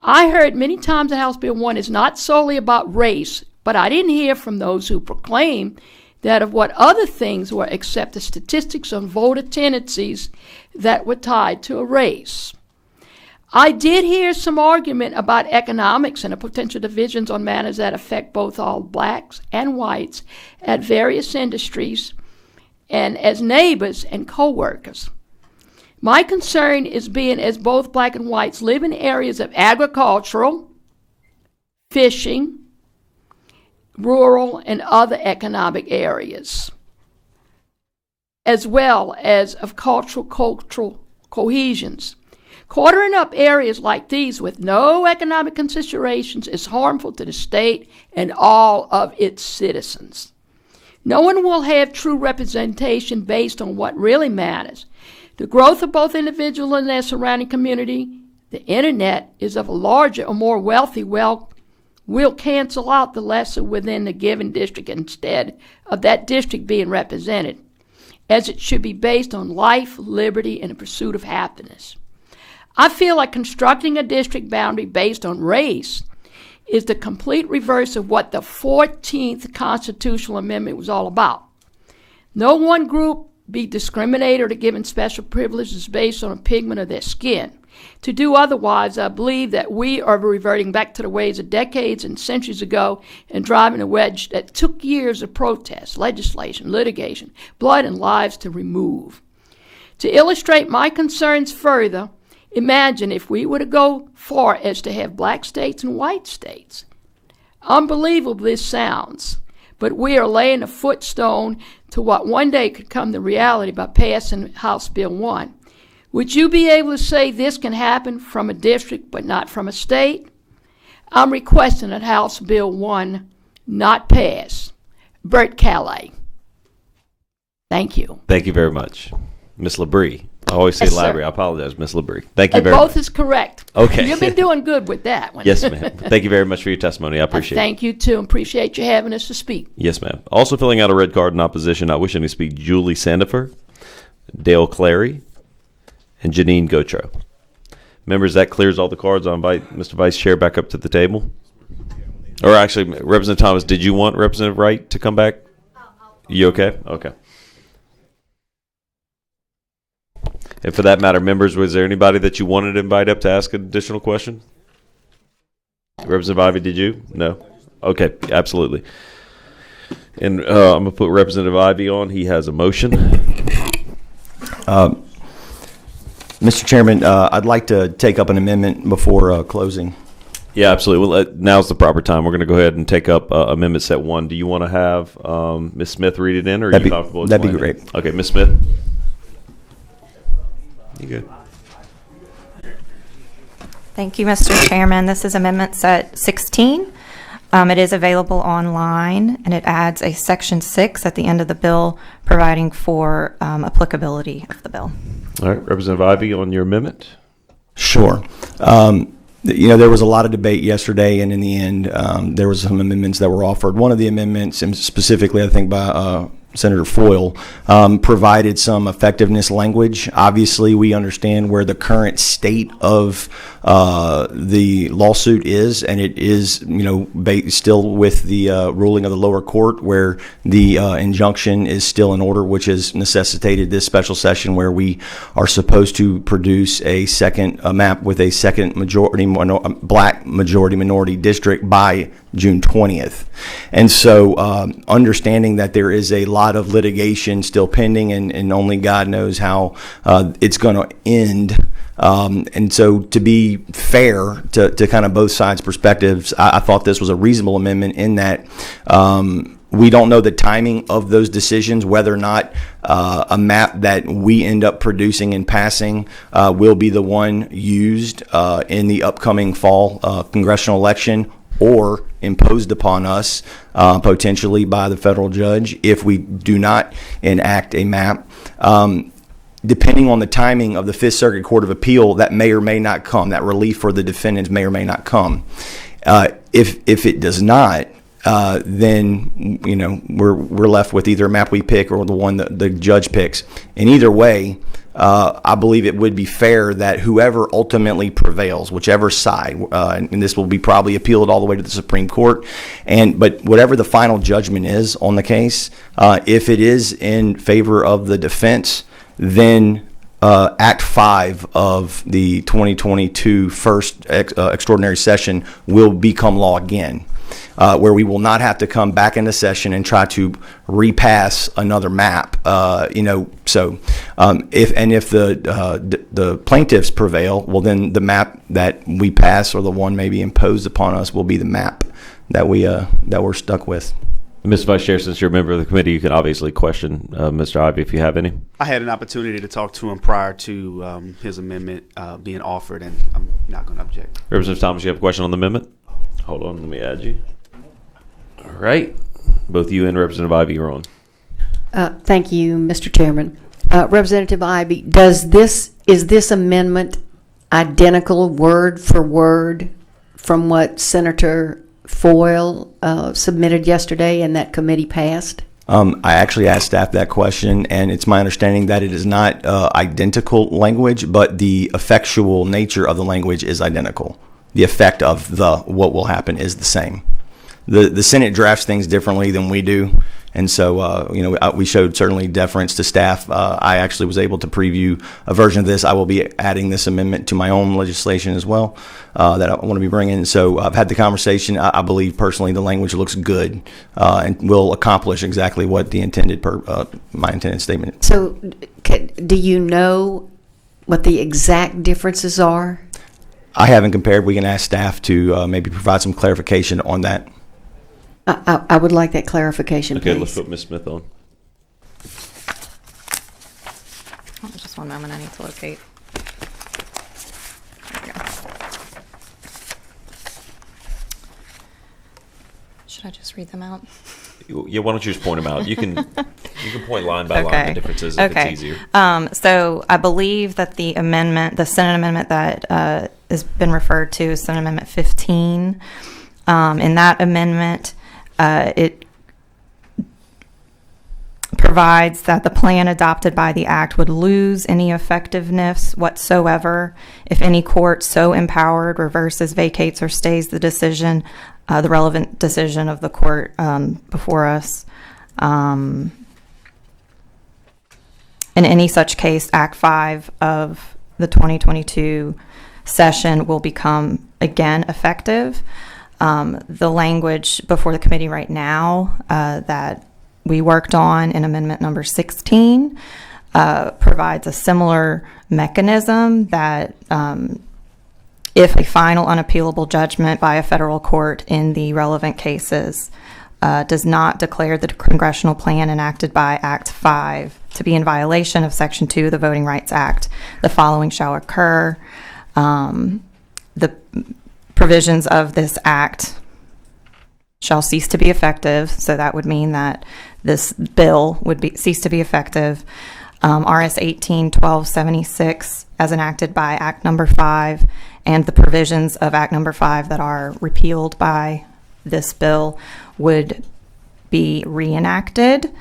I heard many times that House Bill 1 is not solely about race, but I didn't hear from those who proclaim that of what other things were except the statistics on voter tendencies that were tied to a race. I did hear some argument about economics and the potential divisions on matters that affect both all blacks and whites at various industries and as neighbors and co-workers. My concern is being as both black and whites live in areas of agricultural, fishing, rural, and other economic areas, as well as of cultural cohesions. Quartering up areas like these with no economic considerations is harmful to the state and all of its citizens. No one will have true representation based on what really matters. The growth of both individuals and their surrounding community, the internet, is of a larger or more wealthy will cancel out the lesser within the given district instead of that district being represented, as it should be based on life, liberty, and the pursuit of happiness. I feel like constructing a district boundary based on race is the complete reverse of what the 14th Constitutional Amendment was all about. No one group be discriminated or given special privileges based on the pigment of their skin. To do otherwise, I believe that we are reverting back to the ways of decades and centuries ago and driving a wedge that took years of protest, legislation, litigation, blood, and lives to remove. To illustrate my concerns further, imagine if we were to go far as to have black states and white states. Unbelievable this sounds, but we are laying a footstone to what one day could come to reality by passing House Bill 1. Would you be able to say this can happen from a district but not from a state? I'm requesting that House Bill 1 not pass. Bert Calais. Thank you. Thank you very much. Ms. Labrie. I always say Yes, Labrie. sir. I apologize, Ms. Labrie. Thank you very much. Both is correct. Okay. You've been doing good with that one. Yes, ma'am. Thank you very much for your testimony. I appreciate it. Thank you, too. Appreciate you having us to speak. Yes, ma'am. Also filling out a red card in opposition, not wishing to speak, Julie Sandifer, Dale Clary, and Janine Gotro. Members, that clears all the cards. I'll invite Mr. Vice Chair back up to the table. Or actually, Representative Thomas, did you want Representative Wright to come back? You okay? Okay. And for that matter, members, was there anybody that you wanted to invite up to ask an additional question? Representative Ivey, did you? No? Okay, absolutely. And I'm going to put Representative Ivey on. He has a motion. Mr. Chairman, I'd like to take up an amendment before closing. Yeah, absolutely. Well, now's the proper time. We're going to go ahead and take up Amendment Set 1. Do you want to have Ms. Smith read it in, or are you comfortable? That'd be great. Okay, Ms. Smith. You good? Thank you, Mr. Chairman. This is Amendment Set 16. It is available online, and it adds a Section 6 at the end of the bill providing for applicability of the bill. All right, Representative Ivey, on your amendment. Sure. There was a lot of debate yesterday, and in the end, there was some amendments that were offered. One of the amendments, and specifically, I think by Senator Foyle, provided some effectiveness language. Obviously, we understand where the current state of the lawsuit is, and it is, still with the ruling of the lower court, where the injunction is still in order, which has necessitated this special session where we are supposed to produce a map with a second black majority minority district by June 20th. And so understanding that there is a lot of litigation still pending, and only God knows how it's going to end, And so to be fair to kind of both sides' perspectives, I thought this was a reasonable amendment in that we don't know the timing of those decisions, whether or not a map that we end up producing and passing will be the one used in the upcoming fall congressional election, or imposed upon us potentially by the federal judge if we do not enact a map. Depending on the timing of the Fifth Circuit Court of Appeal, that may or may not come. That relief for the defendants may or may not come. If it does not, then we're left with either a map we pick or the one that the judge picks. In either way, I believe it would be fair that whoever ultimately prevails, whichever side, and this will be probably appealed all the way to the Supreme Court, but whatever the final judgment is on the case, if it is in favor of the defense, then Act 5 of the 2022 first extraordinary session will become law again. Where we will not have to come back into session and try to repass another map. So if the plaintiffs prevail, well, then the map that we pass or the one maybe imposed upon us will be the map that we're stuck with. Mr. Vice Chair, since you're a member of the committee, you can obviously question Mr. Ivey if you have any. I had an opportunity to talk to him prior to his amendment being offered, and I'm not going to object. Representative Thomas, you have a question on the amendment? Hold on, let me add you. All right. Both you and Representative Ivey are on. Thank you, Mr. Chairman. Representative Ivey, is this amendment identical word for word from what Senator Foyle submitted yesterday and that committee passed? I actually asked staff that question, and it's my understanding that it is not identical language, but the effectual nature of the language is identical. The effect of what will happen is the same. The Senate drafts things differently than we do, and so we showed certainly deference to staff. I actually was able to preview a version of this. I will be adding this amendment to my own legislation as well that I want to be bringing. So I've had the conversation. I believe personally the language looks good and will accomplish exactly what the my intended statement. So, do you know what the exact differences are? I haven't compared. We can ask staff to maybe provide some clarification on that. I would like that clarification, Okay, please. let's put Ms. Smith on. Just one moment, I need to locate. There we go. Should I just read them out? Yeah, why don't you just point them out? You can point line by line the differences if it's easier. So I believe that the Senate amendment that has been referred to as Senate Amendment 15, in that amendment, it provides that the plan adopted by the act would lose any effectiveness whatsoever if any court so empowered reverses, vacates, or stays the decision, the relevant decision of the court before us. In any such case, Act 5 of the 2022 session will become again effective. The language before the committee right now that we worked on in amendment number 16 provides a similar mechanism that if a final unappealable judgment by a federal court in the relevant cases does not declare the congressional plan enacted by Act 5 to be in violation of Section 2 of the Voting Rights Act, the following shall occur. The provisions of this act shall cease to be effective, so that would mean that this bill would cease to be effective. RS 18-1276 as enacted by Act Number 5, and the provisions of Act Number 5 that are repealed by this bill would be reenacted.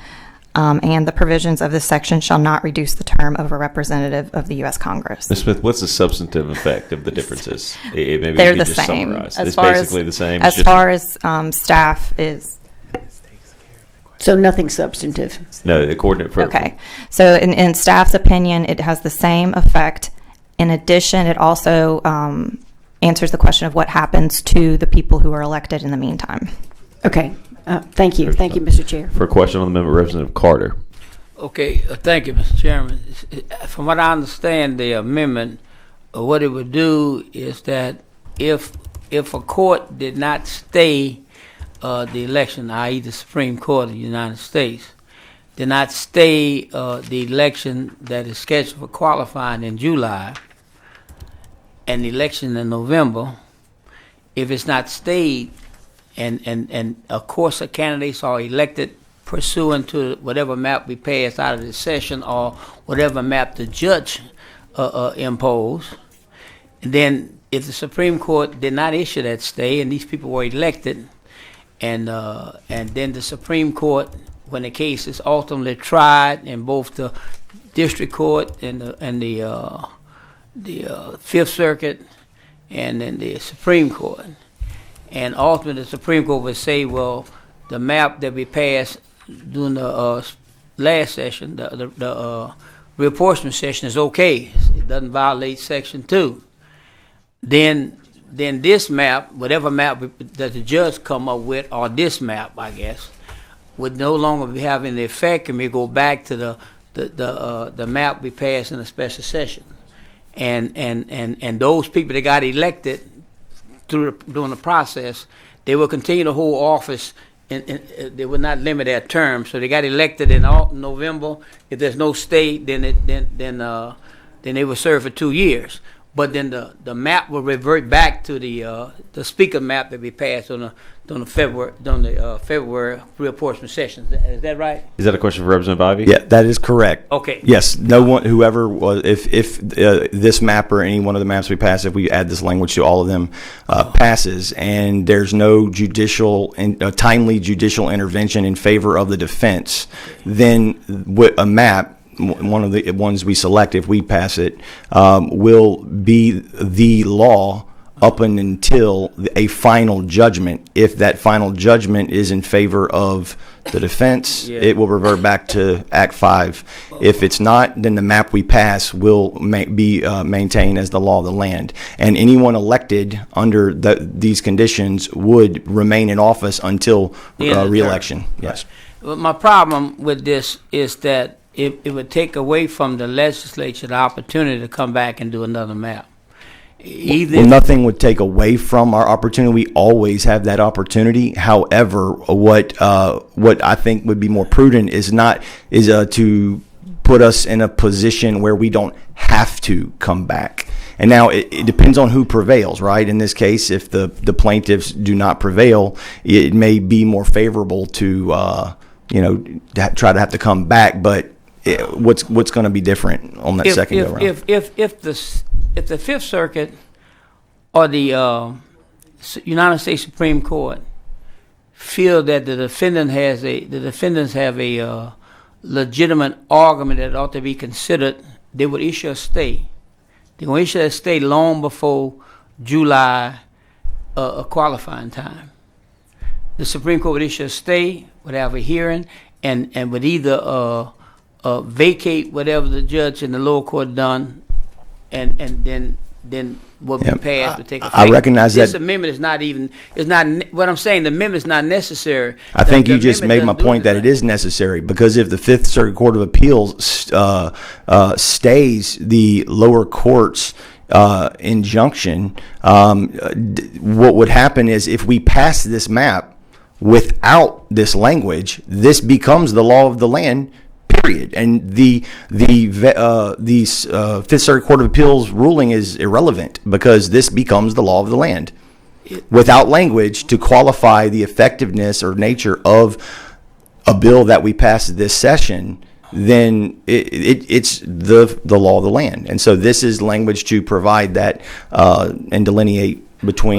And the provisions of this section shall not reduce the term of a representative of the U.S. Congress. Ms. Smith, what's the substantive effect of the differences? Maybe They're you the could just same. summarize. As It's far basically as, the same. As far as staff is. So nothing substantive. No, according to Okay. So in staff's opinion, it has the same effect. In addition, it also answers the question of what happens to the people who are elected in the meantime. Okay. Thank you. Thank you, Mr. Chair. For a question on the amendment, Representative Carter. Okay, thank you, Mr. Chairman. From what I understand, the amendment what it would do is that if a court did not stay the election, i.e. the Supreme Court of the United States, did not stay the election that is scheduled for qualifying in July and the election in November, if it's not stayed and of course the candidates are elected pursuant to whatever map we pass out of the session or whatever map the judge imposed, and then if the Supreme Court did not issue that stay and these people were elected, and then the Supreme Court, when the case is ultimately tried in both the district court and the Fifth Circuit and then the Supreme Court, and ultimately the Supreme Court would say, well, the map that we passed during the last session, the reapportionment session, is okay. It doesn't violate Section 2. Then this map, whatever map that the judge come up with, or this map, I guess, would no longer be having the effect, and we go back to the map we passed in a special session, and those people that got elected during the process, they will continue to hold office, and they will not limit their term. So they got elected in November. If there's no stay, then they will serve for 2 years. But then the map will revert back to the speaker map that we passed on the February reapportionment session. Is that right? Is that a question for Representative Ivy? Yeah, that is correct. Okay. Yes, no one, whoever was, if this map or any one of the maps we pass, if we add this language to all of them, passes, and there's no timely judicial intervention in favor of the defense, then a map, one of the ones we select, if we pass it, will be the law up until a final judgment. If that final judgment is in favor of the defense, it will revert back to Act 5. If it's not, then the map we pass will be maintained as the law of the land. And anyone elected under these conditions would remain in office until re-election. Yes. Well, my problem with this is that it would take away from the legislature the opportunity to come back and do another map. Nothing would take away from our opportunity. We always have that opportunity. However, what I think would be more prudent is to put us in a position where we don't have to come back. And now it depends on who prevails, right? In this case, if the plaintiffs do not prevail, it may be more favorable to try to have to come back. But what's going to be different on that second go round? If the Fifth Circuit or the United States Supreme Court feel that the defendants have a legitimate argument that ought to be considered, they would issue a stay. They're going to issue a stay long before July qualifying time. The Supreme Court would issue a stay, would have a hearing, and would either vacate whatever the judge in the lower court done, and then what we passed would take effect. I recognize this that. Amendment is not what I'm saying. The amendment is not necessary. I think you just made my point that it is necessary, because if the Fifth Circuit Court of Appeals stays the lower court's injunction, what would happen is, if we pass this map without this language, this becomes the law of the land. Period. And the Fifth Circuit Court of Appeals ruling is irrelevant, because this becomes the law of the land. Without language to qualify the effectiveness or nature of a bill that we pass this session, then it's the law of the land. And so this is language to provide that and delineate between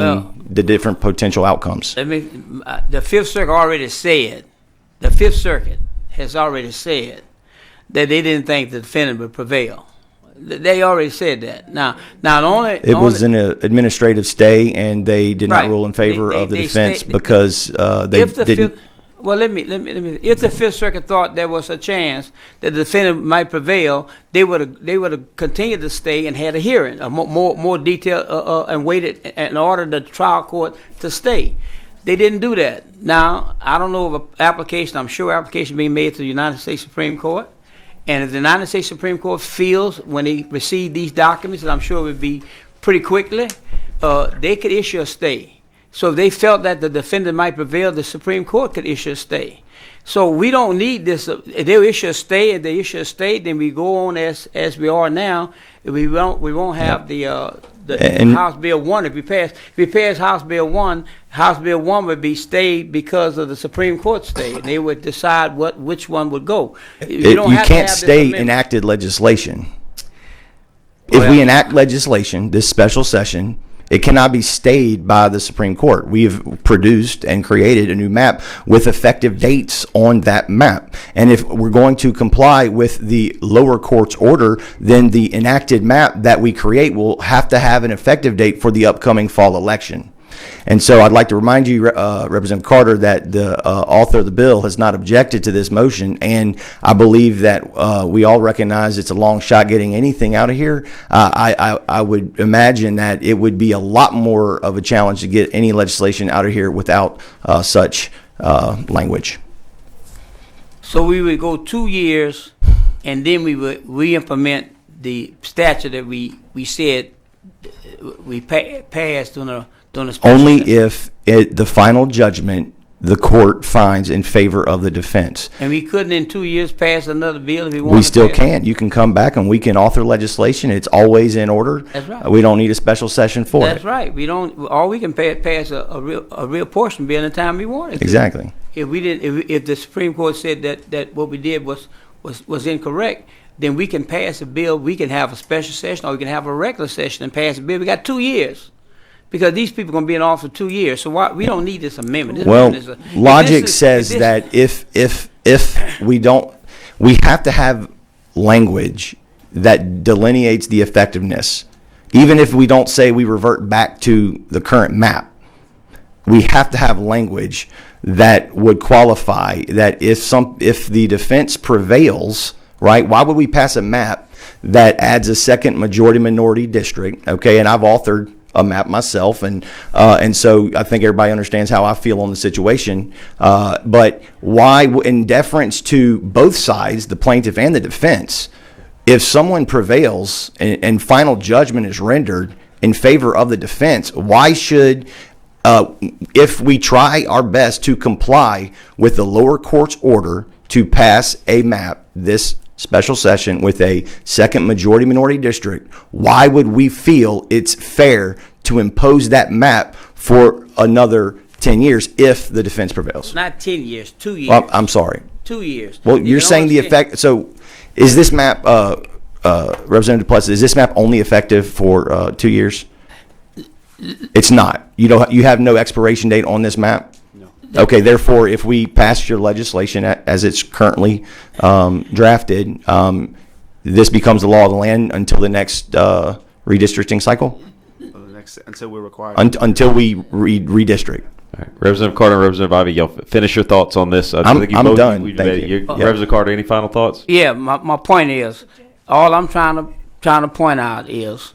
the different potential outcomes. The Fifth Circuit already said. The Fifth Circuit has already said that they didn't think the defendant would prevail. They already said that. Now it was an administrative stay, and they did not rule in favor of the defense because they didn't. Well, let me. If the Fifth Circuit thought there was a chance that the defendant might prevail, they would have continued to stay and had a hearing, more detailed, and waited and ordered the trial court to stay. They didn't do that. Now, I don't know of an application. I'm sure application being made to the United States Supreme Court, And if the United States Supreme Court feels when they receive these documents, and I'm sure it would be pretty quickly, they could issue a stay. So if they felt that the defendant might prevail, the Supreme Court could issue a stay. So we don't need this. If they issue a stay, then we go on as we are now. We won't have the House Bill 1. If we pass House Bill 1, House Bill 1 would be stayed because of the Supreme Court stay. And they would decide which one would go. You can't stay enacted legislation. If we enact legislation, this special session, it cannot be stayed by the Supreme Court. We have produced and created a new map with effective dates on that map. And if we're going to comply with the lower court's order, then the enacted map that we create will have to have an effective date for the upcoming fall election. And so I'd like to remind you, Representative Carter, that the author of the bill has not objected to this motion, and I believe that we all recognize it's a long shot getting anything out of here. I would imagine that it would be a lot more of a challenge to get any legislation out of here without such language. So we would go 2 years, and then we would re-implement the statute that we said we passed on a only if the final judgment the court finds in favor of the defense. And we couldn't in 2 years pass another bill if we wanted. We still can. You can come back and we can author legislation. It's always in order. That's right. We don't need a special session for That's right. We don't. All we can pass a real portion bill anytime we want it. Exactly. If we didn't, if the Supreme Court said that what we did was incorrect, then we can pass a bill. We can have a special session, or we can have a regular session and pass a bill. We got 2 years. Because these people are going to be in office for 2 years, so we don't need this amendment. Logic says that if we don't, we have to have language that delineates the effectiveness. Even if we don't say we revert back to the current map, we have to have language that would qualify that if the defense prevails, right? Why would we pass a map that adds a second majority minority district? Okay, and I've authored a map myself, and so I think everybody understands how I feel on the situation. But why, in deference to both sides, the plaintiff and the defense, if someone prevails and final judgment is rendered in favor of the defense, why should, if we try our best to comply with the lower court's order to pass a map this special session with a second majority minority district, why would we feel it's fair to impose that map for another 10 years if the defense prevails? Not 10 years, 2 years. Well, I'm sorry. 2 years. Well, you're saying the effect. So is this map, Representative Plessis, is this map only effective for 2 years? It's not. You have no expiration date on this map? Okay, therefore, if we pass your legislation as it's currently drafted, this becomes the law of the land until the next redistricting cycle? Until we're required. Until we redistrict. All right. Representative Carter and Representative Ivey, y'all finish your thoughts on this. I'm done. Thank you. Representative Carter, any final thoughts? Yeah, my point is, all I'm trying to point out is,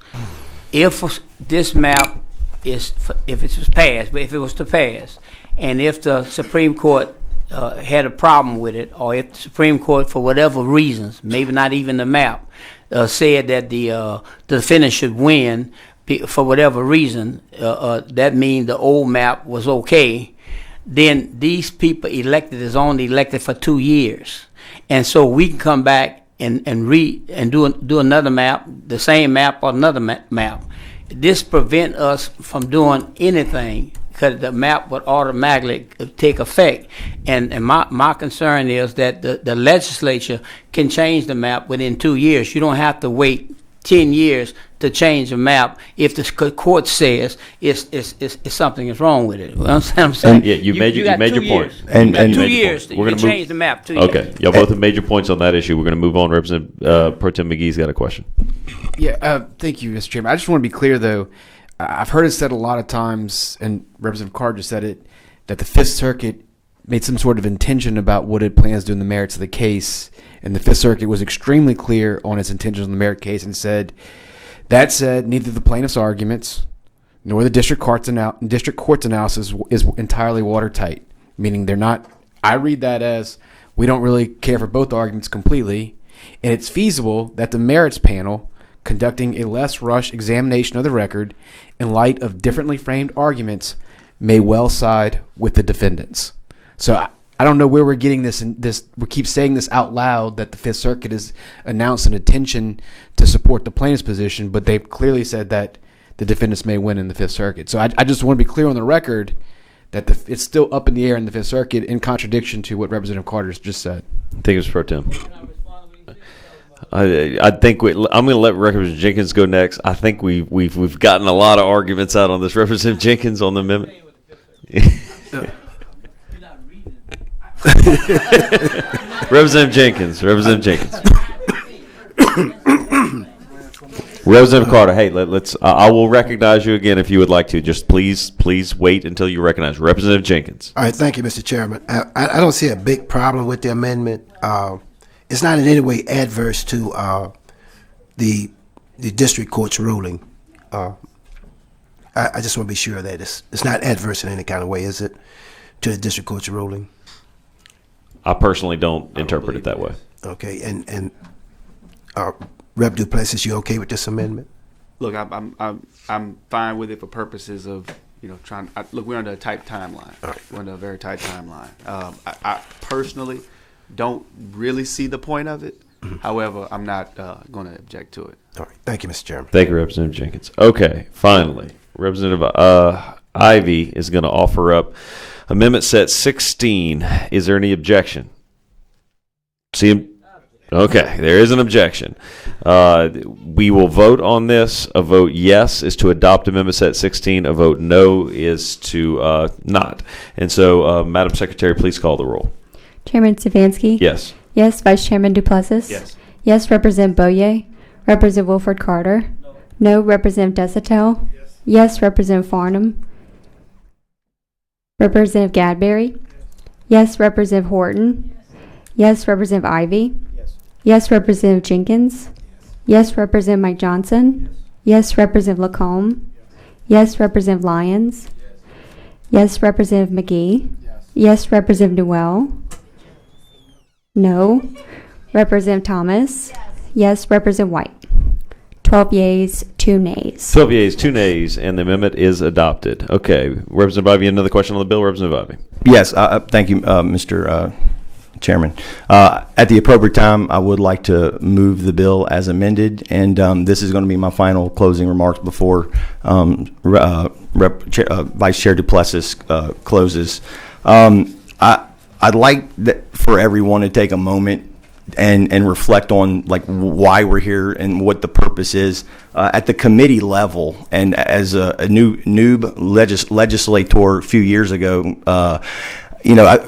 if this map if it was passed, but if it was to pass, and if the Supreme Court had a problem with it, or if the Supreme Court, for whatever reasons, maybe not even the map, said that the defendant should win for whatever reason, that means the old map was okay, then these people elected is only elected for 2 years. And so we can come back and do another map, the same map or another map. This prevent us from doing anything because the map would automatically take effect. And my concern is that the legislature can change the map within 2 years. You don't have to wait 10 years to change the map if the court says it's something is wrong with it. You know what I'm saying? Yeah, you made your point. And 2 years to change the map. 2 years. Okay, y'all both have made your points on that issue. We're going to move on. Representative Pro Tem McGee's got a question. Yeah, thank you, Mr. Chairman. I just want to be clear, though. I've heard it said a lot of times, and Representative Carter just said it, that the Fifth Circuit made some sort of intention about what it plans to do in the merits of the case, and the Fifth Circuit was extremely clear on its intentions on the merit case and said, that said, neither the plaintiff's arguments nor the district court's analysis is entirely watertight, meaning they're not. I read that as we don't really care for both arguments completely, and it's feasible that the merits panel, conducting a less rushed examination of the record in light of differently framed arguments, may well side with the defendants. So I don't know where we're getting this. We keep saying this out loud that the Fifth Circuit has announced an intention to support the plaintiff's position, but they've clearly said that the defendants may win in the Fifth Circuit. So I just want to be clear on the record that it's still up in the air in the Fifth Circuit, in contradiction to what Representative Carter's just said. Thank you, Mr. Pro Tem. I think I'm going to let Representative Jenkins go next. I think we've gotten a lot of arguments out on this. Representative Jenkins on the amendment. Representative Jenkins. Representative Carter, hey, let's. I will recognize you again if you would like to. Just please wait until you recognize Representative Jenkins. All right, thank you, Mr. Chairman. I don't see a big problem with the amendment. It's not in any way adverse to the district court's ruling. I just want to be sure that it's not adverse in any kind of way, is it, to the district court's ruling? I personally don't interpret it that way. Okay, and Rep. Duplessis, you okay with this amendment? Look, I'm fine with it for purposes of trying. Look, we're under a tight timeline. All right. We're under a very tight timeline. I personally don't really see the point of it. Mm-hmm. However, I'm not going to object to it. All right. Thank you, Mr. Chairman. Thank you, Representative Jenkins. Okay, finally, Representative Ivy is going to offer up Amendment Set 16. Is there any objection? Okay, there is an objection. We will vote on this. A vote yes is to adopt Amendment Set 16. A vote no is to not. And so, Madam Secretary, please call the roll. Chairman Stefanski? Yes. Yes. Vice Chairman Duplessis? Yes. Yes. Representative Boyer? Representative Wilford Carter? No. Representative Desatel? Yes. Representative Farnham? Representative Gadberry? Yes. Representative Horton? Yes. Representative Ivy? Yes. Representative Jenkins? Yes. Representative Mike Johnson? Yes. Representative Lacombe? Yes. Representative Lyons? Yes. Representative McGee? Yes. Representative Newell? No. Representative Thomas? Yes. Representative White? 12 yeas, 2 nays. 12 yeas, 2 nays, and the amendment is adopted. Okay, Representative Ivy, another question on the bill? Representative Ivy. Yes, thank you, Mr. Chairman. At the appropriate time, I would like to move the bill as amended, and this is going to be my final closing remarks before Vice Chair Duplessis closes. I'd like for everyone to take a moment and reflect on why we're here and what the purpose is at the committee level. And as a noob legislator a few years ago,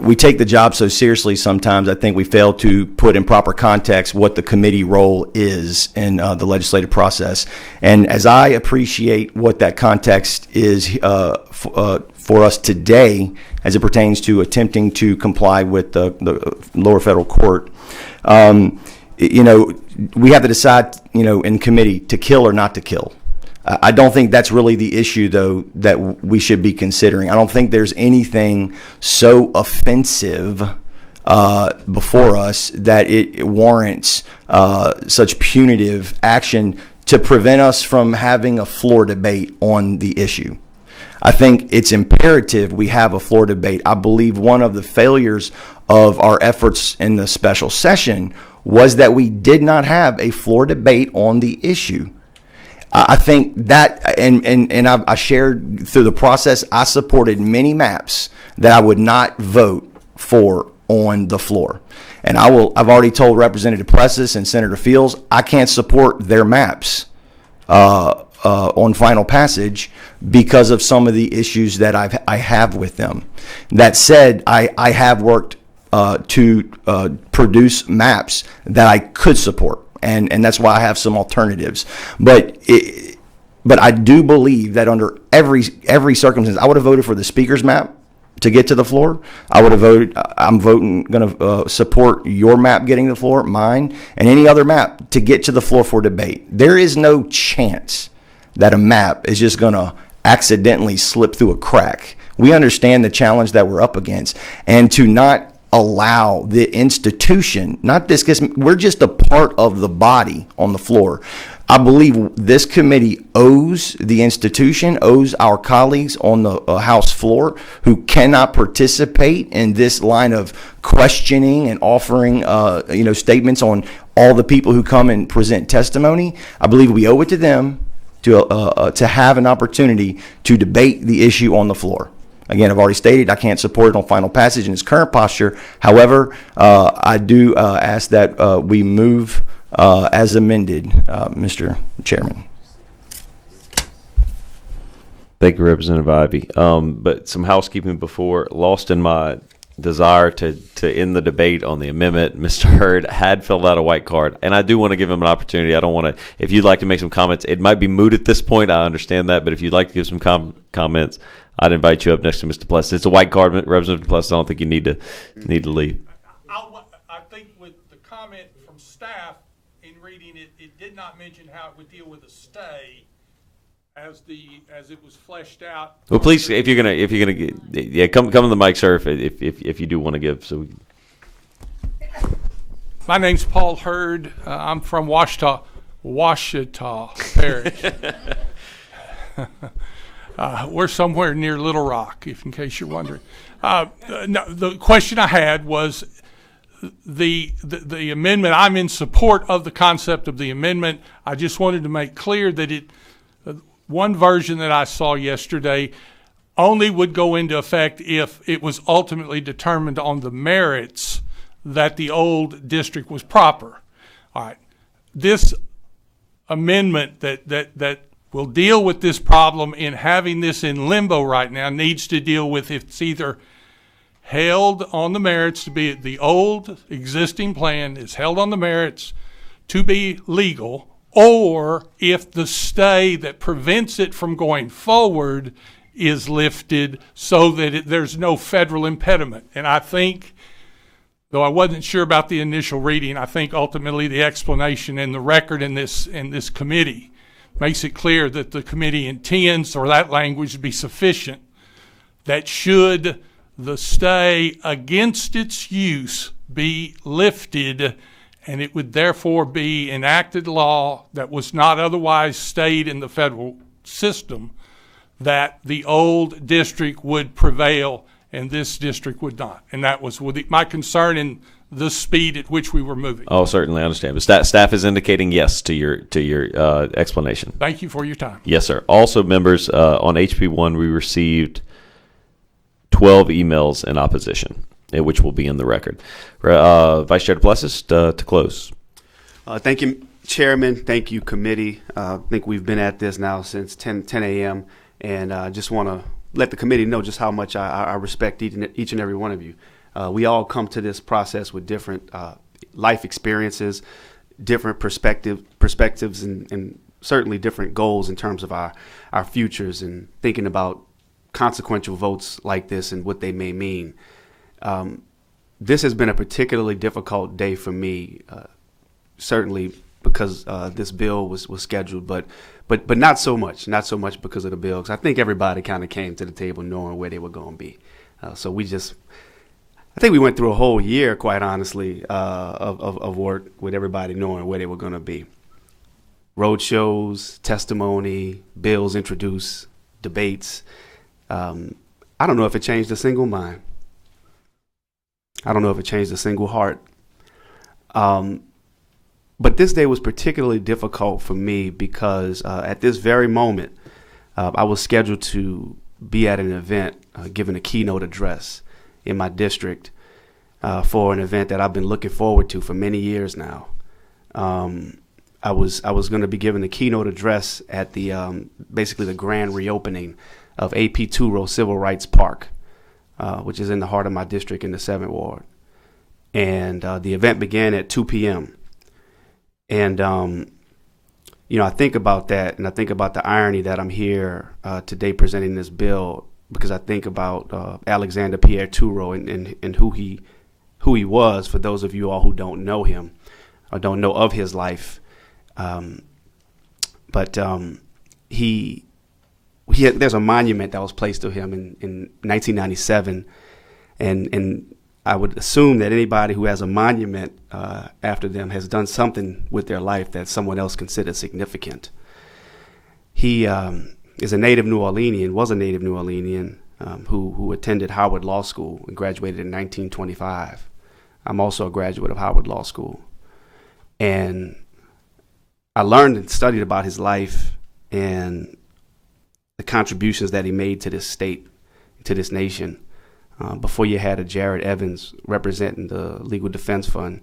we take the job so seriously sometimes. I think we fail to put in proper context what the committee role is in the legislative process. And as I appreciate what that context is for us today, as it pertains to attempting to comply with the lower federal court, we have to decide, in committee to kill or not to kill. I don't think that's really the issue, though, that we should be considering. I don't think there's anything so offensive before us that it warrants such punitive action to prevent us from having a floor debate on the issue. I think it's imperative we have a floor debate. I believe one of the failures of our efforts in the special session was that we did not have a floor debate on the issue. I think that, and I shared through the process, I supported many maps that I would not vote for on the floor. And I've already told Representative Duplessis and Senator Fields, I can't support their maps on final passage because of some of the issues that I have with them. That said, I have worked to produce maps that I could support. And that's why I have some alternatives. But I do believe that under every circumstance, I would have voted for the speaker's map to get to the floor. I would have voted. I'm going to support your map getting to the floor, mine, and any other map to get to the floor for debate. There is no chance that a map is just going to accidentally slip through a crack. We understand the challenge that we're up against, and to not allow the institution, not this, because we're just a part of the body on the floor. I believe this committee owes the institution, owes our colleagues on the House floor who cannot participate in this line of questioning and offering, statements on all the people who come and present testimony. I believe we owe it to them to have an opportunity to debate the issue on the floor. Again, I've already stated I can't support it on final passage in its current posture. However, I do ask that we move as amended, Mr. Chairman. Thank you, Representative Ivy. But some housekeeping before, lost in my desire to end the debate on the amendment, Mr. Hurd had filled out a white card, and I do want to give him an opportunity. I don't want to, if you'd like to make some comments, it might be moot at this point, I understand that, but if you'd like to give some comments, I'd invite you up next to Mr. Plessis. It's a white card, Representative Plessis. I don't think you need to leave. I think with the comment from staff in reading it, it did not mention how it would deal with a stay as it was fleshed out. Well, please, if you're gonna come to the mic, sir. If you do want to give, so. My name's Paul Hurd. I'm from Washita Parish. We're somewhere near Little Rock, in case you're wondering. No, the question I had was the amendment. I'm in support of the concept of the amendment. I just wanted to make clear that one version that I saw yesterday only would go into effect if it was ultimately determined on the merits that the old district was proper. All right. This amendment that will deal with this problem in having this in limbo right now needs to deal with if it's either held on the merits to be the old existing plan is held on the merits to be legal, or if the stay that prevents it from going forward is lifted so that there's no federal impediment. And I think, though I wasn't sure about the initial reading, I think ultimately the explanation and the record in this committee makes it clear that the committee intends for that language to be sufficient, that should the stay against its use be lifted, and it would therefore be enacted law that was not otherwise stayed in the federal system, that the old district would prevail and this district would not. And that was my concern in the speed at which we were moving. Oh, certainly, I understand. But staff is indicating yes to your explanation. Thank you for your time. Yes, sir. Also, members, on HB1, we received 12 emails in opposition, which will be in the record. Vice Chair Plessis, to close. Thank you, Chairman. Thank you, committee. I think we've been at this now since 10 a.m., and I just want to let the committee know just how much I respect each and every one of you. We all come to this process with different life experiences, different perspectives, and certainly different goals in terms of our futures and thinking about consequential votes like this and what they may mean. This has been a particularly difficult day for me, certainly because this bill was scheduled, but not so much because of the bill, because I think everybody kind of came to the table knowing where they were going to be. I think we went through a whole year, quite honestly, of work with everybody knowing where they were going to be. Road shows, testimony, bills introduced, debates. I don't know if it changed a single mind. I don't know if it changed a single heart. But this day was particularly difficult for me because at this very moment, I was scheduled to be at an event, giving a keynote address in my district for an event that I've been looking forward to for many years now. I was going to be giving a keynote address at the basically the grand reopening of AP 2 Row Civil Rights Park, which is in the heart of my district in the 7th Ward. And the event began at 2 p.m. And, I think about that, and I think about the irony that I'm here today presenting this bill, because I think about Alexander Pierre Tureau and who he was, for those of you all who don't know him or don't know of his life. But there's a monument that was placed to him in 1997, and I would assume that anybody who has a monument after them has done something with their life that someone else considers significant. He is a native New Orleanian, was a native New Orleanian who attended Howard Law School and graduated in 1925. I'm also a graduate of Howard Law School. And I learned and studied about his life and the contributions that he made to this state, to this nation. Before you had a Jared Evans representing the Legal Defense Fund,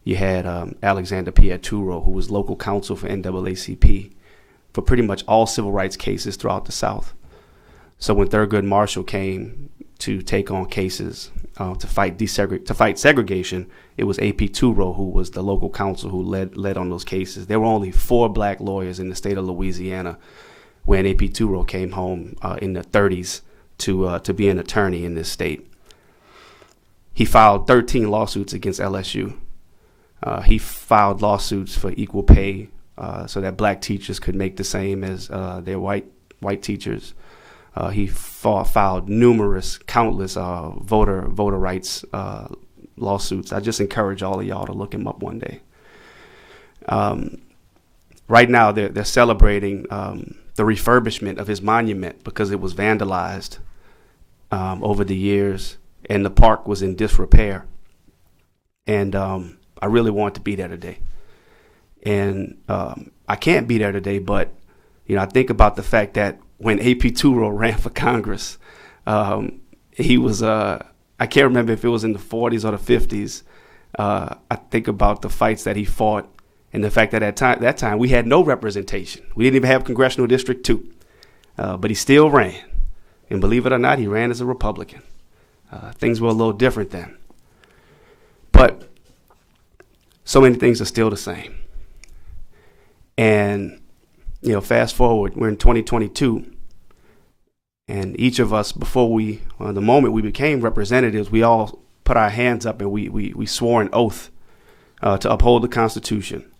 you had Alexander Pieturo, who was local counsel for NAACP for pretty much all civil rights cases throughout the South. So when Thurgood Marshall came to take on cases to fight segregation, it was A.P. Turo who was the local counsel who led on those cases. There were only 4 black lawyers in the state of Louisiana when A.P. Turo came home in the 30s to be an attorney in this state. He filed 13 lawsuits against LSU. He filed lawsuits for equal pay so that black teachers could make the same as their white teachers. He filed countless voter rights lawsuits. I just encourage all of y'all to look him up one day. Right now, they're celebrating the refurbishment of his monument because it was vandalized over the years, and the park was in disrepair. And I really want to be there today. And I can't be there today, but I think about the fact that when A.P. Turo ran for Congress, he was, I can't remember if it was in the 40s or the 50s. I think about the fights that he fought and the fact that at that time we had no representation. We didn't even have Congressional District 2, but he still ran. And believe it or not, he ran as a Republican. Things were a little different then. But so many things are still the same. And fast forward, we're in 2022, and each of us, the moment we became representatives, we all put our hands up and we swore an oath to uphold the Constitution.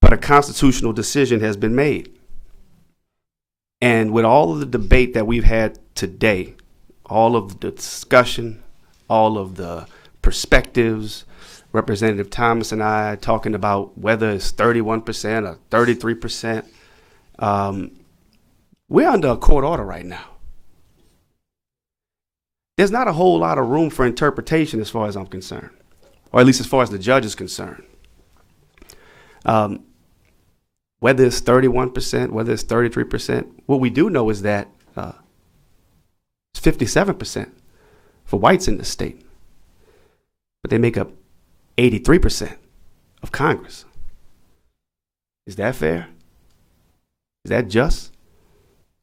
But a constitutional decision has been made. And with all of the debate that we've had today, all of the discussion, all of the perspectives, Representative Thomas and I talking about whether it's 31% or 33%. We're under a court order right now. There's not a whole lot of room for interpretation as far as I'm concerned, or at least as far as the judge is concerned. Whether it's 31%, whether it's 33%, what we do know is that it's 57% for whites in the state, but they make up 83% of Congress. Is that fair? Is that just?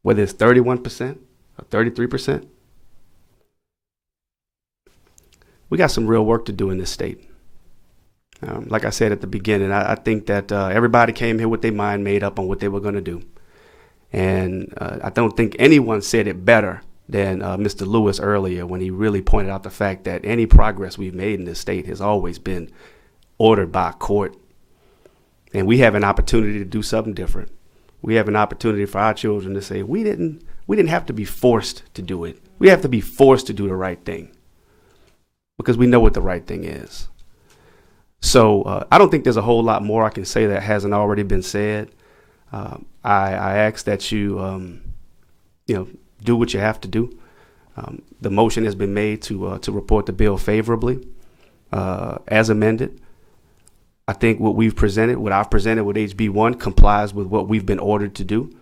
Whether it's 31% or 33%? We got some real work to do in this state. Like I said at the beginning, I think that everybody came here with their mind made up on what they were going to do. And I don't think anyone said it better than Mr. Lewis earlier when he really pointed out the fact that any progress we've made in this state has always been ordered by a court. And we have an opportunity to do something different. We have an opportunity for our children to say, we didn't have to be forced to do it. We have to be forced to do the right thing because we know what the right thing is. So I don't think there's a whole lot more I can say that hasn't already been said. I ask that you, do what you have to do. The motion has been made to report the bill favorably as amended. I think what I've presented with HB1 complies with what we've been ordered to do.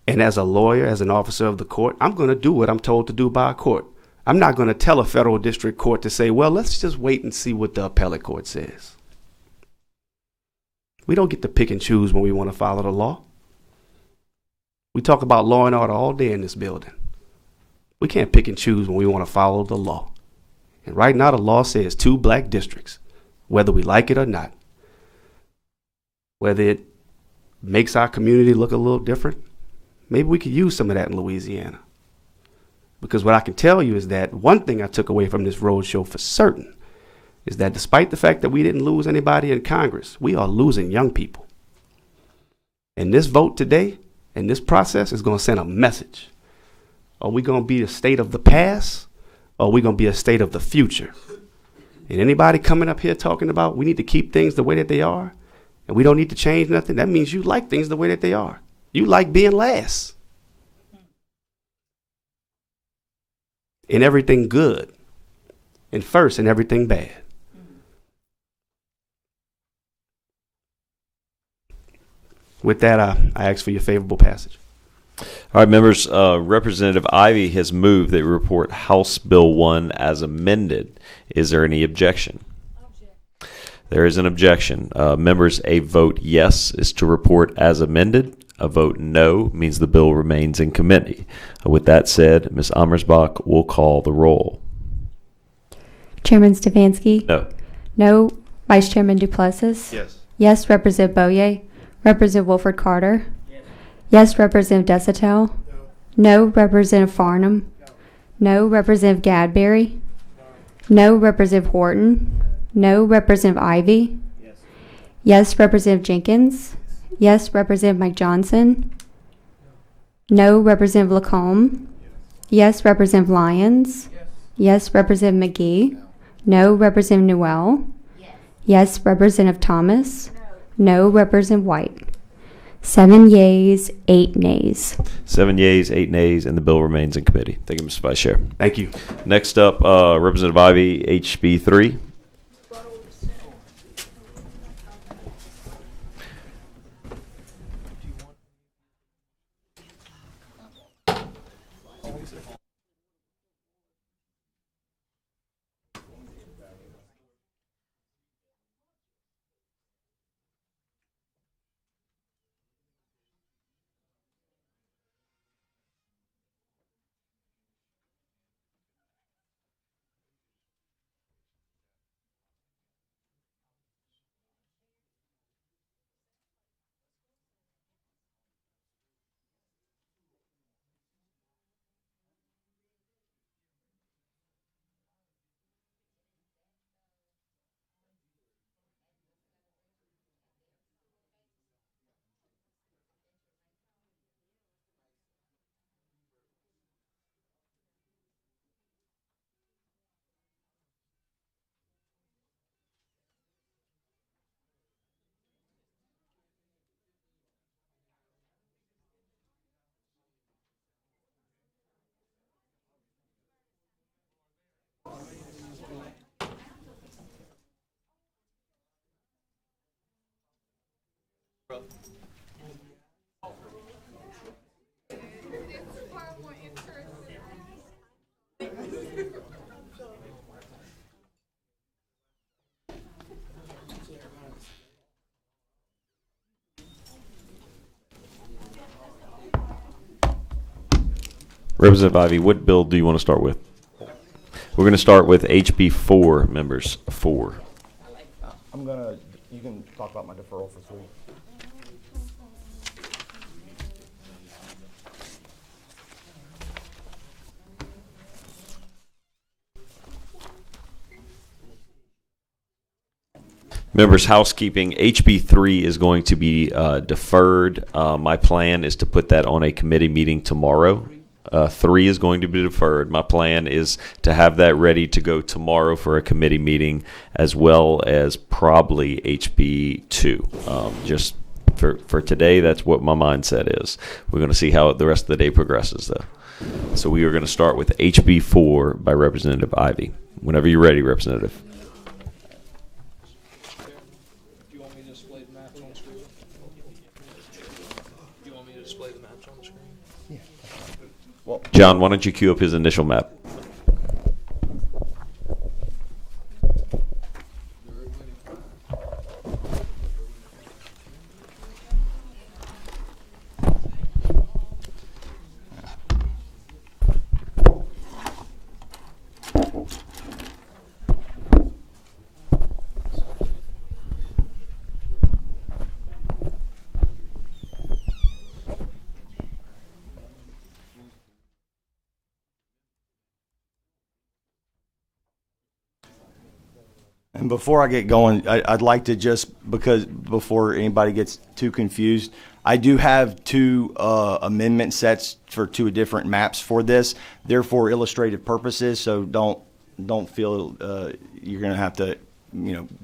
And as a lawyer, as an officer of the court, I'm going to do what I'm told to do by a court. I'm not going to tell a federal district court to say, well, let's just wait and see what the appellate court says. We don't get to pick and choose when we want to follow the law. We talk about law and order all day in this building. We can't pick and choose when we want to follow the law. And right now the law says 2 black districts, whether we like it or not. Whether it makes our community look a little different, maybe we could use some of that in Louisiana. Because what I can tell you is that one thing I took away from this roadshow for certain is that despite the fact that we didn't lose anybody in Congress, we are losing young people. And this vote today and this process is going to send a message. Are we going to be a state of the past, or are we going to be a state of the future? And anybody coming up here talking about we need to keep things the way that they are, and we don't need to change nothing, that means you like things the way that they are. You like being last in everything good and first in everything bad. With that, I ask for your favorable passage. All right, members, Representative Ivy has moved that we report House Bill 1 as amended. Is there any objection? There is an objection. Members, a vote yes is to report as amended. A vote no means the bill remains in committee. With that said, Ms. Amersbach will call the roll. Chairman Stefanski? No. No. Vice Chairman Duplessis? Yes. Yes, Representative Boyer? Representative Wilford Carter? Yes, Representative Desatel? No. Representative Farnham? No. Representative Gadberry? No. Representative Horton? No. Representative Ivy? Yes, Representative Jenkins? Yes, Representative Mike Johnson? No. Representative Lacombe? Yes, Representative Lyons? Yes, Representative McGee? No. Representative Newell? Yes, Representative Thomas? No. Representative White? 7 yeas, 8 nays. 7 yeas, 8 nays, and the bill remains in committee. Thank you, Mr. Vice Chair. Thank you. Next up, Representative Ivy, HB 3. Representative Ivy, what bill do you want to start with? We're going to start with HB 4, members. 4. You can talk about my deferral for 3. Members, housekeeping, HB 3 is going to be deferred. My plan is to put that on a committee meeting tomorrow. 3 is going to be deferred. My plan is to have that ready to go tomorrow for a committee meeting, as well as probably HB 2. Just for today, that's what my mindset is. We're going to see how the rest of the day progresses, though. So we are going to start with HB 4 by Representative Ivy. Whenever you're ready, Representative. John, why don't you cue up his initial map? And before I get going, I'd like to just, because before anybody gets too confused, I do have two amendment sets for two different maps for this. They're for illustrative purposes, so don't feel you're going to have to,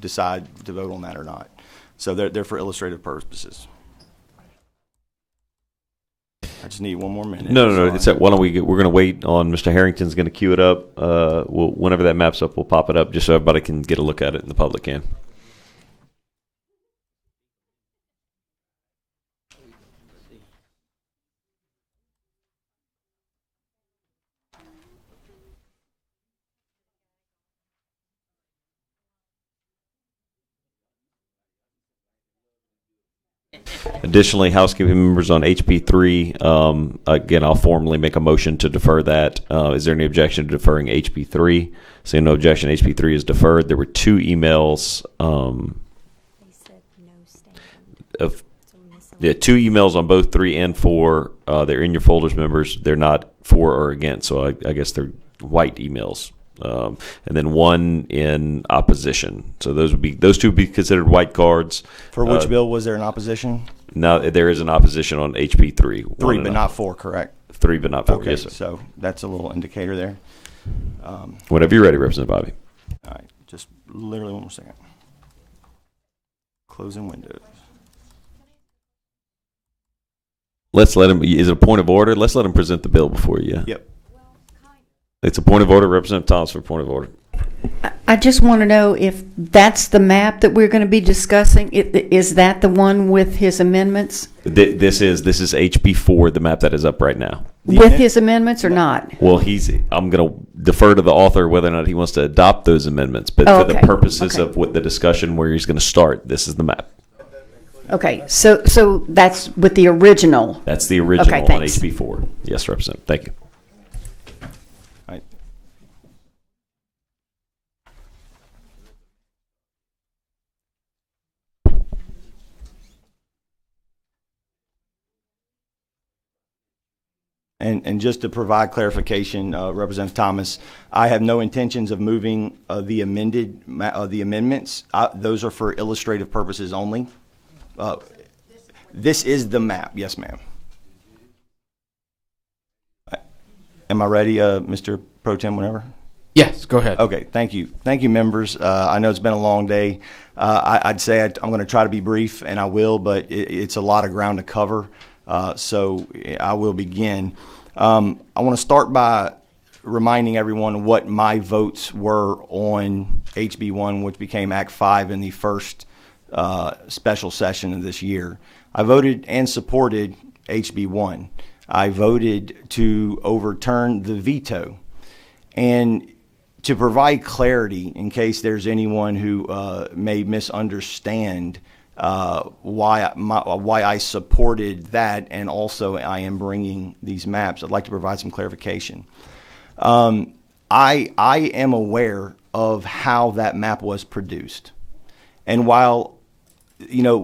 decide to vote on that or not. So they're for illustrative purposes. I just need one more minute. No. It's that. Why don't we're going to wait on Mr. Harrington's going to queue it up. Whenever that map's up, we'll pop it up just so everybody can get a look at it and the public can. Additionally, housekeeping members on HB3, again, I'll formally make a motion to defer that. Is there any objection to deferring HB3? Seeing no objection, HB3 is deferred. There were two emails. Two emails on both 3 and 4. They're in your folders, members. They're not for or against, so I guess they're white emails. And then one in opposition. So those two would be considered white cards. For which bill was there an opposition? No, there is an opposition on HB 3. 3, but not 4, correct? 3, but not 4. Okay, Yes, sir. So that's a little indicator there. Whenever you're ready, Representative Bobby. All right, just literally one more second. Closing windows. Let's let him. Is it a point of order? Let's let him present the bill before you. Yep. It's a point of order. Representative Thomas for point of order. I just want to know if that's the map that we're going to be discussing. Is that the one with his amendments? This is HB4, the map that is up right now. With his amendments or not? Well, I'm going to defer to the author whether or not he wants to adopt those amendments. But for the purposes of what the discussion where he's going to start, this is the map. Okay, so that's with the original. That's the original on thanks. HB4. Yes, Representative. Thank you. All right. And just to provide clarification, Representative Thomas, I have no intentions of moving the amendments. Those are for illustrative purposes only. This is the map. Yes, ma'am. Am I ready, Mr. Pro Tem, whenever? Yes, go ahead. Okay, thank you. Thank you, members. I know it's been a long day. I'd say I'm going to try to be brief, and I will, but it's a lot of ground to cover, so I will begin. I want to start by reminding everyone what my votes were on HB1, which became Act 5 in the first special session of this year. I voted and supported HB1. I voted to overturn the veto. And to provide clarity, in case there's anyone who may misunderstand why I supported that, and also I am bringing these maps, I'd like to provide some clarification. I am aware of how that map was produced. And while,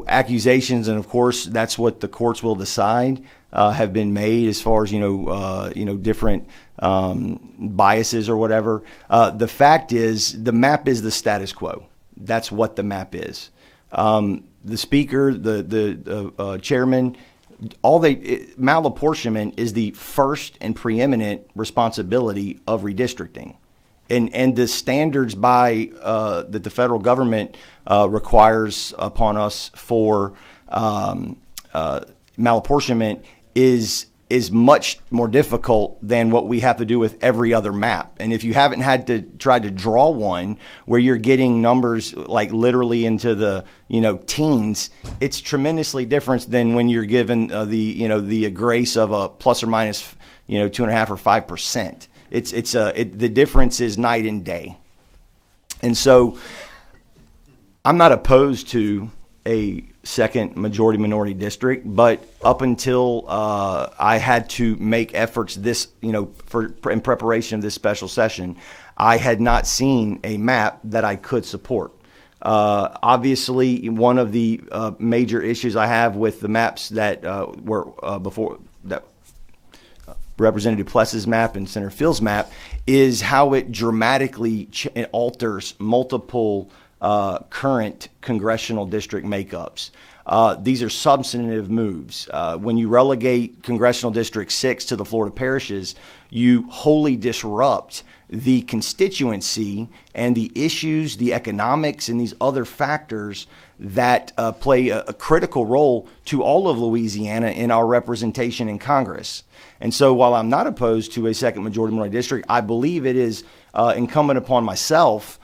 accusations, and of course that's what the courts will decide, have been made as far as, different biases or whatever. The fact is the map is the status quo. That's what the map is. The speaker, the chairman, malapportionment is the first and preeminent responsibility of redistricting. And the standards that the federal government requires upon us for malapportionment is much more difficult than what we have to do with every other map. And if you haven't had to try to draw one where you're getting numbers like literally into the teens, it's tremendously different than when you're given the grace of a plus or minus 2.5 or 5%. The difference is night and day. And so I'm not opposed to a second majority minority district, but up until I had to make efforts in preparation of this special session, I had not seen a map that I could support. Obviously, one of the major issues I have with the maps that were before that, Representative Pless's map and Senator Phil's map, is how it dramatically alters multiple current congressional district makeups. These are substantive moves. When you relegate Congressional District 6 to the Florida parishes, you wholly disrupt the constituency and the issues, the economics, and these other factors that play a critical role to all of Louisiana in our representation in Congress. And so while I'm not opposed to a second majority minority district, I believe it is incumbent upon myself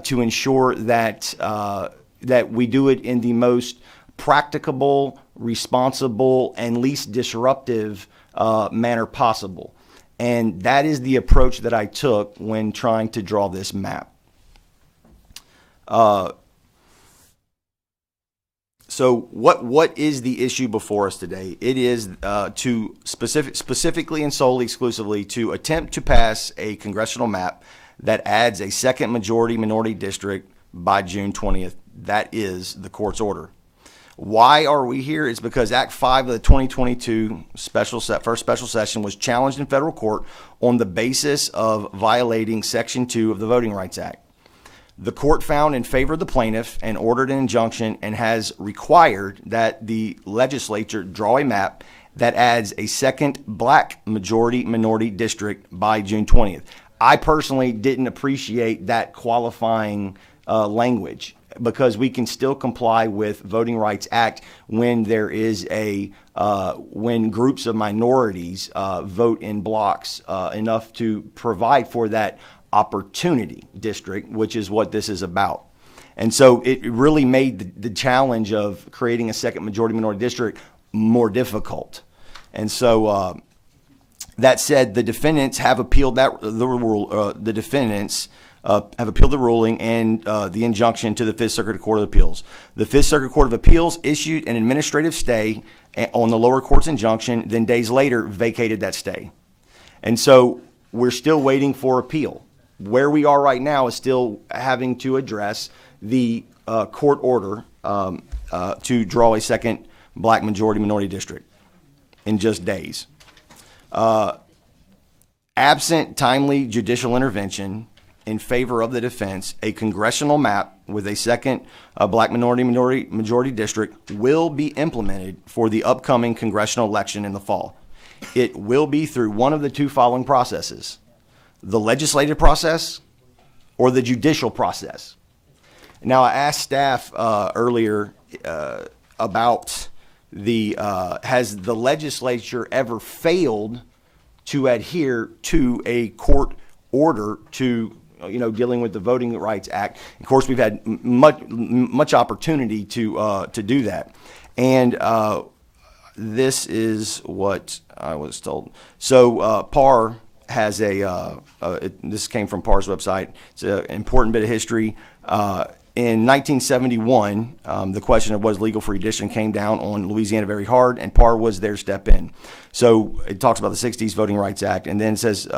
to ensure that that we do it in the most practicable, responsible, and least disruptive manner possible. And that is the approach that I took when trying to draw this map. So what is the issue before us today? It is to specifically and solely exclusively to attempt to pass a congressional map that adds a second majority minority district by June 20th. That is the court's order. Why are we here? It's because Act 5 of the 2022 first special session was challenged in federal court on the basis of violating Section 2 of the Voting Rights Act. The court found in favor of the plaintiff and ordered an injunction and has required that the legislature draw a map that adds a second black majority minority district by June 20th. I personally didn't appreciate that qualifying language, because we can still comply with Voting Rights Act when there is when groups of minorities vote in blocks enough to provide for that opportunity district, which is what this is about. And so it really made the challenge of creating a second majority minority district more difficult. And so that said, the defendants have appealed the defendants have appealed the ruling and the injunction to the Fifth Circuit Court of Appeals. The Fifth Circuit Court of Appeals issued an administrative stay on the lower court's injunction, then days later vacated that stay. And so we're still waiting for appeal. Where we are right now is still having to address the court order to draw a second black majority minority district in just days. Absent timely judicial intervention in favor of the defense, a congressional map with a second black minority majority district will be implemented for the upcoming congressional election in the fall. It will be through one of the two following processes: the legislative process or the judicial process. Now, I asked staff earlier about has the legislature ever failed to adhere to a court order to dealing with the Voting Rights Act. Of course, we've had much opportunity to do that, and this is what I was told. So PAR has this came from PAR's website. It's an important bit of history. In 1971, the question of what is legal for redistricting came down on Louisiana very hard, and PAR was their step in. So it talks about the 60s Voting Rights Act, and then it says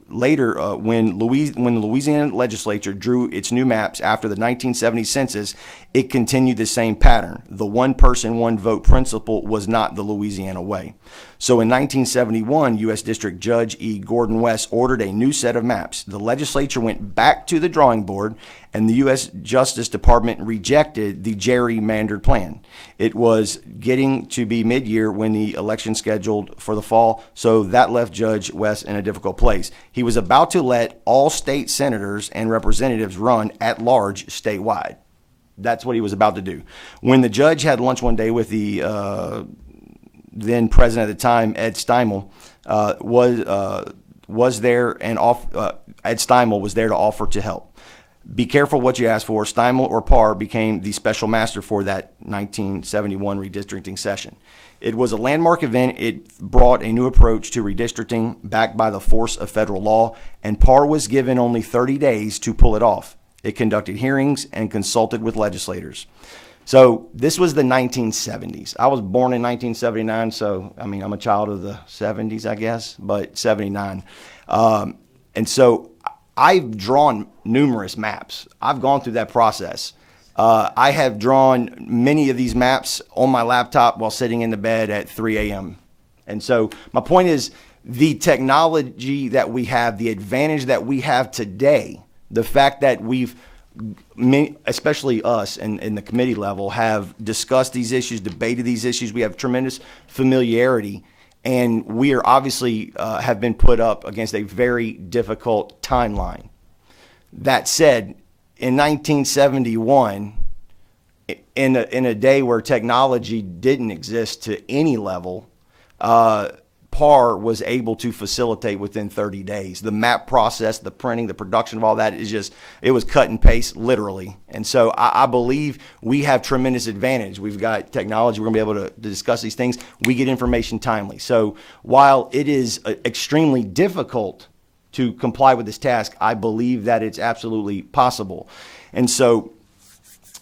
later when the Louisiana legislature drew its new maps after the 1970 census, it continued the same pattern. The one person, one vote principle was not the Louisiana way. So in 1971, U.S. District Judge E. Gordon West ordered a new set of maps. The legislature went back to the drawing board, and the U.S. Justice Department rejected the gerrymandered plan. It was getting to be mid-year when the election scheduled for the fall, so that left Judge West in a difficult place. He was about to let all state senators and representatives run at large statewide. That's what he was about to do. When the judge had lunch one day with the then president at the time, Ed Steimel, was there, and Ed Steimel was there to offer to help. Be careful what you ask for. Steimel or Parr became the special master for that 1971 redistricting session. It was a landmark event. It brought a new approach to redistricting backed by the force of federal law, and Parr was given only 30 days to pull it off. It conducted hearings and consulted with legislators. So this was the 1970s. I was born in 1979, so I'm a child of the 70s, I guess, but 79. And so I've drawn numerous maps. I've gone through that process. I have drawn many of these maps on my laptop while sitting in the bed at 3 a.m. And so my point is, the technology that we have, the advantage that we have today, the fact that we've especially us and in the committee level, have discussed these issues, debated these issues. We have tremendous familiarity, and we are obviously have been put up against a very difficult timeline. That said, in 1971, in a day where technology didn't exist to any level, PAR was able to facilitate within 30 days. The map process, the printing, the production of all that is just, it was cut and paste literally. And so I believe we have tremendous advantage. We've got technology. We're going to be able to discuss these things. We get information timely. So while it is extremely difficult to comply with this task, I believe that it's absolutely possible. And so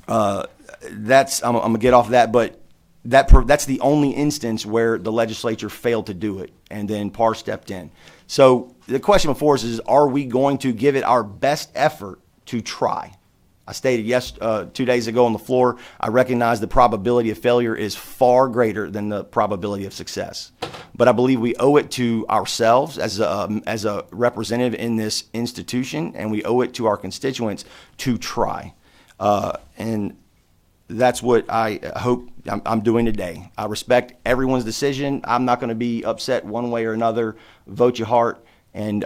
I'm going to get off that, but that's the only instance where the legislature failed to do it, and then PAR stepped in. So the question before us is, are we going to give it our best effort to try? I stated 2 days ago on the floor, I recognize the probability of failure is far greater than the probability of success. But I believe we owe it to ourselves as a representative in this institution, and we owe it to our constituents to try. And that's what I hope I'm doing today. I respect everyone's decision. I'm not going to be upset one way or another. Vote your heart, and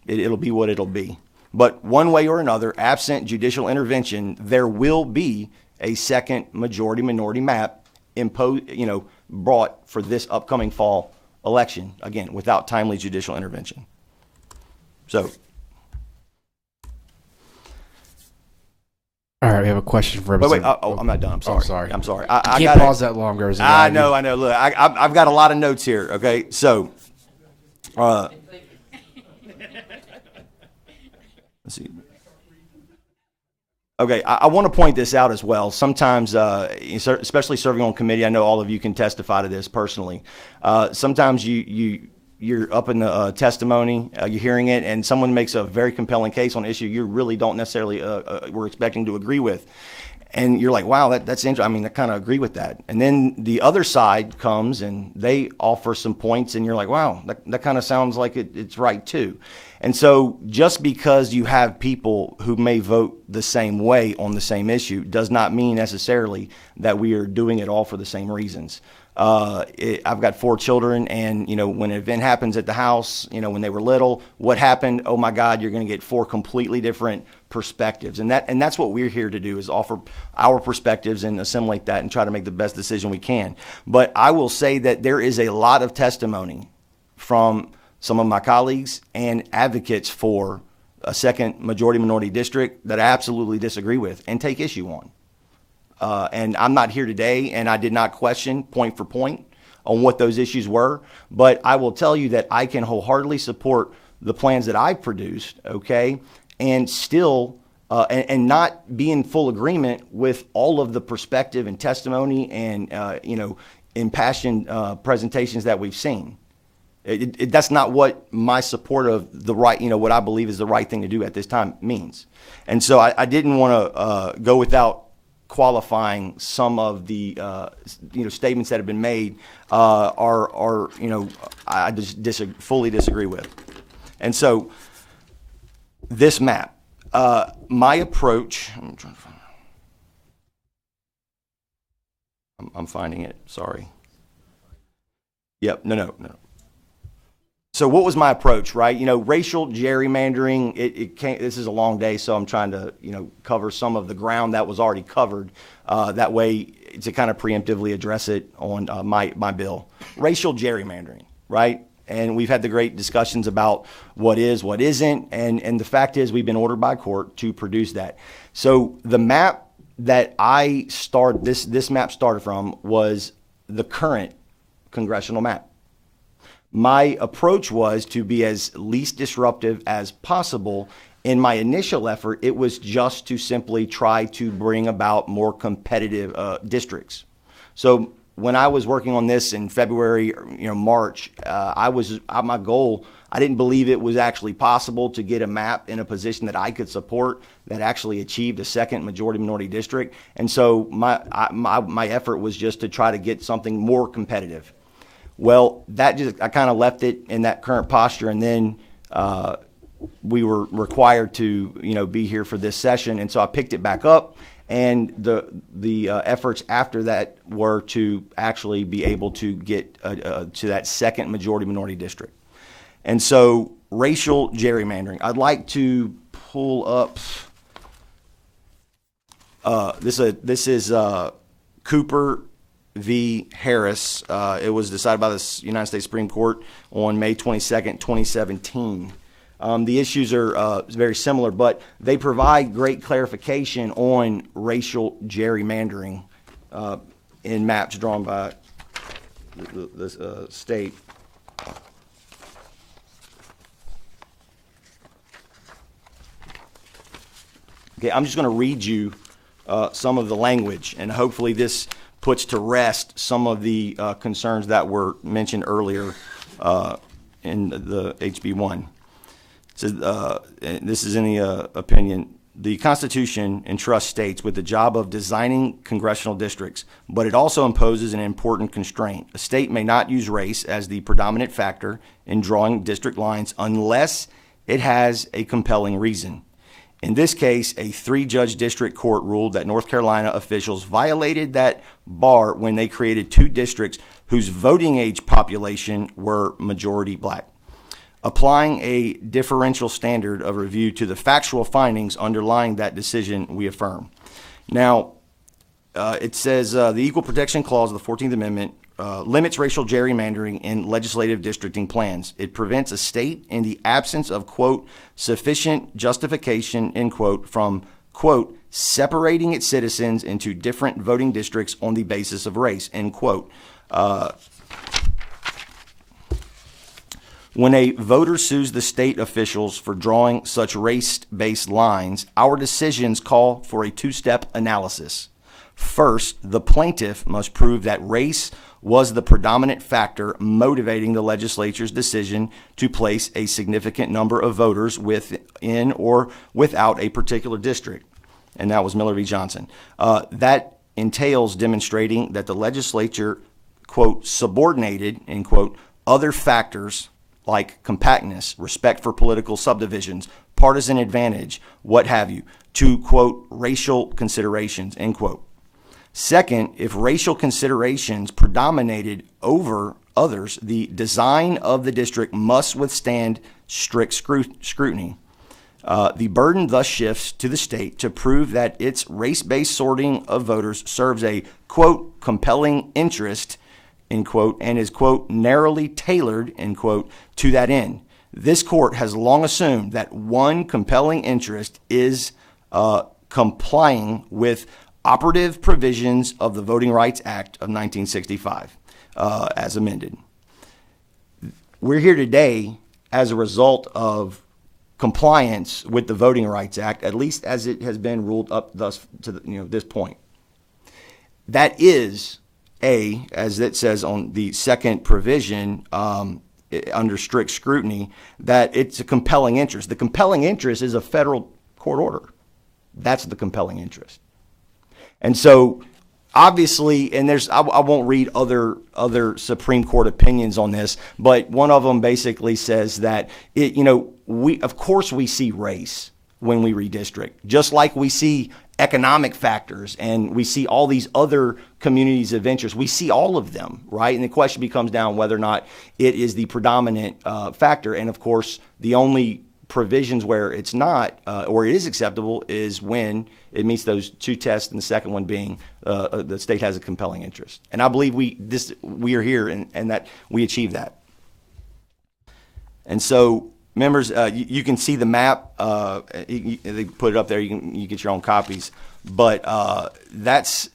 it'll be what it'll be. But one way or another, absent judicial intervention, there will be a second majority-minority map brought for this upcoming fall election, again, without timely judicial intervention. So. All right, we have a question for everybody. Wait, I'm not done. I'm sorry. Oh, sorry. I'm sorry. I can't pause that longer. I know. Look, I've got a lot of notes here. Okay, so let's see. Okay, I want to point this out as well. Sometimes, especially serving on committee, I know all of you can testify to this personally. Sometimes you're up in the testimony, you're hearing it, and someone makes a very compelling case on an issue you really don't necessarily were expecting to agree with. And you're like, wow, that's interesting. I mean, I kind of agree with that. And then the other side comes and they offer some points, and you're like, wow, that kind of sounds like it's right too. And so just because you have people who may vote the same way on the same issue does not mean necessarily that we are doing it all for the same reasons. I've got 4 children, and when an event happens at the house, when they were little, what happened? Oh my God, you're going to get 4 completely different perspectives, and that's what we're here to do, is offer our perspectives and assimilate that and try to make the best decision we can. But I will say that there is a lot of testimony from some of my colleagues and advocates for a second majority-minority district that I absolutely disagree with and take issue on. And I'm not here today, and I did not question point for point on what those issues were, but I will tell you that I can wholeheartedly support the plans that I've produced, okay, and still and not be in full agreement with all of the perspective and testimony and impassioned presentations that we've seen. That's not what my support of the right, what I believe is the right thing to do at this time means. And so I didn't want to go without qualifying some of the statements that have been made I just fully disagree with. And so this map, my approach, I'm finding it, sorry. Yep, no. So what was my approach, right? Racial gerrymandering, it can't, this is a long day, so I'm trying to, cover some of the ground that was already covered. That way to kind of preemptively address it on my bill. Racial gerrymandering, right? And we've had the great discussions about what is, what isn't, and the fact is we've been ordered by court to produce that. So the map that this map started from was the current congressional map. My approach was to be as least disruptive as possible. In my initial effort, it was just to simply try to bring about more competitive districts. So when I was working on this in February, March, my goal, I didn't believe it was actually possible to get a map in a position that I could support that actually achieved a second majority-minority district. And so my effort was just to try to get something more competitive. Well, I kind of left it in that current posture, and then we were required to, be here for this session, and so I picked it back up. And the efforts after that were to actually be able to get to that second majority minority district. And so racial gerrymandering. I'd like to pull up. This is Cooper v. Harris. It was decided by the United States Supreme Court on May 22nd, 2017. The issues are very similar, but they provide great clarification on racial gerrymandering in maps drawn by the state. Okay, I'm just going to read you some of the language, and hopefully this puts to rest some of the concerns that were mentioned earlier in the HB1. So, this is in the opinion. The Constitution entrusts states with the job of designing congressional districts, but it also imposes an important constraint. A state may not use race as the predominant factor in drawing district lines unless it has a compelling reason. In this case, a 3-judge district court ruled that North Carolina officials violated that bar when they created 2 districts whose voting age population were majority black. Applying a differential standard of review to the factual findings underlying that decision, we affirm. Now, it says the Equal Protection Clause of the 14th Amendment limits racial gerrymandering in legislative districting plans. It prevents a state, in the absence of, quote, sufficient justification, end quote, from, quote, separating its citizens into different voting districts on the basis of race, end quote. When a voter sues the state officials for drawing such race-based lines, our decisions call for a 2-step analysis. First, the plaintiff must prove that race was the predominant factor motivating the legislature's decision to place a significant number of voters within or without a particular district. And that was Miller v. Johnson. That entails demonstrating that the legislature, quote, subordinated, end quote, other factors like compactness, respect for political subdivisions, partisan advantage, what have you, to, quote, racial considerations, end quote. Second, if racial considerations predominated over others, the design of the district must withstand strict scrutiny. The burden thus shifts to the state to prove that its race-based sorting of voters serves a, quote, compelling interest, end quote, and is, quote, narrowly tailored, end quote, to that end. This court has long assumed that one compelling interest is complying with operative provisions of the Voting Rights Act of 1965, as amended. We're here today as a result of compliance with the Voting Rights Act, at least as it has been ruled up thus to this point. That is as it says on the second provision under strict scrutiny, that it's a compelling interest. The compelling interest is a federal court order. That's the compelling interest. And so, obviously, and I won't read other Supreme Court opinions on this, but one of them basically says that of course we see race when we redistrict, just like we see economic factors and we see all these other communities of interest. We see all of them, right? And the question becomes down whether or not it is the predominant factor. And of course, the only provisions where it's not or it is acceptable is when it meets those 2 tests, and the second one being the state has a compelling interest. And I believe we are here and that we achieve that. And so, members, you can see the map. They put it up there. You get your own copies. But that's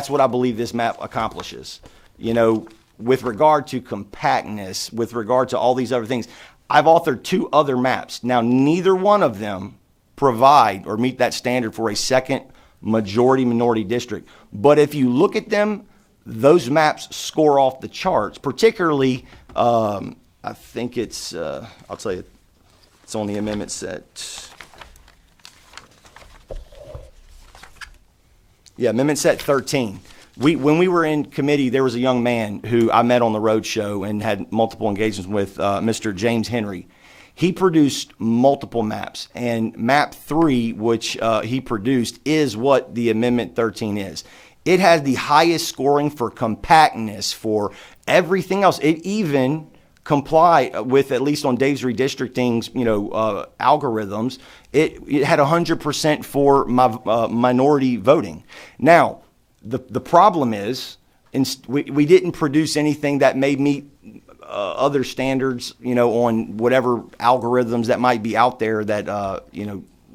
what I believe this map accomplishes. With regard to compactness, with regard to all these other things, I've authored 2 other maps. Now, neither one of them provide or meet that standard for a second majority minority district. But if you look at them, those maps score off the charts, particularly I think it's, I'll tell you, it's on the amendment set. Yeah, amendment set 13. When we were in committee, there was a young man who I met on the road show and had multiple engagements with, Mr. James Henry. He produced multiple maps, and map 3, which he produced, is what the Amendment 13 is. It has the highest scoring for compactness, for everything else. It even comply with, at least on Dave's redistricting's, algorithms. It had 100% for minority voting. Now, the problem is, we didn't produce anything that may meet other standards, on whatever algorithms that might be out there that,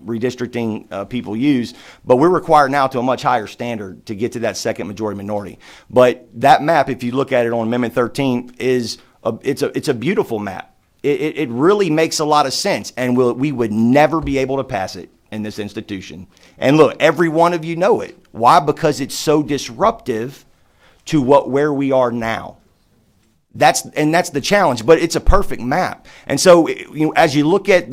redistricting people use, but we're required now to a much higher standard to get to that second majority minority. But that map, if you look at it on Amendment 13, it's a beautiful map. It really makes a lot of sense, and we would never be able to pass it in this institution. And look, every one of you know it. Why? Because it's so disruptive to where we are now. That's the challenge, but it's a perfect map. And so, as you look at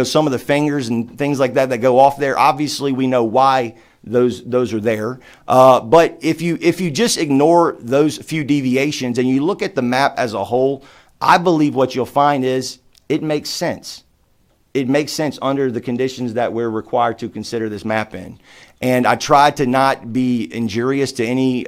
some of the fingers and things like that go off there, obviously we know why those are there. But if you just ignore those few deviations and you look at the map as a whole, I believe what you'll find is it makes sense. It makes sense under the conditions that we're required to consider this map in. And I tried to not be injurious to any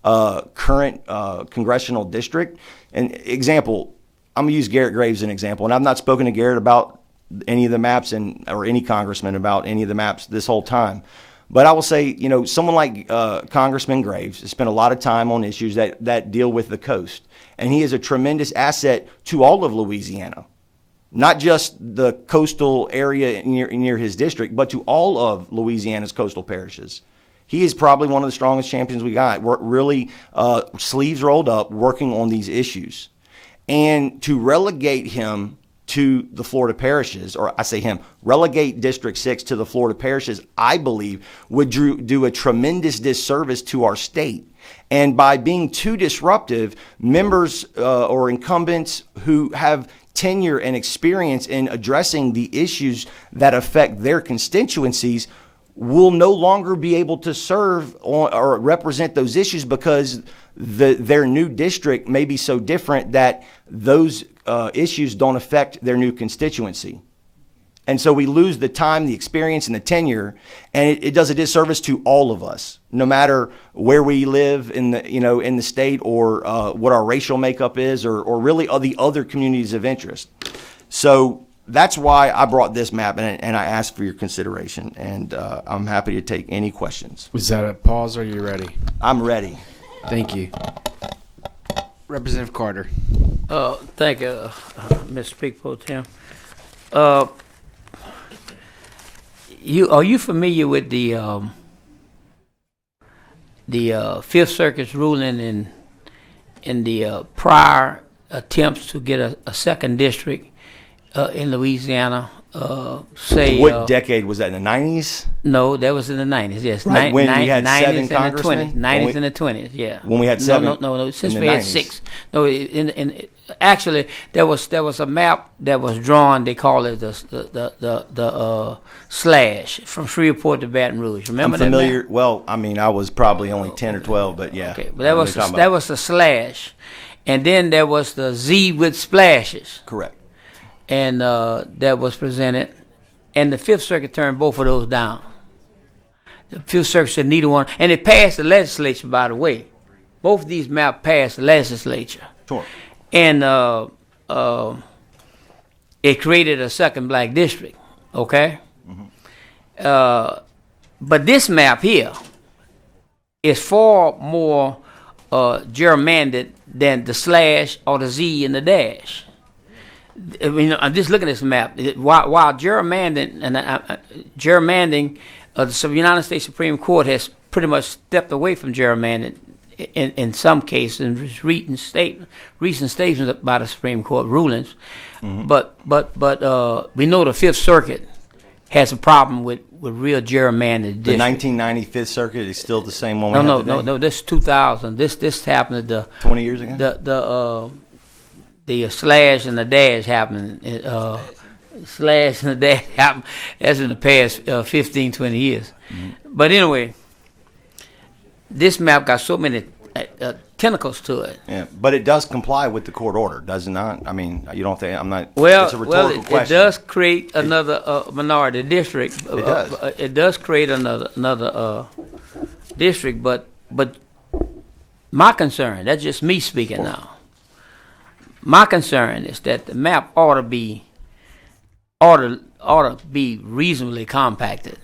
current congressional district. An example, I'm going to use Garrett Graves as an example, and I've not spoken to Garrett about any of the maps or any congressman about any of the maps this whole time. But I will say, someone like Congressman Graves has spent a lot of time on issues that deal with the coast. And he is a tremendous asset to all of Louisiana, not just the coastal area near his district, but to all of Louisiana's coastal parishes. He is probably one of the strongest champions we got. We're really sleeves rolled up working on these issues. And to relegate him to the Florida parishes, or I say him, relegate District 6 to the Florida parishes, I believe would do a tremendous disservice to our state. And by being too disruptive, members or incumbents who have tenure and experience in addressing the issues that affect their constituencies will no longer be able to serve or represent those issues because their new district may be so different that those issues don't affect their new constituency. And so we lose the time, the experience, and the tenure, and it does a disservice to all of us, no matter where we live in the state or what our racial makeup is, or really the other communities of interest. So that's why I brought this map, and I asked for your consideration, and I'm happy to take any questions. Was that a pause, or are you ready? I'm ready. Thank you. Representative Carter. Thank you, Mr. Speaker Pro Tem. Are you familiar with the Fifth Circuit's ruling in the prior attempts to get a second district in Louisiana? What decade was that? In the 90s? No, that was in the 90s. Yes, right, when we had 7 congressmen. 90s and the 20s. Yeah. When we had 7. No. Since we had 6. No, actually there was a map that was drawn. They call it the slash from Shreveport to Baton Rouge. Remember I'm familiar. That map? Well, I mean, I was probably only 10 or 12, but yeah. Okay, but that was the slash, and then there was the Z with splashes. Correct. And that was presented, and the Fifth Circuit turned both of those down. The Fifth Circuit said neither one, and it passed the legislature, by the way. Both of these maps passed the legislature. Sure. And it created a second black district, okay? Mm-hmm. But this map here is far more gerrymandered than the slash or the Z and the dash. I mean, I'm just looking at this map. While gerrymandering, the United States Supreme Court has pretty much stepped away from gerrymandering in some cases, in recent statements by the Supreme Court rulings. Mm-hmm. But we know the Fifth Circuit has a problem with real gerrymandered districts. The 1990 Fifth Circuit is still the same one. No. This is 2000. This happened 20 years ago. The slash and the dash happened. Slash and the dash happened. That's in the past 15, 20 years. Mm-hmm. But anyway, this map got so many tentacles to it. Yeah, but it does comply with the court order, does it not? I mean, you don't think I'm not. Well, it's a rhetorical it question. does create another minority district. It does. It does create another district, but my concern, that's just me speaking now. My concern is that the map ought to be reasonably compacted.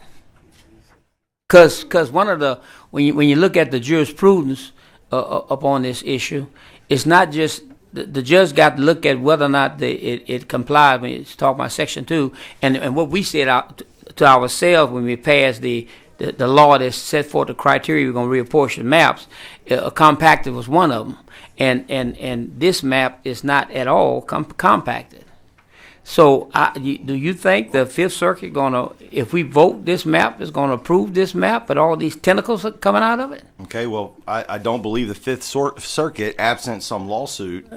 Because one of the when you look at the jurisprudence upon this issue, it's not just the judge got to look at whether or not it complied. When it's talking about Section 2, and what we said out to ourselves when we passed the law that set forth the criteria we're going to reapportion maps, compacted was one of them, and this map is not at all compacted. So, do you think the Fifth Circuit if we vote this map, is going to approve this map, but all these tentacles are coming out of it? Okay, well, I don't believe the Fifth Circuit, absent some lawsuit,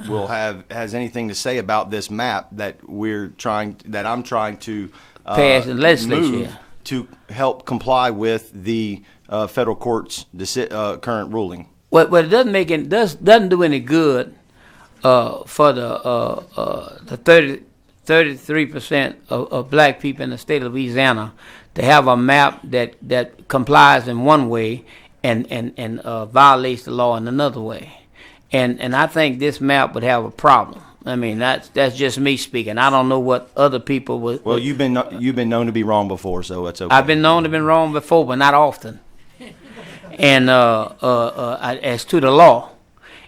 has anything to say about this map that I'm trying to pass in legislature move to help comply with the federal court's current ruling. Well, it doesn't do any good for the 33% of black people in the state of Louisiana to have a map that complies in one way and violates the law in another way. And I think this map would have a problem. I mean, that's just me speaking. I don't know what other people would. Well, you've been known to be wrong before, so that's okay. I've been known to be wrong before, but not often. And as to the law,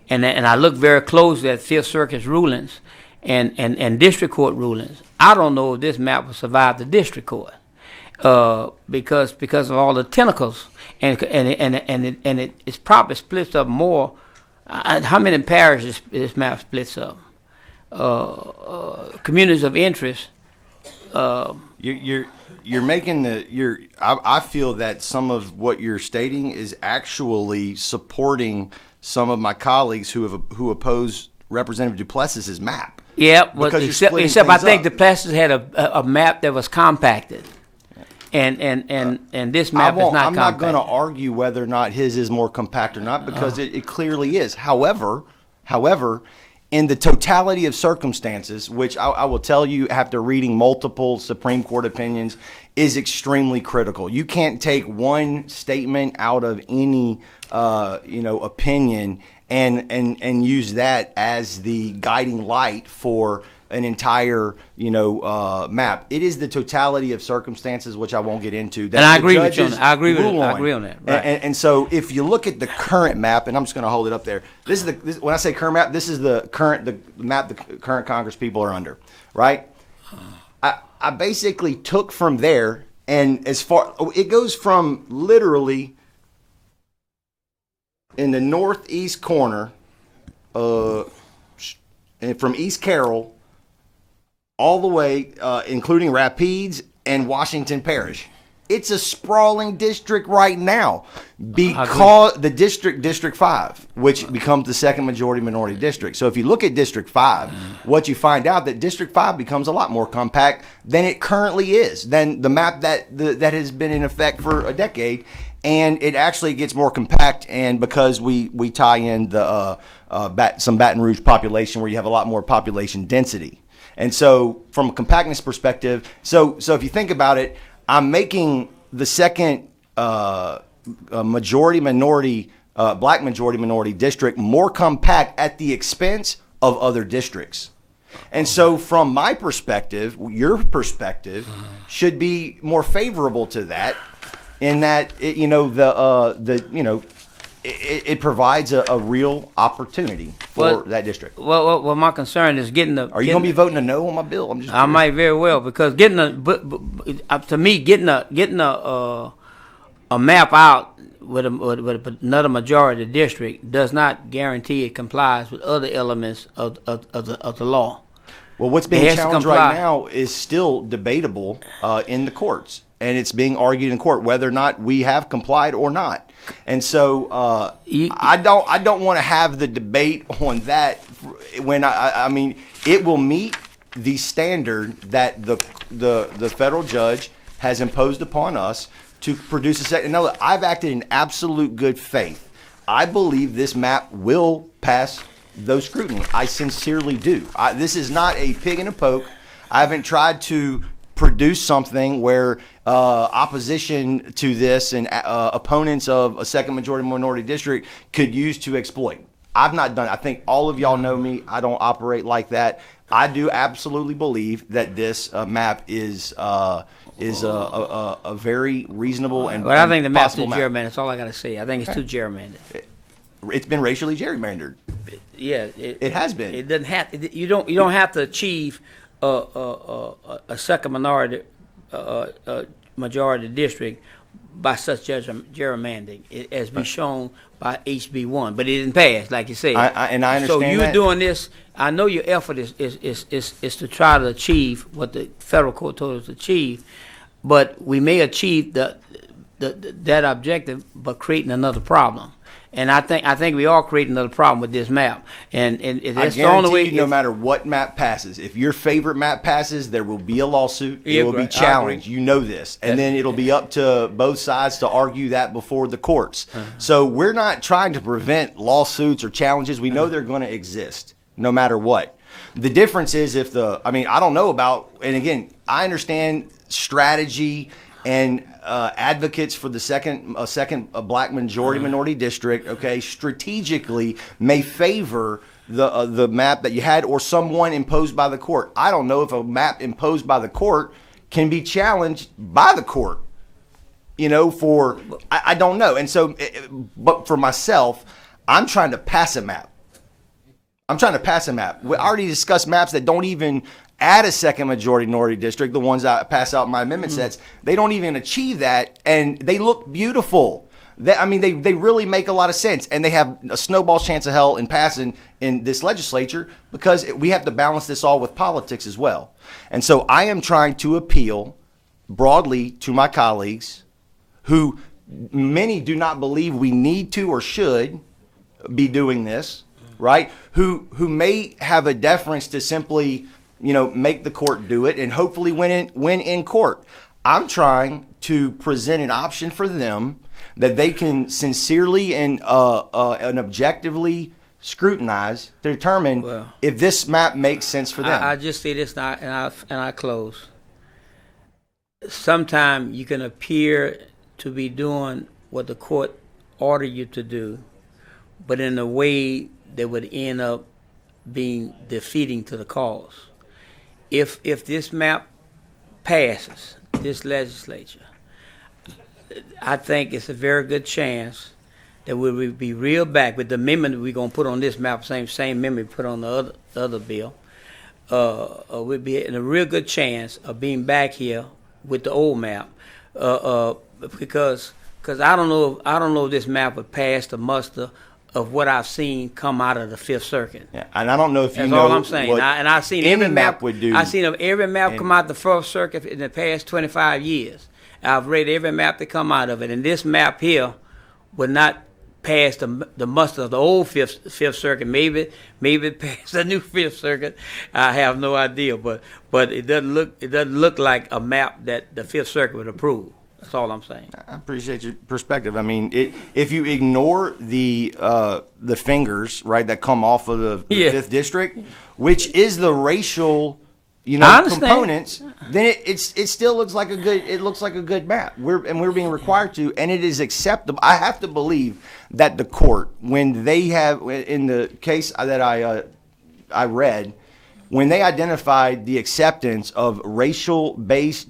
and I look very closely at Fifth Circuit's rulings and district court rulings. I don't know if this map will survive the district court because of all the tentacles, and it's probably splits up more. How many parishes this map splits up? Communities of interest. You're making I feel that some of what you're stating is actually supporting some of my colleagues who oppose Representative Duplessis's map. Yeah, well, except I think Duplessis had a map that was compacted, and this map is not compacted. I'm not going to argue whether or not his is more compact or not, because it clearly is. However, in the totality of circumstances, which I will tell you after reading multiple Supreme Court opinions, is extremely critical. You can't take one statement out of any opinion and use that as the guiding light for an entire map. It is the totality of circumstances, which I won't get into. And I agree with you. I agree on that. Right. And so if you look at the current map, and I'm just going to hold it up there. When I say current map, this is the map the current Congress people are under, right? I basically took from there, and it goes from literally in the northeast corner, and from East Carroll all the way, including Rapides and Washington Parish. It's a sprawling district right now because the District 5, which becomes the second majority minority district. So if you look at District 5, what you find out that District 5 becomes a lot more compact than it currently is, than the map that has been in effect for a decade. And it actually gets more compact, and because we tie in the some Baton Rouge population where you have a lot more population density. And so from a compactness perspective, so if you think about it, I'm making the second black majority minority district more compact at the expense of other districts. And so from my perspective, your perspective should be more favorable to that, in that it provides a real opportunity for that district. Well, my concern is getting the. Are you going to be voting a no on my bill? I'm just. I might very well, because getting a map out with another majority district does not guarantee it complies with other elements of the law. Well, what's being challenged right now is still debatable in the courts, and it's being argued in court whether or not we have complied or not. And so I don't want to have the debate on that when I mean it will meet the standard that the federal judge has imposed upon us to produce a set. And now, I've acted in absolute good faith. I believe this map will pass those scrutiny. I sincerely do. This is not a pig in a poke. I haven't tried to produce something where opposition to this and opponents of a second majority minority district could use to exploit. I've not done it. I think all of y'all know me. I don't operate like that. I do absolutely believe that this map is a very reasonable and But I think the map's too possible map. gerrymandered. That's all I got to say. I think it's too gerrymandered. It's been racially gerrymandered. Yeah, it has been. It doesn't have. You don't have to achieve a second minority majority district by such gerrymandering, as be shown by HB1, but it didn't pass, like you said. And I understand so you're that. doing this. I know your effort is to try to achieve what the federal court told us to achieve, but we may achieve that objective, but creating another problem. And I think we are creating another problem with this map. And that's the only way. No matter what map passes, if your favorite map passes, there will be a lawsuit. It will be challenged. You know this, and then it'll be up to both sides to argue that before the courts. So we're not trying to prevent lawsuits or challenges. We know they're going to exist, no matter what. The difference is I don't know about, and again, I understand strategy and advocates for the second black majority minority district, okay, strategically may favor the map that you had or someone imposed by the court. I don't know if a map imposed by the court can be challenged by the court. I don't know. And so, but for myself, I'm trying to pass a map. We already discussed maps that don't even add a second majority minority district, the ones I pass out in my amendment sets. They don't even achieve that, and they look beautiful. They really make a lot of sense, and they have a snowball's chance of hell in passing in this legislature because we have to balance this all with politics as well. And so I am trying to appeal broadly to my colleagues who many do not believe we need to or should be doing this, right? Who may have a deference to simply make the court do it and hopefully win in court. I'm trying to present an option for them that they can sincerely and objectively scrutinize to determine if this map makes sense for them. I just say this and I close. Sometimes you can appear to be doing what the court ordered you to do, but in a way that would end up being defeating to the cause. If this map passes this legislature, I think it's a very good chance that we will be reeled back with the amendment that we're going to put on this map, same amendment we put on the other bill. We'll be in a real good chance of being back here with the old map, because I don't know if this map would pass the muster of what I've seen come out of the Fifth Circuit. Yeah, and I don't know if you know. That's all I'm saying. I've seen any every map would do. I've seen every map come out of the Fourth Circuit in the past 25 years. I've read every map that come out of it, and this map here would not pass the muster of the old Fifth Circuit. Maybe it passed the new Fifth Circuit. I have no idea, but it doesn't look like a map that the Fifth Circuit would approve. That's all I'm saying. I appreciate your perspective. If you ignore the fingers, right, that come off of the Fifth District, which is the racial, components, then it still looks like a good map. We're being required to, and it is acceptable. I have to believe that the court, when they have in the case that I read, when they identified the acceptance of racial-based,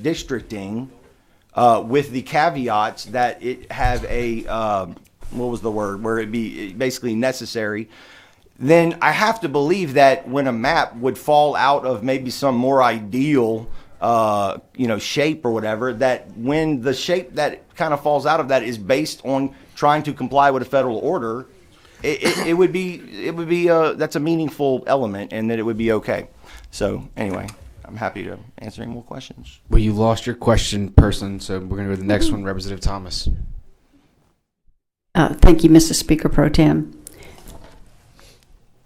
districting, with the caveats that it have where it be basically necessary, then I have to believe that when a map would fall out of maybe some more ideal, shape or whatever, that when the shape that kind of falls out of that is based on trying to comply with a federal order, it would be that's a meaningful element, and that it would be okay. So anyway, I'm happy to answer any more questions. Well, you lost your question person, so we're going to go to the next one, Representative Thomas. Thank you, Mr. Speaker Pro Tem.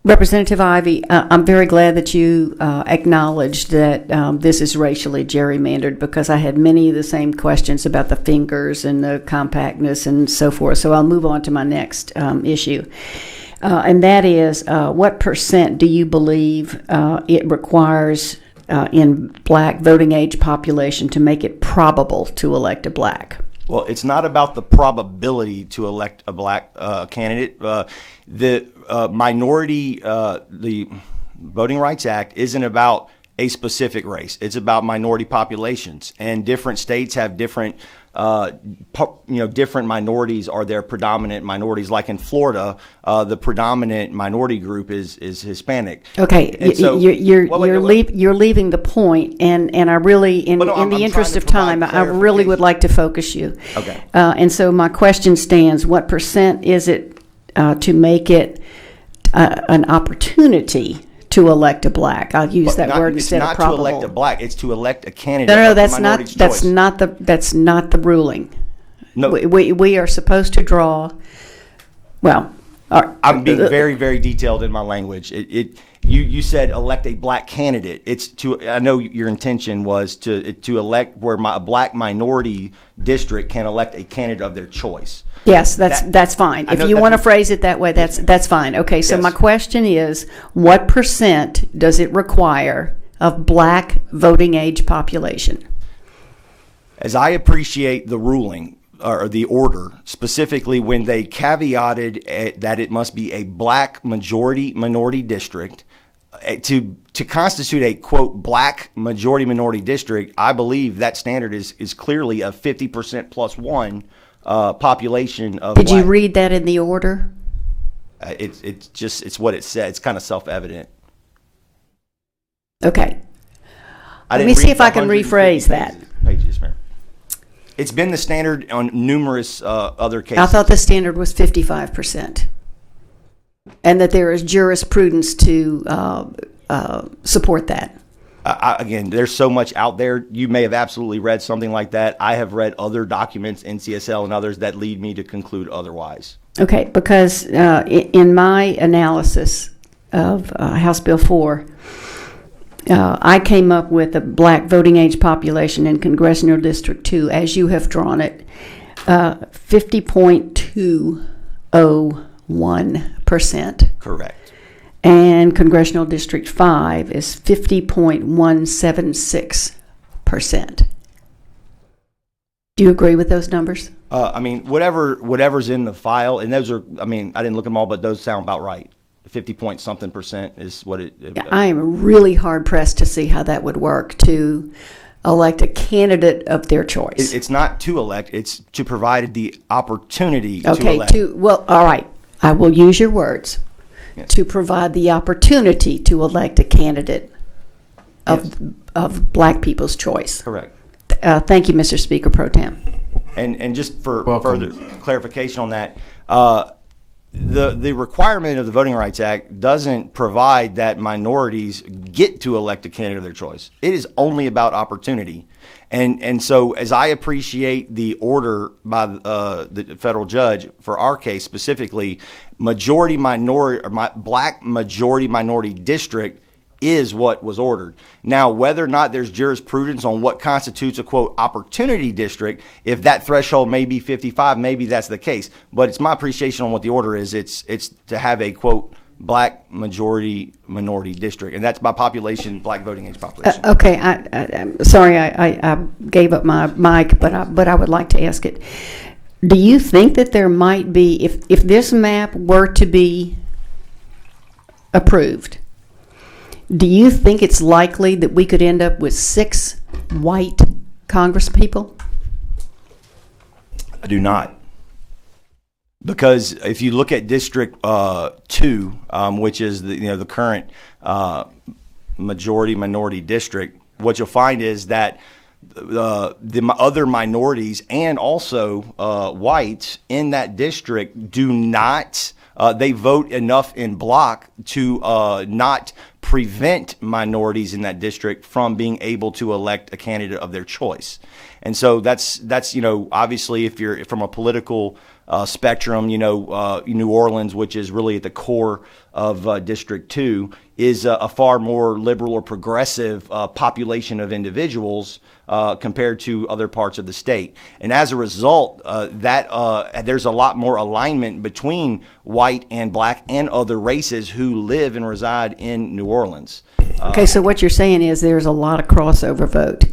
Representative Ivy, I'm very glad that you acknowledged that this is racially gerrymandered, because I had many of the same questions about the fingers and the compactness and so forth. So I'll move on to my next issue. And that is, what percent do you believe it requires in black voting age population to make it probable to elect a black? Well, it's not about the probability to elect a black candidate. The Voting Rights Act isn't about a specific race. It's about minority populations, and different states have different, different minorities are their predominant minorities. Like in Florida, the predominant minority group is Hispanic. Okay, you're leaving the point, and I really, in the interest of time, I really would like to focus you. Okay. And so my question stands: what percent is it to make it an opportunity to elect a black? I'll use that word instead of probable. It's not to elect a black; it's to elect a candidate. No, of that's the not. minority's choice. That's not the ruling. No, we are supposed to draw. Well, I'm being very, very detailed in my language. You said elect a black candidate. It's to. I know your intention was to elect where a black minority district can elect a candidate of their choice. Yes, that's fine. If you want to phrase it that way, that's fine. Okay, so my question is, what percent does it require of black voting age population? As I appreciate the ruling or the order, specifically when they caveated that it must be a black majority minority district, to constitute a quote black majority minority district, I believe that standard is clearly a 50% plus one population of. Did you read that in the order? It's what it said. It's kind of self-evident. Okay. Let me see if I can rephrase that. Pages, ma'am. It's been the standard on numerous other cases. I thought the standard was 55%, and that there is jurisprudence to support that. Again, there's so much out there. You may have absolutely read something like that. I have read other documents, NCSL and others, that lead me to conclude otherwise. Okay, because in my analysis of House Bill 4, I came up with a black voting age population in Congressional District 2, as you have drawn it, 50.201%. Correct. And Congressional District 5 is 50.176%. Do you agree with those numbers? I mean, whatever's in the file, and those are, I mean, I didn't look them all, but those sound about right. 50 point something percent is what it. I am really hard pressed to see how that would work to elect a candidate of their choice. It's not to elect; it's to provide the opportunity to elect. Well, all right. I will use your words. Yes. To provide the opportunity to elect a candidate of black people's choice. Correct. Thank you, Mr. Speaker Pro Tem. And just for further clarification on that. The requirement of the Voting Rights Act doesn't provide that minorities get to elect a candidate of their choice. It is only about opportunity. And so as I appreciate the order by the federal judge for our case specifically, black majority minority district is what was ordered. Now, whether or not there's jurisprudence on what constitutes a quote opportunity district, if that threshold may be 55, maybe that's the case. But it's my appreciation on what the order is. It's to have a quote black majority minority district, and that's by population, black voting age population. Okay, I'm sorry I gave up my mic, but I would like to ask it. Do you think that there might be, if this map were to be approved, do you think it's likely that we could end up with 6 white congresspeople? I do not. Because if you look at District 2, which is the current majority minority district, what you'll find is that the other minorities and also whites in that district do not. They vote enough in block to not prevent minorities in that district from being able to elect a candidate of their choice. And so that's obviously if you're from a political spectrum, New Orleans, which is really at the core of District 2, is a far more liberal or progressive population of individuals compared to other parts of the state. And as a result, there's a lot more alignment between white and black and other races who live and reside in New Orleans. Okay, so what you're saying is there's a lot of crossover vote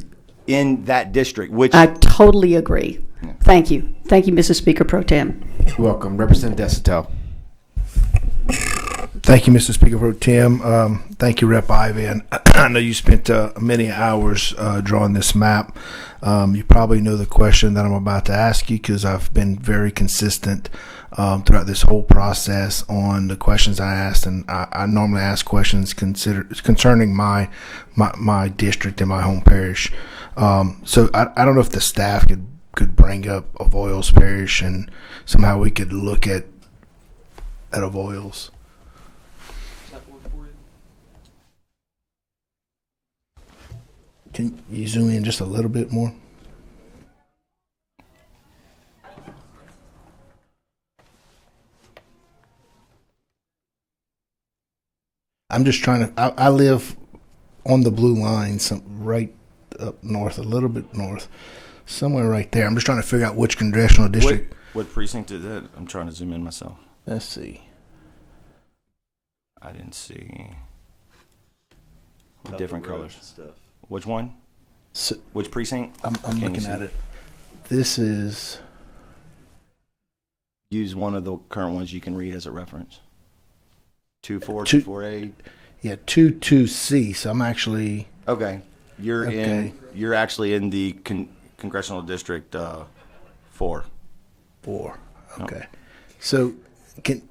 in that district, which I totally agree. Thank you. Thank you, Mrs. Speaker Pro Tem. You're welcome. Representative Desitel. Thank you, Mr. Speaker Pro Tem. Thank you, Rep. Ivy. And I know you spent many hours drawing this map. You probably know the question that I'm about to ask you because I've been very consistent throughout this whole process on the questions I asked, and I normally ask questions concerning my district and my home parish. So I don't know if the staff could bring up Avoyles Parish and somehow we could look at Avoyles. Can you zoom in just a little bit more? I'm just trying to, I live on the blue line, right up north, a little bit north, somewhere right there. I'm just trying to figure out which congressional district. What precinct is that? I'm trying to zoom in myself. Let's see. I didn't see. Different colors. Stuff. Which one? So, which precinct? I'm looking at it. This is. Use one of the current ones you can read as a reference. 2-4, 2-4-8. Yeah, 2-2C. So I'm actually. Okay. You're actually in the congressional district 4. 4. Okay. So can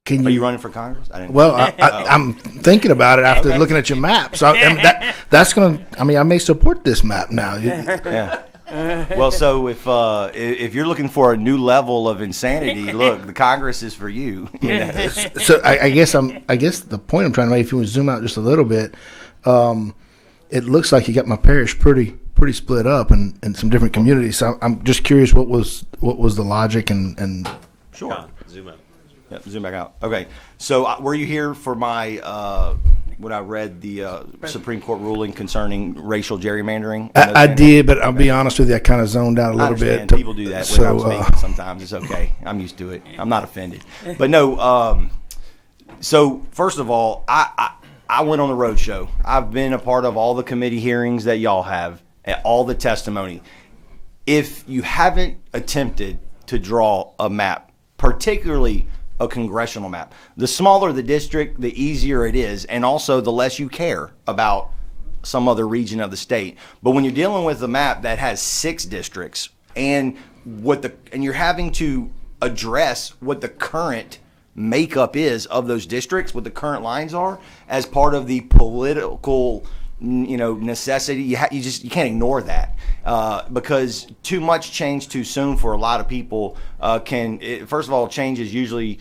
Are you running for Congress? I'm thinking about it after looking at your map. So that's going to. I mean, I may support this map now. Yeah. Well, so if you're looking for a new level of insanity, look, the Congress is for you. So I guess the point I'm trying to make, if you want to zoom out just a little bit, it looks like you got my parish pretty split up in some different communities. So I'm just curious what was the logic and. Sure. Zoom out. Yep, zoom back out. Okay. So were you here for my when I read the Supreme Court ruling concerning racial gerrymandering? I did, but I'll be honest with you, I kind of zoned out a little bit. People do that when I'm speaking sometimes. It's okay. I'm used to it. I'm not offended. But no, so first of all, I went on the road show. I've been a part of all the committee hearings that y'all have, all the testimony. If you haven't attempted to draw a map, particularly a congressional map, the smaller the district, the easier it is, and also the less you care about some other region of the state. But when you're dealing with a map that has 6 districts and you're having to address what the current makeup is of those districts, what the current lines are, as part of the political necessity, you can't ignore that because too much change too soon for a lot of people first of all, change is usually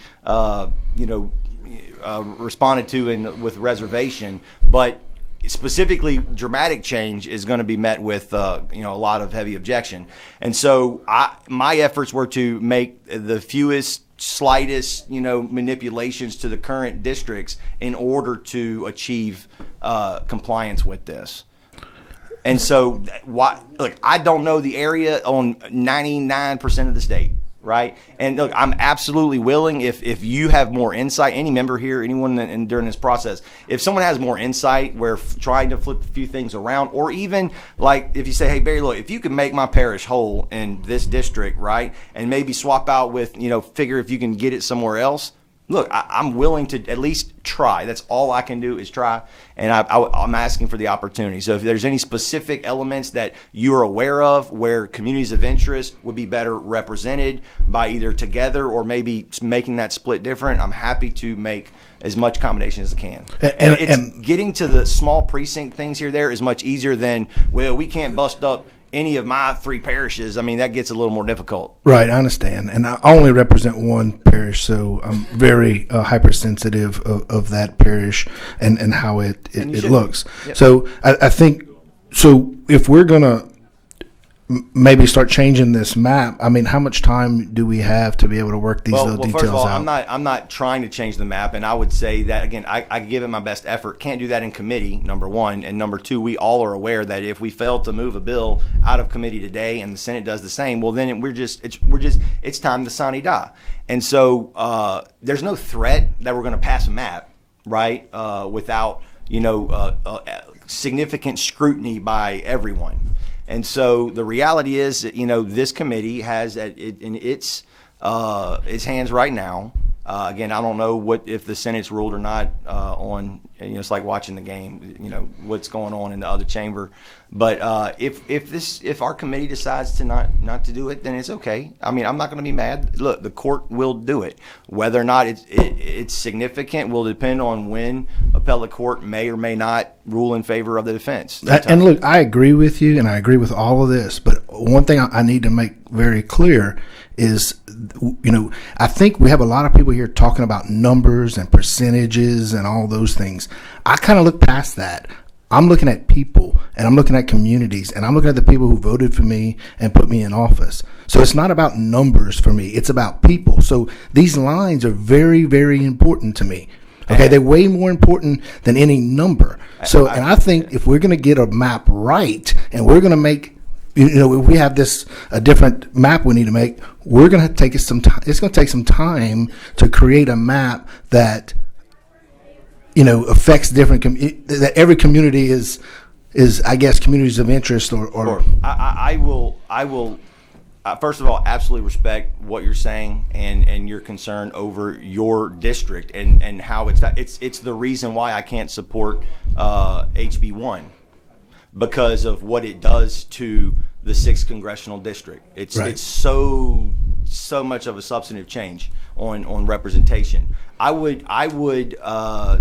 responded to with reservation, but specifically dramatic change is going to be met with a lot of heavy objection. And so my efforts were to make the fewest, slightest manipulations to the current districts in order to achieve compliance with this. And so look, I don't know the area on 99% of the state, right? And look, I'm absolutely willing, if you have more insight, any member here, anyone during this process, if someone has more insight, we're trying to flip a few things around, or even like if you say, hey Barry, look, if you can make my parish whole in this district, right, and maybe swap out with, figure if you can get it somewhere else, look, I'm willing to at least try. That's all I can do is try, and I'm asking for the opportunity. So if there's any specific elements that you're aware of where communities of interest would be better represented by either together or maybe making that split different, I'm happy to make as much accommodation as I can. And getting to the small precinct things here there is much easier than, well, we can't bust up any of my 3 parishes. I mean, that gets a little more difficult. Right, I understand. And I only represent one parish, so I'm very hypersensitive of that parish and how it looks. Yep. So I think, so if we're going to maybe start changing this map, I mean, how much time do we have to be able to work these little details first of all, out? I'm not trying to change the map, and I would say that again. I give it my best effort. Can't do that in committee. Number one, and number two, we all are aware that if we fail to move a bill out of committee today, and the Senate does the same, well, then it's time to sine die. And so there's no threat that we're going to pass a map, right? Without significant scrutiny by everyone. And so the reality is that, this committee has in its hands right now. Again, I don't know if the Senate's ruled or not on. It's like watching the game. What's going on in the other chamber. But if our committee decides to not to do it, then it's okay. I mean, I'm not going to be mad. Look, the court will do it. Whether or not it's significant will depend on when appellate court may or may not rule in favor of the defense. And look, I agree with you, and I agree with all of this. But one thing I need to make very clear is, I think we have a lot of people here talking about numbers and percentages and all those things. I kind of look past that. I'm looking at people, and I'm looking at communities, and I'm looking at the people who voted for me and put me in office. So it's not about numbers for me. It's about people. So these lines are very, very important to me. Okay, they're way more important than any number. So, and I think if we're going to get a map right, and we're going to make, if we have a different map we need to make, we're going to take some time. It's going to take some time to create a map that affects different that every community is I guess communities of interest or I will first of all absolutely respect what you're saying and your concern over your district and how it's the reason why I can't support HB1 because of what it does to the 6th congressional district. It's so much of a substantive change on representation. I would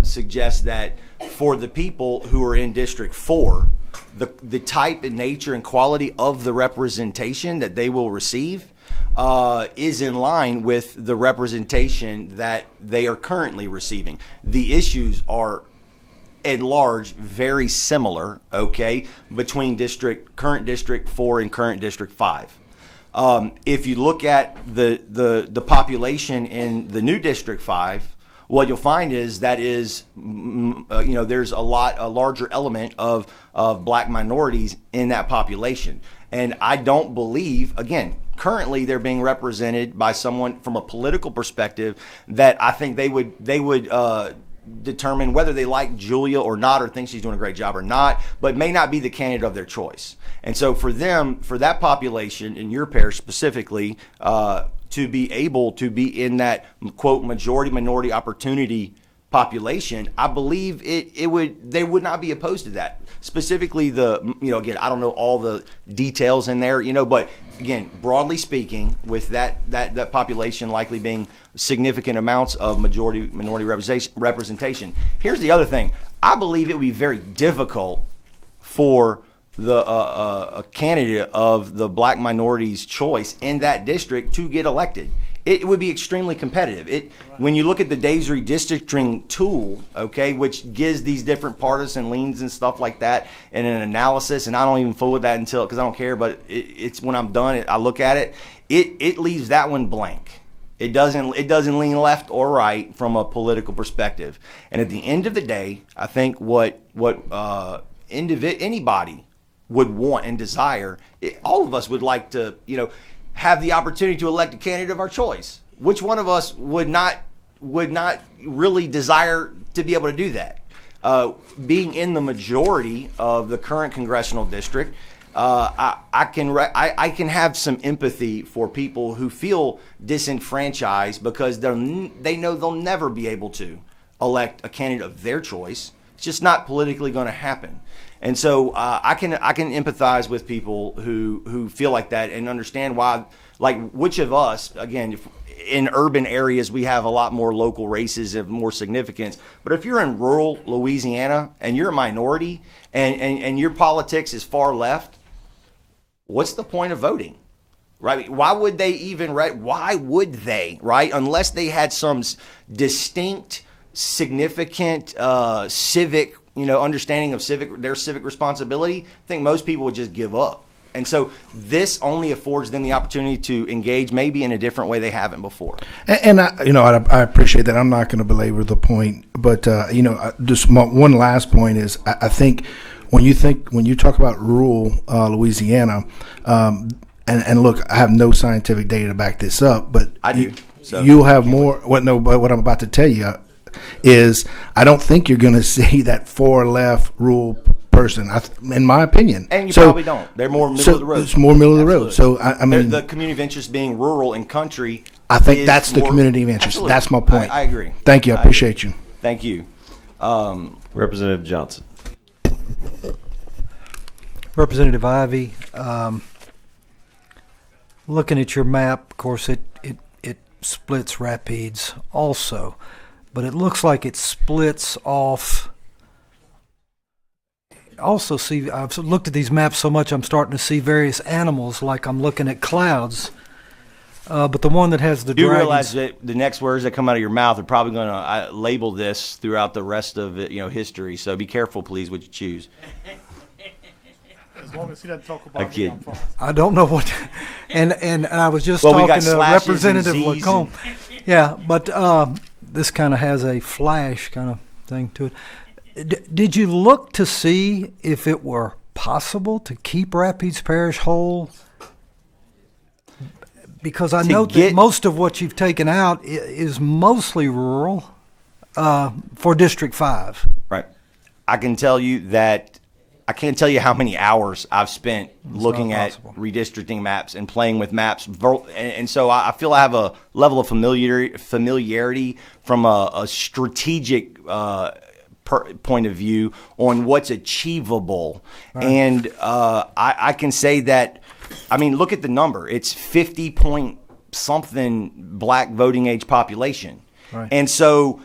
suggest that for the people who are in District 4, the type and nature and quality of the representation that they will receive is in line with the representation that they are currently receiving. The issues are at large very similar, okay, between current District 4 and current District 5. If you look at the population in the new District 5, what you'll find is there's a larger element of black minorities in that population. And I don't believe, again, currently they're being represented by someone from a political perspective that I think they would determine whether they like Julia or not, or think she's doing a great job or not, but may not be the candidate of their choice. And so for that population in your parish specifically, to be able to be in that quote majority minority opportunity population, I believe they would not be opposed to that. Specifically again, I don't know all the details in there, but again, broadly speaking, with that population likely being significant amounts of majority minority representation. Here's the other thing. I believe it would be very difficult for a candidate of the black minority's choice in that district to get elected. It would be extremely competitive. When you look at the Days redistricting tool, okay, which gives these different partisan leans and stuff like that, and an analysis, and I don't even fool with that because I don't care. But it's when I'm done, I look at it. It leaves that one blank. It doesn't lean left or right from a political perspective. And at the end of the day, I think what anybody would want and desire, all of us would like to, have the opportunity to elect a candidate of our choice. Which one of us would not really desire to be able to do that? Being in the majority of the current congressional district, I can have some empathy for people who feel disenfranchised because they know they'll never be able to elect a candidate of their choice. It's just not politically going to happen. And so I can empathize with people who feel like that and understand why, like which of us, again, in urban areas, we have a lot more local races of more significance. But if you're in rural Louisiana and you're a minority and your politics is far left, what's the point of voting? Right? Why would they even, right? Why would they, right? Unless they had some distinct, significant civic understanding of their civic responsibility, I think most people would just give up. And so this only affords them the opportunity to engage maybe in a different way they haven't before. And I appreciate that. I'm not going to belabor the point, but just one last point is I think when you talk about rural Louisiana, and look, I have no scientific data to back this up, but I do. So you'll have more. But what I'm about to tell you is I don't think you're going to see that far left rural person, in my opinion. And you probably don't. They're more middle of the road. It's more middle of the road. So I mean, the community of interest being rural and country. I think that's the community of interest. Absolutely. That's my point. I agree. Thank you. I appreciate you. Thank you, Representative Johnson. Representative Ivy, looking at your map, of course, it splits Rapides also, but it looks like it splits off. Also, see, I've looked at these maps so much, I'm starting to see various animals, like I'm looking at clouds. But the one that has the do dragons, realize that the next words that come out of your mouth are probably going to label this throughout the rest of history. So be careful, please, what you choose. As long as he doesn't talk about me, I'm fine. I don't know what, and I was just we talking got to Representative and Z's Lacombe. Yeah, but this kind of has a flash kind of thing to it. Did you look to see if it were possible to keep Rapides Parish whole? Because I know that most of what you've taken out is mostly rural for District 5. Right. I can tell you that I can't tell you how many hours I've spent looking at redistricting maps and playing with maps. And so I feel I have a level of familiarity from a strategic point of view on what's achievable. Right. And I can say that, I mean, look at the number. It's 50 point something black voting age population. Right. And so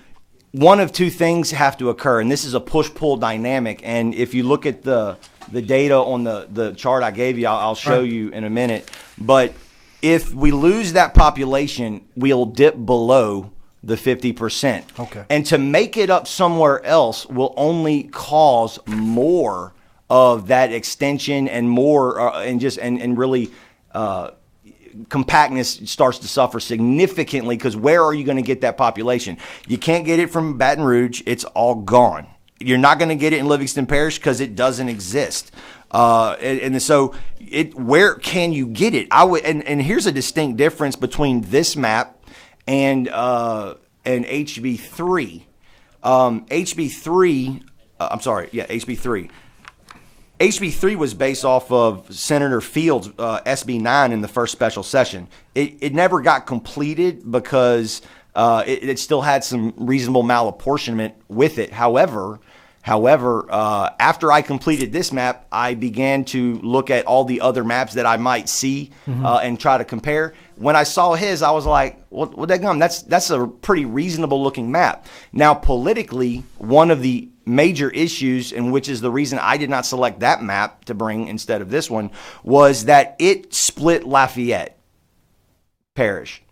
one of two things have to occur, and this is a push-pull dynamic. And if you look at the data on the chart I gave you, I'll show you in a minute. But if we lose that population, we'll dip below the 50%. Okay. And to make it up somewhere else will only cause more of that extension and more and really compactness starts to suffer significantly, because where are you going to get that population? You can't get it from Baton Rouge. It's all gone. You're not going to get it in Livingston Parish because it doesn't exist. And so where can you get it? And here's a distinct difference between this map and HB3. HB3. HB3 was based off of Senator Fields' SB9 in the first special session. It never got completed because it still had some reasonable malapportionment with it. However, after I completed this map, I began to look at all the other maps that I might see and try to compare. When I saw his, I was like, well, that's a pretty reasonable looking map. Now, politically, one of the major issues, and which is the reason I did not select that map to bring instead of this one, was that it split Lafayette Parish.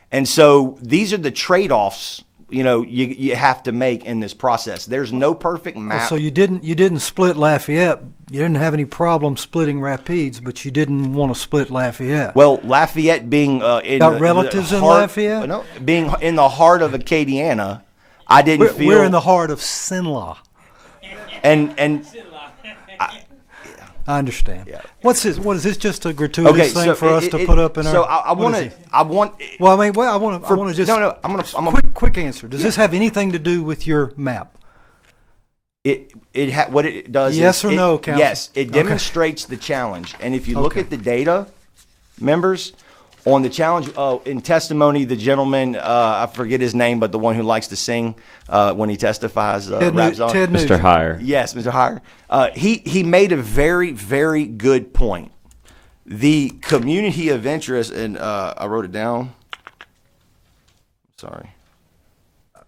And so these are the trade-offs you have to make in this process. There's no perfect map. So you didn't split Lafayette. You didn't have any problem splitting Rapides, but you didn't want to split Lafayette. Well, Lafayette being relatives in Lafayette? No, being in the heart of Acadiana, I didn't feel we're in the heart of Sinlaw. And I understand. Yeah. What is this? Just a gratuitous thing for us to put up in our? So I want. Well, I want to just. No. I'm quick answer. Does this have anything to do with your map? What it does. Yes or no, Council? Yes, it demonstrates the challenge. And if you look at the data, members, on the challenge, in testimony, the gentleman, I forget his name, but the one who likes to sing when he testifies, raps on. Mr. Heyer. Yes, Mr. Heyer. He made a very, very good point. The community of interest, and I wrote it down. Sorry.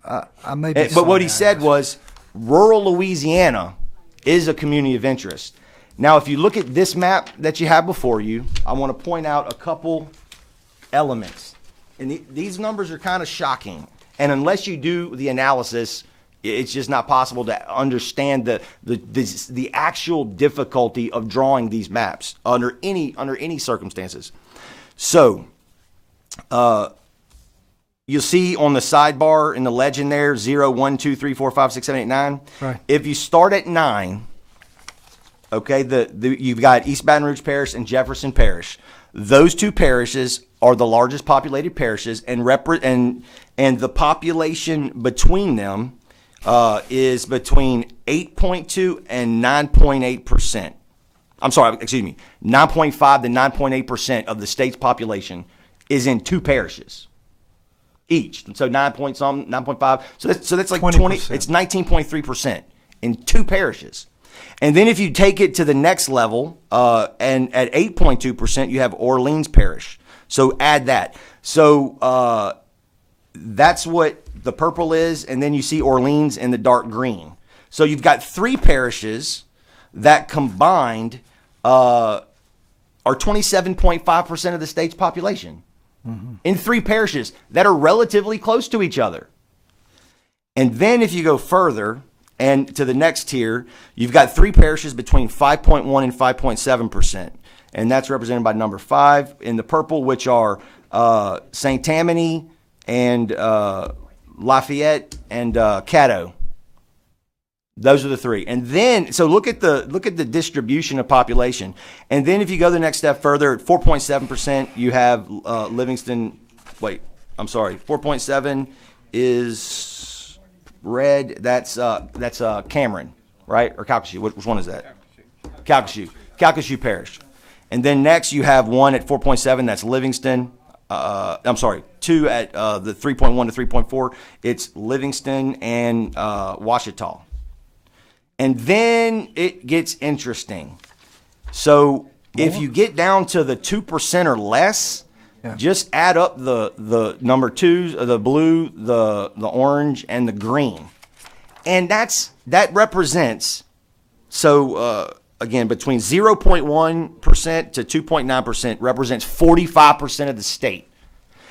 But what he said was, rural Louisiana is a community of interest. Now, if you look at this map that you have before you, I want to point out a couple elements. And these numbers are kind of shocking. And unless you do the analysis, It's just not possible to understand the actual difficulty of drawing these maps under any circumstances. So, you'll see on the sidebar in the legend there 0, 1, 2, 3, 4, 5, 6, 7, 8, 9. Right. If you start at 9, okay, you've got East Baton Rouge Parish and Jefferson Parish. Those two parishes are the largest populated parishes, and the population between them is between 8.2 and 9.8%. I'm sorry, excuse me, 9.5 to 9.8% of the state's population is in two parishes each. And so 9.5. So that's like 20. It's 19.3% in two parishes. And then if you take it to the next level, and at 8.2%, you have Orleans Parish. So add that. So that's what the purple is, and then you see Orleans in the dark green. So you've got three parishes that combined are 27.5% of the state's population. Mm-hmm. In three parishes that are relatively close to each other. And then if you go further and to the next tier, you've got three parishes between 5.1 and 5.7%. And that's represented by number 5 in the purple, which are St. Tammany and Lafayette and Caddo. Those are the three. And then, so look at the distribution of population. And then if you go the next step further, at 4.7%, you have Livingston. Wait, I'm sorry. 4.7 is red. That's Cameron, right? Or Calcasieu. Which one is that? Calcasieu Parish. And then next you have one at 4.7. That's Livingston. I'm sorry, 2 at the 3.1 to 3.4. It's Livingston and Ouachita. And then it gets interesting. So if you get down to the 2% or less, just add up the number 2s, the blue, the orange, and the green. And that represents, so again, between 0.1% to 2.9% represents 45% of the state.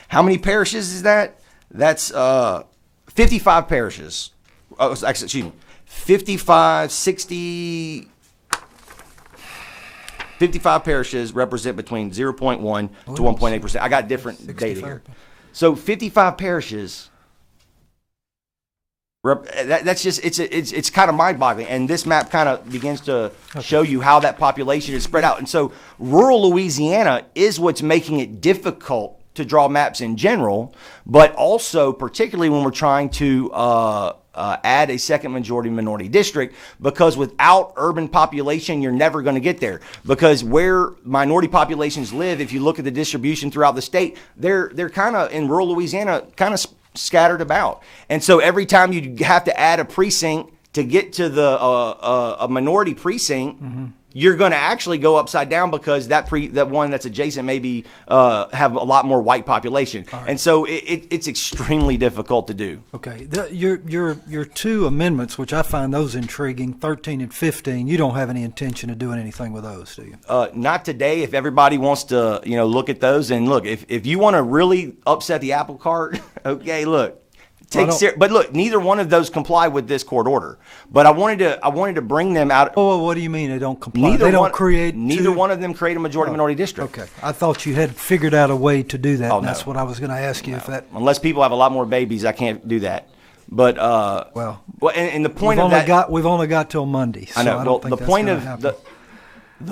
How many parishes is that? That's 55 parishes. Oh, excuse me. 55 parishes represent between 0.1 to 1.8%. I got different data here. So 55 parishes, that's just, it's kind of mind-boggling. And this map kind of begins to show you how that population is spread out. And so rural Louisiana is what's making it difficult to draw maps in general, but also particularly when we're trying to add a second majority minority district, because without urban population, you're never going to get there. Because where minority populations live, if you look at the distribution throughout the state, they're kind of in rural Louisiana, kind of scattered about. And so every time you have to add a precinct to get to the a minority precinct, you're going to actually go upside down, because that one that's adjacent maybe have a lot more white population, and so it's extremely difficult to do. Okay, your two amendments, which I find those intriguing, 13 and 15. You don't have any intention of doing anything with those, do you? Not today. If everybody wants to, look at those, and look, if you want to really upset the apple cart, okay, look. But look, neither one of those comply with this court order. But I wanted to bring them out. Oh, what do you mean they don't comply? Neither one of them create a majority minority district. Okay, I thought you had figured out a way to do that. That's what I was going to ask you. No. Unless people have a lot more babies, I can't do that. But and the point of that, we've only got till Monday. So I know. Well, the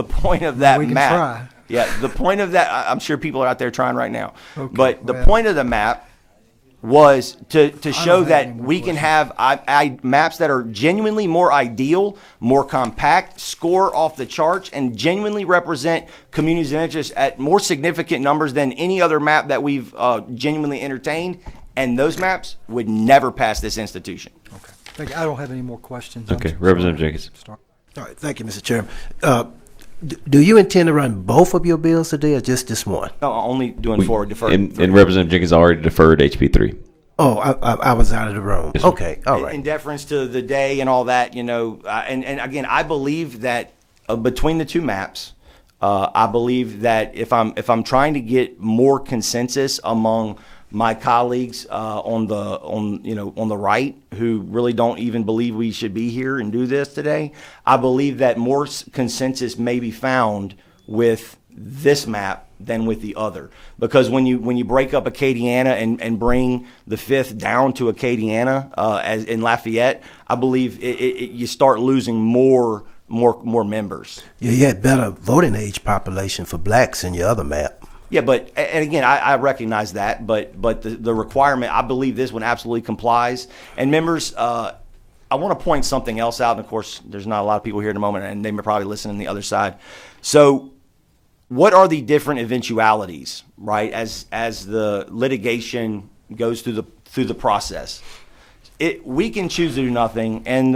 point of that we can map. Try. Yeah, the point of that. I'm sure people are out there trying right now. Okay, but the point of the map was to show that we can have maps that are genuinely more ideal, more compact, score off the charts, and genuinely represent communities of interest at more significant numbers than any other map that we've genuinely entertained. And those maps would never pass this institution. Okay. Thank you. I don't have any more questions. Okay, Representative Jenkins. All right, thank you, Mr. Chairman. Do you intend to run both of your bills today, or just this one? No, only doing forward deferred. And Representative Jenkins already deferred HB3. Oh, I was out of the room. Yes, okay, all right. In deference to the day and all that, and again, I believe that between the two maps, I believe that if I'm trying to get more consensus among my colleagues on the right who really don't even believe we should be here and do this today. I believe that more consensus may be found with this map than with the other, because when you break up Acadiana and bring the 5th down to Acadiana as in Lafayette, I believe you start losing more members. Yeah, you had better voting age population for blacks in your other map. Yeah, but and again, I recognize that, but the requirement, I believe this one absolutely complies. And members, I want to point something else out, and of course, there's not a lot of people here at the moment, and they may probably listen on the other side. So, what are the different eventualities, right? As the litigation goes through the process, we can choose to do nothing, and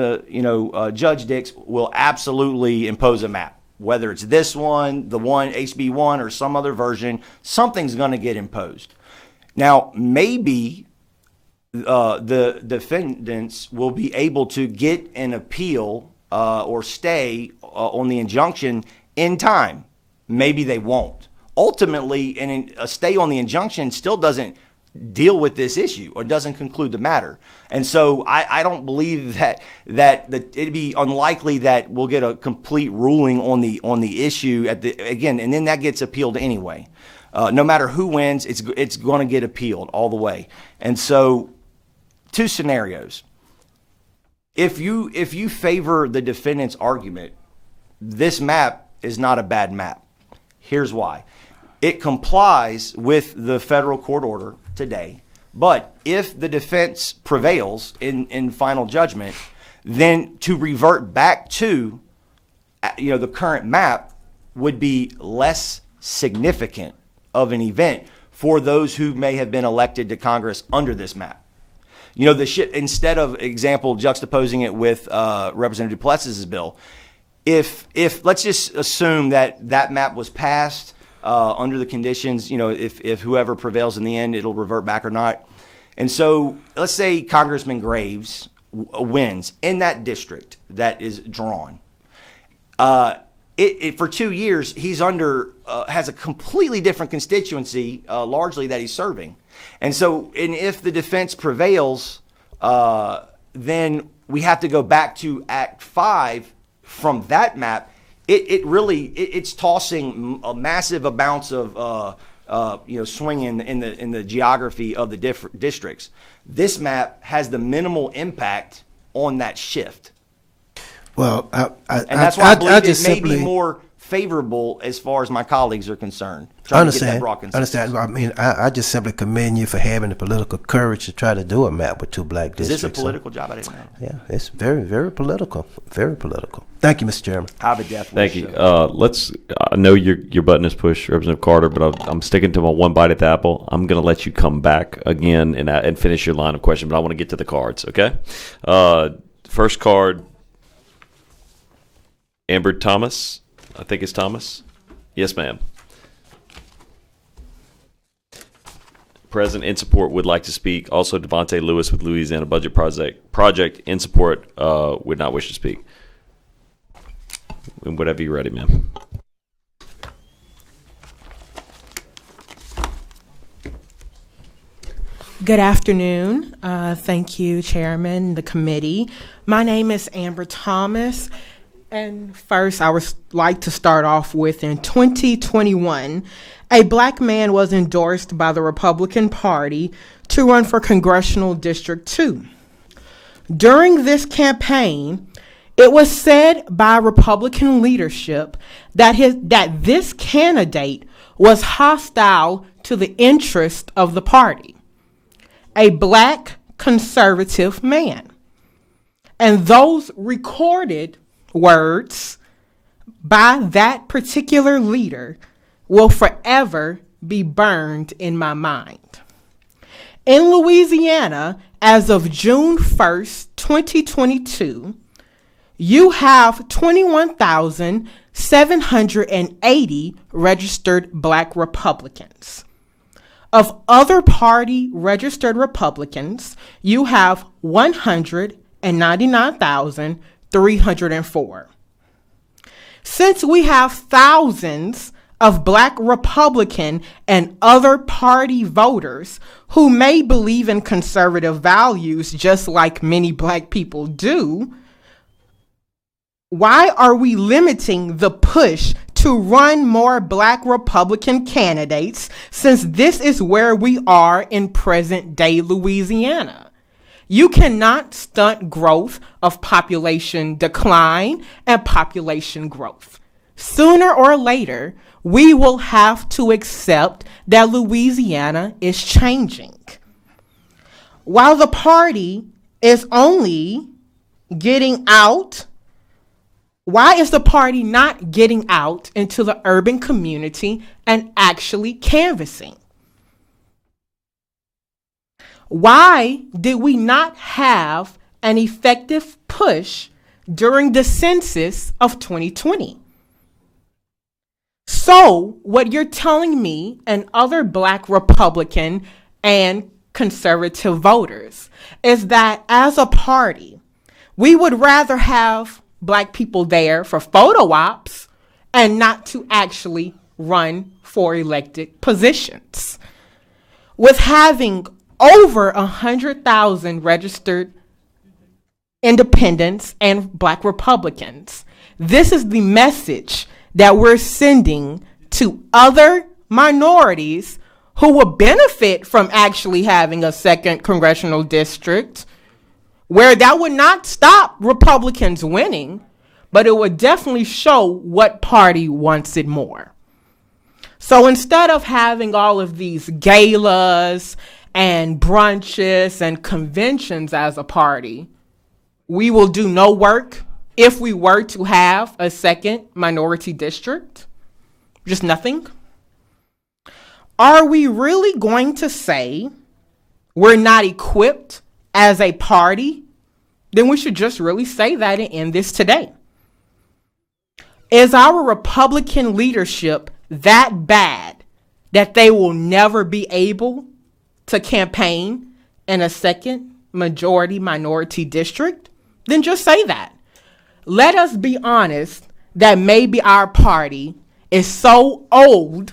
Judge Dix will absolutely impose a map. Whether it's this one, the one HB1, or some other version, something's going to get imposed. Now, maybe the defendants will be able to get an appeal or stay on the injunction in time. Maybe they won't. Ultimately, a stay on the injunction still doesn't deal with this issue or doesn't conclude the matter. And so I don't believe that it'd be unlikely that we'll get a complete ruling on the issue and then that gets appealed anyway. No matter who wins, it's going to get appealed all the way. And so 2 scenarios. If you favor the defendant's argument, this map is not a bad map. Here's why. It complies with the federal court order today, but if the defense prevails in final judgment, then to revert back to the current map would be less significant of an event for those who may have been elected to Congress under this map. Instead of example juxtaposing it with Representative Duplessis's bill, if let's just assume that map was passed under the conditions, if whoever prevails in the end, it'll revert back or not. And so let's say Congressman Graves wins in that district that is drawn. For 2 years, he's has a completely different constituency, largely that he's serving. And so, if the defense prevails, then we have to go back to Act 5 from that map. It's tossing a massive amounts of swing in the geography of the different districts. This map has the minimal impact on that shift. Well, and that's why I believe it may be more favorable as far as my colleagues are concerned. I understand. I mean, I just simply commend you for having the political courage to try to do a map with 2 black districts. Is this a political job? I didn't know. Yeah, it's very, very political. Very political. Thank you, Mr. Chairman. I would definitely. Thank you. I know your button is pushed, Representative Carter, but I'm sticking to my one bite at the apple. I'm going to let you come back again and finish your line of question, but I want to get to the cards, okay? First card, Amber Thomas. I think it's Thomas. Yes, ma'am. President in support would like to speak. Also, Davante Lewis with Louisiana Budget Project in support would not wish to speak. Whenever you're ready, ma'am. Good afternoon. Thank you, Chairman, the committee. My name is Amber Thomas. And first, I would like to start off with, in 2021, a black man was endorsed by the Republican Party to run for Congressional District 2. During this campaign, it was said by Republican leadership that this candidate was hostile to the interest of the party, a black conservative man. And those recorded words by that particular leader will forever be burned in my mind. In Louisiana, as of June 1st, 2022, you have 21,780 registered black Republicans. Of other party registered Republicans, you have 199,304. Since we have thousands of Black Republican and other party voters who may believe in conservative values just like many Black people do, why are we limiting the push to run more Black Republican candidates since this is where we are in present day Louisiana? You cannot stunt growth of population decline and population growth. Sooner or later, we will have to accept that Louisiana is changing. While the party is only getting out, why is the party not getting out into the urban community and actually canvassing? Why did we not have an effective push during the census of 2020? So, what you're telling me and other Black Republican and conservative voters is that as a party, we would rather have Black people there for photo ops and not to actually run for elected positions. With having over 100,000 registered independents and Black Republicans, this is the message that we're sending to other minorities who will benefit from actually having a second congressional district, where that would not stop Republicans winning, but it would definitely show what party wants it more. So instead of having all of these galas and brunches and conventions as a party, we will do no work if we were to have a second minority district. Just nothing. Are we really going to say we're not equipped as a party? Then we should just really say that and end this today. Is our Republican leadership that bad that they will never be able to campaign in a second majority minority district? Then just say that. Let us be honest that maybe our party is so old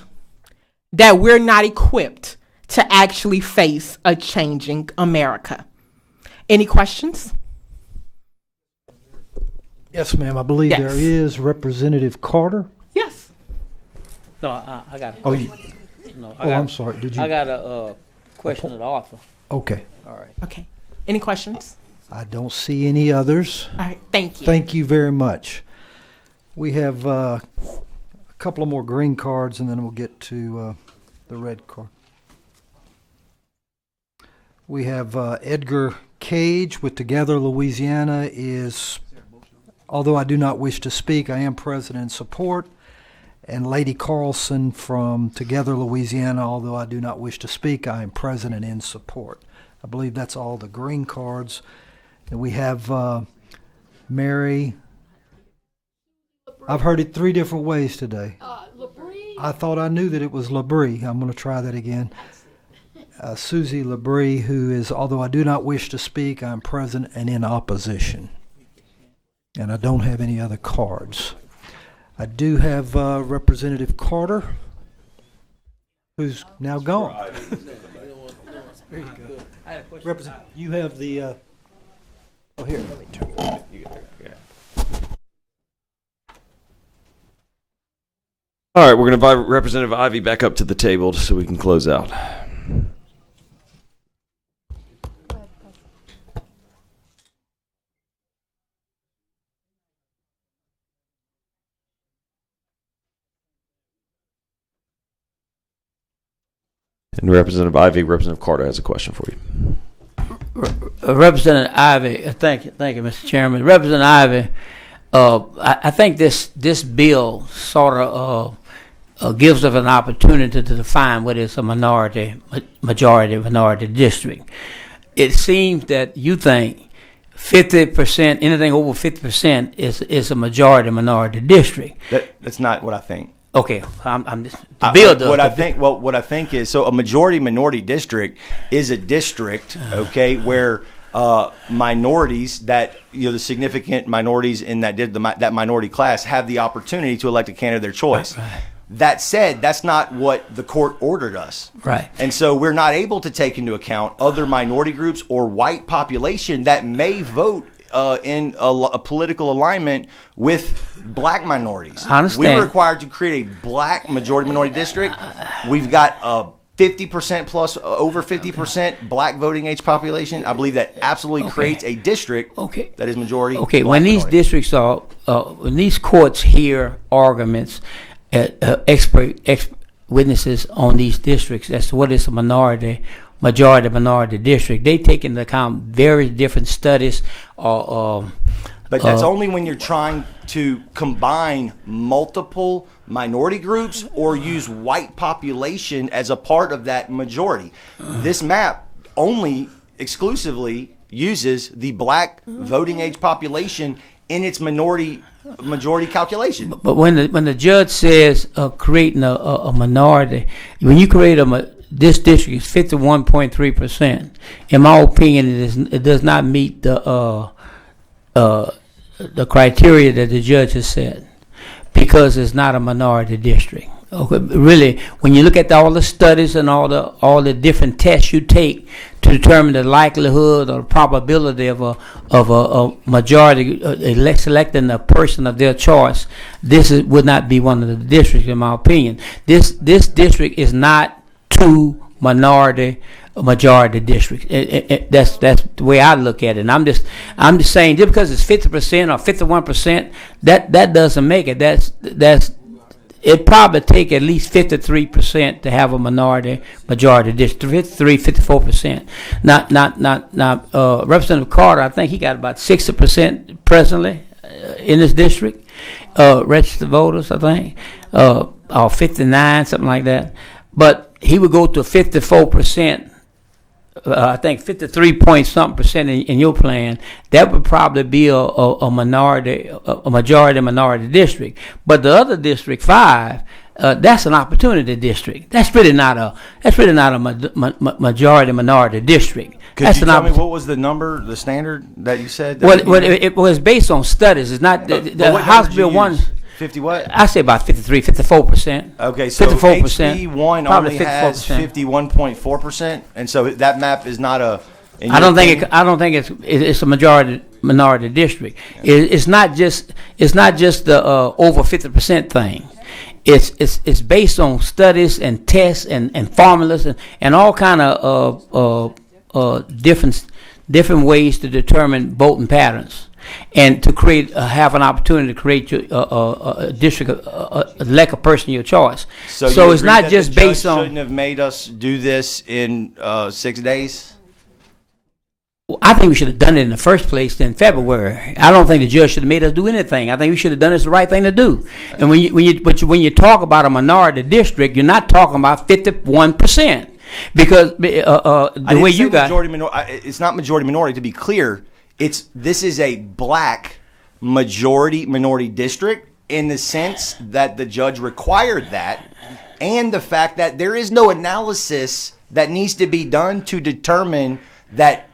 that we're not equipped to actually face a changing America. Any questions? Yes, ma'am. I believe Yes. there is Representative Carter. Yes. No, I got it. Oh, you, No, I'm sorry. Did you? I got a question of the author. Okay. All right. Okay. Any questions? I don't see any others. All right. Thank you. Thank you very much. We have a couple of more green cards, and then we'll get to the red card. We have Edgar Cage with Together Louisiana is, although I do not wish to speak, I am present in support. And Lady Carlson from Together Louisiana, although I do not wish to speak, I am present and in support. I believe that's all the green cards. And we have Mary. I've heard it 3 different ways today. I thought I knew that it was Labrie. I'm going to try that again. Susie Labrie, who is, although I do not wish to speak, I'm present and in opposition. And I don't have any other cards. I do have Representative Carter, who's now gone. There you go. You have the. Oh, here. Let me turn it. All right, we're going to invite Representative Ivy back up to the table so we can close out. And Representative Ivy, Representative Carter has a question for you. Representative Ivy, thank you, Mr. Chairman. Representative Ivy, I think this bill sort of gives us an opportunity to define what is a majority district. It seems that you think 50%, anything over 50% is a minority district. That's not what I think. Okay, I'm just, the bill does. What I think is, so a majority minority district is a district, okay, where minorities that, the significant minorities in that minority class have the opportunity to elect a candidate of their choice. Right. That said, that's not what the court ordered us. Right. And so we're not able to take into account other minority groups or white population that may vote in a political alignment with black minorities. I understand. We're required to create a black majority minority district. We've got a 50% plus, over 50% black voting age population. I believe that absolutely creates a district that is majority. Okay, black when these minority. districts are, when these courts hear arguments, expert witnesses on these districts as to what is a majority minority district, they take into account very different studies. But that's only when you're trying to combine multiple minority groups or use white population as a part of that majority. This map only exclusively uses the black voting age population in its majority calculation. But when the judge says creating a minority, when you create this district is 51.3%. In my opinion, it does not meet the criteria that the judge has set, because it's not a minority district. Okay, really, when you look at all the studies and all the different tests you take to determine the likelihood or probability of a majority selecting a person of their choice, would not be one of the districts, in my opinion. This district is not two majority districts. That's the way I look at it. And I'm just saying, just because it's 50% or 51%, that doesn't make it. It probably take at least 53% to have a majority district. 53, 54%. Not Representative Carter, I think he got about 60% presently in this district, registered voters, I think, or 59, something like that. But he would go to 54%. I think 53 point something percent in your plan. That would probably be a majority minority district. But the other district 5, that's an opportunity district. That's really not a majority minority district. Could you tell me what was the number, the standard that you said? It was based on studies. It's not the House Bill 1. 50 what? I say about 53, 54%. Okay, so 54%. HB1 only has 51.4%, and so that map is not a. I don't think it's a majority minority district. It's not just the over 50% thing. It's based on studies and tests and formulas and all kind of different ways to determine voting patterns. And to have an opportunity to create a district, elect a person your choice. So it's not just based on. Shouldn't have made us do this in 6 days. I think we should have done it in the first place in February. I don't think the judge should have made us do anything. I think we should have done it the right thing to do. And when you talk about a minority district, you're not talking about 51%, because the way you got it's not majority minority. To be clear. This is a black majority minority district in the sense that the judge required that, and the fact that there is no analysis that needs to be done to determine that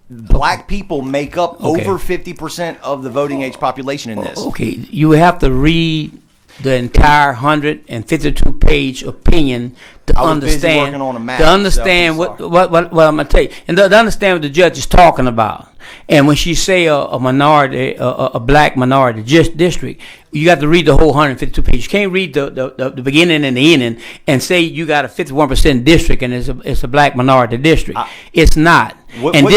black people make up over 50% of the voting age population in this. Okay, you have to read the entire 152-page opinion to understand. On a map, to understand what I'm gonna tell you, and to understand what the judge is talking about. And when she say a minority, a black minority district, you got to read the whole 152 pages. You can't read the beginning and the ending and say you got a 51% district and it's a black minority district. It's not.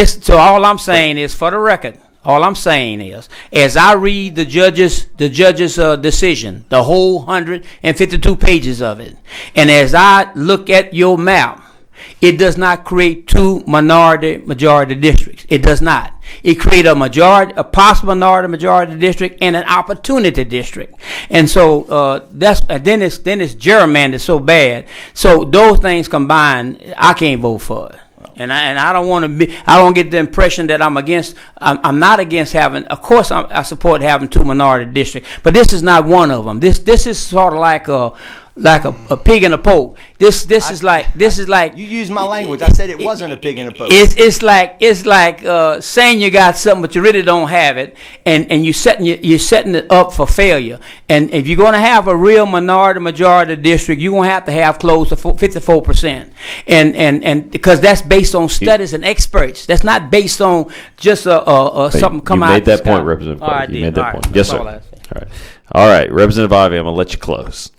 So all I'm saying is, for the record, all I'm saying is, as I read the judge's decision, the whole 152 pages of it, and as I look at your map, it does not create two majority districts. It does not. It creates a possible majority district and an opportunity district. And so then it's gerrymandered so bad. So those things combined, I can't vote for it. And I don't want to be. I don't get the impression that I'm against. I'm not against having. Of course, I support having two minority districts, but this is not one of them. This is sort of like like a pig in a poke. This is like You used my language. I said it wasn't a pig in a poke. it's like saying you got something but you really don't have it, and you're setting it up for failure. And if you're going to have a real majority district, you're going to have close to 54%, and because that's based on studies and experts. That's not based on just something come out. You made that point, Representative Clark. You made that point. Yes, sir. All right, Representative Ivey, I'm going to let you close.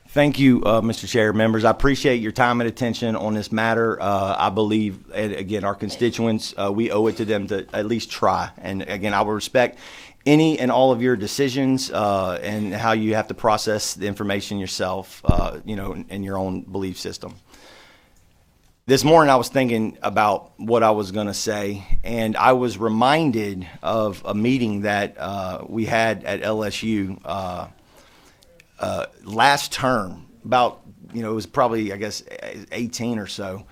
Thank you, Mr. Chair, members. I appreciate your time and attention on this matter. I believe, and again, our constituents, we owe it to them to at least try. And again, I will respect any and all of your decisions and how you have to process the information yourself, in your own belief system. This morning I was thinking about what I was going to say, and I was reminded of a meeting that we had at LSU last term, about, it was probably, I guess, 18 or so.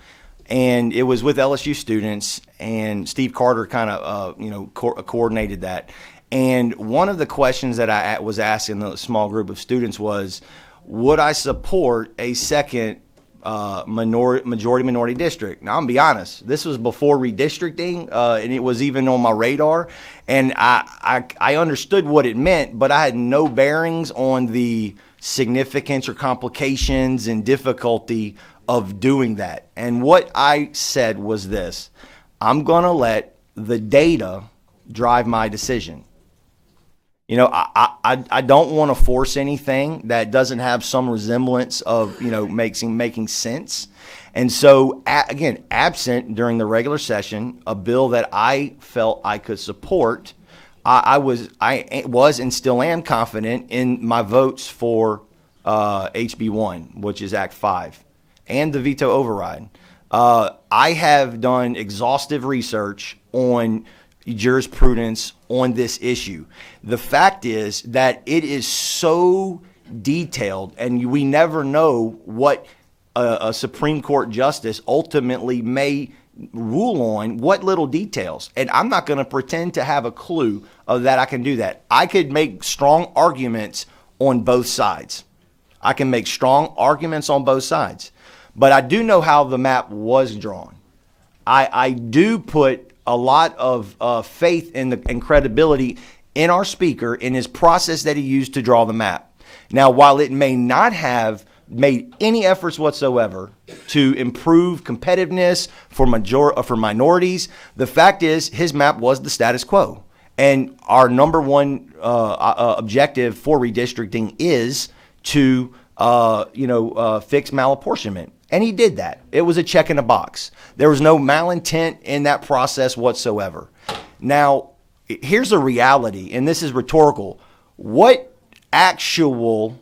And it was with LSU students, and Steve Carter kind of, coordinated that. And one of the questions that I was asking the small group of students was, would I support a second majority minority district? Now, I'm gonna be honest, this was before redistricting, and it was even on my radar, and I understood what it meant, but I had no bearings on the significance or complications and difficulty of doing that. And what I said was this: I'm gonna let the data drive my decision. I don't want to force anything that doesn't have some resemblance of, making sense. And so, again, absent during the regular session, a bill that I felt I could support, I was and still am confident in my votes for HB1, which is Act 5, and the veto override. I have done exhaustive research on jurisprudence on this issue. The fact is that it is so detailed, and we never know what a Supreme Court justice ultimately may rule on, what little details. And I'm not going to pretend to have a clue of that. I can do that. I could make strong arguments on both sides. I can make strong arguments on both sides. But I do know how the map was drawn. I do put a lot of faith and credibility in our speaker, in his process that he used to draw the map. Now, while it may not have made any efforts whatsoever to improve competitiveness for minorities, the fact is his map was the status quo. And our number one objective for redistricting is to fix malapportionment. And he did that. It was a check in a box. There was no malintent in that process whatsoever. Now, here's a reality, and this is rhetorical. What actual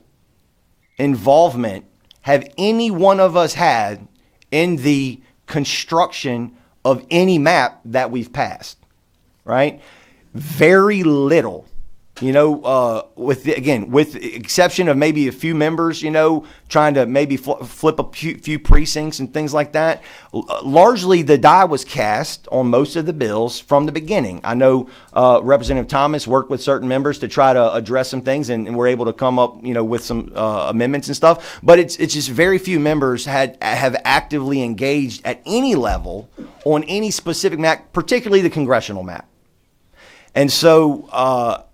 involvement have any one of us had in the construction of any map that we've passed, right? Very little. With the exception of maybe a few members, trying to maybe flip a few precincts and things like that. Largely, the die was cast on most of the bills from the beginning. I know Representative Thomas worked with certain members to try to address some things, and we're able to come up, with some amendments and stuff. But it's just very few members have actively engaged at any level on any specific map, particularly the congressional map. And so,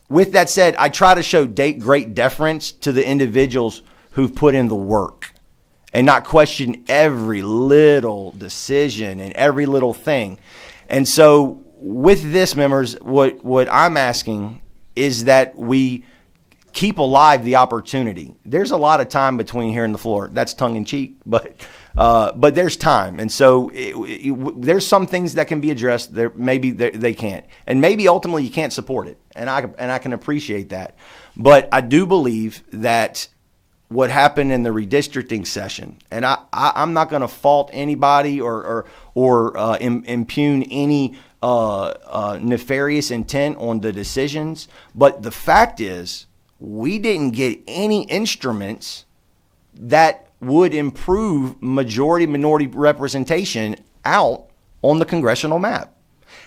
with that said, I try to show great deference to the individuals who've put in the work and not question every little decision and every little thing. And so with this, members, what I'm asking is that we keep alive the opportunity. There's a lot of time between here and the floor. That's tongue in cheek, but there's time. And so there's some things that can be addressed. There maybe they can't, and maybe ultimately you can't support it. And I can appreciate that. But I do believe that what happened in the redistricting session, and I'm not going to fault anybody or impugn any nefarious intent on the decisions. But the fact is, we didn't get any instruments that would improve majority-minority representation out on the congressional map.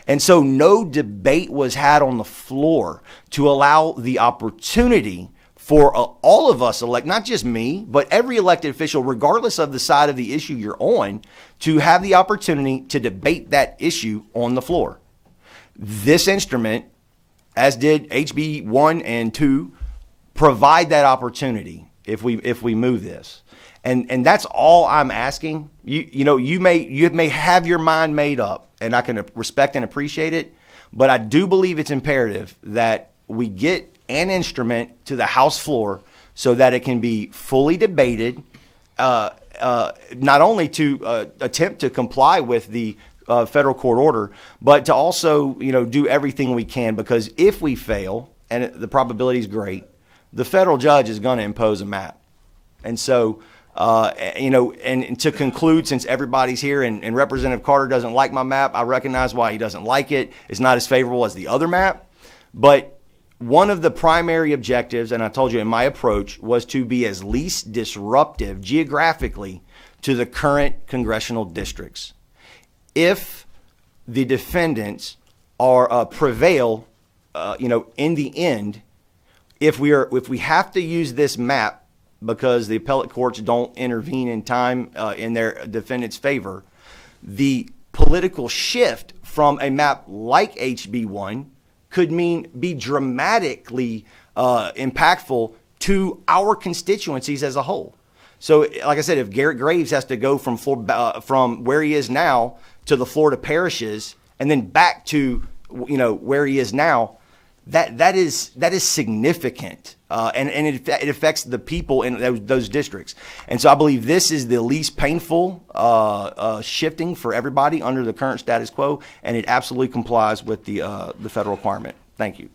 And so no debate was had on the floor to allow the opportunity for all of us not just me, but every elected official, regardless of the side of the issue you're on, to have the opportunity to debate that issue on the floor. This instrument, as did HB1 and 2, provide that opportunity if we move this. And that's all I'm asking. You may have your mind made up, and I can respect and appreciate it, but I do believe it's imperative that we get an instrument to the House floor so that it can be fully debated, not only to attempt to comply with the federal court order, but to also do everything we can, because if we fail, and the probability is great, the federal judge is going to impose a map. And so, and to conclude, since everybody's here and Representative Carter doesn't like my map, I recognize why he doesn't like it. It's not as favorable as the other map. But one of the primary objectives, and I told you in my approach, was to be as least disruptive geographically to the current congressional districts. If the defendants are prevail, in the end, if we have to use this map because the appellate courts don't intervene in time in their defendant's favor, the political shift from a map like HB1 could be dramatically impactful to our constituencies as a whole. So, like I said, if Garrett Graves has to go from where he is now to the Florida parishes and then back to where he is now, that is significant, and it affects the people in those districts. And so I believe this is the least painful shifting for everybody under the current status quo, and it absolutely complies with the federal requirement. Thank you.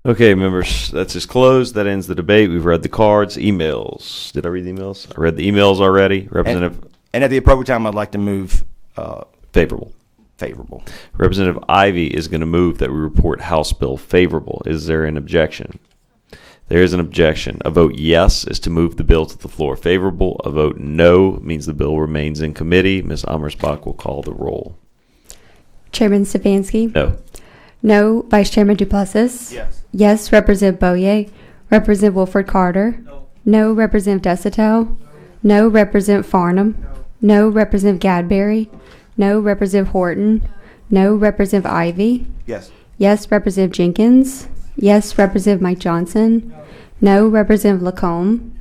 Okay, members, that's just closed. That ends the debate. We've read the cards, emails. Did I read the emails? I read the emails already. Representative. And at the appropriate time, I'd like to move favorable. Favorable. Representative Ivy is going to move that we report House Bill favorable. Is there an objection? There is an objection. A vote yes is to move the bill to the floor favorable. A vote no means the bill remains in committee. Ms. Amersbach will call the roll. Chairman Stefanski? No. No. Vice Chairman Duplessis? Yes. Yes. Representative Boyer? Representative Wilford Carter? No. No. Representative Desautel? No. Representative Farnham? No. Representative Gadberry? No. Representative Horton? No. Representative Ivy? Yes. Yes. Representative Jenkins? Yes. Representative Mike Johnson? No. Representative Lacombe?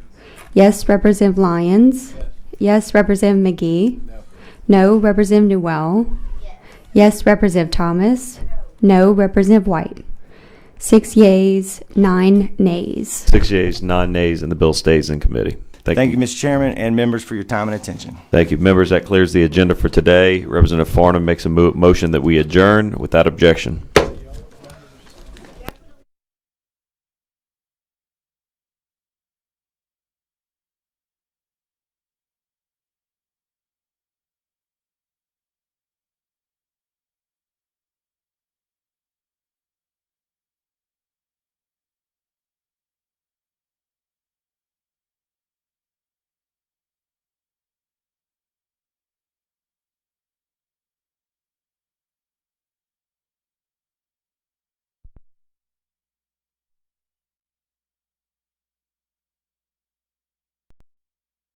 Yes. Representative Lyons? Yes. Representative McGee? No. Representative Newell? Yes. Representative Thomas? No. Representative White? 6 yeas, 9 nays. 6 yeas, 9 nays, and the bill stays in committee. Thank you, Mr. Chairman, and members for your time and attention. Thank you. Members, that clears the agenda for today. Representative Farnham makes a motion that we adjourn without objection.